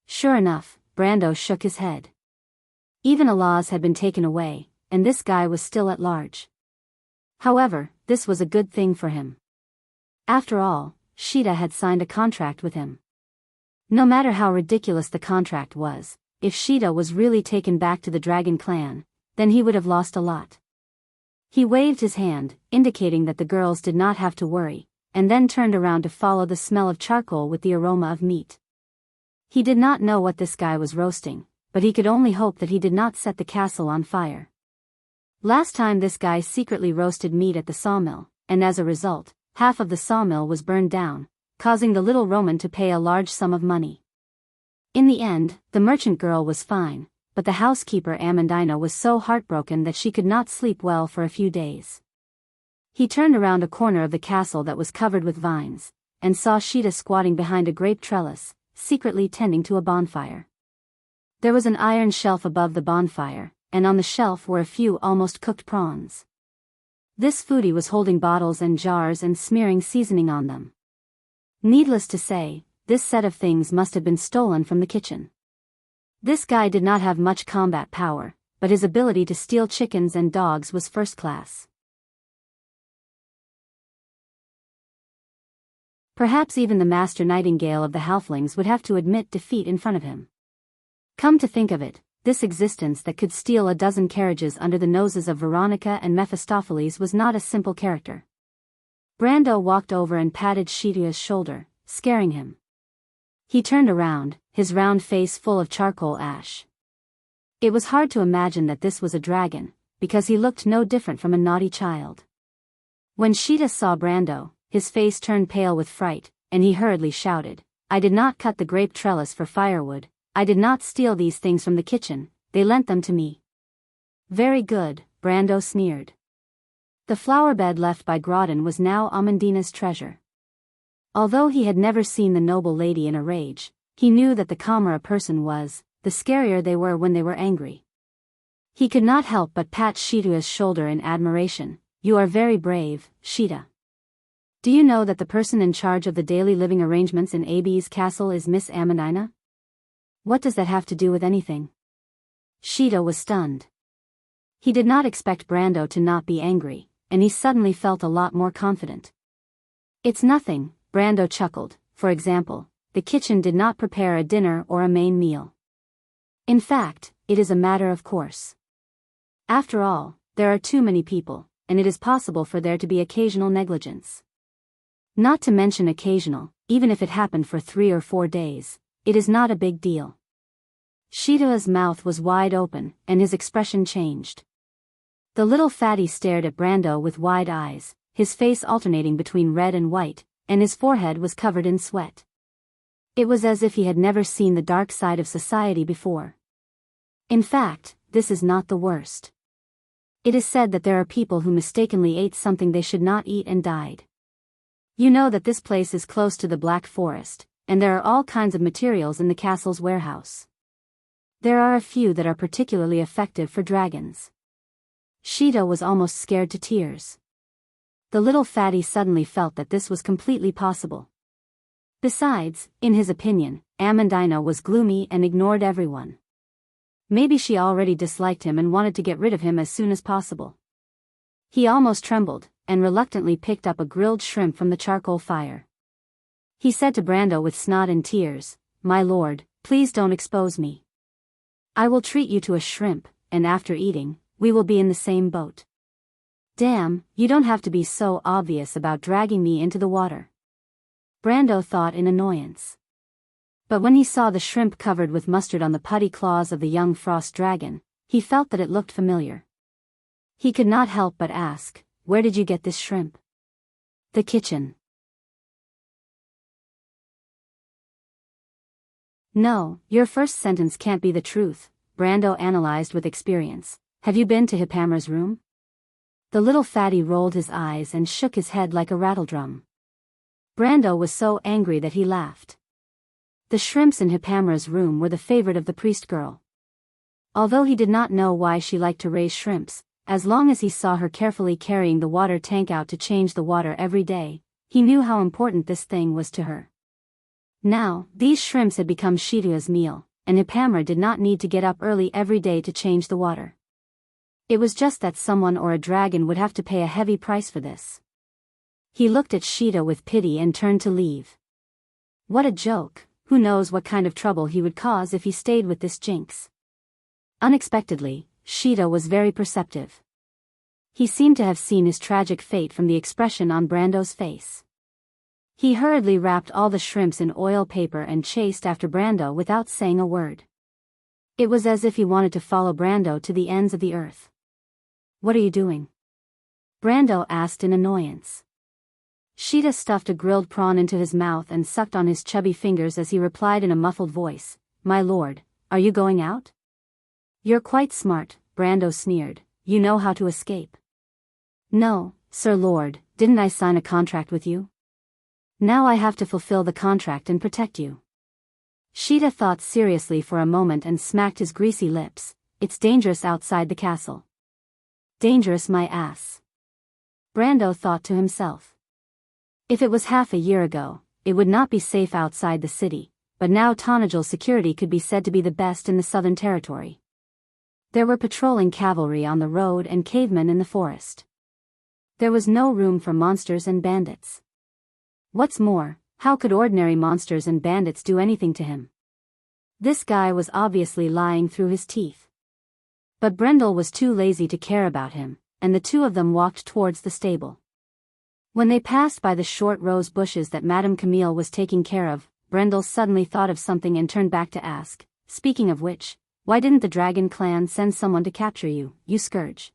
Sure enough, Brando shook his head. Even Alaz had been taken away, and this guy was still at large. However, this was a good thing for him. After all, Shida had signed a contract with him. No matter how ridiculous the contract was, if Shida was really taken back to the Dragon Clan, then he would have lost a lot. He waved his hand, indicating that the girls did not have to worry, and then turned around to follow the smell of charcoal with the aroma of meat. He did not know what this guy was roasting, but he could only hope that he did not set the castle on fire. Last time this guy secretly roasted meat at the sawmill, and as a result, half of the sawmill was burned down, causing the little Roman to pay a large sum of money. In the end, the merchant girl was fine, but the housekeeper Amandina was so heartbroken that she could not sleep well for a few days. He turned around a corner of the castle that was covered with vines, and saw Shida squatting behind a grape trellis, secretly tending to a bonfire. There was an iron shelf above the bonfire, and on the shelf were a few almost cooked prawns. This foodie was holding bottles and jars and smearing seasoning on them. Needless to say, this set of things must have been stolen from the kitchen. This guy did not have much combat power, but his ability to steal chickens and dogs was first class. Perhaps even the Master Nightingale of the Halflings would have to admit defeat in front of him. Come to think of it, this existence that could steal a dozen carriages under the noses of Veronica and Mephistopheles was not a simple character. Brando walked over and patted Shida's shoulder, scaring him. He turned around, his round face full of charcoal ash. It was hard to imagine that this was a dragon, because he looked no different from a naughty child. When Sheeta saw Brando, his face turned pale with fright, and he hurriedly shouted, "I did not cut the grape trellis for firewood, I did not steal these things from the kitchen, they lent them to me." "Very good," Brando sneered. The flower bed left by Grodin was now Amandina's treasure. Although he had never seen the noble lady in a rage, he knew that the calmer a person was, the scarier they were when they were angry. He could not help but pat Sheeta's shoulder in admiration. "You are very brave, Sheeta. Do you know that the person in charge of the daily living arrangements in AB's castle is Miss Amandina?" "What does that have to do with anything?" Sheeta was stunned. He did not expect Brando to not be angry, and he suddenly felt a lot more confident. "It's nothing," Brando chuckled. "For example, the kitchen did not prepare a dinner or a main meal. In fact, it is a matter of course. After all, there are too many people, and it is possible for there to be occasional negligence. Not to mention occasional, even if it happened for 3 or 4 days, it is not a big deal." Sheeta's mouth was wide open, and his expression changed. The little fatty stared at Brando with wide eyes, his face alternating between red and white, and his forehead was covered in sweat. It was as if he had never seen the dark side of society before. In fact, this is not the worst. It is said that there are people who mistakenly ate something they should not eat and died. You know that this place is close to the Black Forest, and there are all kinds of materials in the castle's warehouse. There are a few that are particularly effective for dragons. Sheeta was almost scared to tears. The little fatty suddenly felt that this was completely possible. Besides, in his opinion, Amandina was gloomy and ignored everyone. Maybe she already disliked him and wanted to get rid of him as soon as possible. He almost trembled, and reluctantly picked up a grilled shrimp from the charcoal fire. He said to Brando with snot and tears, "My lord, please don't expose me. I will treat you to a shrimp, and after eating, we will be in the same boat." "Damn, you don't have to be so obvious about dragging me into the water," Brando thought in annoyance. But when he saw the shrimp covered with mustard on the putty claws of the young frost dragon, he felt that it looked familiar. He could not help but ask, "Where did you get this shrimp?" "The kitchen." "No, your first sentence can't be the truth," Brando analyzed with experience. "Have you been to Hipamra's room?" The little fatty rolled his eyes and shook his head like a rattledrum. Brando was so angry that he laughed. The shrimps in Hipamra's room were the favorite of the priest girl. Although he did not know why she liked to raise shrimps, as long as he saw her carefully carrying the water tank out to change the water every day, he knew how important this thing was to her. Now, these shrimps had become Sheeta's meal, and Hipamra did not need to get up early every day to change the water. It was just that someone or a dragon would have to pay a heavy price for this. He looked at Sheeta with pity and turned to leave. What a joke, who knows what kind of trouble he would cause if he stayed with this jinx. Unexpectedly, Sheeta was very perceptive. He seemed to have seen his tragic fate from the expression on Brando's face. He hurriedly wrapped all the shrimps in oil paper and chased after Brando without saying a word. It was as if he wanted to follow Brando to the ends of the earth. "What are you doing?" Brando asked in annoyance. Sheeta stuffed a grilled prawn into his mouth and sucked on his chubby fingers as he replied in a muffled voice, "My lord, are you going out?" "You're quite smart," Brando sneered. "You know how to escape." "No, sir lord, didn't I sign a contract with you? Now I have to fulfill the contract and protect you." Sheeta thought seriously for a moment and smacked his greasy lips. "It's dangerous outside the castle." "Dangerous my ass," Brando thought to himself. If it was half a year ago, it would not be safe outside the city, but now Tanajal's security could be said to be the best in the Southern Territory. There were patrolling cavalry on the road and cavemen in the forest. There was no room for monsters and bandits. What's more, how could ordinary monsters and bandits do anything to him? This guy was obviously lying through his teeth. But Brendel was too lazy to care about him, and the two of them walked towards the stable. When they passed by the short rose bushes that Madame Camille was taking care of, Brendel suddenly thought of something and turned back to ask, speaking of which, why didn't the dragon clan send someone to capture you, you scourge?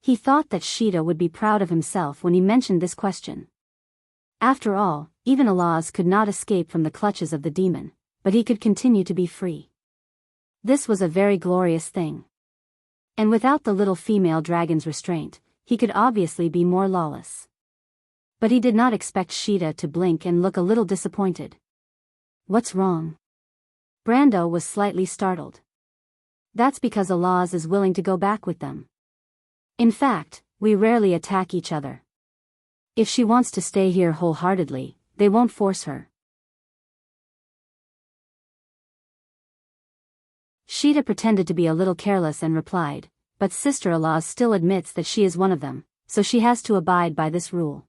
He thought that Sheeta would be proud of himself when he mentioned this question. After all, even Alaz could not escape from the clutches of the demon, but he could continue to be free. This was a very glorious thing. And without the little female dragon's restraint, he could obviously be more lawless. But he did not expect Sheeta to blink and look a little disappointed. What's wrong? Brando was slightly startled. That's because Alaz is willing to go back with them. In fact, we rarely attack each other. If she wants to stay here wholeheartedly, they won't force her. Sheeta pretended to be a little careless and replied, but Sister Alaz still admits that she is one of them, so she has to abide by this rule.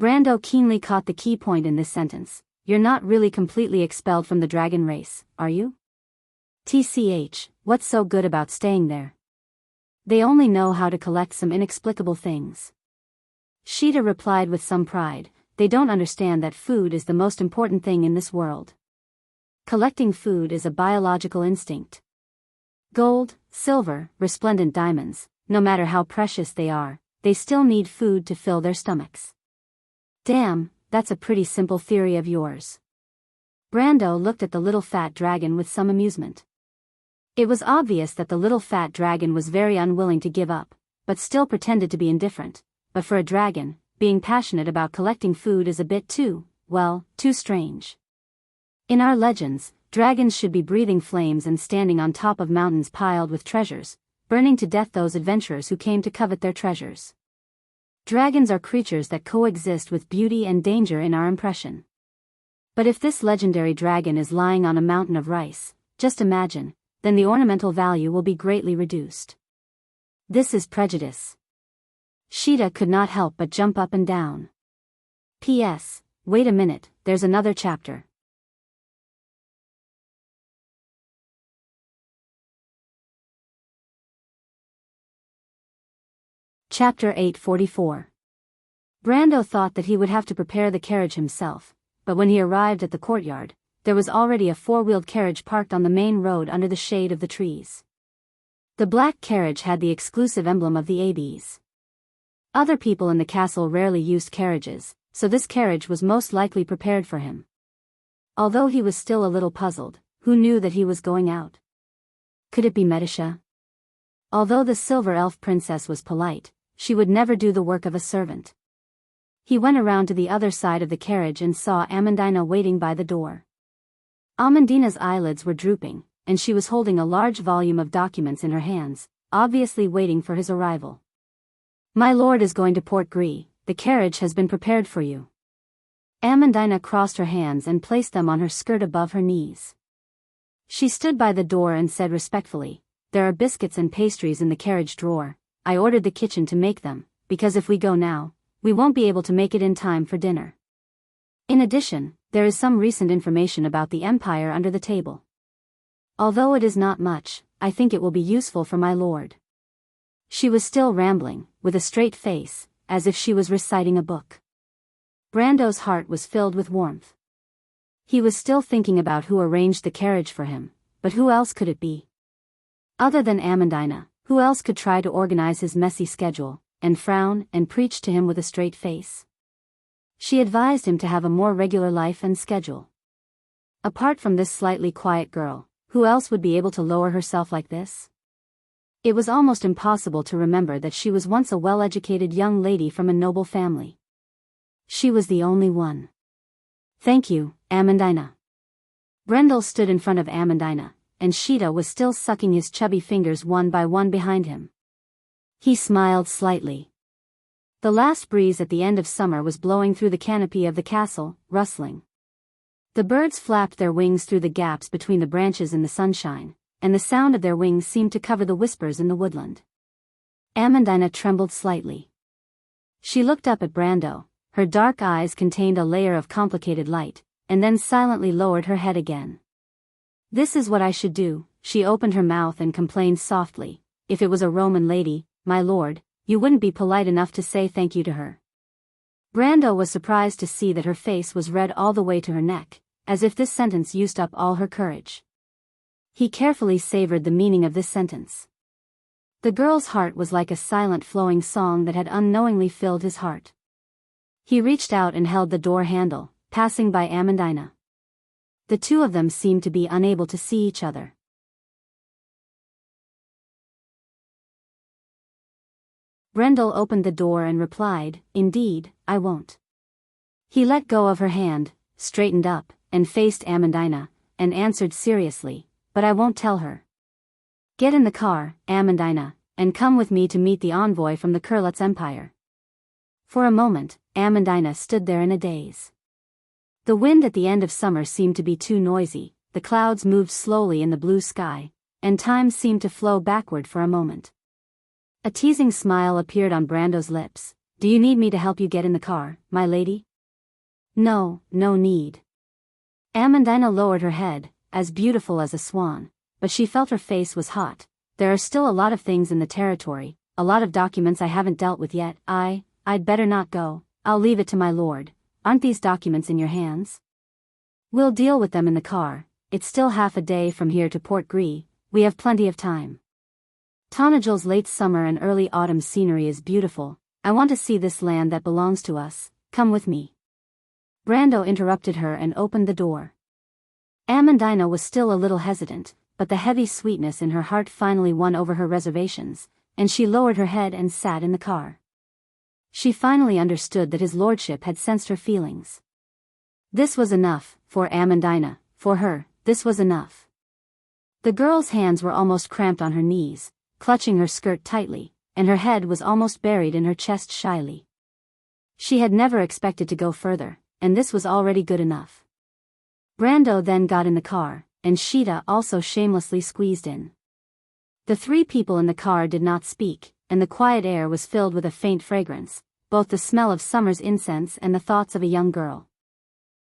Brando keenly caught the key point in this sentence. You're not really completely expelled from the dragon race, are you? TCH, what's so good about staying there? They only know how to collect some inexplicable things. Sheeta replied with some pride, they don't understand that food is the most important thing in this world. Collecting food is a biological instinct. Gold, silver, resplendent diamonds, no matter how precious they still need food to fill their stomachs. Damn, that's a pretty simple theory of yours. Brando looked at the little fat dragon with some amusement. It was obvious that the little fat dragon was very unwilling to give up, but still pretended to be indifferent. But for a dragon, being passionate about collecting food is a bit too strange. In our legends, dragons should be breathing flames and standing on top of mountains piled with treasures, burning to death those adventurers who came to covet their treasures. Dragons are creatures that coexist with beauty and danger in our impression. But if this legendary dragon is lying on a mountain of rice, just imagine, then the ornamental value will be greatly reduced. This is prejudice. Sheeta could not help but jump up and down. P.S. Wait a minute, there's another chapter. Chapter 844. Brando thought that he would have to prepare the carriage himself, but when he arrived at the courtyard, there was already a four-wheeled carriage parked on the main road under the shade of the trees. The black carriage had the exclusive emblem of the ABs. Other people in the castle rarely used carriages, so this carriage was most likely prepared for him. Although he was still a little puzzled, who knew that he was going out? Could it be Medisha? Although the silver elf princess was polite, she would never do the work of a servant. He went around to the other side of the carriage and saw Amandina waiting by the door. Amandina's eyelids were drooping, and she was holding a large volume of documents in her hands, obviously waiting for his arrival. My lord is going to Port Gris, the carriage has been prepared for you. Amandina crossed her hands and placed them on her skirt above her knees. She stood by the door and said respectfully, there are biscuits and pastries in the carriage drawer. I ordered the kitchen to make them, because if we go now, we won't be able to make it in time for dinner. In addition, there is some recent information about the Empire under the table. Although it is not much, I think it will be useful for my lord. She was still rambling, with a straight face, as if she was reciting a book. Brando's heart was filled with warmth. He was still thinking about who arranged the carriage for him, but who else could it be? Other than Amandina, who else could try to organize his messy schedule, and frown and preach to him with a straight face? She advised him to have a more regular life and schedule. Apart from this slightly quiet girl, who else would be able to lower herself like this? It was almost impossible to remember that she was once a well-educated young lady from a noble family. She was the only one. Thank you, Amandina. Brendel stood in front of Amandina, and Sheeta was still sucking his chubby fingers one by one behind him. He smiled slightly. The last breeze at the end of summer was blowing through the canopy of the castle, rustling. The birds flapped their wings through the gaps between the branches in the sunshine, and the sound of their wings seemed to cover the whispers in the woodland. Amandina trembled slightly. She looked up at Brando, her dark eyes contained a layer of complicated light, and then silently lowered her head again. This is what I should do, she opened her mouth and complained softly, if it was a Roman lady, my lord, you wouldn't be polite enough to say thank you to her. Brando was surprised to see that her face was red all the way to her neck, as if this sentence used up all her courage. He carefully savored the meaning of this sentence. The girl's heart was like a silent flowing song that had unknowingly filled his heart. He reached out and held the door handle, passing by Amandina. The two of them seemed to be unable to see each other. Brendel opened the door and replied, "Indeed, I won't." He let go of her hand, straightened up, and faced Amandina, and answered seriously, "But I won't tell her. Get in the car, Amandina, and come with me to meet the envoy from the Kurlutz Empire." For a moment, Amandina stood there in a daze. The wind at the end of summer seemed to be too noisy, the clouds moved slowly in the blue sky, and time seemed to flow backward for a moment. A teasing smile appeared on Brando's lips. "Do you need me to help you get in the car, my lady?" "No, no need." Amandina lowered her head, as beautiful as a swan, but she felt her face was hot. "There are still a lot of things in the territory, a lot of documents I haven't dealt with yet. I'd better not go. I'll leave it to my lord. Aren't these documents in your hands? We'll deal with them in the car. It's still half a day from here to Port Gris. We have plenty of time. Tonnagel's late summer and early autumn scenery is beautiful. I want to see this land that belongs to us. Come with me." Brando interrupted her and opened the door. Amandina was still a little hesitant, but the heavy sweetness in her heart finally won over her reservations, and she lowered her head and sat in the car. She finally understood that his lordship had sensed her feelings. This was enough, for Amandina, for her, this was enough. The girl's hands were almost cramped on her knees, clutching her skirt tightly, and her head was almost buried in her chest shyly. She had never expected to go further, and this was already good enough. Brando then got in the car, and Sheeta also shamelessly squeezed in. The three people in the car did not speak, and the quiet air was filled with a faint fragrance, both the smell of summer's incense and the thoughts of a young girl.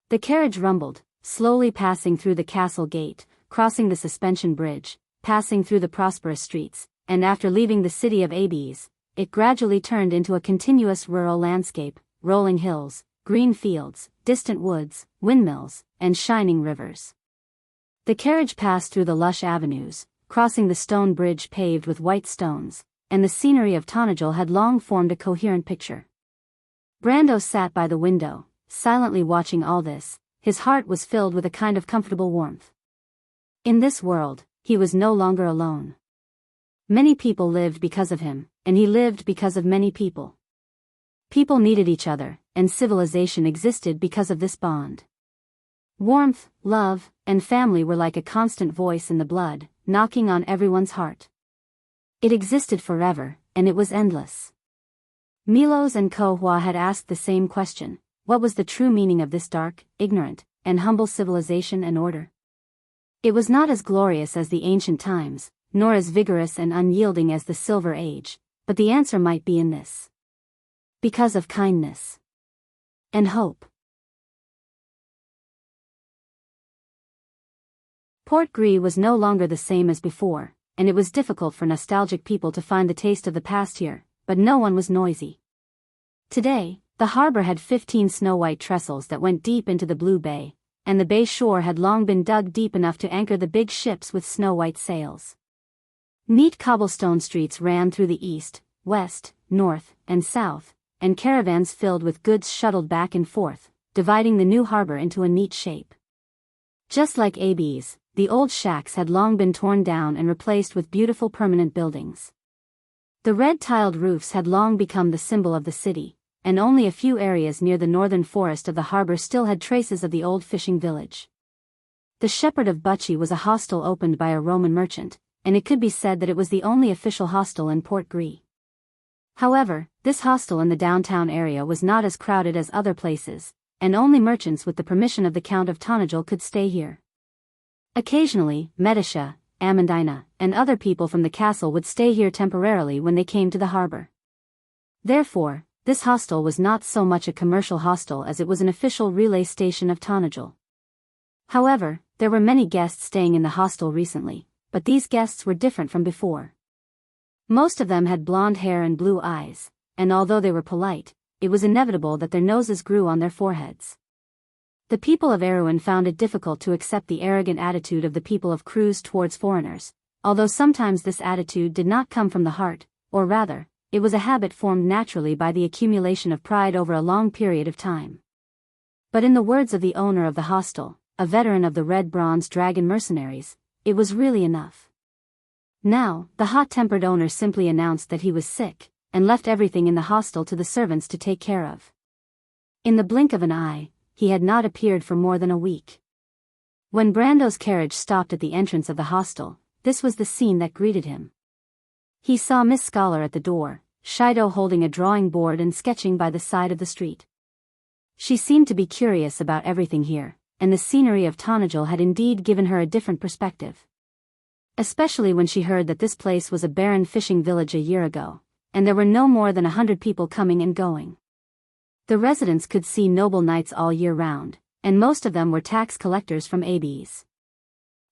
The carriage rumbled, slowly passing through the castle gate, crossing the suspension bridge, passing through the prosperous streets, and after leaving the city of Abes, it gradually turned into a continuous rural landscape, rolling hills, green fields, distant woods, windmills, and shining rivers. The carriage passed through the lush avenues, crossing the stone bridge paved with white stones, and the scenery of Tonnagel had long formed a coherent picture. Brando sat by the window, silently watching all this. His heart was filled with a kind of comfortable warmth. In this world, he was no longer alone. Many people lived because of him, and he lived because of many people. People needed each other, and civilization existed because of this bond. Warmth, love, and family were like a constant voice in the blood, knocking on everyone's heart. It existed forever, and it was endless. Milos and Kohua had asked the same question: what was the true meaning of this dark, ignorant, and humble civilization and order? It was not as glorious as the ancient times, nor as vigorous and unyielding as the Silver Age, but the answer might be in this. Because of kindness and hope. Port Gris was no longer the same as before, and it was difficult for nostalgic people to find the taste of the past here, but no one was noisy. Today, the harbor had 15 snow-white trestles that went deep into the blue bay, and the bay shore had long been dug deep enough to anchor the big ships with snow-white sails. Neat cobblestone streets ran through the east, west, north, and south, and caravans filled with goods shuttled back and forth, dividing the new harbor into a neat shape. Just like Abes, the old shacks had long been torn down and replaced with beautiful permanent buildings. The red-tiled roofs had long become the symbol of the city, and only a few areas near the northern forest of the harbor still had traces of the old fishing village. The Shepherd of Bucci was a hostel opened by a Roman merchant, and it could be said that it was the only official hostel in Port Gris. However, this hostel in the downtown area was not as crowded as other places, and only merchants with the permission of the Count of Tonnagel could stay here. Occasionally, Medisha, Amandina, and other people from the castle would stay here temporarily when they came to the harbor. Therefore, this hostel was not so much a commercial hostel as it was an official relay station of Tonnagel. However, there were many guests staying in the hostel recently, but these guests were different from before. Most of them had blonde hair and blue eyes, and although they were polite, it was inevitable that their noses grew on their foreheads. The people of Erewhon found it difficult to accept the arrogant attitude of the people of Cruz towards foreigners, although sometimes this attitude did not come from the heart, or rather, it was a habit formed naturally by the accumulation of pride over a long period of time. But in the words of the owner of the hostel, a veteran of the Red Bronze Dragon mercenaries, it was really enough. Now, the hot-tempered owner simply announced that he was sick, and left everything in the hostel to the servants to take care of. In the blink of an eye, he had not appeared for more than a week. When Brando's carriage stopped at the entrance of the hostel, this was the scene that greeted him. He saw Miss Scholar at the door, Shido holding a drawing board and sketching by the side of the street. She seemed to be curious about everything here, and the scenery of Tonajul had indeed given her a different perspective. Especially when she heard that this place was a barren fishing village a year ago, and there were no more than 100 people coming and going. The residents could see noble knights all year round, and most of them were tax collectors from Abes.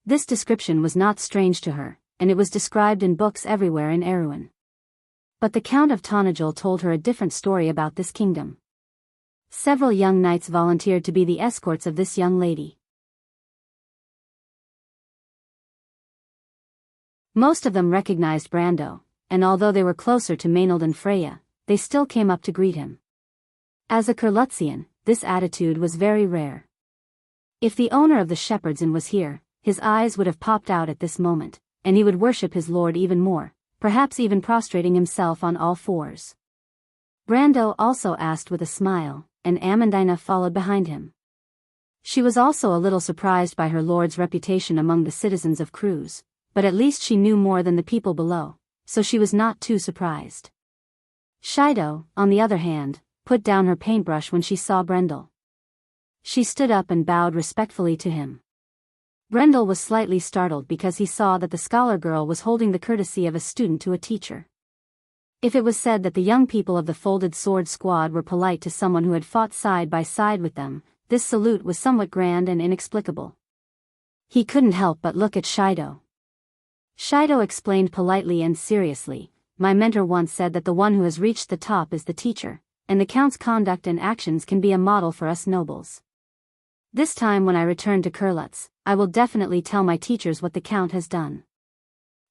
This description was not strange to her, and it was described in books everywhere in Erewhon. But the Count of Tonajul told her a different story about this kingdom. Several young knights volunteered to be the escorts of this young lady. Most of them recognized Brando, and although they were closer to Maynard and Freya, they still came up to greet him. As a Kurlutzian, this attitude was very rare. If the owner of the Shepherd's Inn was here, his eyes would have popped out at this moment, and he would worship his lord even more, perhaps even prostrating himself on all fours. Brando also asked with a smile, and Amandina followed behind him. She was also a little surprised by her lord's reputation among the citizens of Cruz, but at least she knew more than the people below, so she was not too surprised. Shido, on the other hand, put down her paintbrush when she saw Brendel. She stood up and bowed respectfully to him. Brendel was slightly startled because he saw that the scholar girl was holding the courtesy of a student to a teacher. If it was said that the young people of the Folded Sword Squad were polite to someone who had fought side by side with them, this salute was somewhat grand and inexplicable. He couldn't help but look at Shido. Shido explained politely and seriously, "My mentor once said that the one who has reached the top is the teacher, and the Count's conduct and actions can be a model for us nobles. This time when I return to Kurlutz, I will definitely tell my teachers what the Count has done.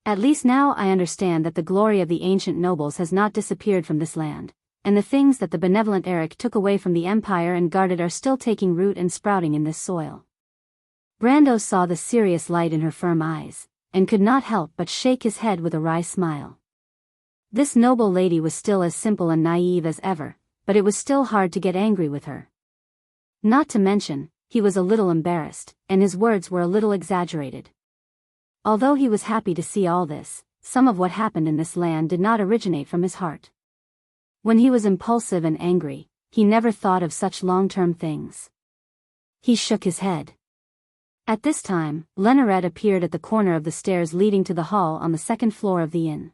At least now I understand that the glory of the ancient nobles has not disappeared from this land, and the things that the benevolent Eric took away from the Empire and guarded are still taking root and sprouting in this soil." Brando saw the serious light in her firm eyes, and could not help but shake his head with a wry smile. This noble lady was still as simple and naive as ever, but it was still hard to get angry with her. Not to mention, he was a little embarrassed, and his words were a little exaggerated. Although he was happy to see all this, some of what happened in this land did not originate from his heart. When he was impulsive and angry, he never thought of such long-term things. He shook his head. At this time, Lenoret appeared at the corner of the stairs leading to the hall on the second floor of the inn.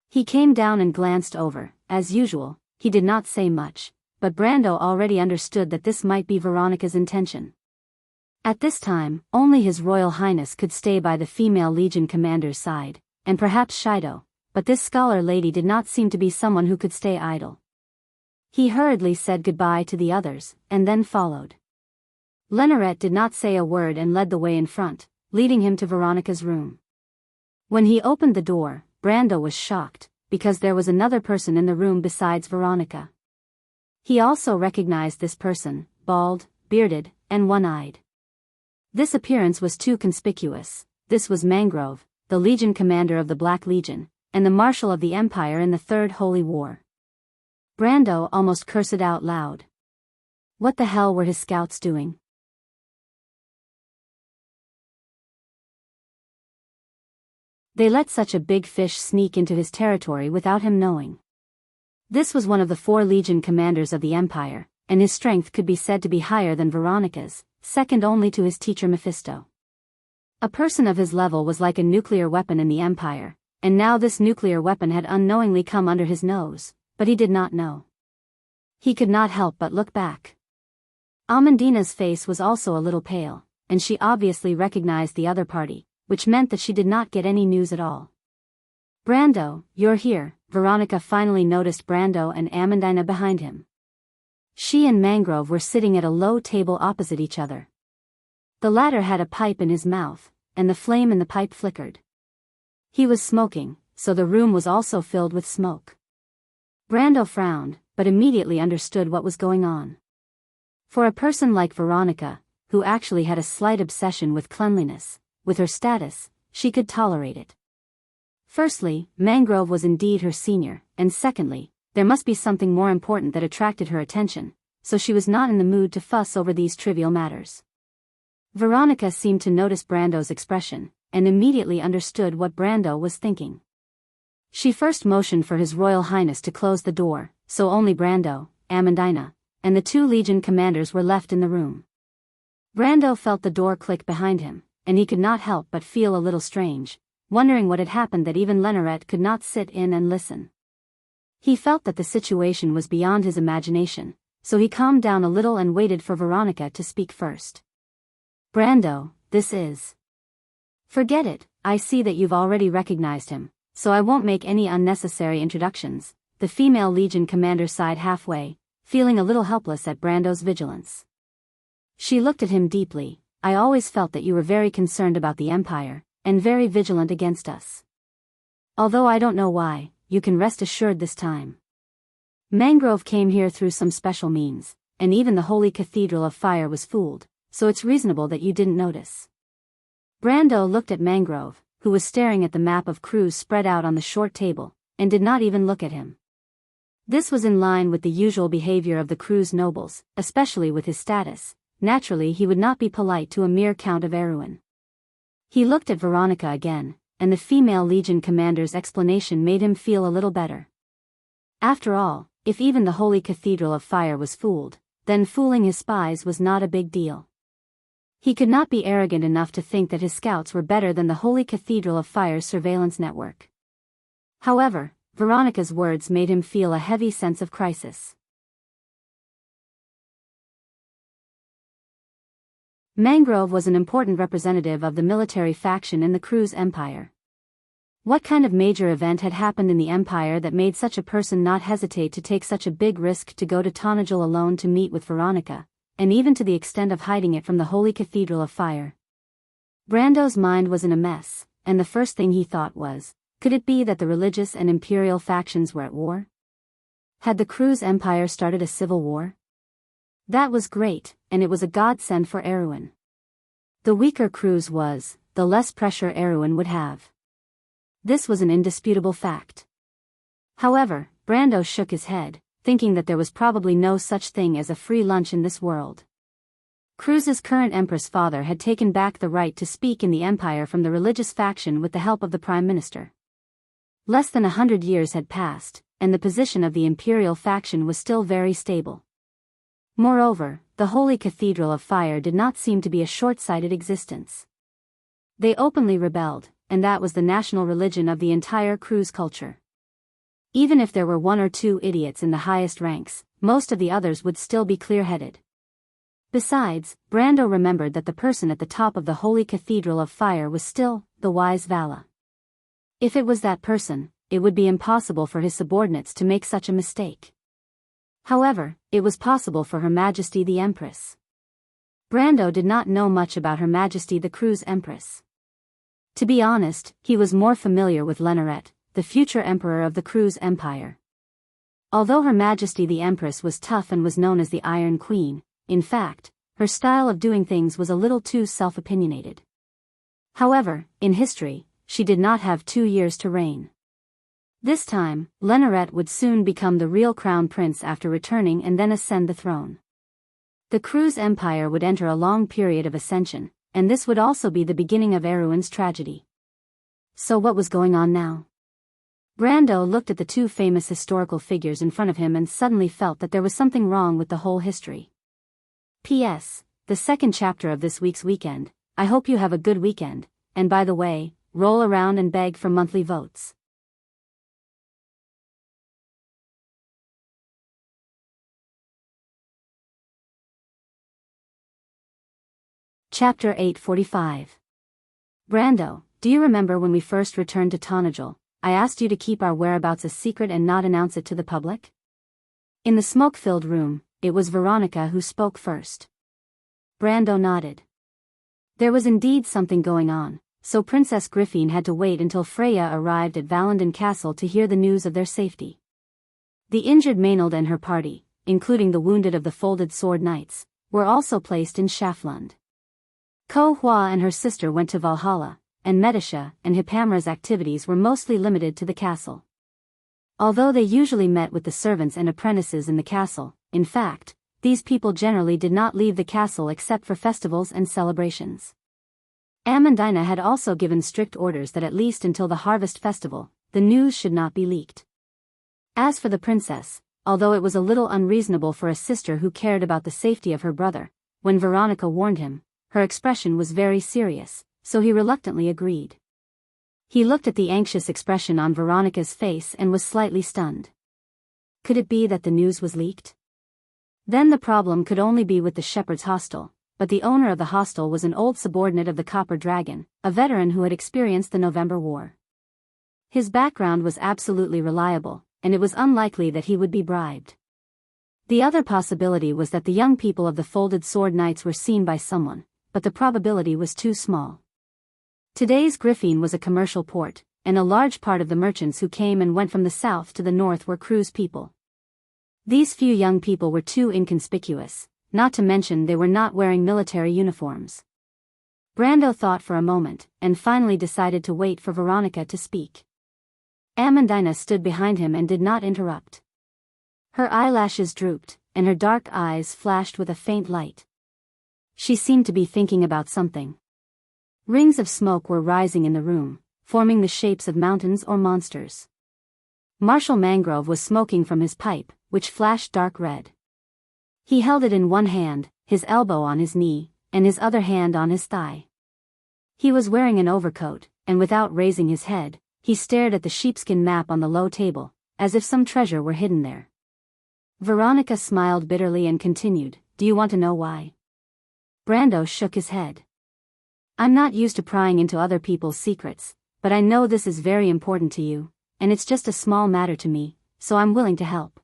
He came down and glanced over. As usual, he did not say much, but Brando already understood that this might be Veronica's intention. At this time, only His Royal Highness could stay by the female Legion commander's side, and perhaps Shido, but this scholar lady did not seem to be someone who could stay idle. He hurriedly said goodbye to the others, and then followed. Lenoret did not say a word and led the way in front, leading him to Veronica's room. When he opened the door, Brando was shocked, because there was another person in the room besides Veronica. He also recognized this person, bald, bearded, and one-eyed. This appearance was too conspicuous. This was Mangrove, the Legion commander of the Black Legion, and the Marshal of the Empire in the Third Holy War. Brando almost cursed out loud. What the hell were his scouts doing? They let such a big fish sneak into his territory without him knowing. This was one of the 4 Legion commanders of the Empire, and his strength could be said to be higher than Veronica's, second only to his teacher Mephisto. A person of his level was like a nuclear weapon in the Empire, and now this nuclear weapon had unknowingly come under his nose, but he did not know. He could not help but look back. Amandina's face was also a little pale, and she obviously recognized the other party, which meant that she did not get any news at all. "Brando, you're here." Veronica finally noticed Brando and Amandina behind him. She and Mangrove were sitting at a low table opposite each other. The latter had a pipe in his mouth, and the flame in the pipe flickered. He was smoking, so the room was also filled with smoke. Brando frowned, but immediately understood what was going on. For a person like Veronica, who actually had a slight obsession with cleanliness, with her status, she could tolerate it. Firstly, Mangrove was indeed her senior, and secondly, there must be something more important that attracted her attention, so she was not in the mood to fuss over these trivial matters. Veronica seemed to notice Brando's expression, and immediately understood what Brando was thinking. She first motioned for His Royal Highness to close the door, so only Brando, Amandina, and the 2 Legion commanders were left in the room. Brando felt the door click behind him, and he could not help but feel a little strange, wondering what had happened that even Lenarette could not sit in and listen. He felt that the situation was beyond his imagination, so he calmed down a little and waited for Veronica to speak first. Brando, this is... Forget it, I see that you've already recognized him, so I won't make any unnecessary introductions. The female Legion commander sighed halfway, feeling a little helpless at Brando's vigilance. She looked at him deeply. I always felt that you were very concerned about the Empire, and very vigilant against us. Although I don't know why, you can rest assured this time. Mangrove came here through some special means, and even the Holy Cathedral of Fire was fooled, so it's reasonable that you didn't notice. Brando looked at Mangrove, who was staring at the map of Cruz spread out on the short table, and did not even look at him. This was in line with the usual behavior of the Cruz nobles, especially with his status. Naturally he would not be polite to a mere Count of Erewhon. He looked at Veronica again, and the female Legion commander's explanation made him feel a little better. After all, if even the Holy Cathedral of Fire was fooled, then fooling his spies was not a big deal. He could not be arrogant enough to think that his scouts were better than the Holy Cathedral of Fire's surveillance network. However, Veronica's words made him feel a heavy sense of crisis. Mangrove was an important representative of the military faction in the Cruz Empire. What kind of major event had happened in the Empire that made such a person not hesitate to take such a big risk to go to Tonajal alone to meet with Veronica, and even to the extent of hiding it from the Holy Cathedral of Fire? Brando's mind was in a mess, and the first thing he thought was, could it be that the religious and imperial factions were at war? Had the Cruz Empire started a civil war? That was great, and it was a godsend for Erewhon. The weaker Cruz was, the less pressure Erewhon would have. This was an indisputable fact. However, Brando shook his head, thinking that there was probably no such thing as a free lunch in this world. Cruz's current Empress father had taken back the right to speak in the Empire from the religious faction with the help of the Prime Minister. Less than 100 years had passed, and the position of the imperial faction was still very stable. Moreover, the Holy Cathedral of Fire did not seem to be a short-sighted existence. They openly rebelled, and that was the national religion of the entire Cruz culture. Even if there were 1 or 2 idiots in the highest ranks, most of the others would still be clear-headed. Besides, Brando remembered that the person at the top of the Holy Cathedral of Fire was still the wise Vala. If it was that person, it would be impossible for his subordinates to make such a mistake. However, it was possible for Her Majesty the Empress. Brando did not know much about Her Majesty the Cruz Empress. To be honest, he was more familiar with Lenarette, the future emperor of the Cruz Empire. Although Her Majesty the Empress was tough and was known as the Iron Queen, in fact, her style of doing things was a little too self-opinionated. However, in history, she did not have 2 years to reign. This time, Lenarette would soon become the real crown prince after returning and then ascend the throne. The Cruz Empire would enter a long period of ascension, and this would also be the beginning of Erewhon's tragedy. So what was going on now? Brando looked at the 2 famous historical figures in front of him and suddenly felt that there was something wrong with the whole history. P.S. The second chapter of this week's weekend. I hope you have a good weekend, and by the way, roll around and beg for monthly votes. Chapter 845. Brando, do you remember when we first returned to Tonajal, I asked you to keep our whereabouts a secret and not announce it to the public? In the smoke-filled room, it was Veronica who spoke first. Brando nodded. There was indeed something going on, so Princess Griffin had to wait until Freya arrived at Valendon Castle to hear the news of their safety. The injured Maynard and her party, including the wounded of the Folded Sword Knights, were also placed in Schaflund. Ko Hua and her sister went to Valhalla, and Medisha and Hippamra's activities were mostly limited to the castle. Although they usually met with the servants and apprentices in the castle, in fact, these people generally did not leave the castle except for festivals and celebrations. Amandina had also given strict orders that at least until the harvest festival, the news should not be leaked. As for the princess, although it was a little unreasonable for a sister who cared about the safety of her brother, when Veronica warned him, her expression was very serious, so he reluctantly agreed. He looked at the anxious expression on Veronica's face and was slightly stunned. Could it be that the news was leaked? Then the problem could only be with the shepherd's hostel, but the owner of the hostel was an old subordinate of the Copper Dragon, a veteran who had experienced the November War. His background was absolutely reliable, and it was unlikely that he would be bribed. The other possibility was that the young people of the Folded Sword Knights were seen by someone, but the probability was too small. Today's Griffin was a commercial port, and a large part of the merchants who came and went from the south to the north were cruise people. These few young people were too inconspicuous, not to mention they were not wearing military uniforms. Brando thought for a moment, and finally decided to wait for Veronica to speak. Amandina stood behind him and did not interrupt. Her eyelashes drooped, and her dark eyes flashed with a faint light. She seemed to be thinking about something. Rings of smoke were rising in the room, forming the shapes of mountains or monsters. Marshal Mangrove was smoking from his pipe, which flashed dark red. He held it in one hand, his elbow on his knee, and his other hand on his thigh. He was wearing an overcoat, and without raising his head, he stared at the sheepskin map on the low table, as if some treasure were hidden there. Veronica smiled bitterly and continued, "Do you want to know why?" Brando shook his head. "I'm not used to prying into other people's secrets, but I know this is very important to you, and it's just a small matter to me, so I'm willing to help."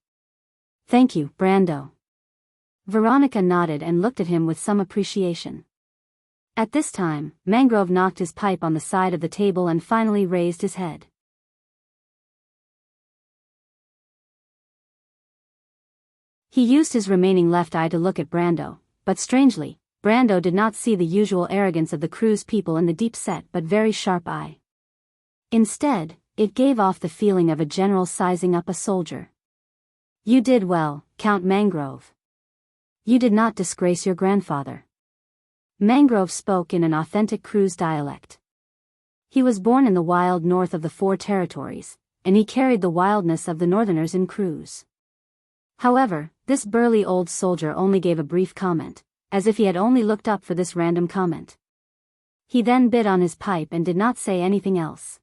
"Thank you, Brando." Veronica nodded and looked at him with some appreciation. At this time, Mangrove knocked his pipe on the side of the table and finally raised his head. He used his remaining left eye to look at Brando, but strangely, Brando did not see the usual arrogance of the cruise people in the deep-set but very sharp eye. Instead, it gave off the feeling of a general sizing up a soldier. "You did well, Count Mangrove. You did not disgrace your grandfather." Mangrove spoke in an authentic cruise dialect. He was born in the wild north of the Four Territories, and he carried the wildness of the northerners in cruise. However, this burly old soldier only gave a brief comment, as if he had only looked up for this random comment. He then bit on his pipe and did not say anything else.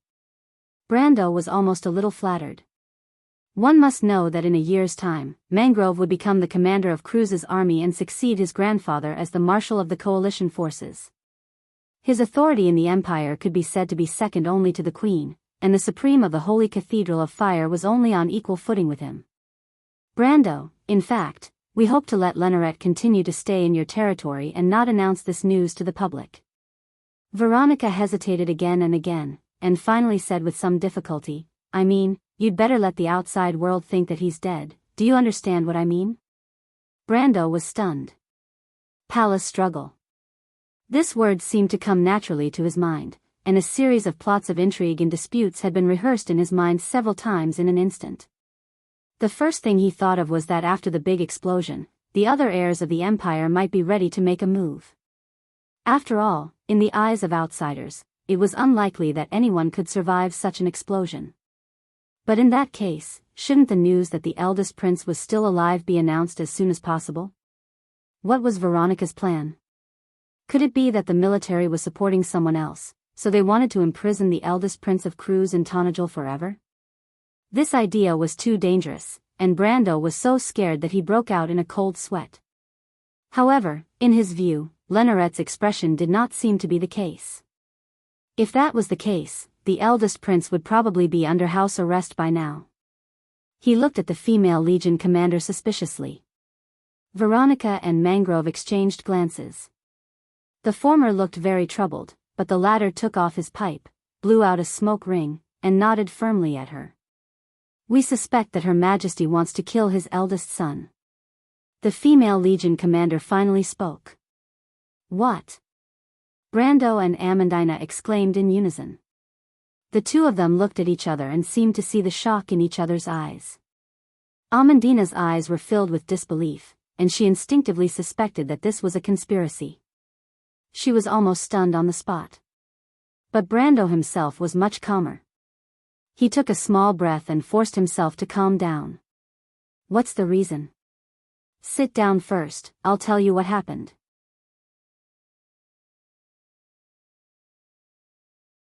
Brando was almost a little flattered. One must know that in a year's time, Mangrove would become the commander of Cruz's army and succeed his grandfather as the marshal of the coalition forces. His authority in the empire could be said to be second only to the Queen, and the supreme of the Holy Cathedral of Fire was only on equal footing with him. "Brando, in fact, we hope to let Lenoret continue to stay in your territory and not announce this news to the public." Veronica hesitated again, and finally said with some difficulty, "I mean, you'd better let the outside world think that he's dead. Do you understand what I mean?" Brando was stunned. Palace struggle. This word seemed to come naturally to his mind, and a series of plots of intrigue and disputes had been rehearsed in his mind several times in an instant. The first thing he thought of was that after the big explosion, the other heirs of the empire might be ready to make a move. After all, in the eyes of outsiders, it was unlikely that anyone could survive such an explosion. But in that case, shouldn't the news that the eldest prince was still alive be announced as soon as possible? What was Veronica's plan? Could it be that the military was supporting someone else, so they wanted to imprison the eldest prince of Cruz in Tonagel forever? This idea was too dangerous, and Brando was so scared that he broke out in a cold sweat. However, in his view, Lenoret's expression did not seem to be the case. If that was the case, the eldest prince would probably be under house arrest by now. He looked at the female legion commander suspiciously. Veronica and Mangrove exchanged glances. The former looked very troubled, but the latter took off his pipe, blew out a smoke ring, and nodded firmly at her. "We suspect that Her Majesty wants to kill his eldest son." The female legion commander finally spoke. "What?" Brando and Amandina exclaimed in unison. The two of them looked at each other and seemed to see the shock in each other's eyes. Amandina's eyes were filled with disbelief, and she instinctively suspected that this was a conspiracy. She was almost stunned on the spot. But Brando himself was much calmer. He took a small breath and forced himself to calm down. "What's the reason?" "Sit down first, I'll tell you what happened."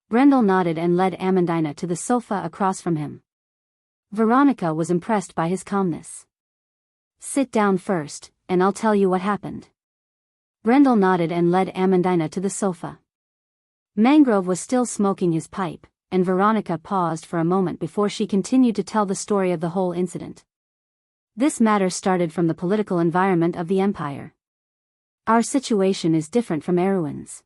Brendel nodded and led Amandina to the sofa across from him. Veronica was impressed by his calmness. "Sit down first, and I'll tell you what happened." Brendel nodded and led Amandina to the sofa. Mangrove was still smoking his pipe, and Veronica paused for a moment before she continued to tell the story of the whole incident. This matter started from the political environment of the empire. Our situation is different from Erewhon's.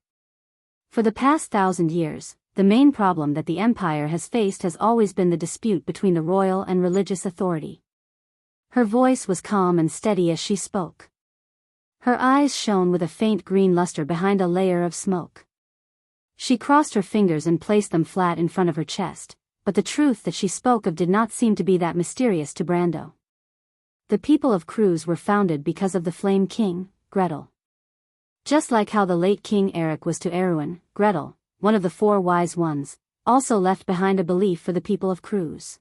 For the past 1,000 years, the main problem that the empire has faced has always been the dispute between the royal and religious authority. Her voice was calm and steady as she spoke. Her eyes shone with a faint green luster behind a layer of smoke. She crossed her fingers and placed them flat in front of her chest, but the truth that she spoke of did not seem to be that mysterious to Brando. The people of Cruz were founded because of the Flame King, Gretel. Just like how the late King Eric was to Erewhon, Gretel, one of the four wise ones, also left behind a belief for the people of Cruz.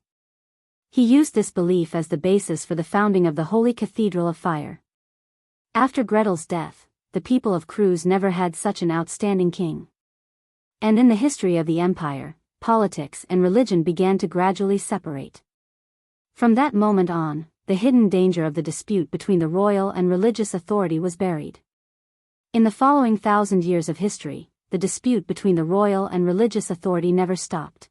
He used this belief as the basis for the founding of the Holy Cathedral of Fire. After Gretel's death, the people of Cruz never had such an outstanding king. And in the history of the empire, politics and religion began to gradually separate. From that moment on, the hidden danger of the dispute between the royal and religious authority was buried. In the following 1,000 years of history, the dispute between the royal and religious authority never stopped.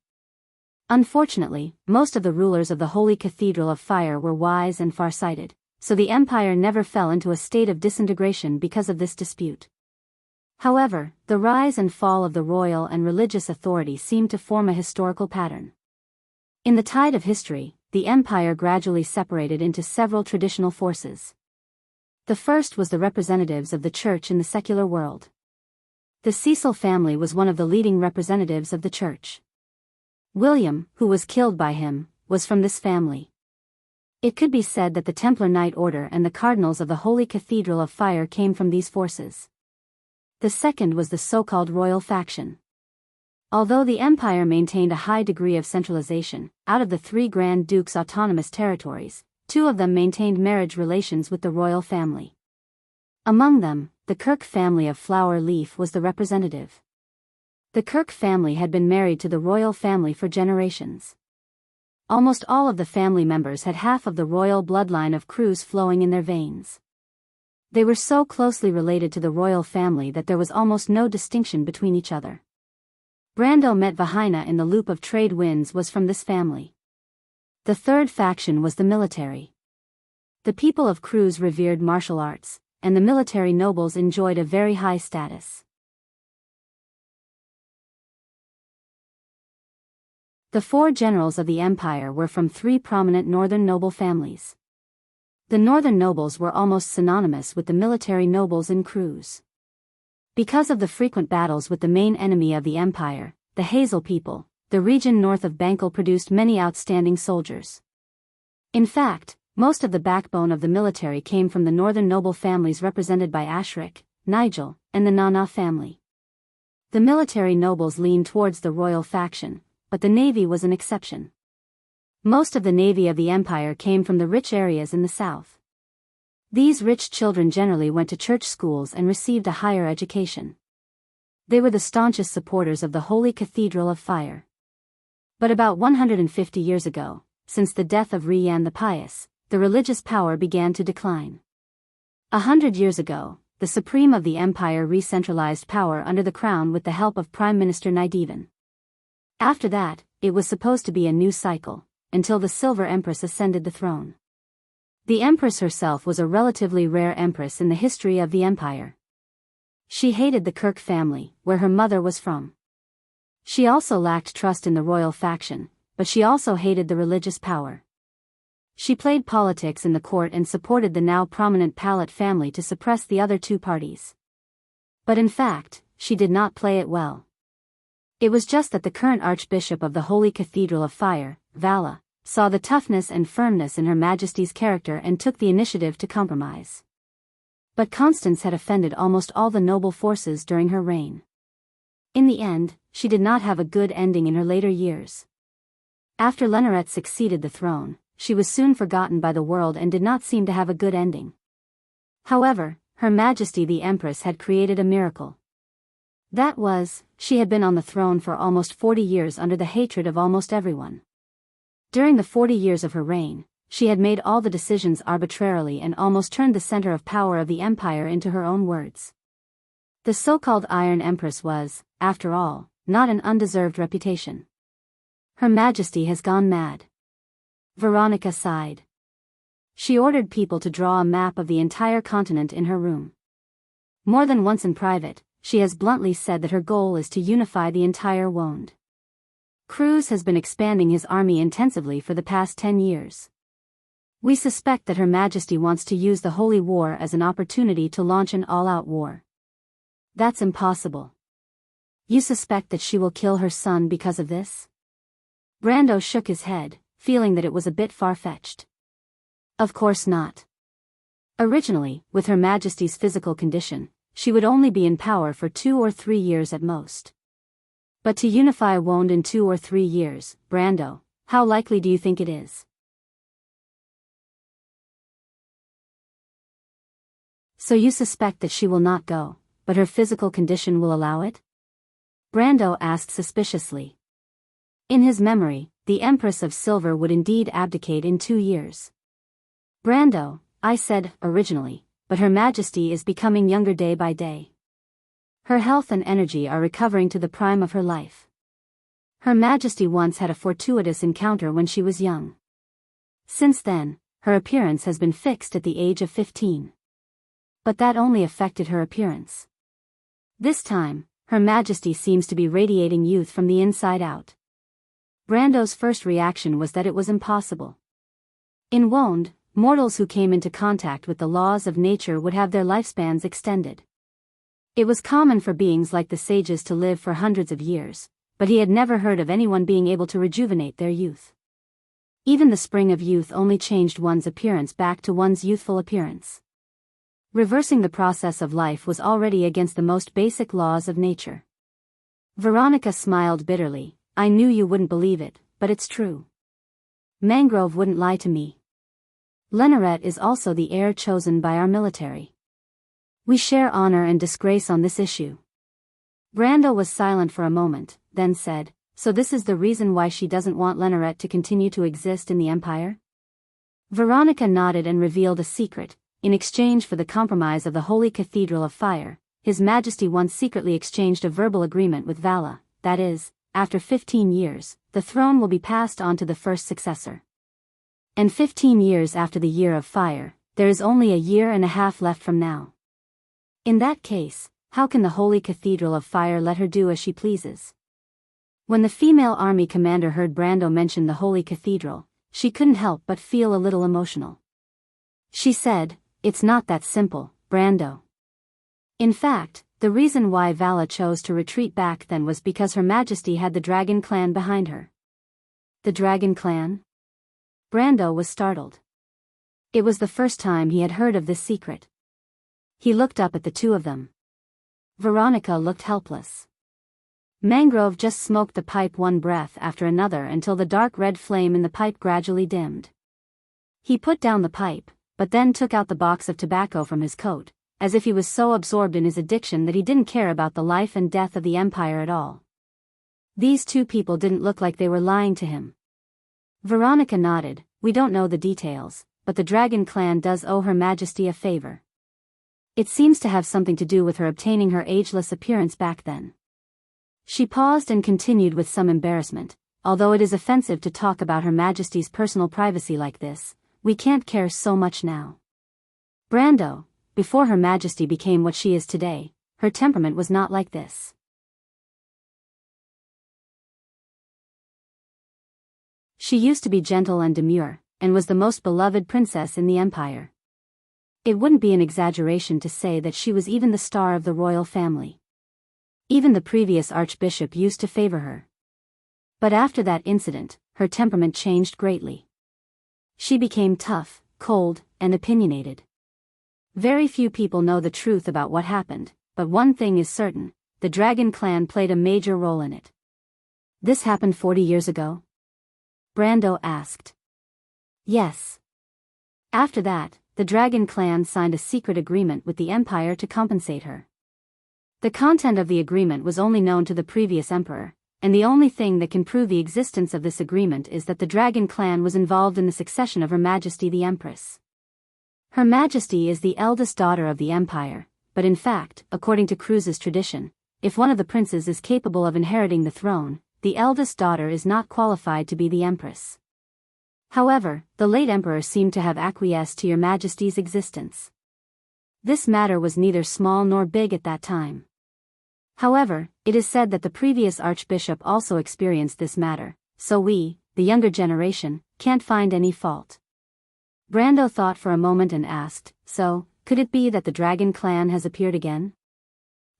Unfortunately, most of the rulers of the Holy Cathedral of Fire were wise and far-sighted, so the empire never fell into a state of disintegration because of this dispute. However, the rise and fall of the royal and religious authority seemed to form a historical pattern. In the tide of history, the empire gradually separated into several traditional forces. The first was the representatives of the church in the secular world. The Cecil family was one of the leading representatives of the church. William, who was killed by him, was from this family. It could be said that the Templar Knight Order and the Cardinals of the Holy Cathedral of Fire came from these forces. The second was the so-called royal faction. Although the empire maintained a high degree of centralization, out of the 3 Grand Dukes' autonomous territories, 2 of them maintained marriage relations with the royal family. Among them, the Kirk family of Flower Leaf was the representative. The Kirk family had been married to the royal family for generations. Almost all of the family members had half of the royal bloodline of Cruz flowing in their veins. They were so closely related to the royal family that there was almost no distinction between each other. Brando met Vahina in the Loop of Trade Winds was from this family. The third faction was the military. The people of Cruz revered martial arts, and the military nobles enjoyed a very high status. The 4 generals of the empire were from 3 prominent northern noble families. The northern nobles were almost synonymous with the military nobles in Cruz. Because of the frequent battles with the main enemy of the empire, the Hazel people, the region north of Bancal produced many outstanding soldiers. In fact, most of the backbone of the military came from the northern noble families represented by Ashric, Nigel, and the Nana family. The military nobles leaned towards the royal faction, but the navy was an exception. Most of the navy of the empire came from the rich areas in the south. These rich children generally went to church schools and received a higher education. They were the staunchest supporters of the Holy Cathedral of Fire. But about 150 years ago, since the death of Rian the Pious, the religious power began to decline. 100 years ago, the Supreme of the Empire re-centralized power under the crown with the help of Prime Minister Naidevan. After that, it was supposed to be a new cycle, until the Silver Empress ascended the throne. The Empress herself was a relatively rare empress in the history of the empire. She hated the Kirk family, where her mother was from. She also lacked trust in the royal faction, but she also hated the religious power. She played politics in the court and supported the now prominent Pallet family to suppress the other two parties. But in fact, she did not play it well. It was just that the current Archbishop of the Holy Cathedral of Fire, Vala, saw the toughness and firmness in Her Majesty's character and took the initiative to compromise. But Constance had offended almost all the noble forces during her reign. In the end, she did not have a good ending in her later years. After Leneret succeeded the throne, she was soon forgotten by the world and did not seem to have a good ending. However, Her Majesty the Empress had created a miracle. That was, she had been on the throne for almost 40 years under the hatred of almost everyone. During the 40 years of her reign, she had made all the decisions arbitrarily and almost turned the center of power of the empire into her own words. The so-called Iron Empress was, after all, not an undeserved reputation. Her Majesty has gone mad. Veronica sighed. She ordered people to draw a map of the entire continent in her room. More than once in private, she has bluntly said that her goal is to unify the entire Wond. Cruz has been expanding his army intensively for the past 10 years. We suspect that Her Majesty wants to use the Holy War as an opportunity to launch an all-out war. That's impossible. You suspect that she will kill her son because of this? Brando shook his head, feeling that it was a bit far-fetched. Of course not. Originally, with Her Majesty's physical condition, she would only be in power for 2 or 3 years at most. But to unify Wond in 2 or 3 years, Brando, how likely do you think it is? So you suspect that she will not go, but her physical condition will allow it? Brando asked suspiciously. In his memory, the Empress of Silver would indeed abdicate in 2 years. Brando, I said, originally, but Her Majesty is becoming younger day by day. Her health and energy are recovering to the prime of her life. Her Majesty once had a fortuitous encounter when she was young. Since then, her appearance has been fixed at the age of 15. But that only affected her appearance. This time, Her Majesty seems to be radiating youth from the inside out. Brando's first reaction was that it was impossible. In Wond, mortals who came into contact with the laws of nature would have their lifespans extended. It was common for beings like the sages to live for hundreds of years, but he had never heard of anyone being able to rejuvenate their youth. Even the spring of youth only changed one's appearance back to one's youthful appearance. Reversing the process of life was already against the most basic laws of nature. Veronica smiled bitterly. I knew you wouldn't believe it, but it's true. Mangrove wouldn't lie to me. Leneret is also the heir chosen by our military. We share honor and disgrace on this issue. Brando was silent for a moment, then said, so this is the reason why she doesn't want Leneret to continue to exist in the Empire? Veronica nodded and revealed a secret. In exchange for the compromise of the Holy Cathedral of Fire, His Majesty once secretly exchanged a verbal agreement with Vala, that is, after 15 years, the throne will be passed on to the first successor. And 15 years after the Year of Fire, there is only a year and a half left from now. In that case, how can the Holy Cathedral of Fire let her do as she pleases? When the female army commander heard Brando mention the Holy Cathedral, she couldn't help but feel a little emotional. She said, it's not that simple, Brando. In fact, the reason why Vala chose to retreat back then was because Her Majesty had the Dragon Clan behind her. The Dragon Clan? Brando was startled. It was the first time he had heard of this secret. He looked up at the two of them. Veronica looked helpless. Mangrove just smoked the pipe one breath after another until the dark red flame in the pipe gradually dimmed. He put down the pipe, but then took out the box of tobacco from his coat, as if he was so absorbed in his addiction that he didn't care about the life and death of the Empire at all. These two people didn't look like they were lying to him. Veronica nodded. We don't know the details, but the Dragon Clan does owe Her Majesty a favor. It seems to have something to do with her obtaining her ageless appearance back then. She paused and continued with some embarrassment. Although it is offensive to talk about Her Majesty's personal privacy like this, we can't care so much now. Brando, before Her Majesty became what she is today, her temperament was not like this. She used to be gentle and demure, and was the most beloved princess in the empire. It wouldn't be an exaggeration to say that she was even the star of the royal family. Even the previous archbishop used to favor her. But after that incident, her temperament changed greatly. She became tough, cold, and opinionated. Very few people know the truth about what happened, but one thing is certain, the Dragon clan played a major role in it. This happened 40 years ago? Brando asked. Yes. After that, the Dragon clan signed a secret agreement with the Empire to compensate her. The content of the agreement was only known to the previous emperor, and the only thing that can prove the existence of this agreement is that the Dragon clan was involved in the succession of Her Majesty the Empress. Her Majesty is the eldest daughter of the Empire, but in fact, according to Cruz's tradition, if one of the princes is capable of inheriting the throne, the eldest daughter is not qualified to be the Empress. However, the late emperor seemed to have acquiesced to Your Majesty's existence. This matter was neither small nor big at that time. However, it is said that the previous archbishop also experienced this matter, so we, the younger generation, can't find any fault. Brando thought for a moment and asked, so, could it be that the Dragon clan has appeared again?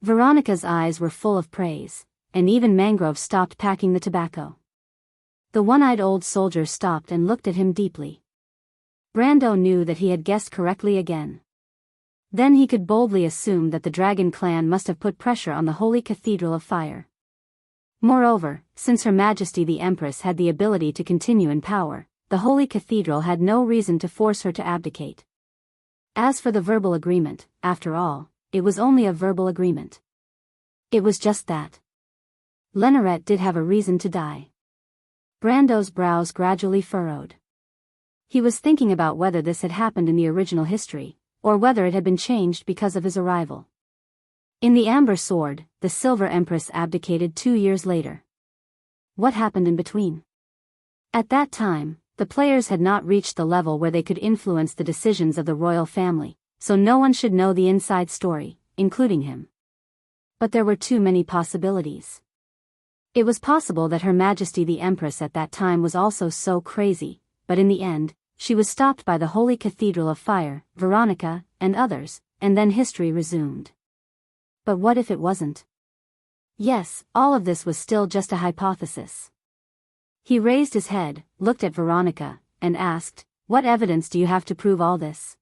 Veronica's eyes were full of praise, and even Mangrove stopped packing the tobacco. The one-eyed old soldier stopped and looked at him deeply. Brando knew that he had guessed correctly again. Then he could boldly assume that the Dragon clan must have put pressure on the Holy Cathedral of Fire. Moreover, since Her Majesty the Empress had the ability to continue in power, the Holy Cathedral had no reason to force her to abdicate. As for the verbal agreement, after all, it was only a verbal agreement. It was just that. Leneret did have a reason to die. Brando's brows gradually furrowed. He was thinking about whether this had happened in the original history, or whether it had been changed because of his arrival. In the Amber Sword, the Silver Empress abdicated 2 years later. What happened in between? At that time, the players had not reached the level where they could influence the decisions of the royal family, so no one should know the inside story, including him. But there were too many possibilities. It was possible that Her Majesty the Empress at that time was also so crazy, but in the end, she was stopped by the Holy Cathedral of Fire, Veronica, and others, and then history resumed. But what if it wasn't? Yes, all of this was still just a hypothesis. He raised his head, looked at Veronica, and asked, "What evidence do you have to prove all this?"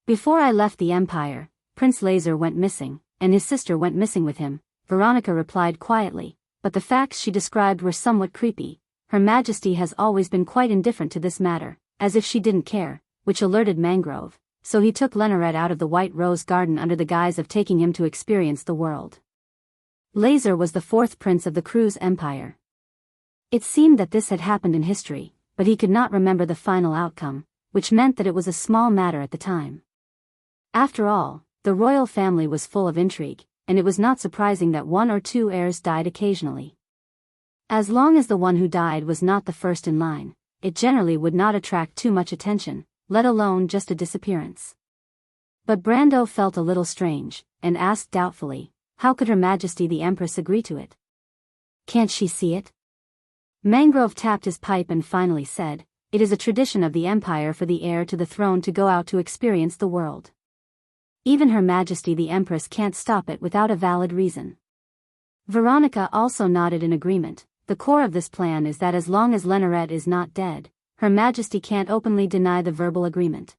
"Before I left the Empire, Prince Laser went missing, and his sister went missing with him," Veronica replied quietly, but the facts she described were somewhat creepy. Her Majesty has always been quite indifferent to this matter, as if she didn't care, which alerted Mangrove, so he took Leneret out of the White Rose Garden under the guise of taking him to experience the world. Laser was the 4th prince of the Cruz Empire. It seemed that this had happened in history, but he could not remember the final outcome, which meant that it was a small matter at the time. After all, the royal family was full of intrigue, and it was not surprising that 1 or 2 heirs died occasionally. As long as the one who died was not the first in line, it generally would not attract too much attention, let alone just a disappearance. But Brando felt a little strange, and asked doubtfully, how could Her Majesty the Empress agree to it? Can't she see it? Mangrove tapped his pipe and finally said, "It is a tradition of the Empire for the heir to the throne to go out to experience the world. Even Her Majesty the Empress can't stop it without a valid reason." Veronica also nodded in agreement. The core of this plan is that as long as Leneret is not dead, Her Majesty can't openly deny the verbal agreement.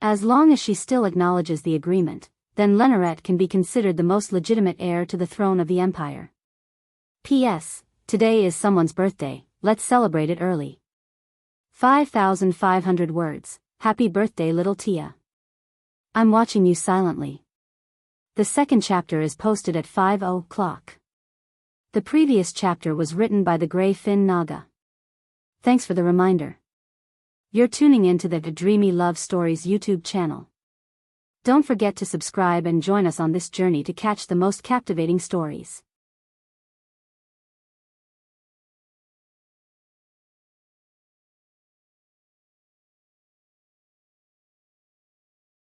As long as she still acknowledges the agreement, then Leneret can be considered the most legitimate heir to the throne of the Empire. P.S. Today is someone's birthday, let's celebrate it early. 5,500 words, happy birthday little Tia. I'm watching you silently. The second chapter is posted at 5:00. The previous chapter was written by the Grey Fin Naga. Thanks for the reminder. You're tuning in to the Dreamy Love Stories YouTube channel. Don't forget to subscribe and join us on this journey to catch the most captivating stories.